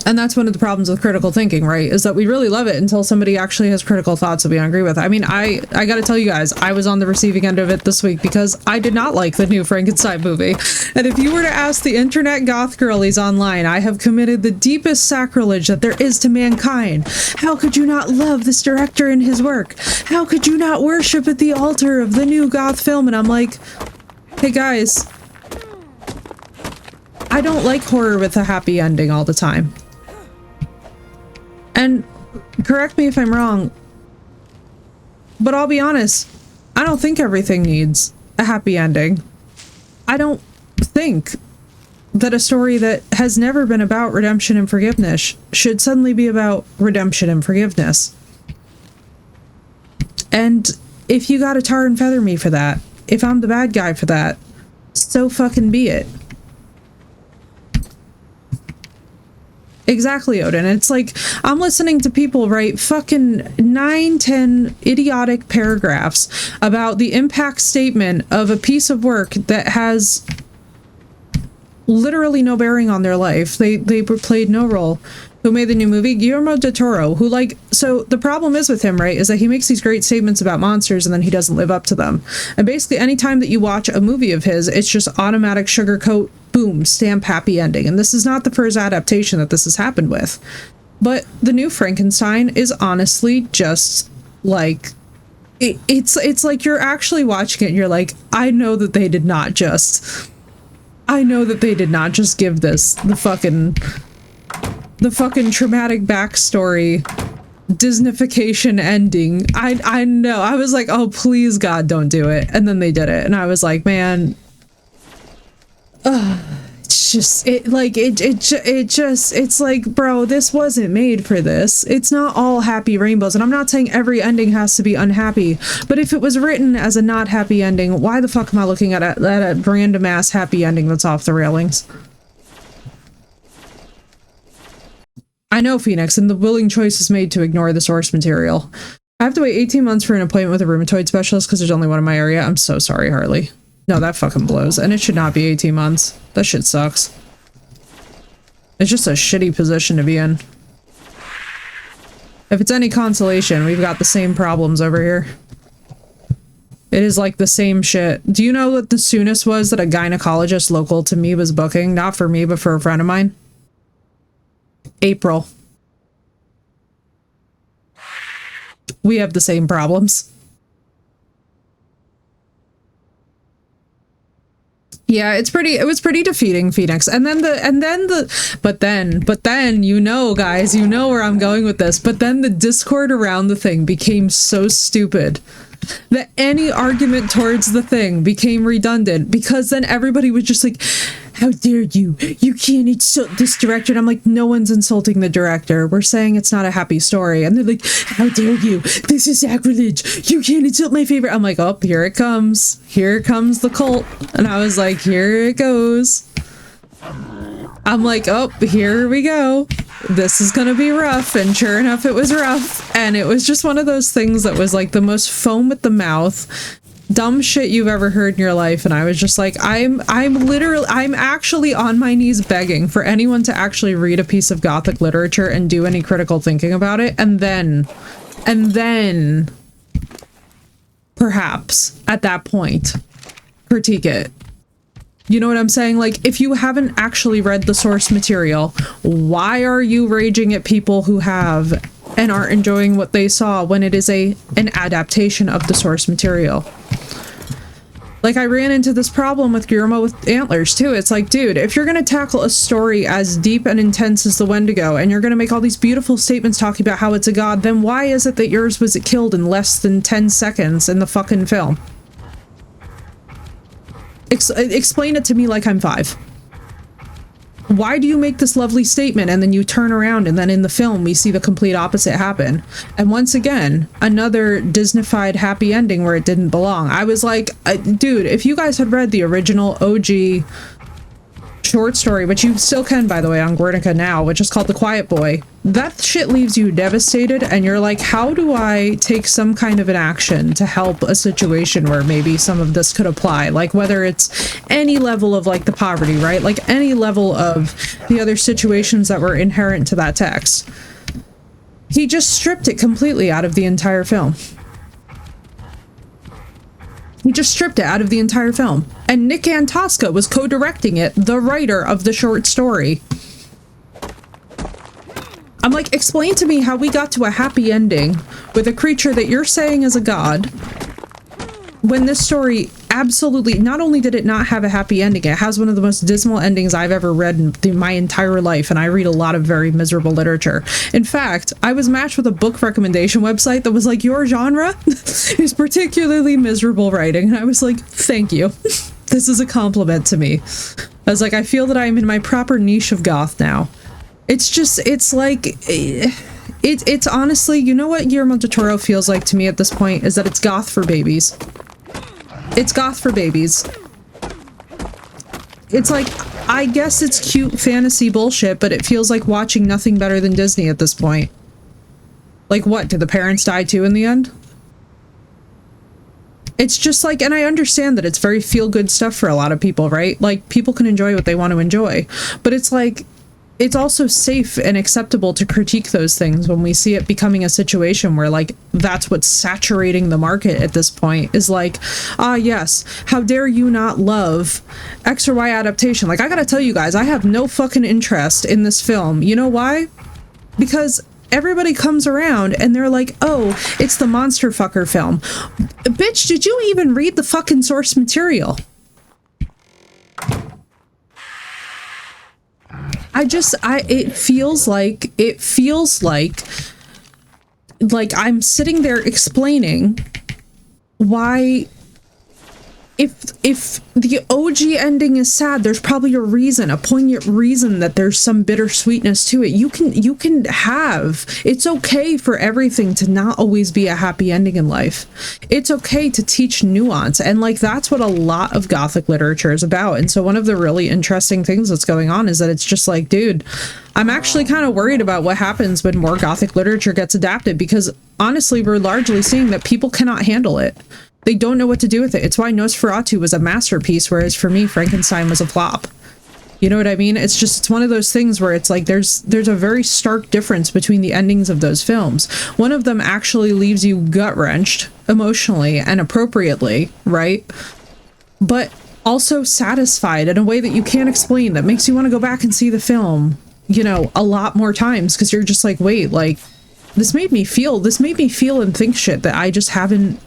And that's one of the problems with critical thinking, right? Is that we really love it until somebody actually has critical thoughts that we don't agree with. I mean, I gotta tell you guys, I was on the receiving end of it this week because I did not like the new Frankenstein movie. And if you were to ask the internet goth girlies online, I have committed the deepest sacrilege that there is to mankind. How could you not love this director and his work? How could you not worship at the altar of the new goth film? And I'm like, hey guys, I don't like horror with a happy ending all the time. And correct me if I'm wrong, but I'll be honest, I don't think everything needs a happy ending. I don't think that a story that has never been about redemption and forgiveness should suddenly be about redemption and forgiveness. And if you gotta tar and feather me for that, if I'm the bad guy for that, so fucking be it. Exactly, Odin. It's like, I'm listening to people write fucking 9-10 idiotic paragraphs about the impact statement of a piece of work that has literally no bearing on their life. They played no role. Who made the new movie? Guillermo del Toro, who, like, so the problem is with him, right, is that he makes these great statements about monsters and then he doesn't live up to them. And basically anytime that you watch a movie of his, it's just automatic sugarcoat, boom, stamp, happy ending. And this is not the first adaptation that this has happened with. But the new Frankenstein is honestly just like, it's like you're actually watching it and you're like, I know that they did not just give this the fucking traumatic backstory Disneyfication ending. I know. I was like, oh, please God, don't do it. And then they did it. And I was like, man, it's just, it's like, bro, this wasn't made for this. It's not all happy rainbows. And I'm not saying every ending has to be unhappy, but if it was written as a not happy ending, why the fuck am I looking at a random ass happy ending that's off the railings? I know, Phoenix, and the willing choice is made to ignore the source material. I have to wait 18 months for an appointment with a rheumatoid specialist because there's only one in my area. I'm so sorry, Harley. No, that fucking blows. And it should not be 18 months. That shit sucks. It's just a shitty position to be in. If it's any consolation, we've got the same problems over here. It is like the same shit. Do you know what the soonest was that a gynecologist local to me was booking? Not for me, but for a friend of mine. April. We have the same problems. Yeah, it was pretty defeating, Phoenix. But then, you know, guys, you know where I'm going with this. But then the Discord around the thing became so stupid that any argument towards the thing became redundant, because then everybody was just like, how dare you? You can't insult this director. And I'm like, no one's insulting the director. We're saying it's not a happy story. And they're like, how dare you? This is sacrilege. You can't insult my favorite. I'm like, oh, here it comes. Here comes the cult. And I was like, here it goes. I'm like, oh, here we go. This is gonna be rough. And sure enough, it was rough. And it was just one of those things that was like the most foam at the mouth, dumb shit you've ever heard in your life. And I was just like, I'm actually on my knees begging for anyone to actually read a piece of Gothic literature and do any critical thinking about it, and then perhaps at that point critique it. You know what I'm saying? Like, if you haven't actually read the source material, why are you raging at people who have and aren't enjoying what they saw when it is an adaptation of the source material? Like, I ran into this problem with Guillermo with Antlers, too. It's like, dude, if you're going to tackle a story as deep and intense as the Wendigo, and you're going to make all these beautiful statements talking about how it's a god, then why is it that yours was killed in less than 10 seconds in the fucking film? Explain it to me like I'm 5. Why do you make this lovely statement and then you turn around and then in the film we see the complete opposite happen? And once again, another Disneyfied happy ending where it didn't belong. I was like, dude, if you guys had read the original OG short story, which you still can, by the way, on Guernica now, which is called The Quiet Boy, that shit leaves you devastated, and you're like, how do I take some kind of an action to help a situation where maybe some of this could apply? Like, whether it's any level of, like, the poverty, right? Like, any level of the other situations that were inherent to that text. He just stripped it completely out of the entire film. He just stripped it out of the entire film. And Nick Antosca was co-directing it, the writer of the short story. I'm like, explain to me how we got to a happy ending with a creature that you're saying is a god, when this story absolutely, not only did it not have a happy ending, it has one of the most dismal endings I've ever read in my entire life, and I read a lot of very miserable literature. In fact, I was matched with a book recommendation website that was like, your genre is particularly miserable writing, and I was like, thank you. This is a compliment to me. I was like, I feel that I'm in my proper niche of goth now. It's just, it's like, it's honestly, you know what Guillermo del Toro feels like to me at this point, is that it's goth for babies. It's goth for babies. It's like, I guess it's cute fantasy bullshit, but it feels like watching nothing better than Disney at this point. Like, what, did the parents die too in the end? It's just like, and I understand that it's very feel-good stuff for a lot of people, right? Like, people can enjoy what they want to enjoy. But it's like, it's also safe and acceptable to critique those things when we see it becoming a situation where, like, that's what's saturating the market at this point, is like, ah, yes, how dare you not love X or Y adaptation? Like, I gotta tell you guys, I have no fucking interest in this film. You know why? Because everybody comes around and they're like, oh, it's the monster fucker film. Bitch, did you even read the fucking source material? It feels like I'm sitting there explaining why, if the OG ending is sad, there's probably a reason, a poignant reason, that there's some bittersweetness to it. You can have, it's okay for everything to not always be a happy ending in life. It's okay to teach nuance, and like, that's what a lot of Gothic literature is about. And so one of the really interesting things that's going on is that it's just like, dude, I'm actually kind of worried about what happens when more Gothic literature gets adapted, because honestly, we're largely seeing that people cannot handle it. They don't know what to do with it. It's why Nosferatu was a masterpiece, whereas for me, Frankenstein was a flop. You know what I mean? It's just, it's one of those things where it's like, there's a very stark difference between the endings of those films. One of them actually leaves you gut-wrenched emotionally and appropriately, right? But also satisfied in a way that you can't explain, that makes you want to go back and see the film, you know, a lot more times, because you're just like, wait, like, this made me feel and think shit that I just haven't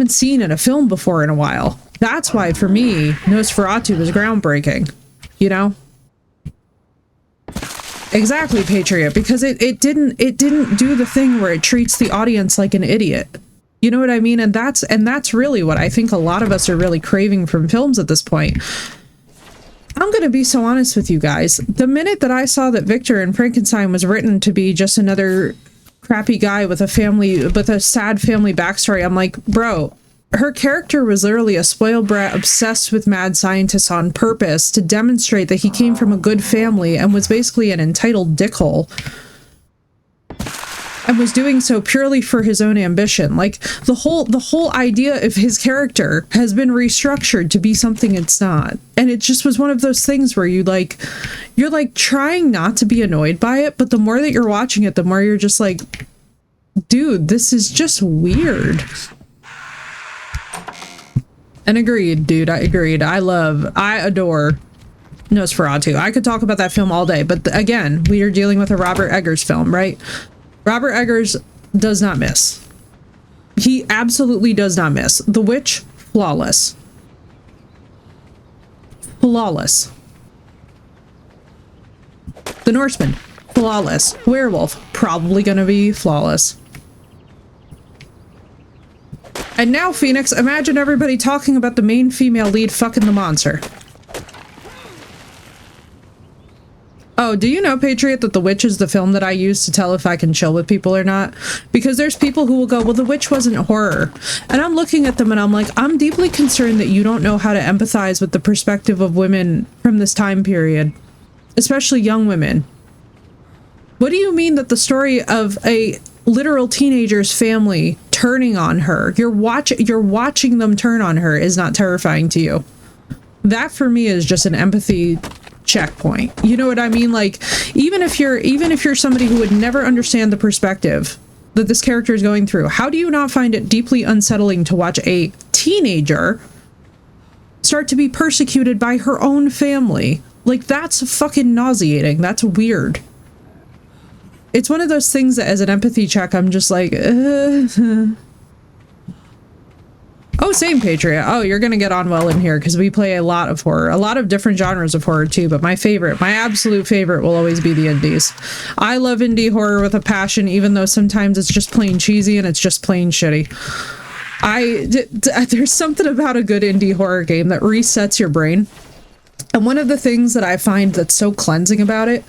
seen in a film before in a while. That's why, for me, Nosferatu was groundbreaking, you know? Exactly, Patriot, because it didn't do the thing where it treats the audience like an idiot. You know what I mean? And that's really what I think a lot of us are really craving from films at this point. I'm gonna be so honest with you guys. The minute that I saw that Victor in Frankenstein was written to be just another crappy guy with a sad family backstory, I'm like, bro, her character was literally a spoiled brat obsessed with mad scientists on purpose to demonstrate that he came from a good family and was basically an entitled dickhole, and was doing so purely for his own ambition. Like, the whole idea of his character has been restructured to be something it's not. And it just was one of those things where you're like trying not to be annoyed by it, but the more that you're watching it, the more you're just like, dude, this is just weird. And agreed, dude, I agreed. I adore Nosferatu. I could talk about that film all day, but again, we are dealing with a Robert Eggers film, right? Robert Eggers does not miss. He absolutely does not miss. The Witch, flawless. Flawless. The Norseman, flawless. Werewolf, probably gonna be flawless. And now, Phoenix, imagine everybody talking about the main female lead fucking the monster. Oh, do you know, Patriot, that The Witch is the film that I use to tell if I can chill with people or not? Because there's people who will go, well, The Witch wasn't horror. And I'm looking at them and I'm like, I'm deeply concerned that you don't know how to empathize with the perspective of women from this time period, especially young women. What do you mean that the story of a literal teenager's family turning on her, you're watching them turn on her, is not terrifying to you? That for me is just an empathy checkpoint. You know what I mean? Like, even if you're somebody who would never understand the perspective that this character is going through, how do you not find it deeply unsettling to watch a teenager start to be persecuted by her own family? Like, that's fucking nauseating. That's weird. It's one of those things that as an empathy check, I'm just like, Oh, same, Patriot. Oh, you're gonna get on well in here because we play a lot of horror, a lot of different genres of horror too, but my absolute favorite will always be the indies. I love indie horror with a passion, even though sometimes it's just plain cheesy and it's just plain shitty. There's something about a good indie horror game that resets your brain. And one of the things that I find that's so cleansing about it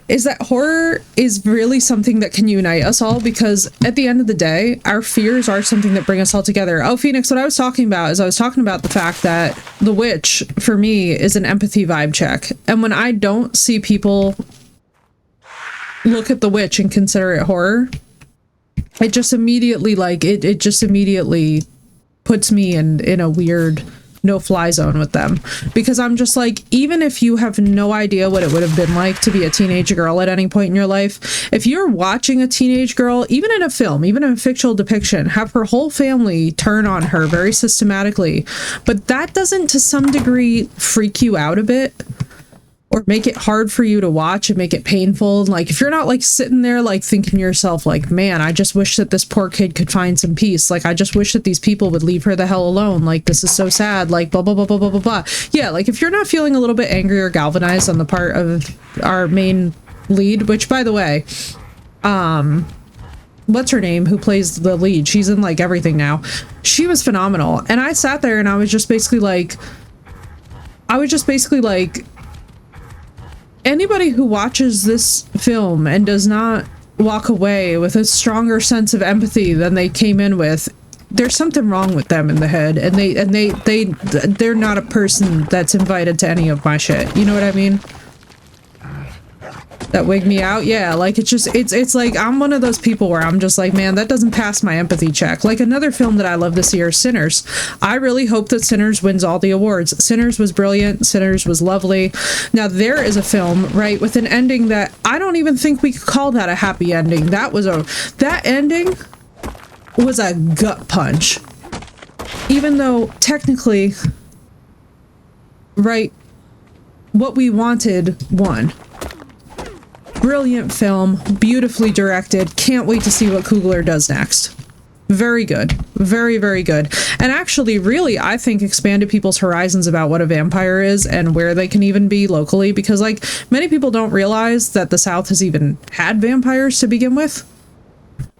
is that horror is really something that can unite us all, because at the end of the day, our fears are something that bring us all together. Oh, Phoenix, what I was talking about is I was talking about the fact that The Witch, for me, is an empathy vibe check. And when I don't see people look at The Witch and consider it horror, it just immediately, like, it just immediately puts me in a weird no-fly zone with them, because I'm just like, even if you have no idea what it would have been like to be a teenage girl at any point in your life, if you're watching a teenage girl, even in a film, even in a fictional depiction, have her whole family turn on her very systematically, but that doesn't to some degree freak you out a bit or make it hard for you to watch and make it painful, like if you're not like sitting there like thinking to yourself like, man, I just wish that this poor kid could find some peace, like I just wish that these people would leave her the hell alone, like this is so sad, like blah blah blah blah blah blah blah. Yeah, like if you're not feeling a little bit angry or galvanized on the part of our main lead, which by the way, what's her name who plays the lead, she's in like everything now, she was phenomenal. And I sat there and I was just basically like anybody who watches this film and does not walk away with a stronger sense of empathy than they came in with, there's something wrong with them in the head, and they're not a person that's invited to any of my shit. You know what I mean? That wig me out? Yeah, like it's like I'm one of those people where I'm just like, man, that doesn't pass my empathy check. Like another film that I love this year, Sinners. I really hope that Sinners wins all the awards. Sinners was brilliant. Sinners was lovely. Now there is a film, right, with an ending that I don't even think we could call that a happy ending. That ending was a gut punch. Even though technically, right, what we wanted won. Brilliant film, beautifully directed. Can't wait to see what Coogler does next. Very good. Very, very good. And actually, really, I think expanded people's horizons about what a vampire is and where they can even be locally, because, like, many people don't realize that the South has even had vampires to begin with,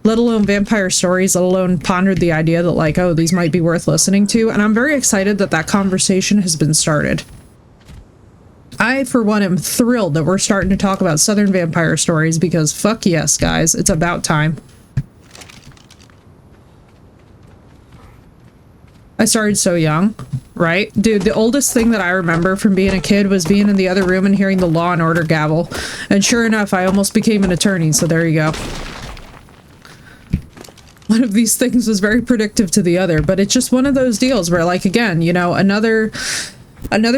let alone vampire stories, let alone pondered the idea that, like, oh, these might be worth listening to. And I'm very excited that that conversation has been started. I, for one, am thrilled that we're starting to talk about Southern vampire stories, because fuck yes, guys, it's about time. I started so young, right? Dude, the oldest thing that I remember from being a kid was being in the other room and hearing the Law and Order gavel. And sure enough, I almost became an attorney, so there you go. One of these things was very predictive to the other, but it's just one of those deals where, like, again, you know, another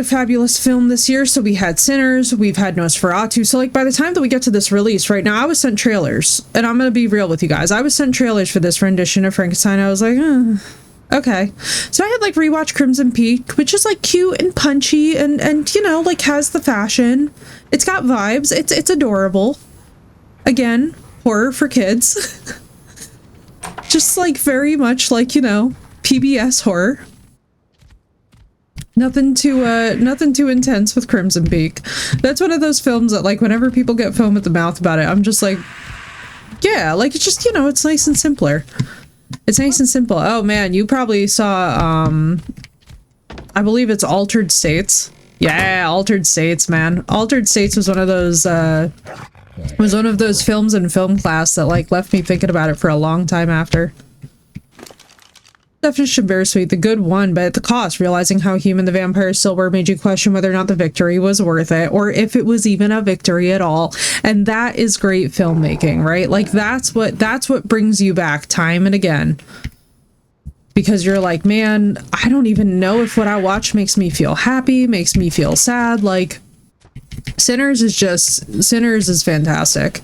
fabulous film this year. So we had Sinners, we've had Nosferatu. So like by the time that we get to this release right now, I was sent trailers, and I'm gonna be real with you guys. I was sent trailers for this rendition of Frankenstein. I was like, okay. So I had like rewatched Crimson Peak, which is like cute and punchy and you know, like has the fashion. It's got vibes. It's adorable. Again, horror for kids. Just like very much like, you know, PBS horror. Nothing too intense with Crimson Peak. That's one of those films that, like, whenever people get foam at the mouth about it, I'm just like, yeah, like, it's just, you know, it's nice and simpler. It's nice and simple. Oh man, you probably saw, I believe it's Altered States. Yeah, Altered States, man. Altered States was one of those films in film class that like left me thinking about it for a long time after. Definition bittersweet, the good won, but at the cost, realizing how human the vampires still were made you question whether or not the victory was worth it, or if it was even a victory at all. And that is great filmmaking, right? Like that's what brings you back time and again. Because you're like, man, I don't even know if what I watch makes me feel happy, makes me feel sad. Like, Sinners is fantastic.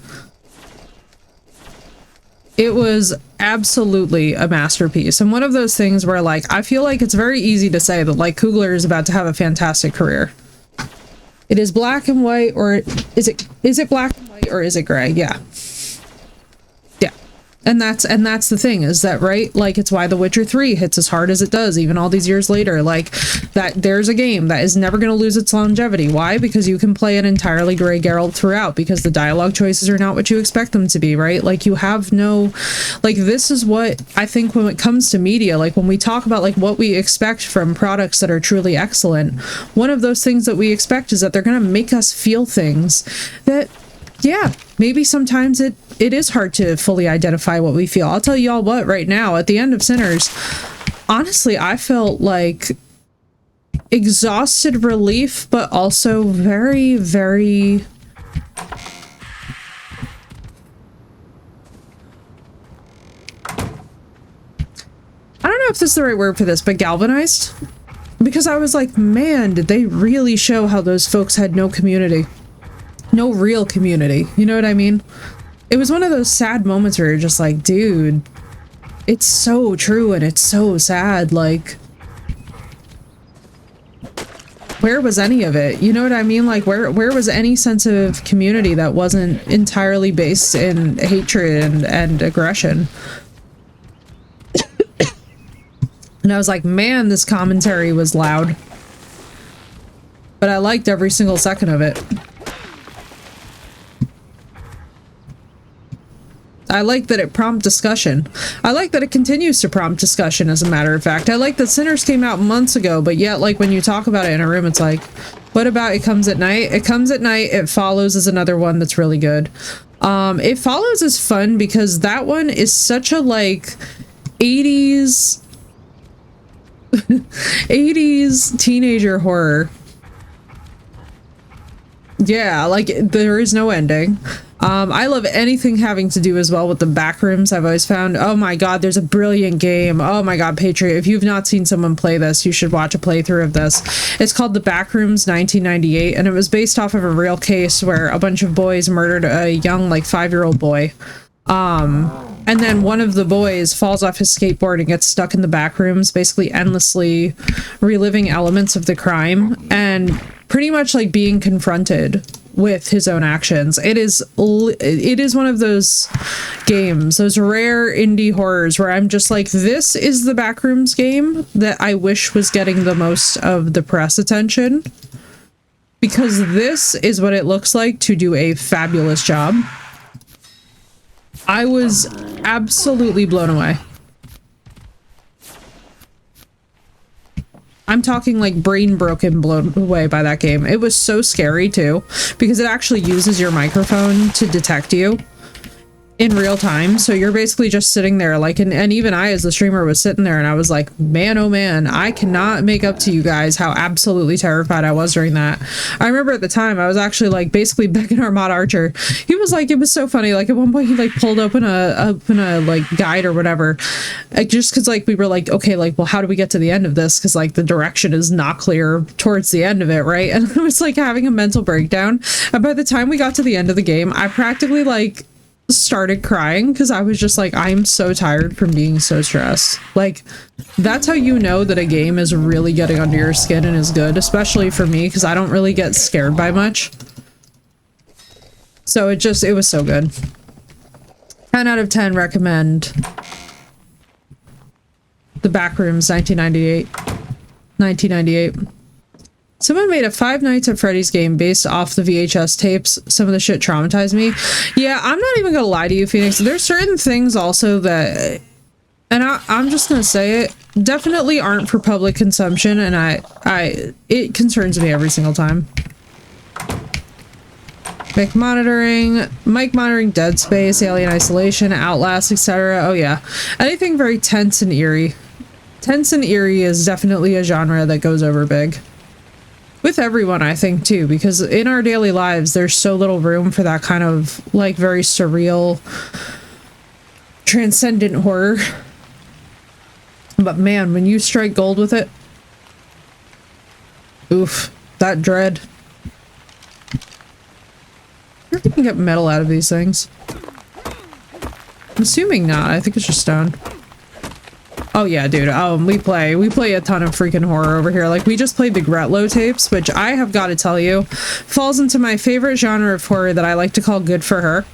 It was absolutely a masterpiece. And one of those things where, like, I feel like it's very easy to say that, like, Coogler is about to have a fantastic career. It is black and white, or is it black and white, or is it gray? Yeah. And that's the thing, is that, right? Like, it's why The Witcher 3 hits as hard as it does, even all these years later. Like, that there's a game that is never going to lose its longevity. Why? Because you can play an entirely gray Geralt throughout, because the dialogue choices are not what you expect them to be, right? Like, you have no... Like, this is what I think when it comes to media, like, when we talk about, like, what we expect from products that are truly excellent, one of those things that we expect is that they're going to make us feel things that... Yeah, maybe sometimes it is hard to fully identify what we feel. I'll tell y'all what, right now, at the end of Sinners, honestly, I felt like exhausted relief, but also very, very... I don't know if this is the right word for this, but galvanized? Because I was like, man, did they really show how those folks had no community? No real community, you know what I mean? It was one of those sad moments where you're just like, dude, it's so true and it's so sad. Like, where was any of it? You know what I mean? Like, where was any sense of community that wasn't entirely based in hatred and aggression? And I was like, man, this commentary was loud. But I liked every single second of it. I like that it prompted discussion. I like that it continues to prompt discussion, as a matter of fact. I like that Sinners came out months ago, but yet, like, when you talk about it in a room, it's like, what about It Comes at Night? It Comes at Night, It Follows is another one that's really good. It Follows is fun because that one is such a, like, 80s... 80s teenager horror. Yeah, like, there is no ending. I love anything having to do as well with the backrooms. I've always found, oh my god, there's a brilliant game. Oh my god, Patriot, if you've not seen someone play this, you should watch a playthrough of this. It's called The Backrooms 1998, and it was based off of a real case where a bunch of boys murdered a young, like, 5-year-old boy. And then one of the boys falls off his skateboard and gets stuck in the backrooms, basically endlessly reliving elements of the crime and pretty much, like, being confronted with his own actions. It is one of those games, those rare indie horrors where I'm just like, this is the Backrooms game that I wish was getting the most of the press attention, because this is what it looks like to do a fabulous job. I was absolutely blown away. I'm talking like brain broken, blown away by that game. It was so scary too, because it actually uses your microphone to detect you in real time. So you're basically just sitting there like, and even I as the streamer was sitting there and I was like, man, oh man, I cannot make up to you guys how absolutely terrified I was during that. I remember at the time I was actually like basically begging Armad Archer. He was like, it was so funny. Like at one point he like pulled open a like guide or whatever, like, just because like we were like, okay, like, well, how do we get to the end of this? Because like the direction is not clear towards the end of it, right? And I was like having a mental breakdown. And by the time we got to the end of the game, I practically like started crying because I was just like, I'm so tired from being so stressed. Like, that's how you know that a game is really getting under your skin and is good, especially for me, because I don't really get scared by much. So it was so good. 10 out of 10 recommend The Backrooms 1998. Someone made a Five Nights at Freddy's game based off the VHS tapes. Some of the shit traumatized me. Yeah, I'm not even gonna lie to you, Phoenix. There's certain things also that And I'm just gonna say it, definitely aren't for public consumption, and it concerns me every single time. Mic monitoring, Dead Space, Alien Isolation, Outlast, etc. Oh yeah. Anything very tense and eerie. Tense and eerie is definitely a genre that goes over big. With everyone, I think, too, because in our daily lives, there's so little room for that kind of, like, very surreal, transcendent horror. But man, when you strike gold with it, oof, that dread. I wonder if you can get metal out of these things. I'm assuming not. I think it's just stone. Oh yeah, dude. We play a ton of freaking horror over here. Like, we just played the Gretlo tapes, which I have got to tell you, falls into my favorite genre of horror that I like to call good for her.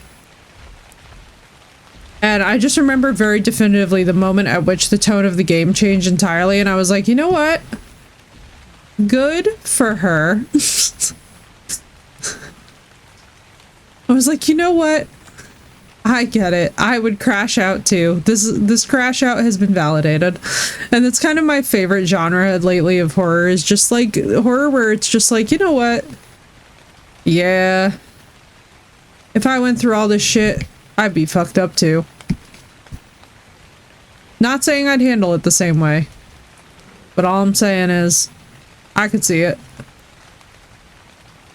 And I just remember very definitively the moment at which the tone of the game changed entirely, and I was like, you know what? Good for her. I was like, you know what? I get it. I would crash out too. This crash out has been validated. And it's kind of my favorite genre lately of horror, is just like horror where it's just like, you know what? Yeah. If I went through all this shit, I'd be fucked up too. Not saying I'd handle it the same way. But all I'm saying is, I could see it.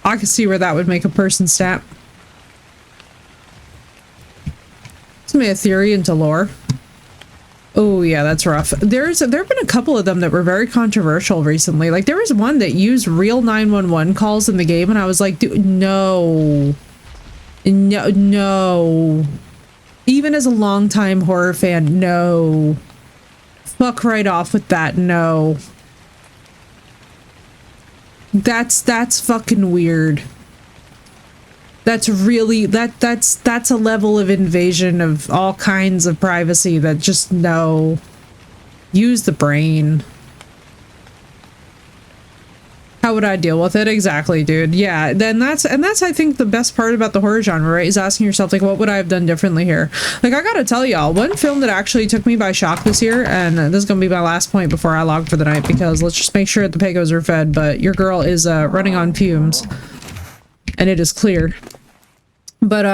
I could see where that would make a person snap. It's me a theory into lore. Oh yeah, that's rough. There have been a couple of them that were very controversial recently. Like, there was one that used real 911 calls in the game, and I was like, dude, no. No. Even as a longtime horror fan, no. Fuck right off with that, no. That's fucking weird. That's really, that's a level of invasion of all kinds of privacy that just, no. Use the brain. How would I deal with it? Exactly, dude. Yeah, then that's I think the best part about the horror genre, right? Is asking yourself, like, what would I have done differently here? Like, I gotta tell y'all, one film that actually took me by shock this year, and this is gonna be my last point before I log for the night, because let's just make sure the pagos are fed, but your girl is running on fumes. And it is clear. But,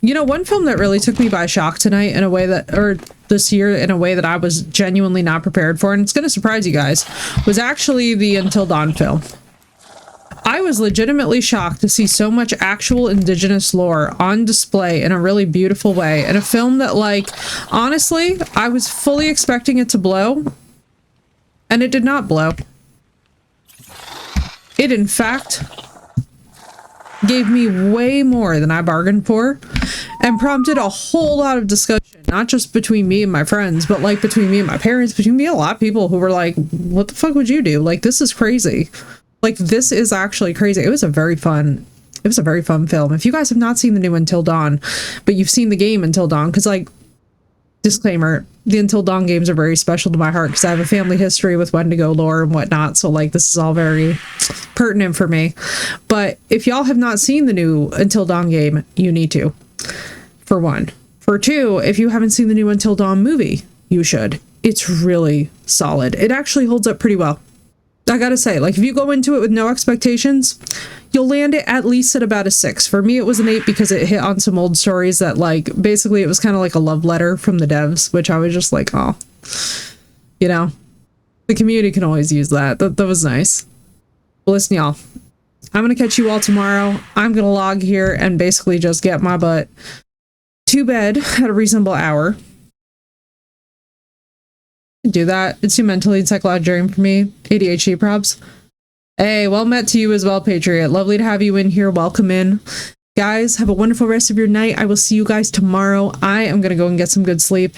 you know, one film that really took me by shock tonight in a way that, or this year in a way that I was genuinely not prepared for, and it's gonna surprise you guys, was actually the Until Dawn film. I was legitimately shocked to see so much actual indigenous lore on display in a really beautiful way, in a film that, like, honestly, I was fully expecting it to blow, and it did not blow. It, in fact, gave me way more than I bargained for, and prompted a whole lot of discussion, not just between me and my friends, but like between me and my parents, between me and a lot of people who were like, what the fuck would you do? Like, this is crazy. Like, this is actually crazy. It was a very fun film. If you guys have not seen the new Until Dawn, but you've seen the game Until Dawn, because, like, disclaimer, the Until Dawn games are very special to my heart because I have a family history with Wendigo lore and whatnot, so, like, this is all very pertinent for me. But if y'all have not seen the new Until Dawn game, you need to, for one. For two, if you haven't seen the new Until Dawn movie, you should. It's really solid. It actually holds up pretty well. I gotta say, like, if you go into it with no expectations, you'll land it at least at about a 6. For me, it was an 8 because it hit on some old stories that, like, basically it was kind of like a love letter from the devs, which I was just like, oh, you know, the community can always use that. That was nice. But listen, y'all, I'm gonna catch you all tomorrow. I'm gonna log here and basically just get my butt to bed at a reasonable hour. Do that. It's too mentally and psychologically draining for me. ADHD probs. Hey, well met to you as well, Patriot. Lovely to have you in here. Welcome in. Guys, have a wonderful rest of your night. I will see you guys tomorrow. I am going to go and get some good sleep.